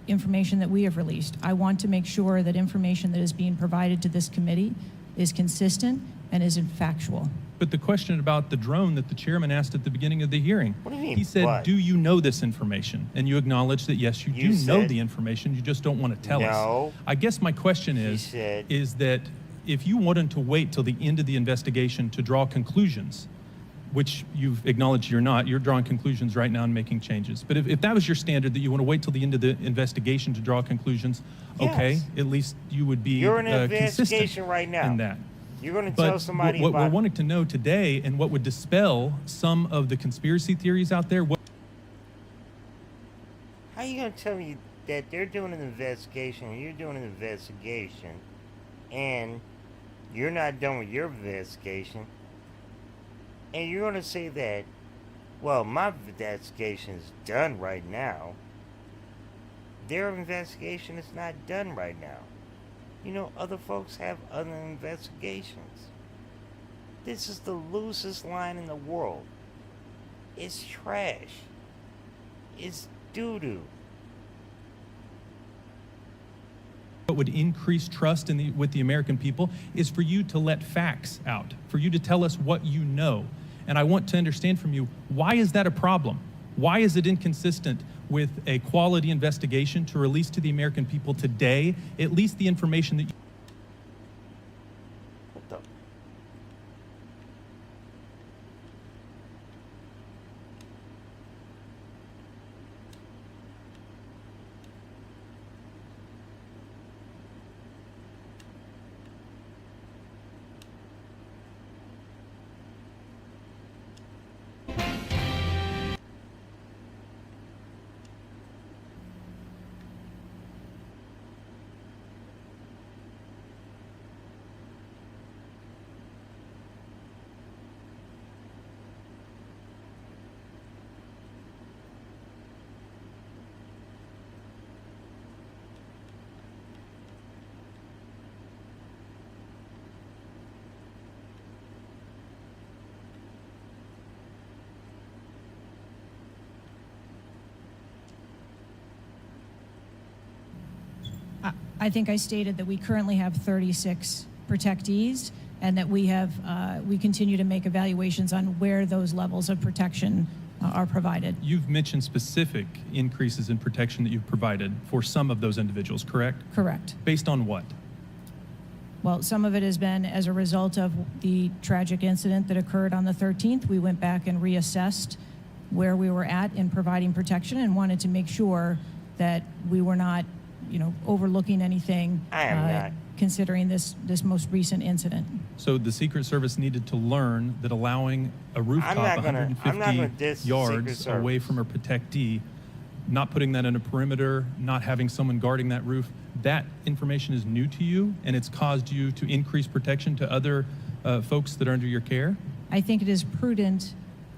information that we have released. I want to make sure that information that is being provided to this committee is consistent and is factual. But the question about the drone that the chairman asked at the beginning of the hearing, what do you mean, he said, do you know this information? And you acknowledge that, yes, you do know the information, you just don't want to tell us. I guess my question is that if you wanted to wait till the end of the investigation to draw conclusions, which you've acknowledged you're not, you're drawing conclusions right now and making changes. But if that was your standard, that you want to wait till the end of the investigation to draw conclusions, okay, at least you would be You're in an investigation consistent right now. in that. You're going to tell somebody what about... we're wanting to know today and what would dispel some of the conspiracy theories out there... How are you going to tell me that they're doing an investigation and you're doing an investigation and you're not done with your investigation and you're going to say that, well, my investigation is done right now. Their investigation is not done right now. You know, other folks have other investigations. This is the loosest line in the world. It's trash. It's doo-doo. What would increase trust with the American people is for you to let facts out, for you to tell us what you know. And I want to understand from you, why is that a problem? Why is it inconsistent with a quality investigation to release to the American people today at least the information that you... What the... I think I stated that we currently have 36 protectees, and that we continue to make evaluations on where those levels of protection are provided. You've mentioned specific increases in protection that you've provided for some of those individuals, correct? Correct. Based on what? Well, some of it has been as a result of the tragic incident that occurred on the 13th. We went back and reassessed where we were at in providing protection and wanted to make sure that we were not, overlooking anything. I am not. Considering this most recent incident. So the Secret Service needed to learn that allowing a rooftop I'm not 150 diss the yards Secret away Service. from a protectee, not putting that in a perimeter, not having someone guarding that roof, that information is new to you, and it's caused you to increase protection to other folks that are under your care? I think it is prudent,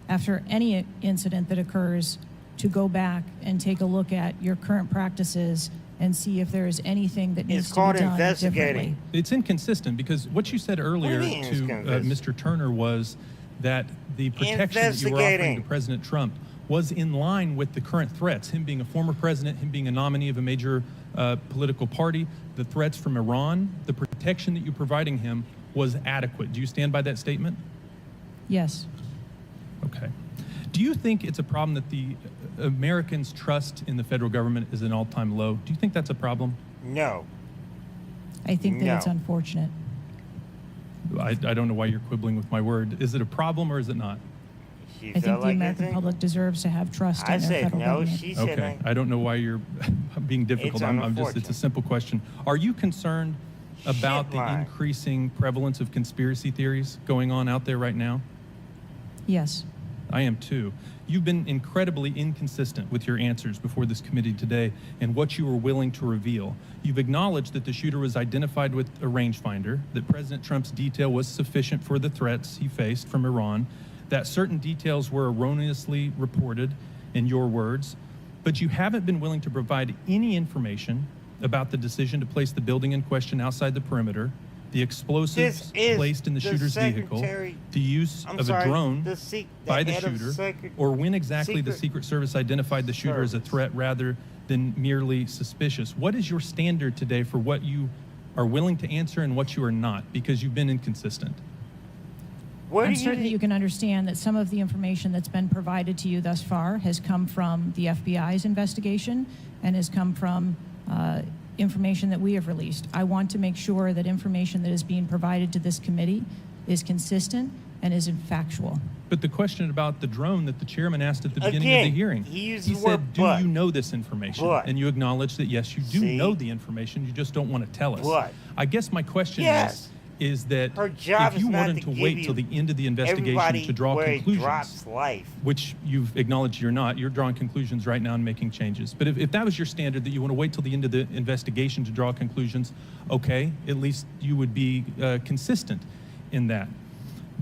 after any incident that occurs, to go back and take a look at your current practices and see if there is anything that needs to be done differently. It's inconsistent because what you said earlier What do you mean to Mr. Turner was that the protection that you were offering to President Trump was in line with the current threats, him being a former president, him being a nominee of a major political party, the threats from Iran, the protection that you're providing him was adequate. Do you stand by that statement? Yes. Okay. Do you think it's a problem that the Americans' trust in the federal government is an all-time low? Do you think that's a problem? No. I think that it's unfortunate. I don't know why you're quibbling with my word. Is it a problem or is it not? I think the American public deserves to have trust in their federal government. She said okay. I don't know why you're being difficult. It's a simple question. Are you concerned about the increasing prevalence of conspiracy theories going on out there right now? Yes. I am too. You've been incredibly inconsistent with your answers before this committee today and what you were willing to reveal. You've acknowledged that the shooter was identified with a rangefinder, that President Trump's detail was sufficient for the threats he faced from Iran, that certain details were erroneously reported, in your words, but you haven't been willing to provide any information about the decision to place the building in question outside the perimeter, the explosives placed in the shooter's vehicle, the use of a drone by the shooter, or when exactly the Secret Service identified the shooter as a threat rather than merely suspicious. What is your standard today for what you are willing to answer and what you are not? Because you've been inconsistent. I'm certain that you can understand that some of the information that's been provided to you thus far has come from the FBI's investigation and has come from information that we have released. I want to make sure that information that is being provided to this committee is consistent and is factual. But the question about the drone that the chairman asked at the beginning of the hearing, he said, do you know this information? And you acknowledge that, yes, you do know the information, you just don't want to tell us. I guess my question is that if you wanted to wait till the end of the investigation to draw conclusions, which you've acknowledged you're not, you're drawing conclusions right now and making changes. But if that was your standard, that you want to wait till the end of the investigation to draw conclusions, okay, at least you would be consistent in that.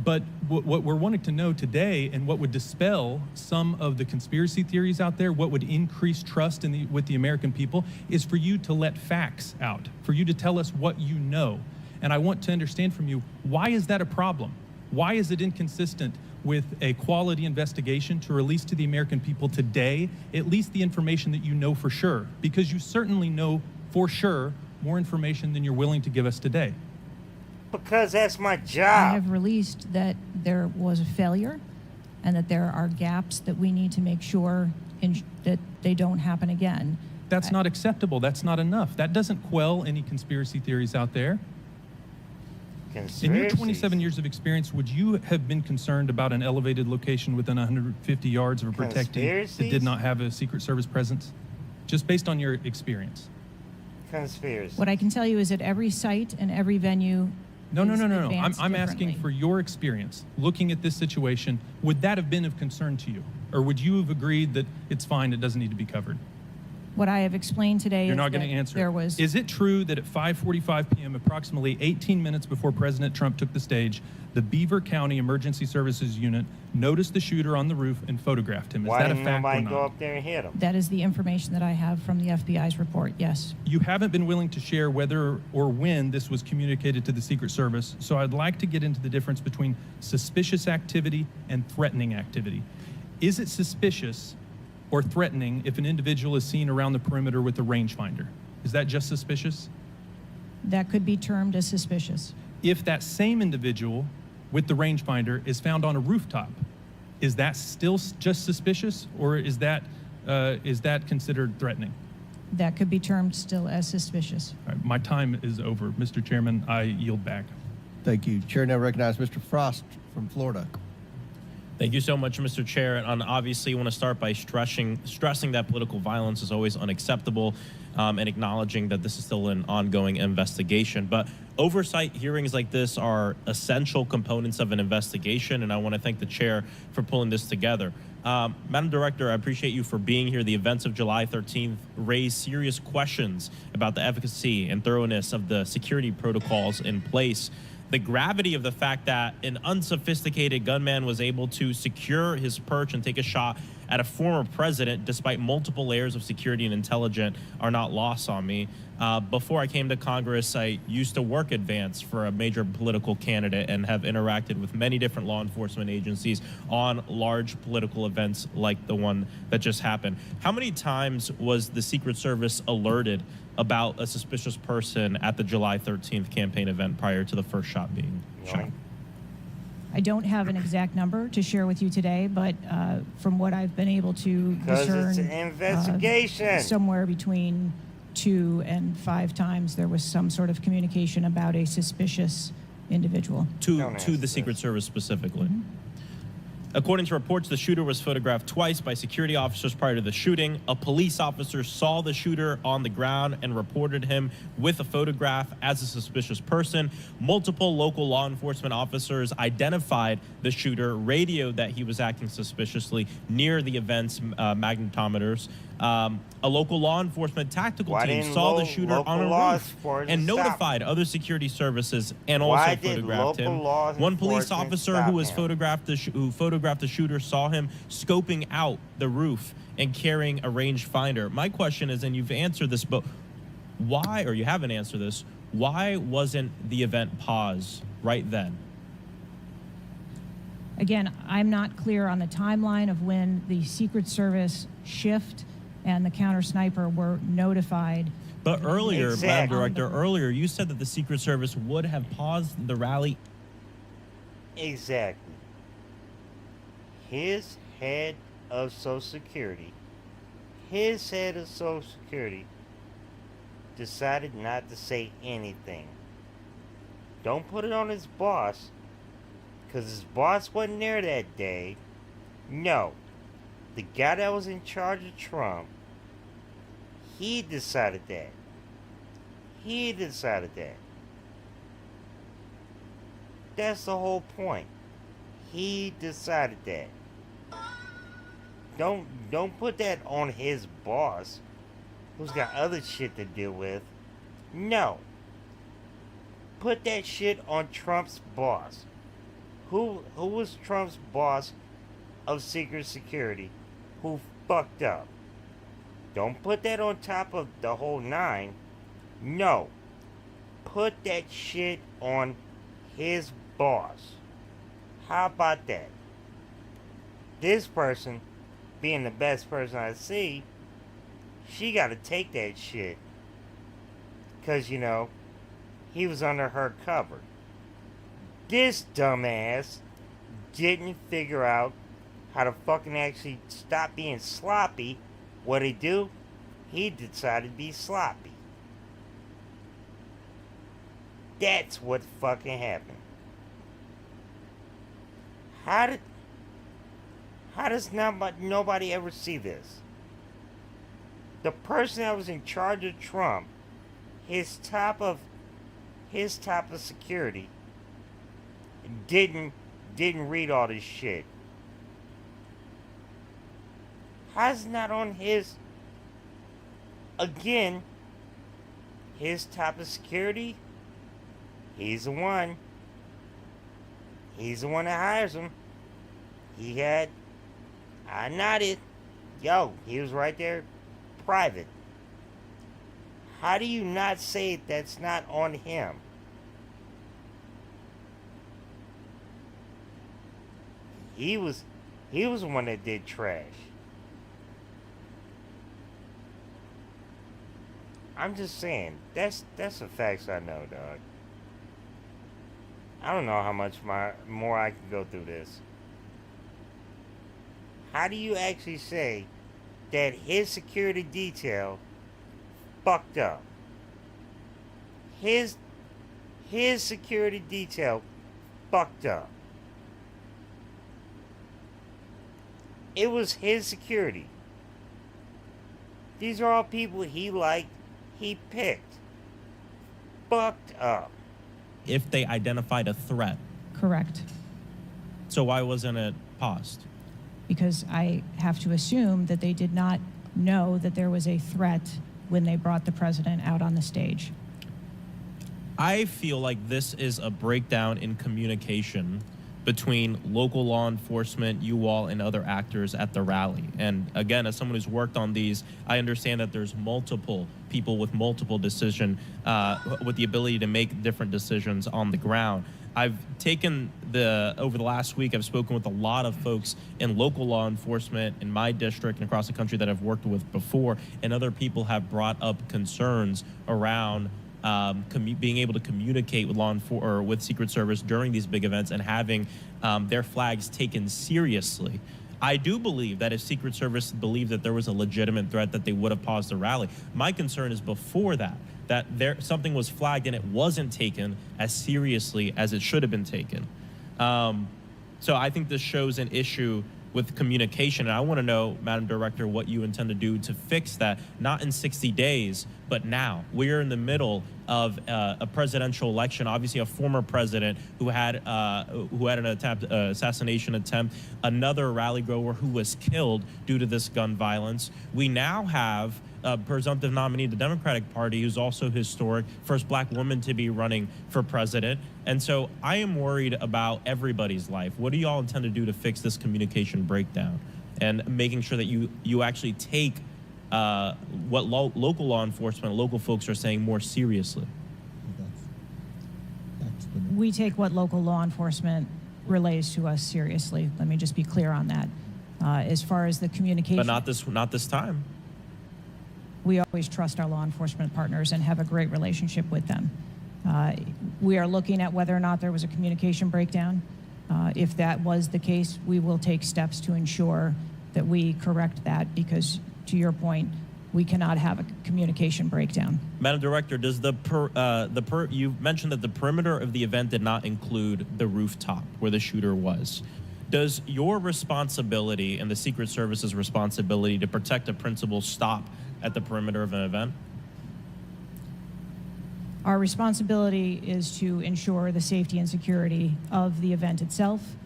But what we're wanting to know today, and what would dispel some of the conspiracy theories out there, what would increase trust with the American people, is for you to let facts out, for you to tell us what you know. And I want to understand from you, why is that a problem? Why is it inconsistent with a quality investigation to release to the American people today at least the information that you know for sure? Because you certainly know for sure more information than you're willing to give us today. Because that's my job. I have released that there was a failure and that there are gaps that we need to make sure that they don't happen again. That's not acceptable. That's not enough. That doesn't quell any conspiracy theories out there. In your 27 years of experience, would you have been concerned about an elevated location within 150 yards of a protectee that did not have a Secret Service presence? Just based on your experience. Conspiracy. What I can tell you is that every site and every venue No. I'm asking for your experience. Looking at this situation, would that have been of concern to you? Or would you have agreed that it's fine, it doesn't need to be covered? What I have explained today You're is not going that to answer. there was... Is it true that at 5:45 p.m., approximately 18 minutes before President Trump took the stage, the Beaver County Emergency Services Unit noticed the shooter on the roof and photographed him? Is that a fact or not? Why didn't nobody go up there and hit him? That is the information that I have from the FBI's report, yes. You haven't been willing to share whether or when this was communicated to the Secret Service, so I'd like to get into the difference between suspicious activity and threatening activity. Is it suspicious or threatening if an individual is seen around the perimeter with a rangefinder? Is that just suspicious? That could be termed as suspicious. If that same individual with the rangefinder is found on a rooftop, is that still just suspicious, or is that considered threatening? That could be termed still as suspicious. All right, my time is over. Mr. Chairman, I yield back. Thank you. Chair now recognizes Mr. Frost from Florida. Thank you so much, Mr. Chair. And obviously, I want to start by stressing that political violence is always unacceptable, and acknowledging that this is still an ongoing investigation. But oversight hearings like this are essential components of an investigation, and I want to thank the chair for pulling this together. Madam Director, I appreciate you for being here. The events of July 13th raised serious questions about the efficacy and thoroughness of the security protocols in place. The gravity of the fact that an unsophisticated gunman was able to secure his perch and take a shot at a former president despite multiple layers of security and intelligence are not lost on me. Before I came to Congress, I used to work advance for a major political candidate and have interacted with many different law enforcement agencies on large political events like the one that just happened. How many times was the Secret Service alerted about a suspicious person at the July 13th campaign event prior to the first shot being shot? I don't have an exact number to share with you today, but from what I've been able to discern, it's an investigation. Somewhere between 2 and 5 times there was some sort of communication about a suspicious individual. To the Secret Service specifically. According to reports, the shooter was photographed twice by security officers prior to the shooting. A police officer saw the shooter on the ground and reported him with a photograph as a suspicious person. Multiple local law enforcement officers identified the shooter, radioed that he was acting suspiciously near the event's magnetometers. A local law enforcement tactical team saw the shooter on a roof and notified other security services and also photographed him. One police officer who photographed the shooter saw him scoping out the roof and carrying a rangefinder. My question is, and you've answered this, but why, or you haven't answered this, why wasn't the event paused right then? Again, I'm not clear on the timeline of when the Secret Service shift and the counter sniper were notified. But earlier, Madam Director, earlier you said that the Secret Service would have paused the rally. Exactly. His head of Social Security decided not to say anything. Don't put it on his boss, because his boss wasn't there that day. No. The guy that was in charge of Trump, he decided that. That's the whole point. He decided that. Don't put that on his boss, who's got other shit to deal with. No. Put that shit on Trump's boss. Who was Trump's boss of Secret Security who fucked up? Don't put that on top of the whole 9. No. Put that shit on his boss. How about that? This person, being the best person I see, she got to take that shit. Because, he was under her cover. This dumbass didn't figure out how to fucking actually stop being sloppy. What'd he do? He decided to be sloppy. That's what fucking happened. How does nobody ever see this? The person that was in charge of Trump, his top of security, didn't read all this shit. How's it not on his, again, his top of security? He's the one that hires him. I nodded. Yo, he was right there, private. How do you not say that's not on him? He was the one that did trash. I'm just saying, that's the facts I know, dog. I don't know how much more I can go through this. How do you actually say that his security detail fucked up? His security detail fucked up. It was his security. These are all people he liked, he picked. Fucked up. If they identified a threat. Correct. So why wasn't it paused? Because I have to assume that they did not know that there was a threat when they brought the president out on the stage. I feel like this is a breakdown in communication between local law enforcement, you all, and other actors at the rally. And again, as someone who's worked on these, I understand that there's multiple people with multiple decision, with the ability to make different decisions on the ground. I've taken over the last week, I've spoken with a lot of folks in local law enforcement in my district and across the country that I've worked with before, and other people have brought up concerns around being able to communicate with with Secret Service during these big events and having their flags taken seriously. I do believe that if Secret Service believed that there was a legitimate threat, that they would have paused the rally. My concern is before that something was flagged and it wasn't taken as seriously as it should have been taken. So I think this shows an issue with communication. And I want to know, Madam Director, what you intend to do to fix that, not in 60 days, but now. We're in the middle of a presidential election, obviously a former president who had an assassination attempt, another rally goer who was killed due to this gun violence. We now have a presumptive nominee of the Democratic Party who's also historic, first black woman to be running for president. And so I am worried about everybody's life. What do y'all intend to do to fix this communication breakdown and making sure that you actually take what local law enforcement, local folks are saying more seriously? We take what local law enforcement relays to us seriously. Let me just be clear on that. As far as the communication. But not this time. We always trust our law enforcement partners and have a great relationship with them. We are looking at whether or not there was a communication breakdown. If that was the case, we will take steps to ensure that we correct that, because to your point, we cannot have a communication breakdown. Madam Director, does you mentioned that the perimeter of the event did not include the rooftop where the shooter was. Does your responsibility and the Secret Service's responsibility to protect a principal stop at the perimeter of an event? Our responsibility is to ensure the safety and security of the event itself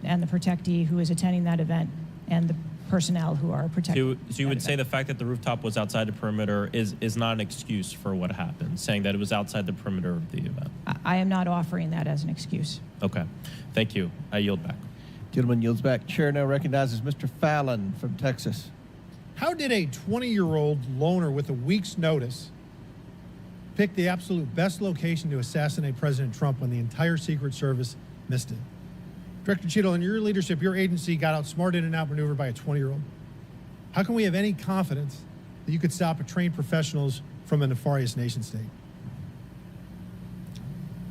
and the protectee who is attending that event and the personnel who are protecting. So you would say the fact that the rooftop was outside the perimeter is not an excuse for what happened, saying that it was outside the perimeter of the event? I am not offering that as an excuse. Okay. Thank you. I yield back. Gentleman yields back. Chair now recognizes Mr. Fallon from Texas. How did a 20-year-old loner with a week's notice pick the absolute best location to assassinate President Trump when the entire Secret Service missed it? Director Cheadle, in your leadership, your agency got outsmarted and outmaneuvered by a 20-year-old. How can we have any confidence that you could stop a trained professionals from a nefarious nation state?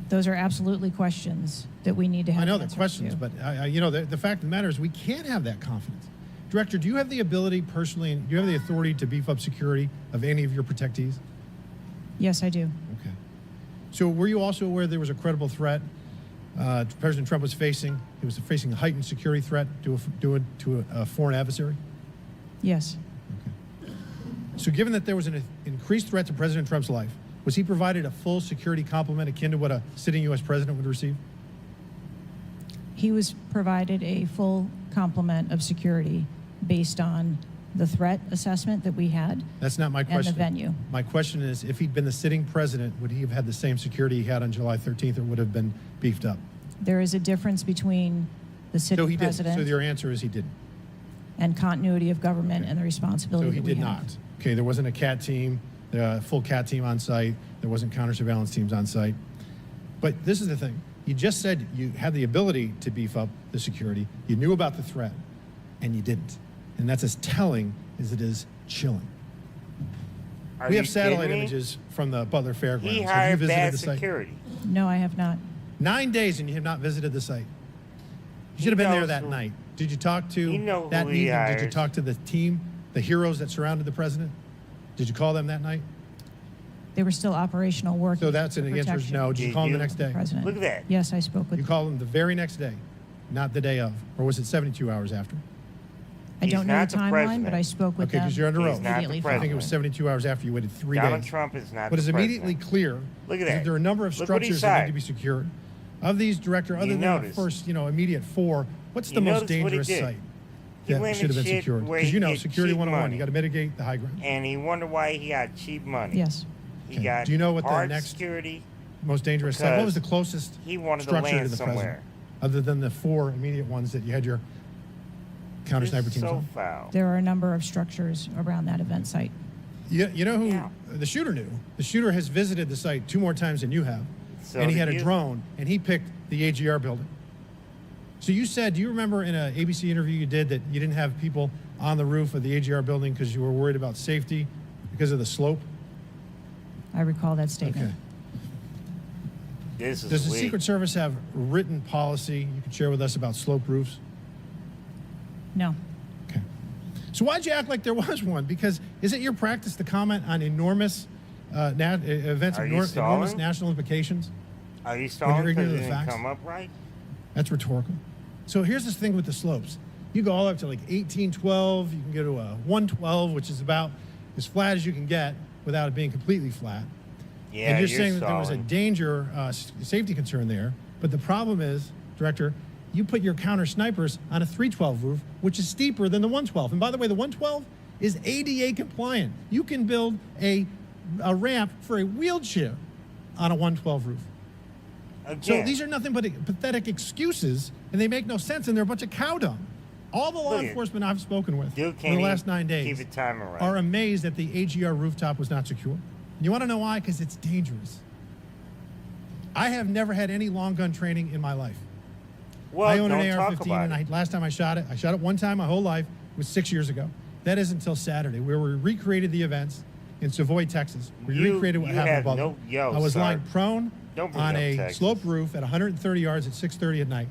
Those are absolutely questions that we need to have. I know they're questions, but the fact of the matter is we can't have that confidence. Director, do you have the ability personally, and do you have the authority to beef up security of any of your protectees? Yes, I do. Okay. So were you also aware there was a credible threat President Trump was facing? He was facing a heightened security threat to a foreign adversary? Yes. Okay. So given that there was an increased threat to President Trump's life, was he provided a full security complement akin to what a sitting U.S. president would receive? He was provided a full complement of security based on the threat assessment that we had. That's not my question. And the venue. My question is, if he'd been the sitting president, would he have had the same security he had on July 13th, or would have been beefed up? There is a difference between the sitting president. So your answer is he didn't. And continuity of government and the responsibility. So he did not. Okay, there wasn't a CAT team, full CAT team on site. There wasn't counter surveillance teams on site. But this is the thing. You just said you had the ability to beef up the security. You knew about the threat, and you didn't. And that's as telling as it is chilling. We have satellite images from the Butler Fairgrounds. He Have you hired visited bad the site? security. No, I have not. 9 days and you have not visited the site. You should have been there that night. Did you talk to that who he evening? Did you hires. talk to the team, the heroes that surrounded the president? Did you call them that night? They were still operational work. So that's an answer is no. Did you call them the next day? President. Look at that. Yes, I spoke with You called them the very next day, not the day of, or was it 72 hours after? I don't know not the the timeline, president. but I spoke with Okay, them because you're under oath. He's not the immediately I president. think it was 72 hours after you waited 3 Donald days. Trump is not What the is immediately president. clear Look at is that. there are a number of Look what he structures that need said. to be secured. Of these, Director, other You than the notice. first, immediate 4, what's You the most notice what he dangerous did. site He that went should have and been shit secured? where Because he you know, get Security cheap 101, money. you got to mitigate the high ground. And he wondered why he got cheap money. Yes. He Okay. got Do you know what the hard next security. most dangerous site? What was the because closest he wanted to structure land to the somewhere. president? Other than the 4 immediate ones that you had your counter This sniper is teams so on? foul. There are a number of structures around that event site. You know who the shooter knew? The shooter has visited the site 2 more times than you have. So and he had did a you? drone, and he picked the AGR building. So you said, do you remember in an ABC interview you did that you didn't have people on the roof of the AGR building because you were worried about safety because of the slope? I recall that statement. Okay. This is Does the weak. Secret Service have written policy you can share with us about slope roofs? No. Okay. So why'd you act like there was one? Because is it your practice to comment on enormous events, Are you enormous stalling? national implications? Are you When stalling you're because ignorant it of the didn't facts? come up right? That's rhetorical. So here's this thing with the slopes. You go all up to like 1812. You can go to a 112, which is about as flat as you can get without it being completely flat. Yeah, and you're saying that there was a stalling. danger, safety concern there. But the problem is, Director, you put your counter snipers on a 312 roof, which is steeper than the 112. And by the way, the 112 is ADA compliant. You can build a ramp for a wheelchair on a 112 roof. So Again. these are nothing but pathetic excuses, and they make no sense, and they're a bunch of cow dung. All the law Look at- enforcement I've spoken with Dude in can't the even last 9 days keep a timer right. are amazed that the AGR rooftop was not secure. You want to know why? Because it's dangerous. I have never had any long gun training in my life. Well, I own don't an talk AR-15, about and it. last time I shot it one time my whole life. It was 6 years ago. That is until Saturday, where we recreated the events in Savoy, Texas. We You- recreated what you happened have above. no- yo, I was sir. lying prone Don't bring on up a Texas. sloped roof at 130 yards at 6:30 at night.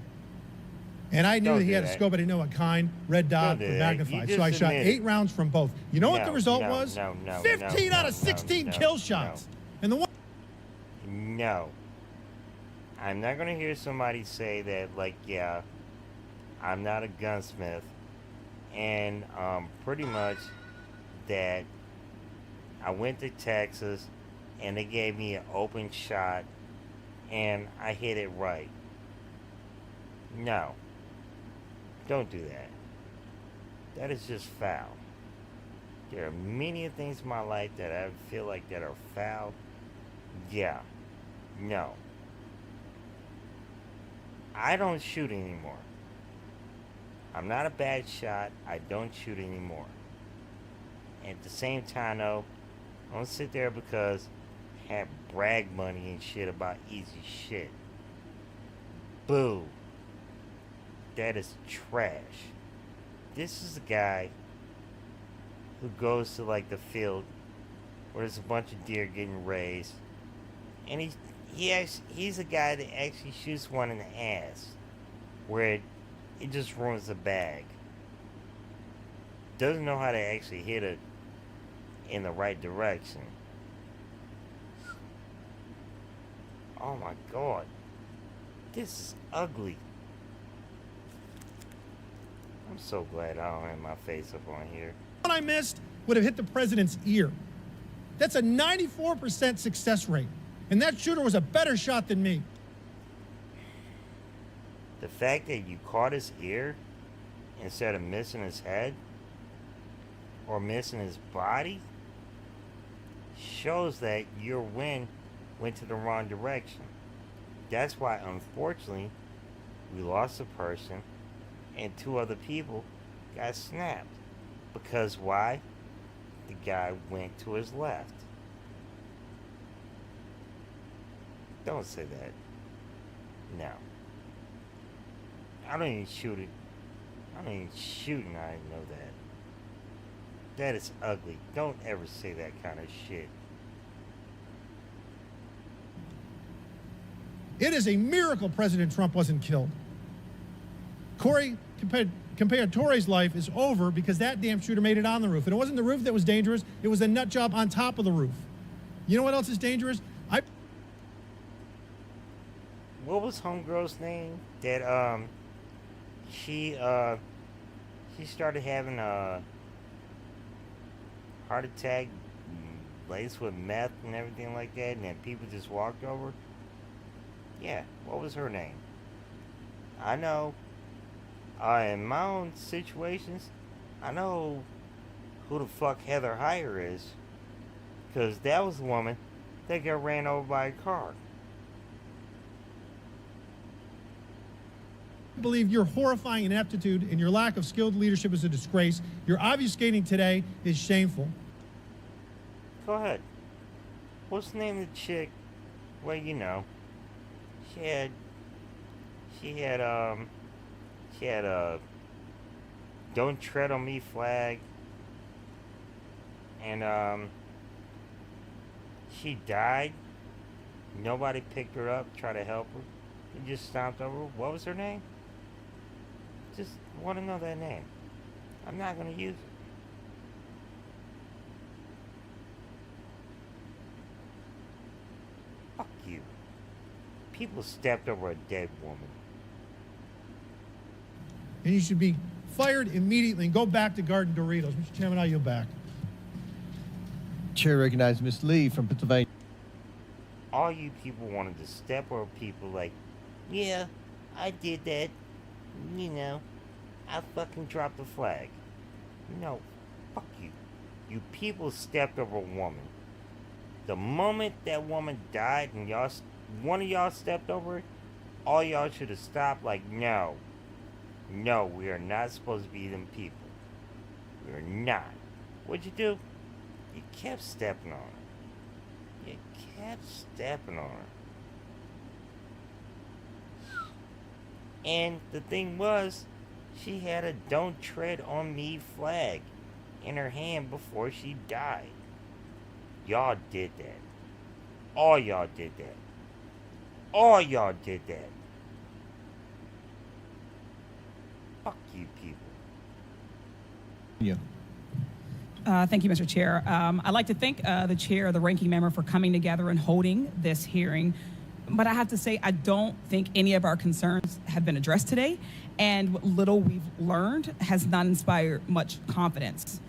And I knew Don't that he do had a that. scope, I didn't know what kind, red dot, Don't or do that. You magnified. just So I shot admit 8 it. rounds from both. You know what the No, result no, was? no, 15 out of 16 no, kill shots. And the one. No. I'm not going to hear somebody say that, like, yeah, I'm not a gunsmith. And pretty much that I went to Texas and they gave me an open shot and I hit it right. No. Don't do that. That is just foul. There are many things in my life that I feel like that are foul. Yeah. No. I don't shoot anymore. I'm not a bad shot. I don't shoot anymore. And at the same time, though, I don't sit there because I have brag money and shit about easy shit. Boo. That is trash. This is a guy who goes to like the field where there's a bunch of deer getting raised, and he's a guy that actually shoots one in the ass, where it just ruins the bag. Doesn't know how to actually hit it in the right direction. Oh my God, this is ugly. I'm so glad I don't have my face up on here. One I missed would have hit the president's ear. That's a 94% success rate. And that shooter was a better shot than me. The fact that you caught his ear instead of missing his head or missing his body shows that your wind went to the wrong direction. That's why, unfortunately, we lost a person and 2 other people got snapped. Because why? The guy went to his left. Don't say that. No. I don't even shoot it. I don't even shoot and I know that. That is ugly. Don't ever say that kind of shit. It is a miracle President Trump wasn't killed. Corey Compagnore's life is over because that damn shooter made it on the roof. And it wasn't the roof that was dangerous. It was a nut job on top of the roof. You know what else is dangerous? What was homegirl's name? That she started having a heart attack laced with meth and everything like that, and then people just walked over. Yeah, what was her name? I know. In my own situations, I know who the fuck Heather Heyer is, because that was the woman that got ran over by a car. I believe your horrifying ineptitude and your lack of skilled leadership is a disgrace. Your obfuscating today is shameful. Go ahead. What's the name of the chick? Well, you know, she had a "Don't Tread on Me" flag, and she died. Nobody picked her up, tried to help her. They just stomped over her. What was her name? Just want to know that name. I'm not going to use it. Fuck you. People stepped over a dead woman. And you should be fired immediately and go back to Garden Doritos. Mr. Chairman, I yield back. Chair recognizes Ms. Lee from Pennsylvania. All you people wanted to step over people like, yeah, I did that. You know, I fucking dropped the flag. No, fuck you. You people stepped over a woman. The moment that woman died and one of y'all stepped over it, all y'all should have stopped like, no. No, we are not supposed to be them people. We are not. What'd you do? You kept stepping on her. You kept stepping on her. And the thing was, she had a "Don't Tread on Me" flag in her hand before she died. Y'all did that. All y'all did that. All y'all did that. Fuck you people. Yeah. Thank you, Mr. Chair. I'd like to thank the chair, the ranking member, for coming together and holding this hearing. But I have to say, I don't think any of our concerns have been addressed today, and what little we've learned has not inspired much confidence.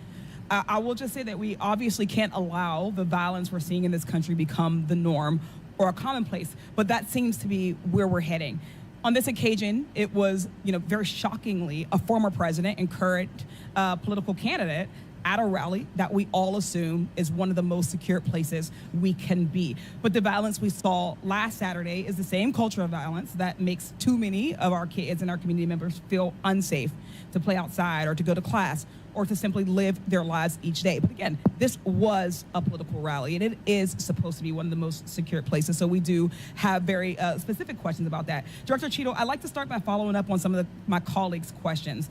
I will just say that we obviously can't allow the violence we're seeing in this country become the norm or a commonplace, but that seems to be where we're heading. On this occasion, it was, very shockingly, a former president and current political candidate at a rally that we all assume is one of the most secure places we can be. But the violence we saw last Saturday is the same culture of violence that makes too many of our kids and our community members feel unsafe to play outside or to go to class or to simply live their lives each day. But again, this was a political rally, and it is supposed to be one of the most secure places. So we do have very specific questions about that. Director Cheadle, I'd like to start by following up on some of my colleagues' questions.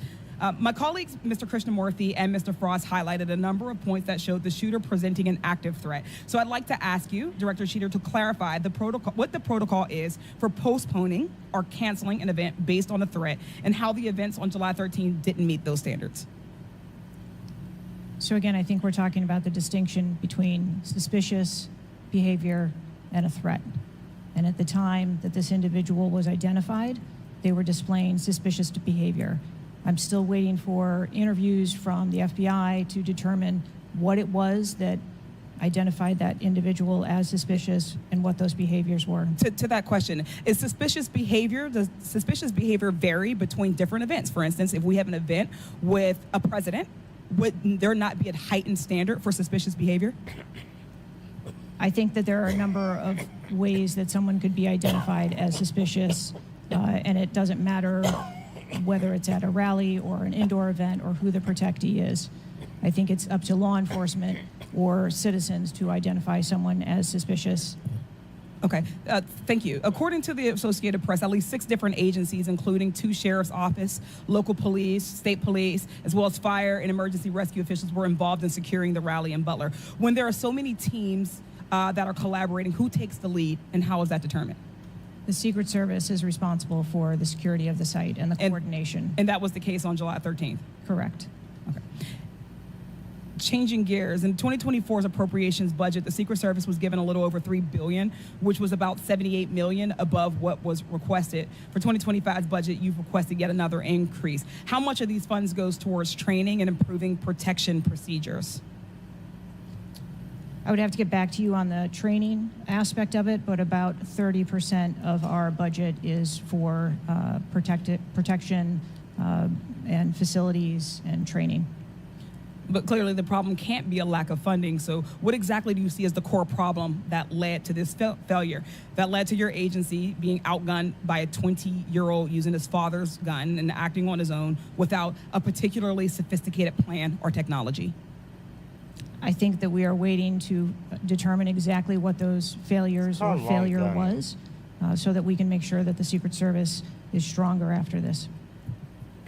My colleagues, Mr. Krishnamurthy and Mr. Frost, highlighted a number of points that showed the shooter presenting an active threat. So I'd like to ask you, Director Cheater, to clarify what the protocol is for postponing or canceling an event based on a threat, and how the events on July 13 didn't meet those standards. So again, I think we're talking about the distinction between suspicious behavior and a threat. And at the time that this individual was identified, they were displaying suspicious behavior. I'm still waiting for interviews from the FBI to determine what it was that identified that individual as suspicious and what those behaviors were. To that question, does suspicious behavior vary between different events? For instance, if we have an event with a president, would there not be a heightened standard for suspicious behavior? I think that there are a number of ways that someone could be identified as suspicious, and it doesn't matter whether it's at a rally or an indoor event or who the protectee is. I think it's up to law enforcement or citizens to identify someone as suspicious. Okay, thank you. According to the Associated Press, at least 6 different agencies, including 2 sheriff's office, local police, state police, as well as fire and emergency rescue officials, were involved in securing the rally in Butler. When there are so many teams that are collaborating, who takes the lead and how is that determined? The Secret Service is responsible for the security of the site and the coordination. And that was the case on July 13th? Correct. Okay. Changing gears, in 2024's appropriations budget, the Secret Service was given a little over $3 billion, which was about $78 million above what was requested. For 2025's budget, you've requested yet another increase. How much of these funds goes towards training and improving protection procedures? I would have to get back to you on the training aspect of it, but about 30% of our budget is for protection and facilities and training. But clearly the problem can't be a lack of funding. So what exactly do you see as the core problem that led to this failure, that led to your agency being outgunned by a 20-year-old using his father's gun and acting on his own without a particularly sophisticated plan or technology? I think that we are waiting to determine exactly what those failures or failure was so that we can make sure that the Secret Service is stronger after this.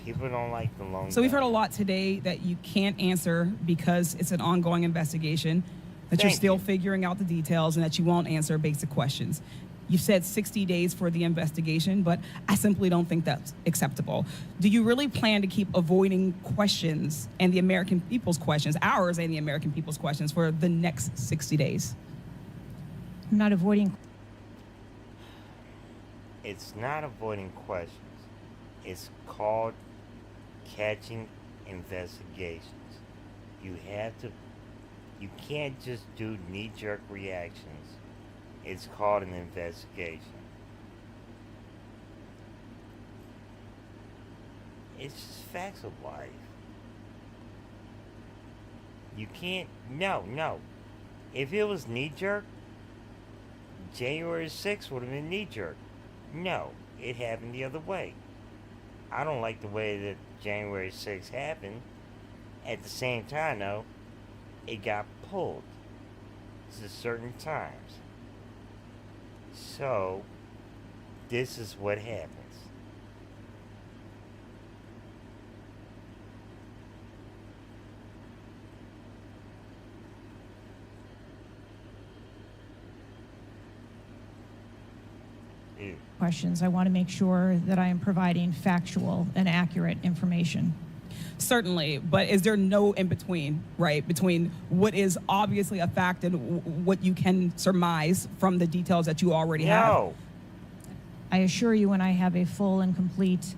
People don't like the long So we've heard a lot today that you can't answer because it's an ongoing investigation, that you're still figuring out the details, and that you won't answer basic questions. You've said 60 days for the investigation, but I simply don't think that's acceptable. Do you really plan to keep avoiding questions and the American people's questions, ours and the American people's questions, for the next 60 days? I'm not avoiding. It's not avoiding questions. It's called catching investigations. You can't just do knee-jerk reactions. It's called an investigation. It's just facts of life. You can't, no. If it was knee-jerk, January 6th would have been knee-jerk. No, it happened the other way. I don't like the way that January 6th happened. At the same time, though, it got pulled to certain times. So, this is what happens. Questions. I want to make sure that I am providing factual and accurate information. Certainly, but is there no in between, right, between what is obviously a fact and what you can surmise from the details that you already have? I assure you, when I have a full and complete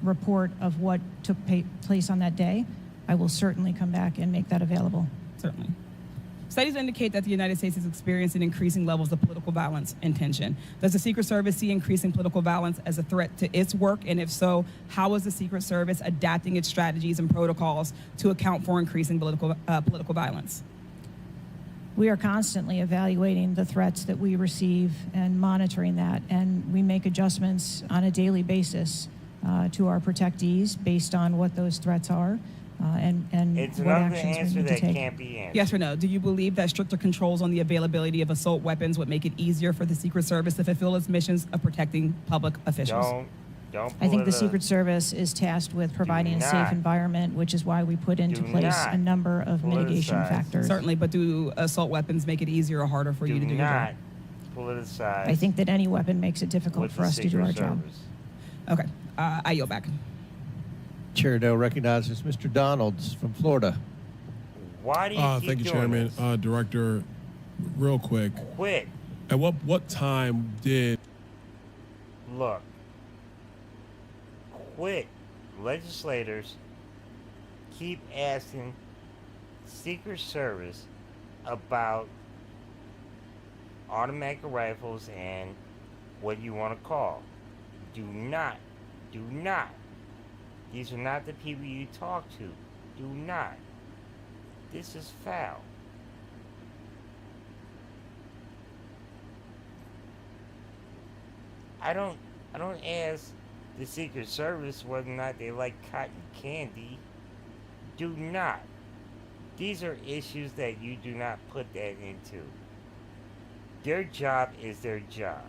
report of what took place on that day, I will certainly come back and make that available. Certainly. Studies indicate that the United States is experiencing increasing levels of political violence and tension. Does the Secret Service see increasing political violence as a threat to its work? And if so, how is the Secret Service adapting its strategies and protocols to account for increasing political violence? We are constantly evaluating the threats that we receive and monitoring that, and we make adjustments on a daily basis to our protectees based on what those threats are. And it's what another actions answer we need that to take. can't be answered. Yes or no? Do you believe that stricter controls on the availability of assault weapons would make it easier for the Secret Service to fulfill its missions of protecting public officials? Don't I think the pull it Secret Service is tasked with providing a safe environment, which is why we put into place a number of mitigation factors. Certainly, but do assault weapons make it easier or harder for you to do your job? Politicize. I think that any weapon makes it difficult for us to do our job. Okay, I yield back. Chair Doe recognizes Mr. Donalds from Florida. Why do you keep thank you, doing Chairman. this? Director, real quick. Quit. At what time did... Look. Quit. Legislators keep asking Secret Service about automatic rifles and what you want to call. Do not. These are not the people you talk to. Do not. This is foul. I don't ask the Secret Service whether or not they like cotton candy. Do not. These are issues that you do not put that into. Their job is their job.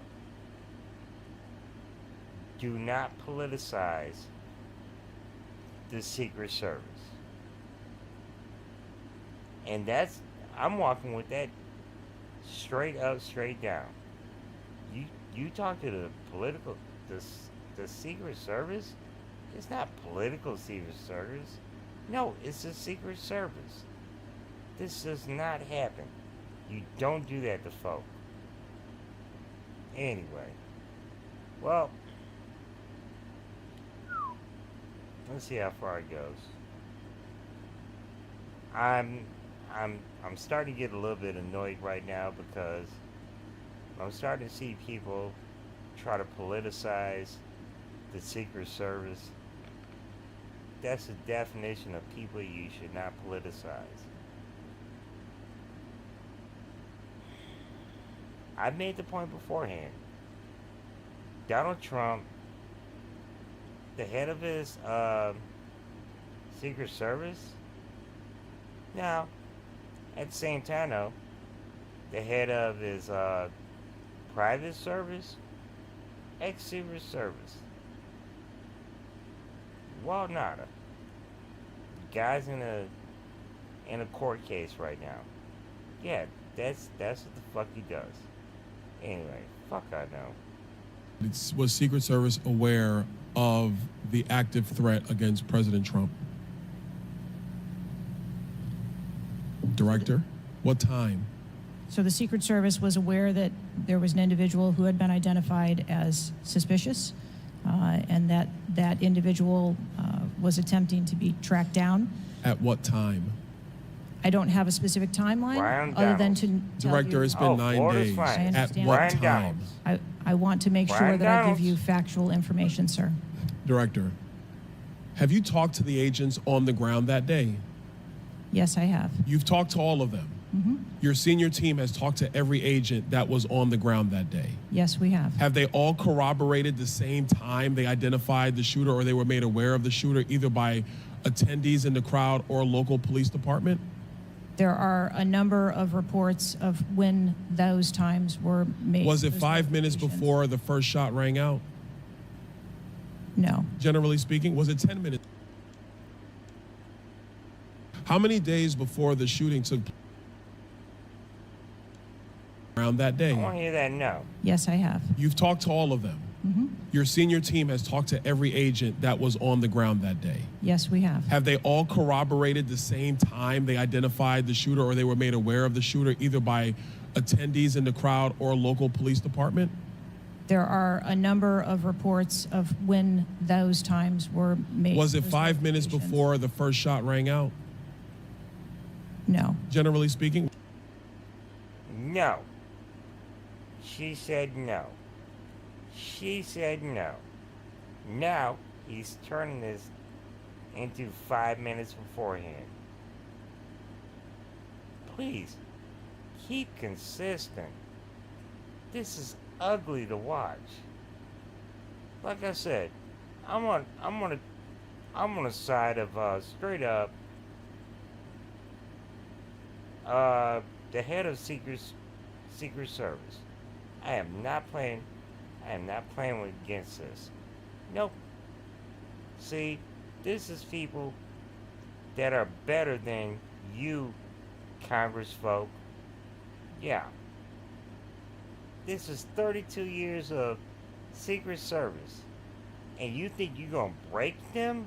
Do not politicize the Secret Service. And I'm walking with that straight up, straight down. You talk to the Secret Service, it's not political Secret Service. No, it's the Secret Service. This does not happen. You don't do that to folk. Anyway, well, let's see how far it goes. I'm starting to get a little bit annoyed right now because I'm starting to see people try to politicize the Secret Service. That's the definition of people you should not politicize. I made the point beforehand. Donald Trump, the head of his Secret Service, now, at the same time, though, the head of his private service, ex-Secret Service, well, nada. Guy's in a court case right now. Yeah, that's what the fuck he does. Anyway, fuck I know. Was Secret Service aware of the active threat against President Trump? Director, what time? So the Secret Service was aware that there was an individual who had been identified as suspicious, and that individual was attempting to be tracked down. At what time? I don't have a specific timeline other than to tell Director, you. it's been 9 days. I At understand. what time? I want to make sure that I give you factual information, sir. Director, have you talked to the agents on the ground that day? Yes, I have. You've talked to all of them? Mm-hmm. Your senior team has talked to every agent that was on the ground that day? Yes, we have. Have they all corroborated the same time they identified the shooter or they were made aware of the shooter, either by attendees in the crowd or local police department? There are a number of reports of when those times were made. Was it 5 minutes before the first shot rang out? No. Generally speaking, was it 10 minutes? How many days before the shooting took place around that day? I want to hear that no. Yes, I have. You've talked to all of them? Mm-hmm. Your senior team has talked to every agent that was on the ground that day? Yes, we have. Have they all corroborated the same time they identified the shooter or they were made aware of the shooter, either by attendees in the crowd or local police department? There are a number of reports of when those times were made. Was it 5 minutes before the first shot rang out? No. Generally speaking? No. She said no. She said no. Now he's turning this into 5 minutes beforehand. Please, keep consistent. This is ugly to watch. Like I said, I'm on the side of straight up the head of Secret Service. I am not playing against this. Nope. See, this is people that are better than you, Congress folk. Yeah. This is 32 years of Secret Service. And you think you're gonna break them?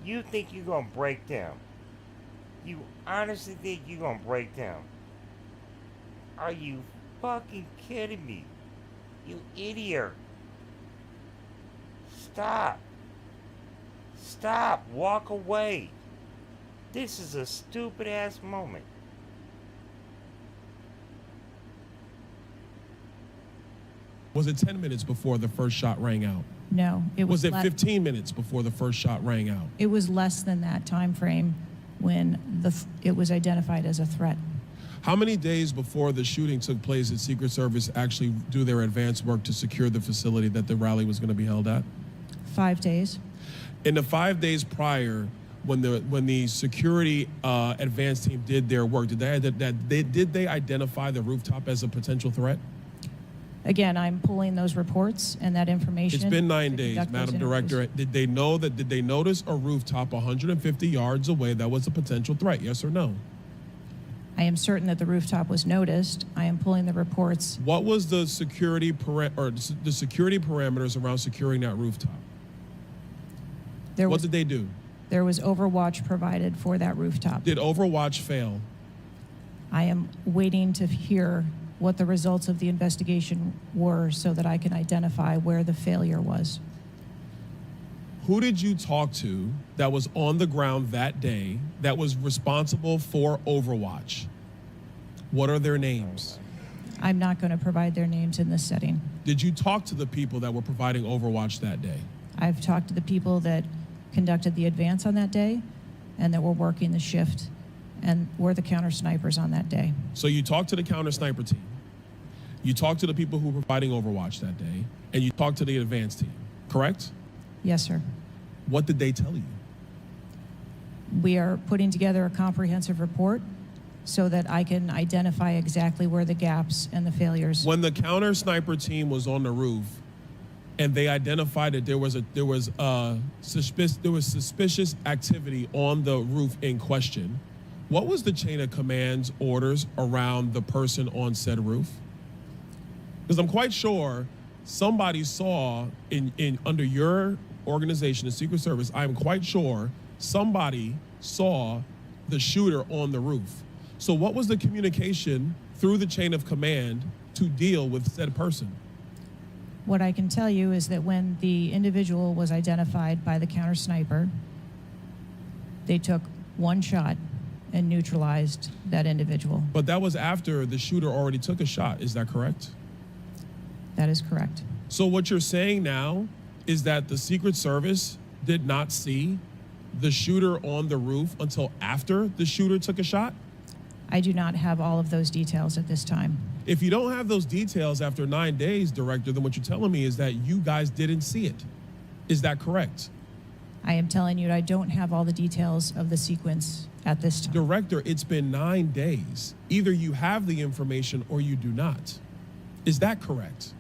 You think you're gonna break them? You honestly think you're gonna break them? Are you fucking kidding me? You idiot. Stop. Stop. Walk away. This is a stupid ass moment. Was it 10 minutes before the first shot rang out? No. Was it 15 minutes before the first shot rang out? It was less than that time frame when it was identified as a threat. How many days before the shooting took place did Secret Service actually do their advance work to secure the facility that the rally was going to be held at? 5 days. In the 5 days prior, when the security advance team did their work, did they identify the rooftop as a potential threat? Again, I'm pulling those reports and that information. It's been 9 days, conduct those Madam Director. Did they notice a rooftop 150 yards away that was a potential threat? Yes or no? I am certain that the rooftop was noticed. I am pulling the reports. What was the security parameters around securing that rooftop? What did they do? There was overwatch provided for that rooftop. Did overwatch fail? I am waiting to hear what the results of the investigation were so that I can identify where the failure was. Who did you talk to that was on the ground that day that was responsible for overwatch? What are their names? I'm not going to provide their names in this setting. Did you talk to the people that were providing overwatch that day? I've talked to the people that conducted the advance on that day and that were working the shift and were the counter snipers on that day. So you talked to the counter sniper team, you talked to the people who were providing overwatch that day, and you talked to the advance team, correct? Yes, sir. What did they tell you? We are putting together a comprehensive report so that I can identify exactly where the gaps and the failures. When the counter sniper team was on the roof and they identified that there was suspicious activity on the roof in question, what was the chain of command's orders around the person on said roof? Because I'm quite sure somebody saw under your organization, the Secret Service, I'm quite sure somebody saw the shooter on the roof. So what was the communication through the chain of command to deal with said person? What I can tell you is that when the individual was identified by the counter sniper, they took one shot and neutralized that individual. But that was after the shooter already took a shot. Is that correct? That is correct. So what you're saying now is that the Secret Service did not see the shooter on the roof until after the shooter took a shot? I do not have all of those details at this time. If you don't have those details after 9 days, Director, then what you're telling me is that you guys didn't see it. Is that correct? I am telling you I don't have all the details of the sequence at this time. Director, it's been 9 days. Either you have the information or you do not. Is that correct?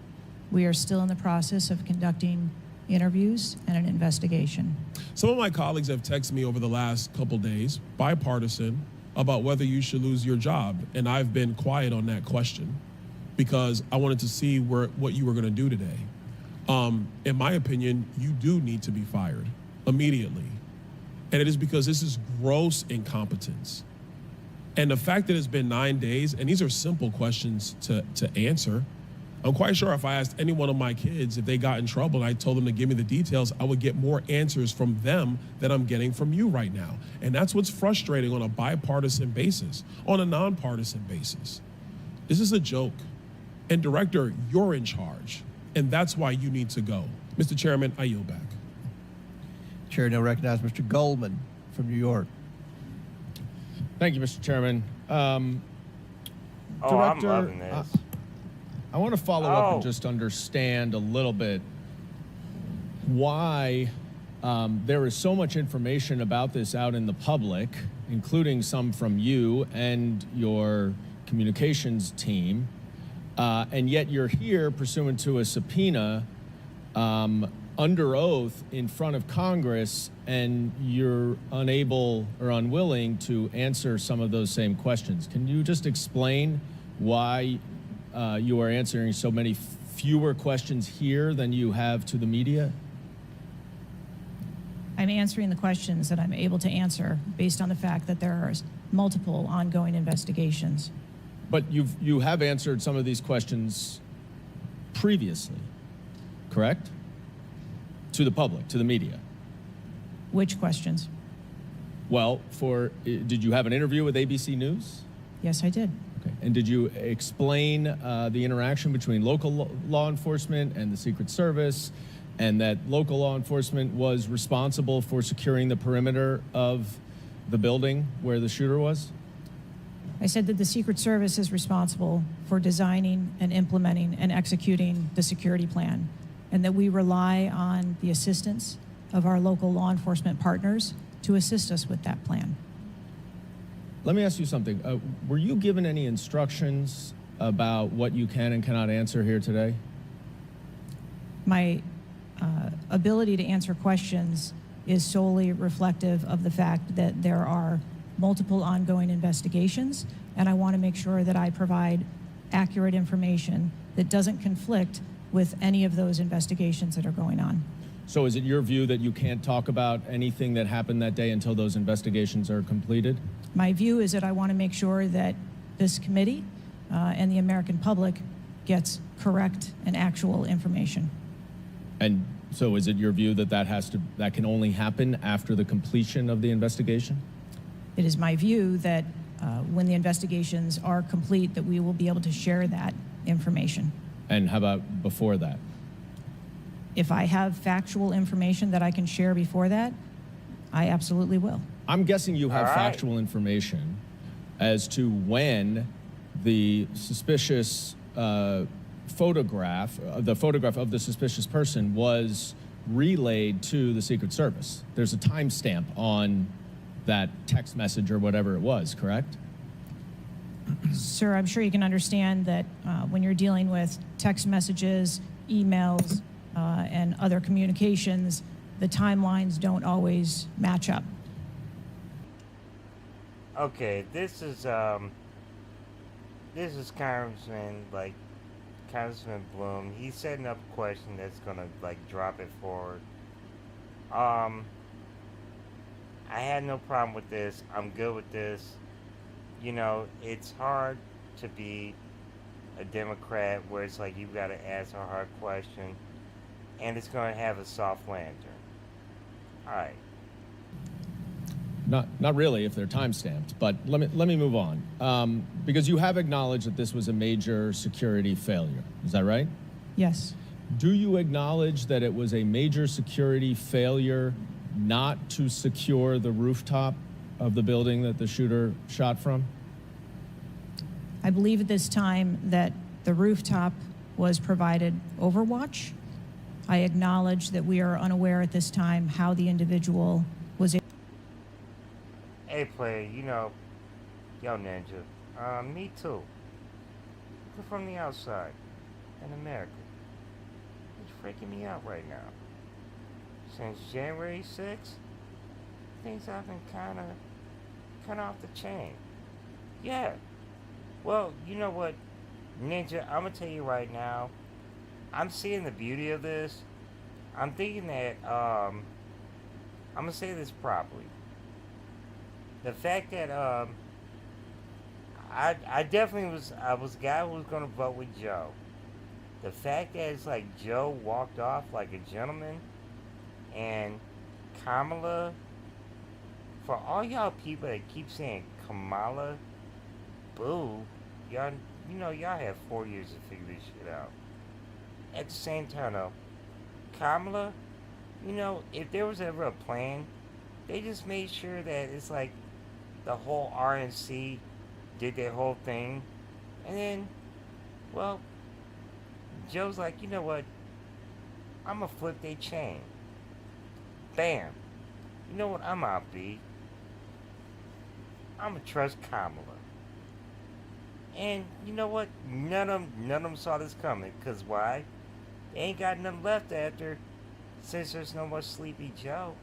We are still in the process of conducting interviews and an investigation. Some of my colleagues have texted me over the last couple days, bipartisan, about whether you should lose your job. And I've been quiet on that question because I wanted to see what you were going to do today. In my opinion, you do need to be fired immediately. And it is because this is gross incompetence. And the fact that it's been 9 days, and these are simple questions to answer. I'm quite sure if I asked any one of my kids if they got in trouble and I told them to give me the details, I would get more answers from them than I'm getting from you right now. And that's what's frustrating on a bipartisan basis, on a nonpartisan basis. This is a joke. And Director, you're in charge. And that's why you need to go. Mr. Chairman, I yield back. Chair now recognizes Mr. Goldman from New York. Thank you, Mr. Chairman. I'm loving this. I want to follow up and just understand a little bit why there is so much information about this out in the public, including some from you and your communications team, and yet you're here pursuant to a subpoena under oath in front of Congress, and you're unable or unwilling to answer some of those same questions. Can you just explain why you are answering so many fewer questions here than you have to the media? I'm answering the questions that I'm able to answer based on the fact that there are multiple ongoing investigations. But you have answered some of these questions previously, correct? To the public, to the media. Which questions? Well, did you have an interview with ABC News? Yes, I did. Okay. And did you explain the interaction between local law enforcement and the Secret Service, and that local law enforcement was responsible for securing the perimeter of the building where the shooter was? I said that the Secret Service is responsible for designing and implementing and executing the security plan, and that we rely on the assistance of our local law enforcement partners to assist us with that plan. Let me ask you something. Were you given any instructions about what you can and cannot answer here today? My ability to answer questions is solely reflective of the fact that there are multiple ongoing investigations, and I want to make sure that I provide accurate information that doesn't conflict with any of those investigations that are going on. So is it your view that you can't talk about anything that happened that day until those investigations are completed? My view is that I want to make sure that this committee and the American public gets correct and actual information. And so is it your view that that can only happen after the completion of the investigation? It is my view that when the investigations are complete, that we will be able to share that information. And how about before that? If I have factual information that I can share before that, I absolutely will. I'm guessing you have factual information as to when the suspicious photograph of the suspicious person was relayed to the Secret Service. There's a timestamp on that text message or whatever it was, correct? Sir, I'm sure you can understand that when you're dealing with text messages, emails, and other communications, the timelines don't always match up. Okay, this is Congressman Bloom. He's setting up a question that's gonna drop it forward. I had no problem with this. I'm good with this. You know, it's hard to be a Democrat where it's like you've got to ask a hard question, and it's going to have a soft landing. All right. Not really if they're time-stamped, but let me move on. Because you have acknowledged that this was a major security failure. Is that right? Yes. Do you acknowledge that it was a major security failure not to secure the rooftop of the building that the shooter shot from? I believe at this time that the rooftop was provided Overwatch. I acknowledge that we are unaware at this time how the individual was able. Hey, player, yo, Ninja. Me too. Looking from the outside in America. It's freaking me out right now. Since January 6th, things have been kind of off the chain. Yeah. Well, you know what, Ninja, I'm going to tell you right now, I'm seeing the beauty of this. I'm thinking that, I'm going to say this properly. The fact that, I definitely was a guy who was going to vote with Joe. The fact that it's like Joe walked off like a gentleman, and Kamala, for all y'all people that keep saying Kamala, boo, y'all have 4 years to figure this shit out. At the same time though, Kamala, if there was ever a plan, they just made sure that it's like the whole RNC did their whole thing, and then, well, Joe's like, you know what, I'm gonna flip their chain. Bam. You know what I'm out be? I'm gonna trust Kamala. And you know what? None of them saw this coming. Cause why? They ain't got nothing left after. Since there's no more Sleepy Joe.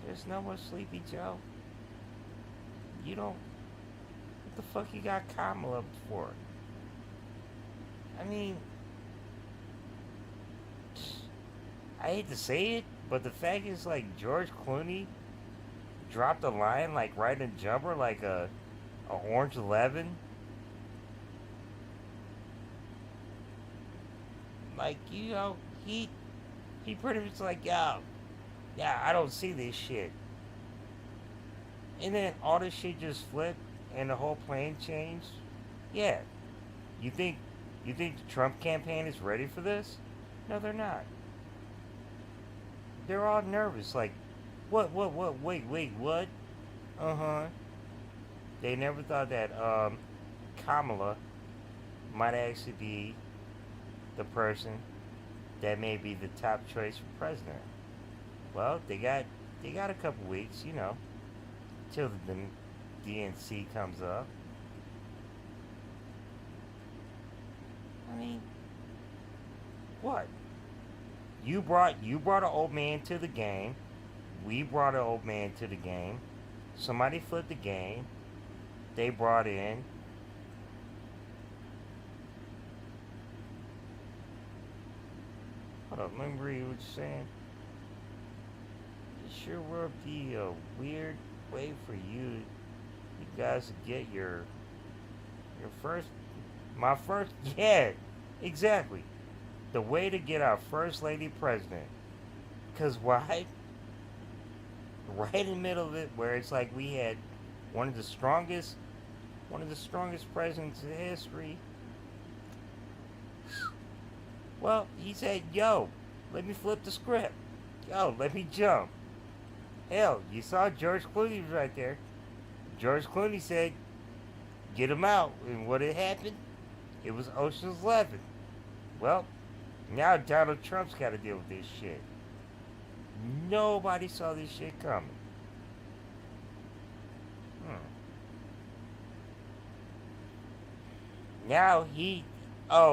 There's no more Sleepy Joe. You don't. What the fuck you got Kamala for? I mean, I hate to say it, but the fact is, like, George Clooney dropped a line like right in Jumper, like a Orange 11. Like, he pretty much like, yeah, I don't see this shit. And then all this shit just flipped and the whole plan changed. Yeah. You think the Trump campaign is ready for this? No, they're not. They're all nervous, like, wait, what? Uh-huh. They never thought that, Kamala might actually be the person that may be the top choice for president. Well, they got They got a couple weeks, you know, till the DNC comes up. I mean, what? You brought an old man to the game. We brought an old man to the game. Somebody flipped the game. They brought in. Hold up, let me read what you're saying. It sure will be a weird way for you guys to get your first, yeah, exactly. The way to get our first lady president. Because why? Right in the middle of it, where it's like we had one of the strongest presidents in history. Well, he said, yo, let me flip the script. Yo, let me jump. Hell, you saw George Clooney was right there. George Clooney said, get him out. And what had happened? It was Ocean's 11. Well, now Donald Trump's got to deal with this shit. Nobody saw this shit coming. Now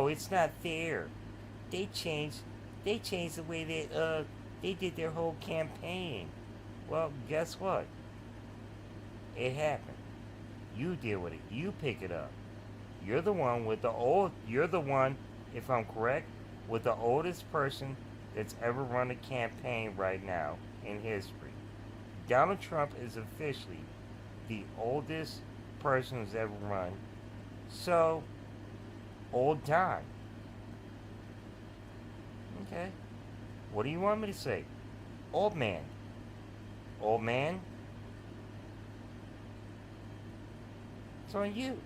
it's not fair. They changed the way they did their whole campaign. Well, guess what? It happened. You deal with it. You pick it up. You're the one, if I'm correct, with the oldest person that's ever run a campaign right now in history. Donald Trump is officially the oldest person who's ever run. So, old time. Okay. What do you want me to say? Old man. Old man? It's on you.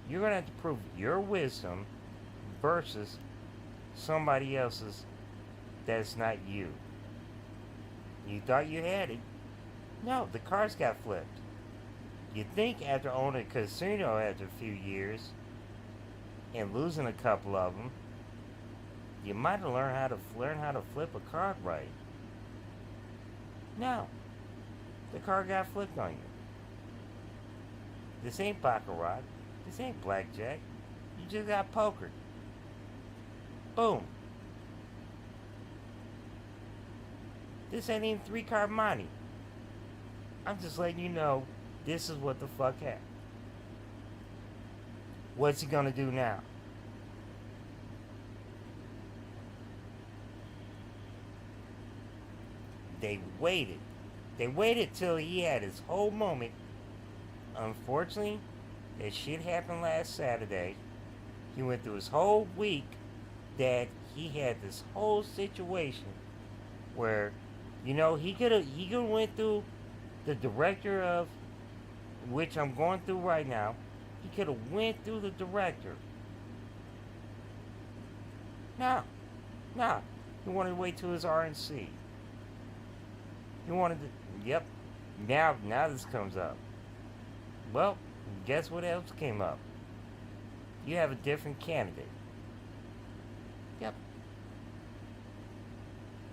You're going to have to prove your wisdom versus somebody else's that's not you. You thought you had it. No, the cards got flipped. You'd think after owning a casino after a few years and losing a couple of them, you might have learned how to flip a card right. No, the card got flipped on you. This ain't baccarat. This ain't blackjack. You just got pokered. Boom. This ain't even 3-card money. I'm just letting you know this is what the fuck happened. What's he gonna do now? They waited. They waited till he had his whole moment. Unfortunately, that shit happened last Saturday. He went through his whole week that he had this whole situation where, you know, he could have went through the director of, which I'm going through right now. He could have went through the director. No. He wanted to wait till his RNC. He wanted to, yep. Now this comes up. Well, guess what else came up? You have a different candidate. Yep.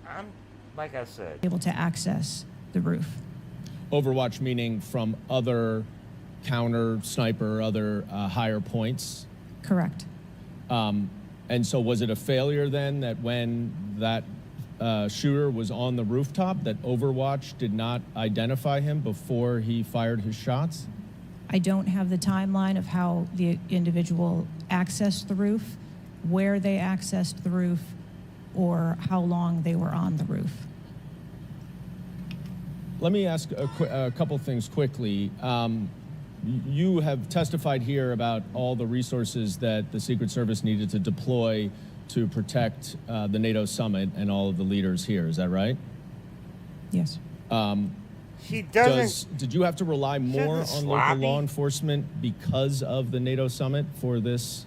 I'm, like I said, able to access the roof. Overwatch meaning from other counter sniper, other higher points? Correct. And so was it a failure then that when that shooter was on the rooftop that Overwatch did not identify him before he fired his shots? I don't have the timeline of how the individual accessed the roof, where they accessed the roof, or how long they were on the roof. Let me ask a couple things quickly. You have testified here about all the resources that the Secret Service needed to deploy to protect the NATO summit and all of the leaders here. Is that right? Yes. She doesn't. Did you have to rely more on local law enforcement because of the NATO summit for this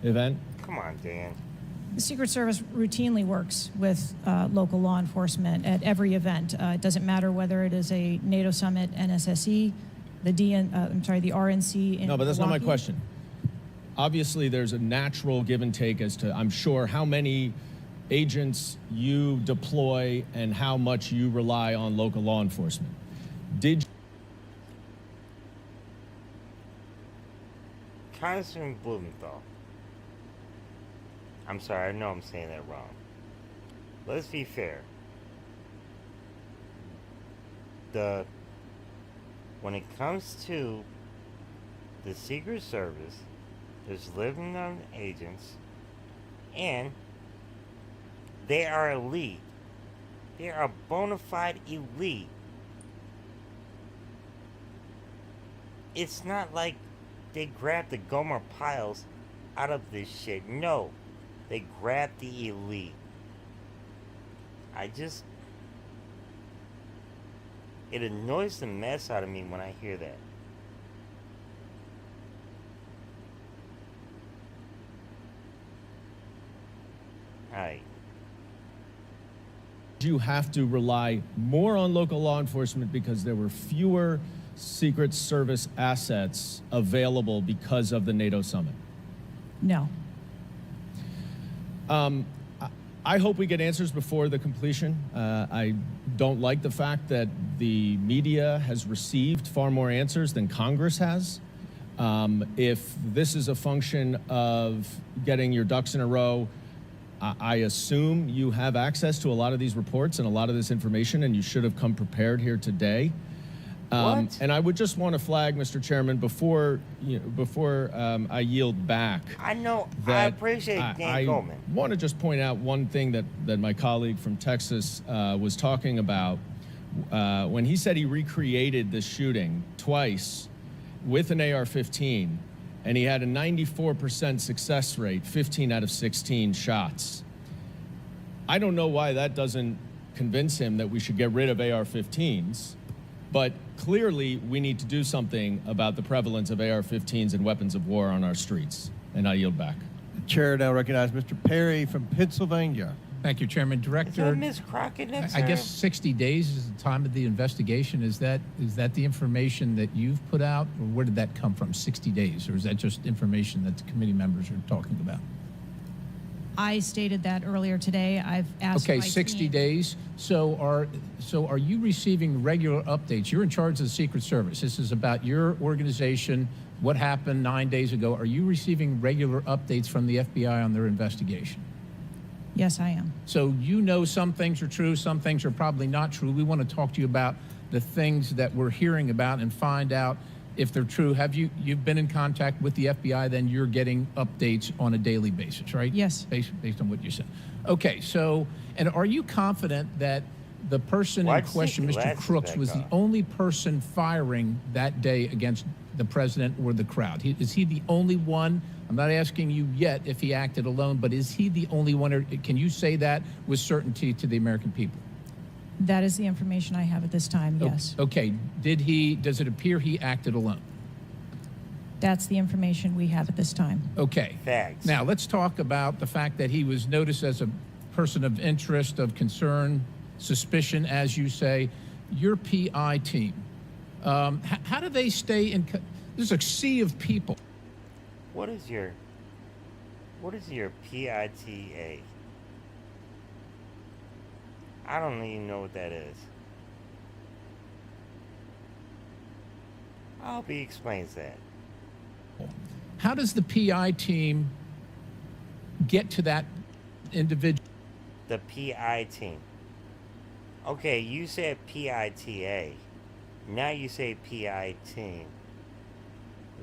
event? Come on, Dan. The Secret Service routinely works with local law enforcement at every event. It doesn't matter whether it is a NATO summit, NSSE, the RNC. No, but that's not my Milwaukee. question. Obviously, there's a natural give and take as to, I'm sure, how many agents you deploy and how much you rely on local law enforcement. Did Congressman Blumenthal, I'm sorry, I know I'm saying that wrong. Let's be fair. When it comes to the Secret Service, there's living on agents, and they are elite. They are a bona fide elite. It's not like they grabbed the Gomer Piles out of this shit. No, they grabbed the elite. It annoys the mess out of me when I hear that. Alright. you have to rely more on local law enforcement because there were fewer Secret Service assets available because of the NATO summit? No. I hope we get answers before the completion. I don't like the fact that the media has received far more answers than Congress has. If this is a function of getting your ducks in a row, I assume you have access to a lot of these reports and a lot of this information, and you should have come prepared here today. And I would just want to flag, Mr. Chairman, before I yield back. I know. I appreciate Dan Goldman. I want to just point out one thing that my colleague from Texas was talking about when he said he recreated this shooting twice with an AR-15, and he had a 94% success rate, 15 out of 16 shots. I don't know why that doesn't convince him that we should get rid of AR-15s. But clearly, we need to do something about the prevalence of AR-15s and weapons of war on our streets. And I yield back. The chair now recognizes Mr. Perry from Pennsylvania. Thank you, Chairman. Director, is that Ms. Crockett next I time? guess 60 days is the time of the investigation. Is that the information that you've put out, or where did that come from, 60 days? Or is that just information that the committee members are talking about? I stated that earlier today. I've asked Okay, my 60 team. days. So are you receiving regular updates? You're in charge of the Secret Service. This is about your organization, what happened 9 days ago. Are you receiving regular updates from the FBI on their investigation? Yes, I am. So you know some things are true, some things are probably not true. We want to talk to you about the things that we're hearing about and find out if they're true. Have you've been in contact with the FBI, then you're getting updates on a daily basis, right? Yes. Based on what you said. Okay, so, and are you confident that the person in question, Mr. Crooks, was the only person firing that day against the president or the crowd? Is he the only one? I'm not asking you yet if he acted alone, but is he the only one, or can you say that with certainty to the American people? That is the information I have at this time, yes. Okay, does it appear he acted alone? That's the information we have at this time. Okay. Facts. Now, let's talk about the fact that he was noticed as a person of interest, of concern, suspicion, as you say. Your PI team, how do they stay in, there's a sea of people. What is your PITA? I don't even know what that is. I hope he explains that. How does the PI team get to that individual? The PI team. Okay, you said PITA. Now you say PI team.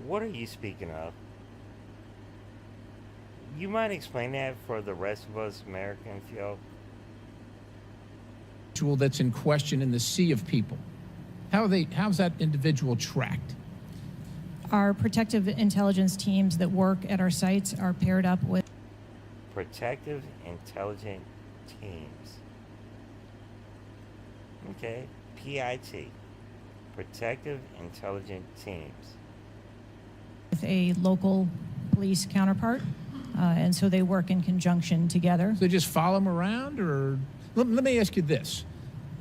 What are you speaking of? You might explain that for the rest of us American folk. That's in question in the sea of people. How's that individual tracked? Our protective intelligence teams that work at our sites are paired up with Protective intelligent teams. Okay, PIT. Protective intelligent teams. a local police counterpart, and so they work in conjunction together. So they just follow them around, or let me ask you this.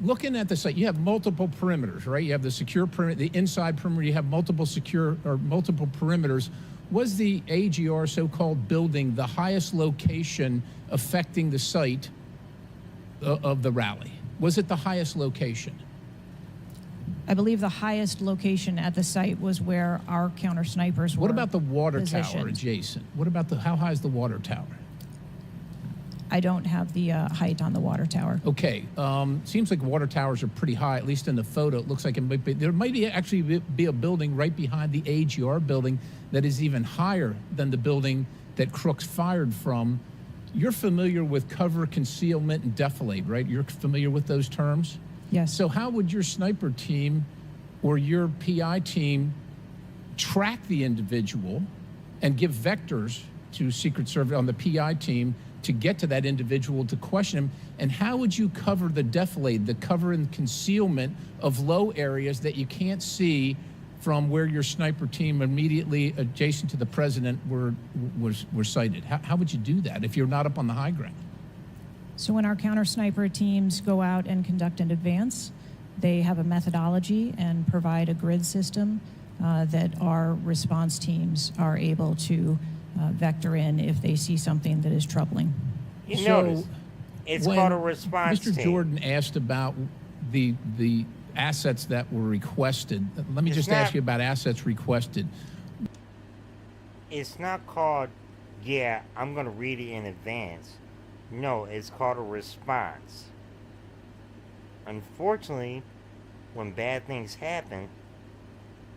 Looking at the site, you have multiple perimeters, right? You have the secure perimeter, the inside perimeter, you have multiple secure or multiple perimeters. was the AGR so-called building the highest location affecting the site of the rally? Was it the highest location? I believe the highest location at the site was where our counter snipers were. What about the water tower positioned. adjacent? What about how high is the water tower? I don't have the height on the water tower. Okay, seems like water towers are pretty high, at least in the photo. It looks like there might be actually be a building right behind the AGR building that is even higher than the building that Crooks fired from. You're familiar with cover, concealment, and defilade, right? You're familiar with those terms? Yes. So how would your sniper team or your PI team track the individual and give vectors to Secret Service on the PI team to get to that individual to question him? And how would you cover the defilade, the cover and concealment of low areas that you can't see from where your sniper team immediately adjacent to the president were sighted? How would you do that if you're not up on the high ground? So when our counter sniper teams go out and conduct an advance, they have a methodology and provide a grid system that our response teams are able to vector in if they see something that is troubling. You notice, it's called a response Mr. team. Jordan asked about the assets that were requested. Let me just ask you about assets requested. It's not called, yeah, I'm going to read it in advance. No, it's called a response. Unfortunately, when bad things happen,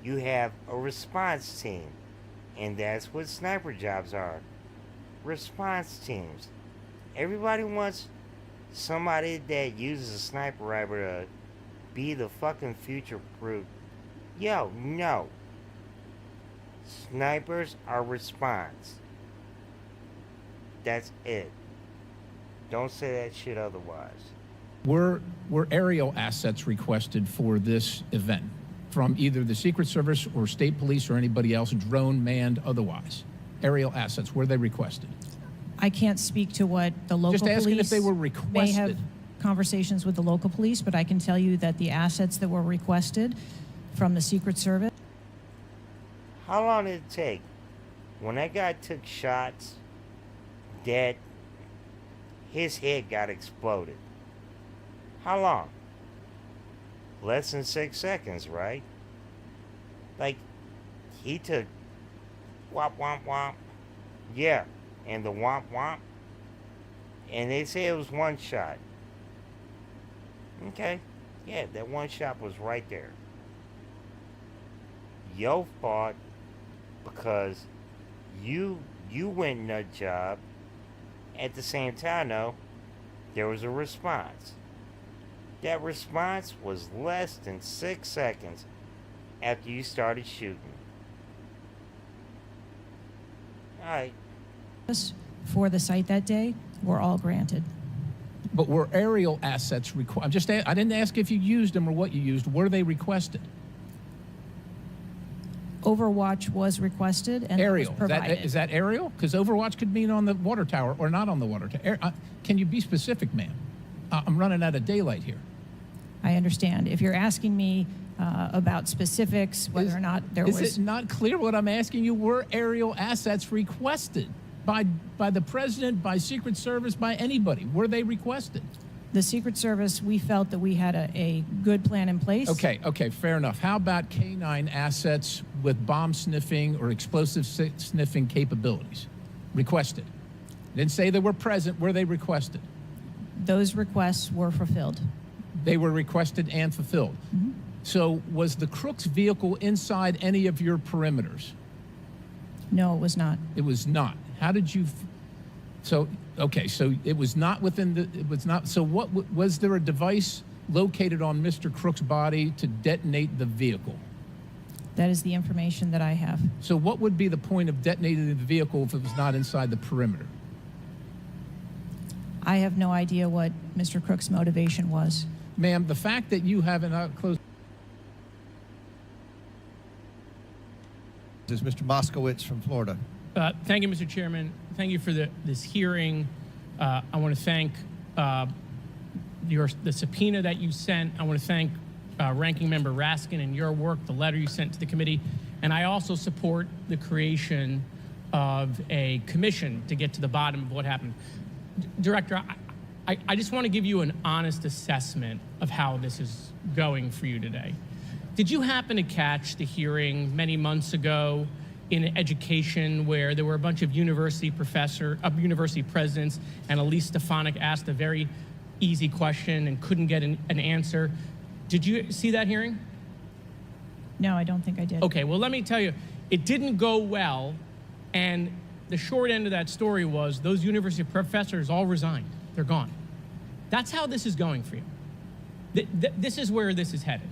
you have a response team. And that's what sniper jobs are. Response teams. Everybody wants somebody that uses a sniper rifle to be the fucking future proof. Yo, no. Snipers are response. That's it. Don't say that shit otherwise. Were aerial assets requested for this event from either the Secret Service or state police or anybody else, drone, manned, otherwise? Aerial assets, were they requested? I can't speak to what the local Just asking police if they were may requested. have conversations with the local police, but I can tell you that the assets that were requested from the Secret Service. How long did it take? When that guy took shots, dead, his head got exploded. How long? Less than 6 seconds, right? Like, he took womp womp womp. Yeah, and the womp womp. And they say it was one shot. Okay, yeah, that one shot was right there. Yo fought because you went nut job. At the same time, though, there was a response. That response was less than 6 seconds after you started shooting. All right. For the site that day were all granted. But were aerial assets requested? I didn't ask if you used them or what you used. Were they requested? Overwatch was requested and aerial. was provided. Is that aerial? Because Overwatch could mean on the water tower or not on the water tower. Can you be specific, ma'am? I'm running out of daylight here. I understand. If you're asking me about specifics, whether or not there was... Is it not clear what I'm asking you? Were aerial assets requested by the president, by Secret Service, by anybody? Were they requested? The Secret Service, we felt that we had a good plan in place. Okay, fair enough. How about K9 assets with bomb sniffing or explosive sniffing capabilities? Requested. Didn't say they were present. Were they requested? Those requests were fulfilled. They were requested and fulfilled. Mm-hmm. So was the Crooks vehicle inside any of your perimeters? No, it was not. It was not. How did you... So it was not within the... It was not... So what... Was there a device located on Mr. Crook's body to detonate the vehicle? That is the information that I have. So what would be the point of detonating the vehicle if it was not inside the perimeter? I have no idea what Mr. Crook's motivation was. Ma'am, the fact that you haven't closed... This is Mr. Moskowitz from Florida. Thank you, Mr. Chairman. Thank you for this hearing. I want to thank the subpoena that you sent. I want to thank Ranking Member Raskin and your work, the letter you sent to the committee, and I also support the creation of a commission to get to the bottom of what happened. Director, I just want to give you an honest assessment of how this is going for you today. Did you happen to catch the hearing many months ago in education where there were a bunch of university presidents and Elise Stefanik asked a very easy question and couldn't get an answer? Did you see that hearing? No, I don't think I did. Okay, well, let me tell you, it didn't go well, and the short end of that story was those university professors all resigned. They're gone. That's how this is going for you. This is where this is headed,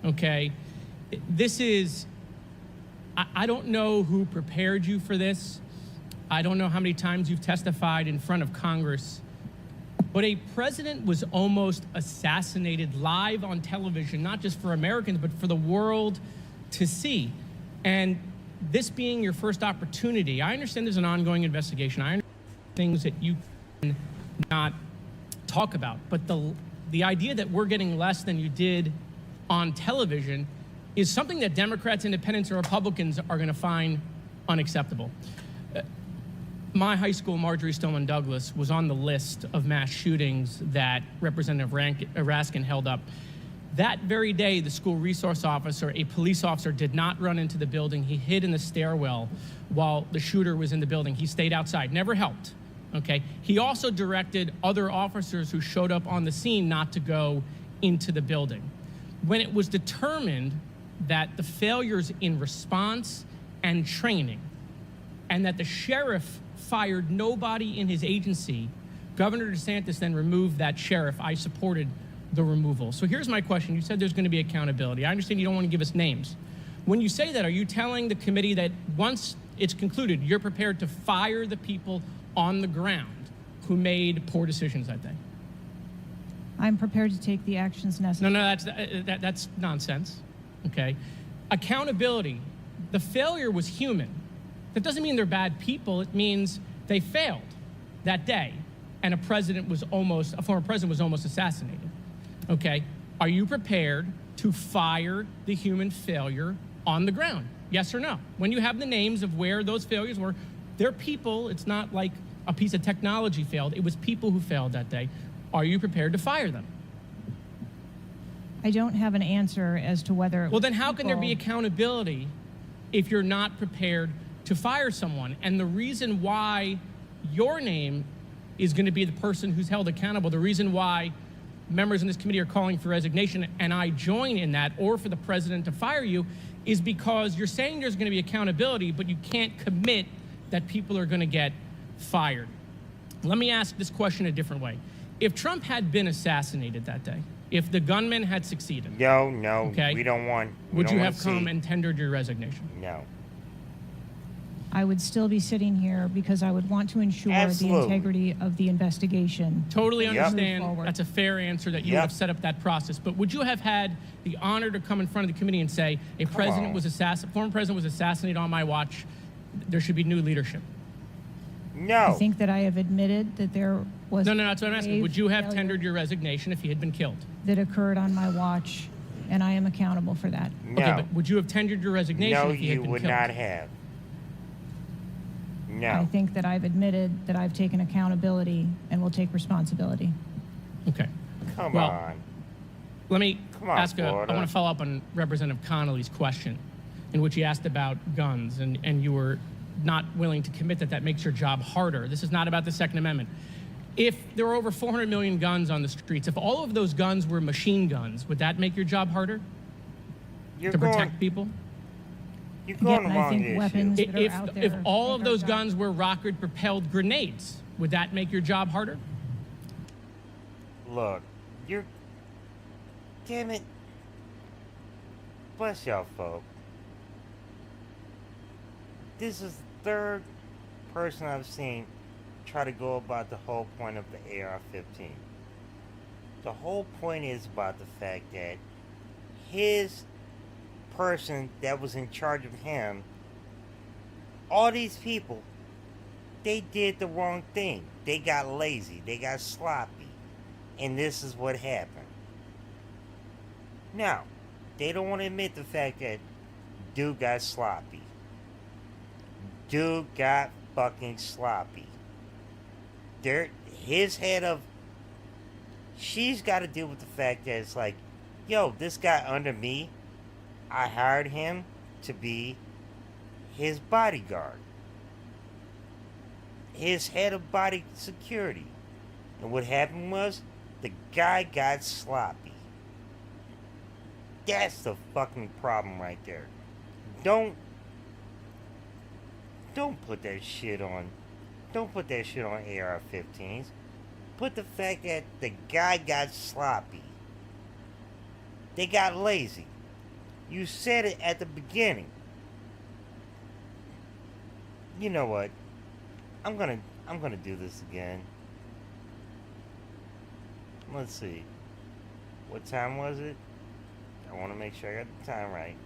okay? This is, I don't know who prepared you for this. I don't know how many times you've testified in front of Congress, but a president was almost assassinated live on television, not just for Americans, but for the world to see. And this being your first opportunity, I understand there's an ongoing investigation. I understand things that you cannot talk about, but the idea that we're getting less than you did on television is something that Democrats, Independents, or Republicans are going to find unacceptable. My high school, Marjorie Stoneman Douglas, was on the list of mass shootings that Representative Raskin held up. That very day, the school resource officer, a police officer, did not run into the building. He hid in the stairwell while the shooter was in the building. He stayed outside, never helped, okay? He also directed other officers who showed up on the scene not to go into the building. When it was determined that the failures in response and training, and that the sheriff fired nobody in his agency, Governor DeSantis then removed that sheriff. I supported the removal. So here's my question. You said there's going to be accountability. I understand you don't want to give us names. When you say that, are you telling the committee that once it's concluded, you're prepared to fire the people on the ground who made poor decisions that day? I'm prepared to take the actions necessary. No, that's nonsense, okay? Accountability, the failure was human. That doesn't mean they're bad people. It means they failed that day, and a former president was almost assassinated, okay? Are you prepared to fire the human failure on the ground? Yes or no? When you have the names of where those failures were, they're people. It's not like a piece of technology failed. It was people who failed that day. Are you prepared to fire them? I don't have an answer as to whether. Well, then how can there be accountability if you're not prepared to fire someone? And the reason why your name is going to be the person who's held accountable, the reason why members in this committee are calling for resignation, and I join in that, or for the president to fire you, is because you're saying there's going to be accountability, but you can't commit that people are going to get fired. Let me ask this question a different way. If Trump had been assassinated that day, if the gunman had succeeded. No, okay, we don't want. Would you have come and tendered your resignation? No. I would still be sitting here because I would want to ensure the integrity of the investigation. Totally understand. That's a fair answer that you would have set up that process. But would you have had the honor to come in front of the committee and say, a former president was assassinated on my watch, there should be new leadership? No. I think that I have admitted that there was. No, that's what I'm asking. Would you have tendered your resignation if he had been killed? That occurred on my watch, and I am accountable for that. No. Okay, but would you have tendered your resignation if he had been killed? No, you would not have. No. I think that I've admitted that I've taken accountability and will take responsibility. Okay. Come on. Let me ask I Florida. want to follow up on Representative Connolly's question, in which he asked about guns, and you were not willing to commit that makes your job harder. This is not about the Second Amendment. If there were over 400 million guns on the streets, if all of those guns were machine guns, would that make your job harder to protect people? You're going I think weapons that are out there. If all of those guns were rocket-propelled grenades, would that make your job harder? Look, damn it. Bless y'all, folk. This is the third person I've seen try to go about the whole point of the AR-15. The whole point is about the fact that his person that was in charge of him, all these people, they did the wrong thing. They got lazy. They got sloppy. And this is what happened. Now, they don't want to admit the fact that dude got sloppy. Dude got fucking sloppy. His head of... She's got to deal with the fact that it's like, yo, this guy under me, I hired him to be his bodyguard. His head of body security. And what happened was, the guy got sloppy. That's the fucking problem right there. Don't put that shit on. Don't put that shit on AR-15s. Put the fact that the guy got sloppy. They got lazy. You said it at the beginning. You know what? I'm gonna do this again. Let's see. What time was it? I want to make sure I got the time right.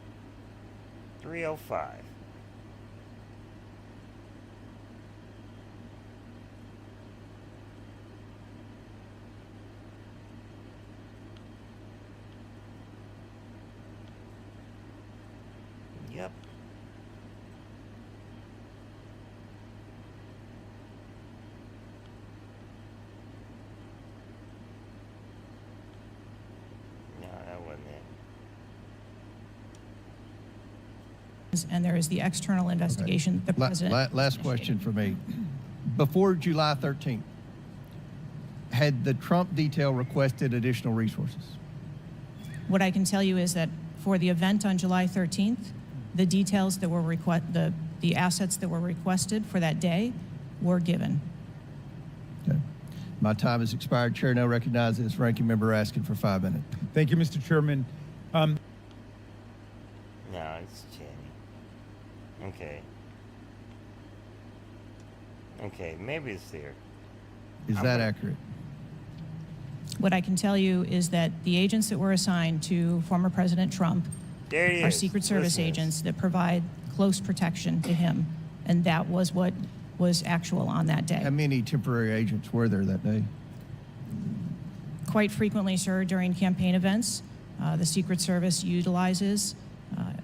3:05. Yep. No, that wasn't it. And there is the external investigation that the president. Last question for me. Before July 13th, had the Trump detail requested additional resources? What I can tell you is that for the event on July 13th, the details that were the assets that were requested for that day were given. Okay. My time has expired. Chair now recognizes Ranking Member Raskin for 5 minutes. Thank you, Mr. Chairman. No, it's Channing. Okay. Okay, maybe it's there. Is that accurate? What I can tell you is that the agents that were assigned to former President Trump are Secret Service agents that provide close protection to him, and that was what was actual on that day. How many temporary agents were there that day? Quite frequently, sir, during campaign events, the Secret Service utilizes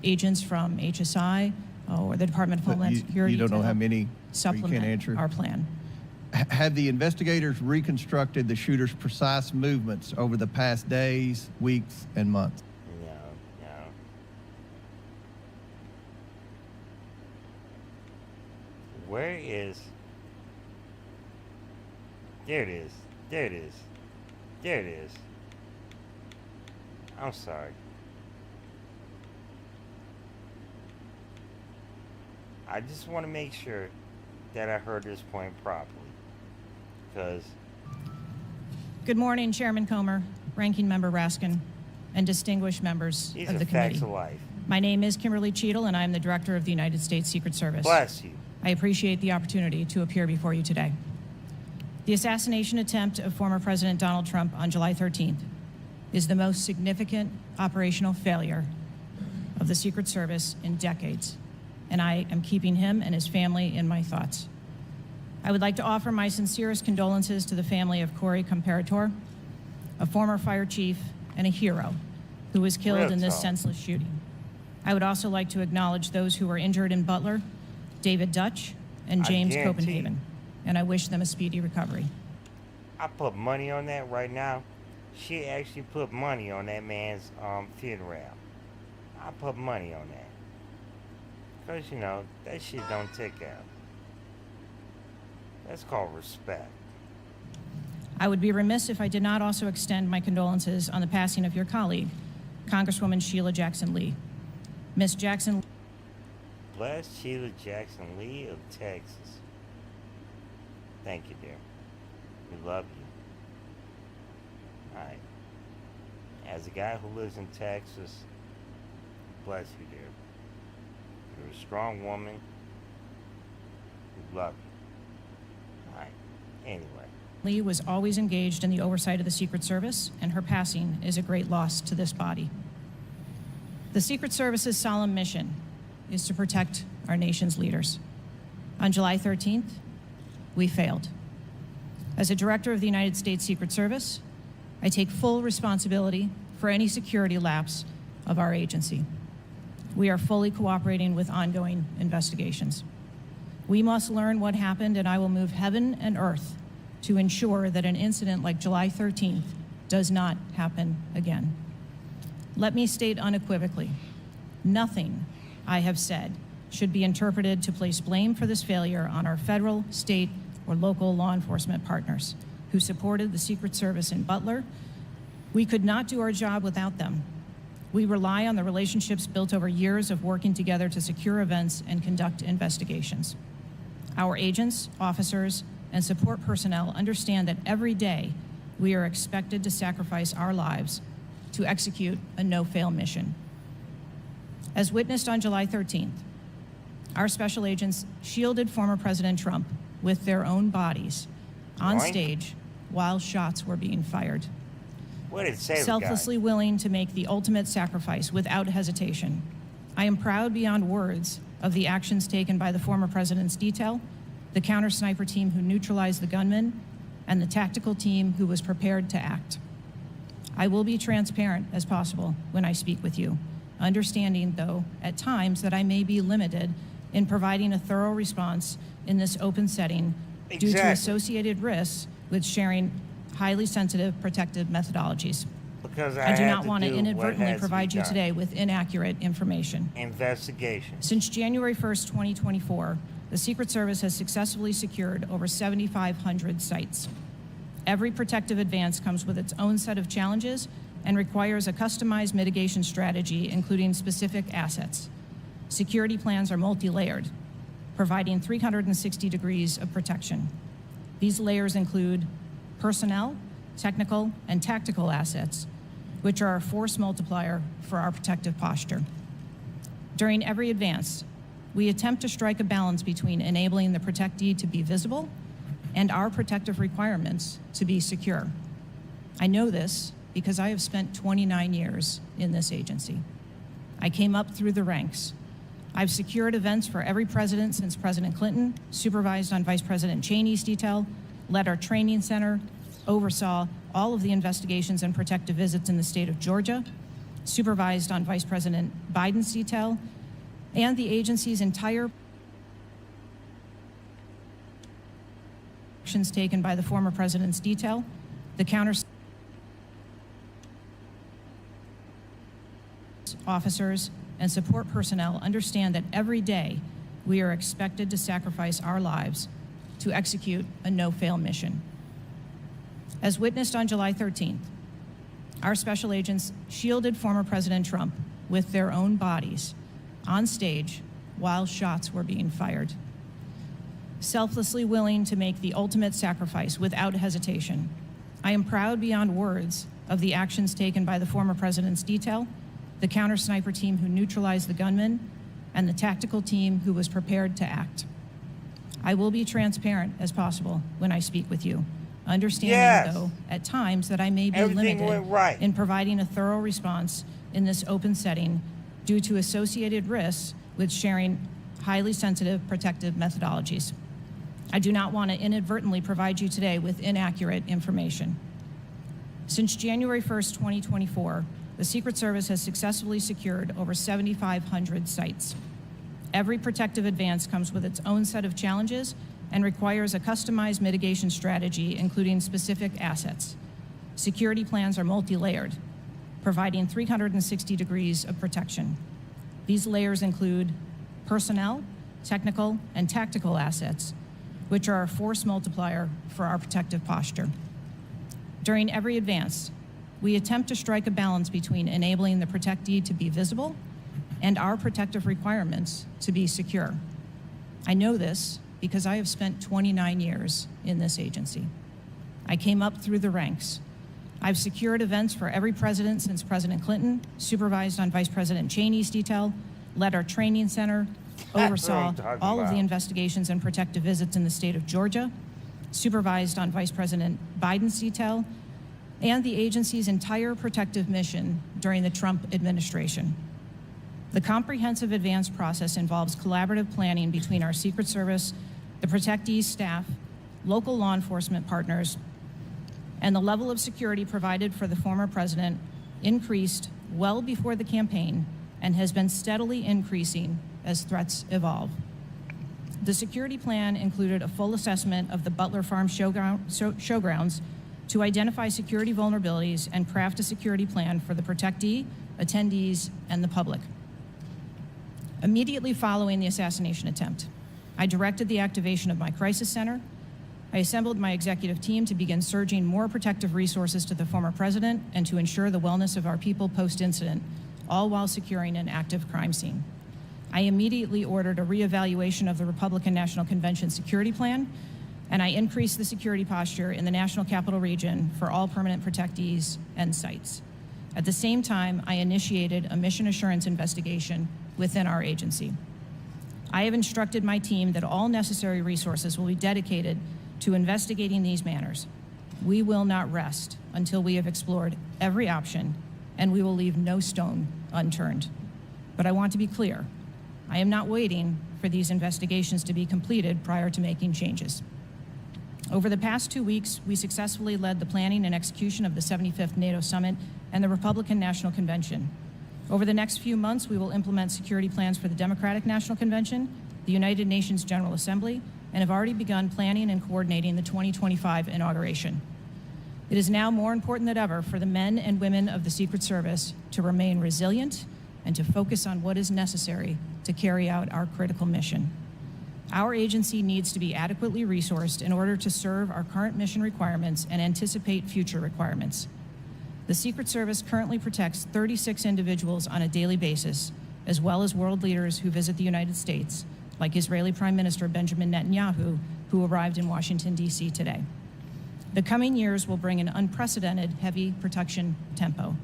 agents from HSI or the Department of Homeland Security. You don't know how many? Supplement you can't answer? our plan. Have the investigators reconstructed the shooter's precise movements over the past days, weeks, and months? No. Where is... There it is. There it is. There it is. I'm sorry. I just want to make sure that I heard this point properly. Because... Good morning, Chairman Comer, Ranking Member Raskin, and distinguished members These of are the facts committee. of life. My name is Kimberly Cheadle, and I am the Director of the United States Secret Service. Bless you. I appreciate the opportunity to appear before you today. The assassination attempt of former President Donald Trump on July 13th is the most significant operational failure of the Secret Service in decades, and I am keeping him and his family in my thoughts. I would like to offer my sincerest condolences to the family of Corey Comparator, a former fire chief and a hero who was killed in this senseless shooting. I would also like to acknowledge those who were injured in Butler, David Dutch, and James Copenhagen, and I wish them a speedy recovery. I put money on that right now. She actually put money on that man's funeral. I put money on that. Because, you know, that shit don't tick out. That's called respect. I would be remiss if I did not also extend my condolences on the passing of your colleague, Congresswoman Sheila Jackson Lee. Miss Jackson. Bless Sheila Jackson Lee of Texas. Thank you, dear. We love you. All right. As a guy who lives in Texas, bless you, dear. You're a strong woman. We love you. All right. Anyway. Lee was always engaged in the oversight of the Secret Service, and her passing is a great loss to this body. The Secret Service's solemn mission is to protect our nation's leaders. On July 13th, we failed. As a director of the United States Secret Service, I take full responsibility for for any security lapse of our agency. We are fully cooperating with ongoing investigations. We must learn what happened, and I will move heaven and earth to ensure that an incident like July 13th does not happen again. Let me state unequivocally, nothing I have said should be interpreted to place blame for this failure on our federal, state, or local law enforcement partners who supported the Secret Service in Butler. We could not do our job without them. We rely on the relationships built over years of working together to secure events and conduct investigations. Our agents, officers, and support personnel understand that every day we are expected to sacrifice our lives to execute a no-fail mission. As witnessed on July 13th, our special agents shielded former President Trump with their own bodies on stage while shots were being fired. What did it say, Selflessly willing to make the ultimate sacrifice without hesitation. I am proud beyond words of the actions taken by the former president's detail, the counter-sniper team who neutralized the gunman, and the tactical team who was prepared to act. I will be transparent as possible when I speak with you, understanding, though, at times that I may be limited in providing a thorough response in this open setting due to associated risks with sharing highly sensitive protective methodologies. Because I do not want to inadvertently provide you today with inaccurate information. Investigation. Since January 1st, 2024, the Secret Service has successfully secured over 7,500 sites. Every protective advance comes with its own set of challenges and requires a customized mitigation strategy, including specific assets. Security plans are multi-layered, providing 360 degrees of protection. These layers include personnel, technical, and tactical assets, which are a force multiplier for our protective posture. During every advance, we attempt to strike a balance between enabling the protectee to be visible and our protective requirements to be secure. I know this because I have spent 29 years in this agency. I came up through the ranks. I've secured events for every president since President Clinton, supervised on Vice President Cheney's detail, led our training center, oversaw all of the investigations and protective visits in the state of Georgia, supervised on Vice President Biden's detail, and the agency's entire actions taken by the former president's detail, the counter officers, and support personnel understand that every day we are expected to sacrifice our lives to execute a no-fail mission. As witnessed on July 13th, our special agents shielded former President Trump with their own bodies on stage while shots were being fired. Selflessly willing to make the ultimate sacrifice without hesitation, I am proud beyond words of the actions taken by the former president's detail, the counter-sniper team who neutralized the gunman, and the tactical team who was prepared to act. I will be transparent as possible when I speak with you, understanding, though, at times that I may be limited in providing a thorough response in this open setting due to associated risks with sharing highly sensitive protective methodologies. I do not want to inadvertently provide you today with inaccurate information. Since January 1st, 2024, the Secret Service has successfully secured over 7,500 sites. Every protective advance comes with its own set of challenges and requires a customized mitigation strategy, including specific assets. Security plans are multi-layered, providing 360 degrees of protection. These layers include personnel, technical, and tactical assets, which are a force multiplier for our protective posture. During every advance, we attempt to strike a balance between enabling the protectee to be visible and our protective requirements to be secure. I know this because I have spent 29 years in this agency. I came up through the ranks. I've secured events for every president since President Clinton, supervised on Vice President Cheney's detail, led our training center, oversaw all of the investigations and protective visits in the state of Georgia, supervised on Vice President Biden's detail, and the agency's entire protective mission during the Trump administration. The comprehensive advance process involves collaborative planning between our Secret Service, the protectee's staff, local law enforcement partners, and the level of security provided for the former president increased well before the campaign and has been steadily increasing as threats evolve. The security plan included a full assessment of the Butler Farm showgrounds to identify security vulnerabilities and craft a security plan for the protectee, attendees, and the public. Immediately following the assassination attempt, I directed the activation of my crisis center. I assembled my executive team to begin surging more protective resources to the former president and to ensure the wellness of our people post-incident, all while securing an active crime scene. I immediately ordered a reevaluation of the Republican National Convention security plan, and I increased the security posture in the National Capital Region for all permanent protectees and sites. At the same time, I initiated a mission assurance investigation within our agency. I have instructed my team that all necessary resources will be dedicated to investigating these matters. We will not rest until we have explored every option, and we will leave no stone unturned. But I want to be clear, I am not waiting for these investigations to be completed prior to making changes. Over the past 2 weeks, we successfully led the planning and execution of the 75th NATO Summit and the Republican National Convention. Over the next few months, we will implement security plans for the Democratic National Convention, the United Nations General Assembly, and have already begun planning and coordinating the 2025 inauguration. It is now more important than ever for the men and women of the Secret Service to remain resilient and to focus on what is necessary to carry out our critical mission. Our agency needs to be adequately resourced in order to serve our current mission requirements and anticipate future requirements. The Secret Service currently protects 36 individuals on a daily basis, as well as world leaders who visit the United States, like Israeli Prime Minister Benjamin Netanyahu, who arrived in Washington, D.C. today. The coming years will bring an unprecedented heavy protection tempo.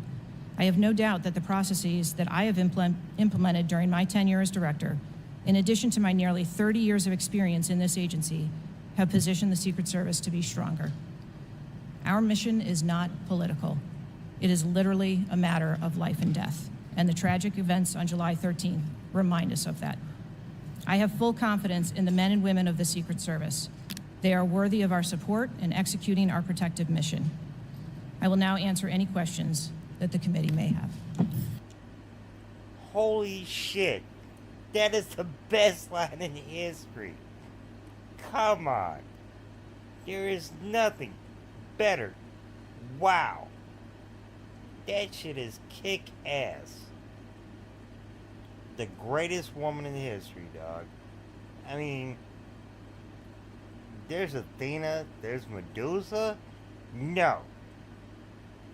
I have no doubt that the processes that I have implemented during my tenure as director, in addition to my nearly 30 years of experience in this agency, have positioned the Secret Service to be stronger. Our mission is not political. It is literally a matter of life and death, and the tragic events on July 13th remind us of that. I have full confidence in the men and women of the Secret Service. They are worthy of our support in executing our protective mission. I will now answer any questions that the committee may have. Holy shit. That is the best line in history. Come on. There is nothing better. Wow. That shit is kick-ass. The greatest woman in history, dog. I mean, there's Athena, there's Medusa. No.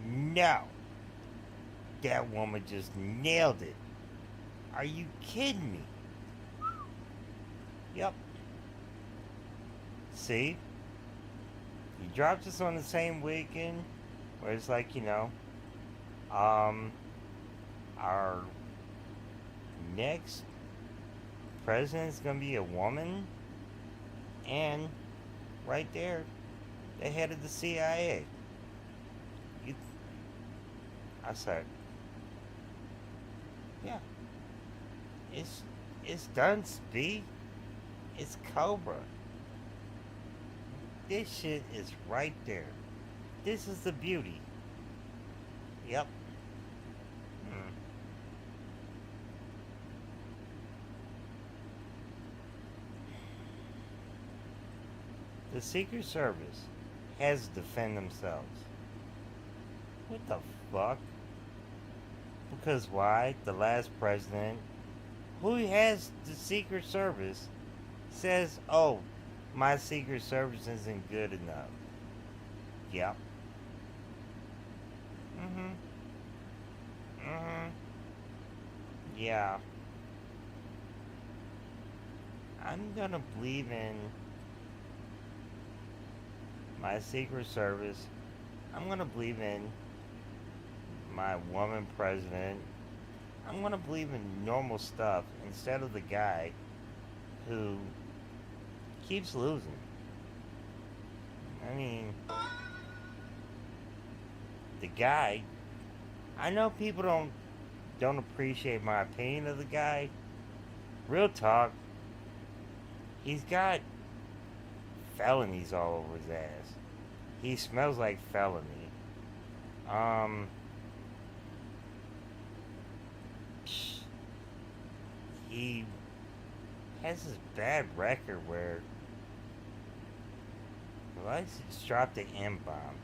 No. That woman just nailed it. Are you kidding me? Yep. See? You dropped this on the same weekend where it's like, you know, our next president's gonna be a woman, and right there, the head of the CIA. I said, yeah. It's done, Speed. It's Cobra. This shit is right there. This is the beauty. Yep. The Secret Service has to defend themselves. What the fuck? Because why? The last president, who has the Secret Service, says, oh, my Secret Service isn't good enough. Yep. Yeah. I'm gonna believe in my Secret Service. I'm gonna believe in my woman president. I'm gonna believe in normal stuff instead of the guy who keeps losing. I mean, the guy, I know people don't appreciate my opinion of the guy. Real talk, he's got felonies all over his ass. He smells like felony. he has this bad record where he likes to just drop the M-bomb.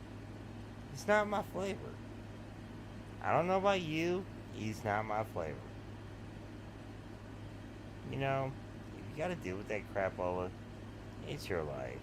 It's not my flavor. I don't know about you, he's not my flavor. You know, if you gotta deal with that crapola, it's your life.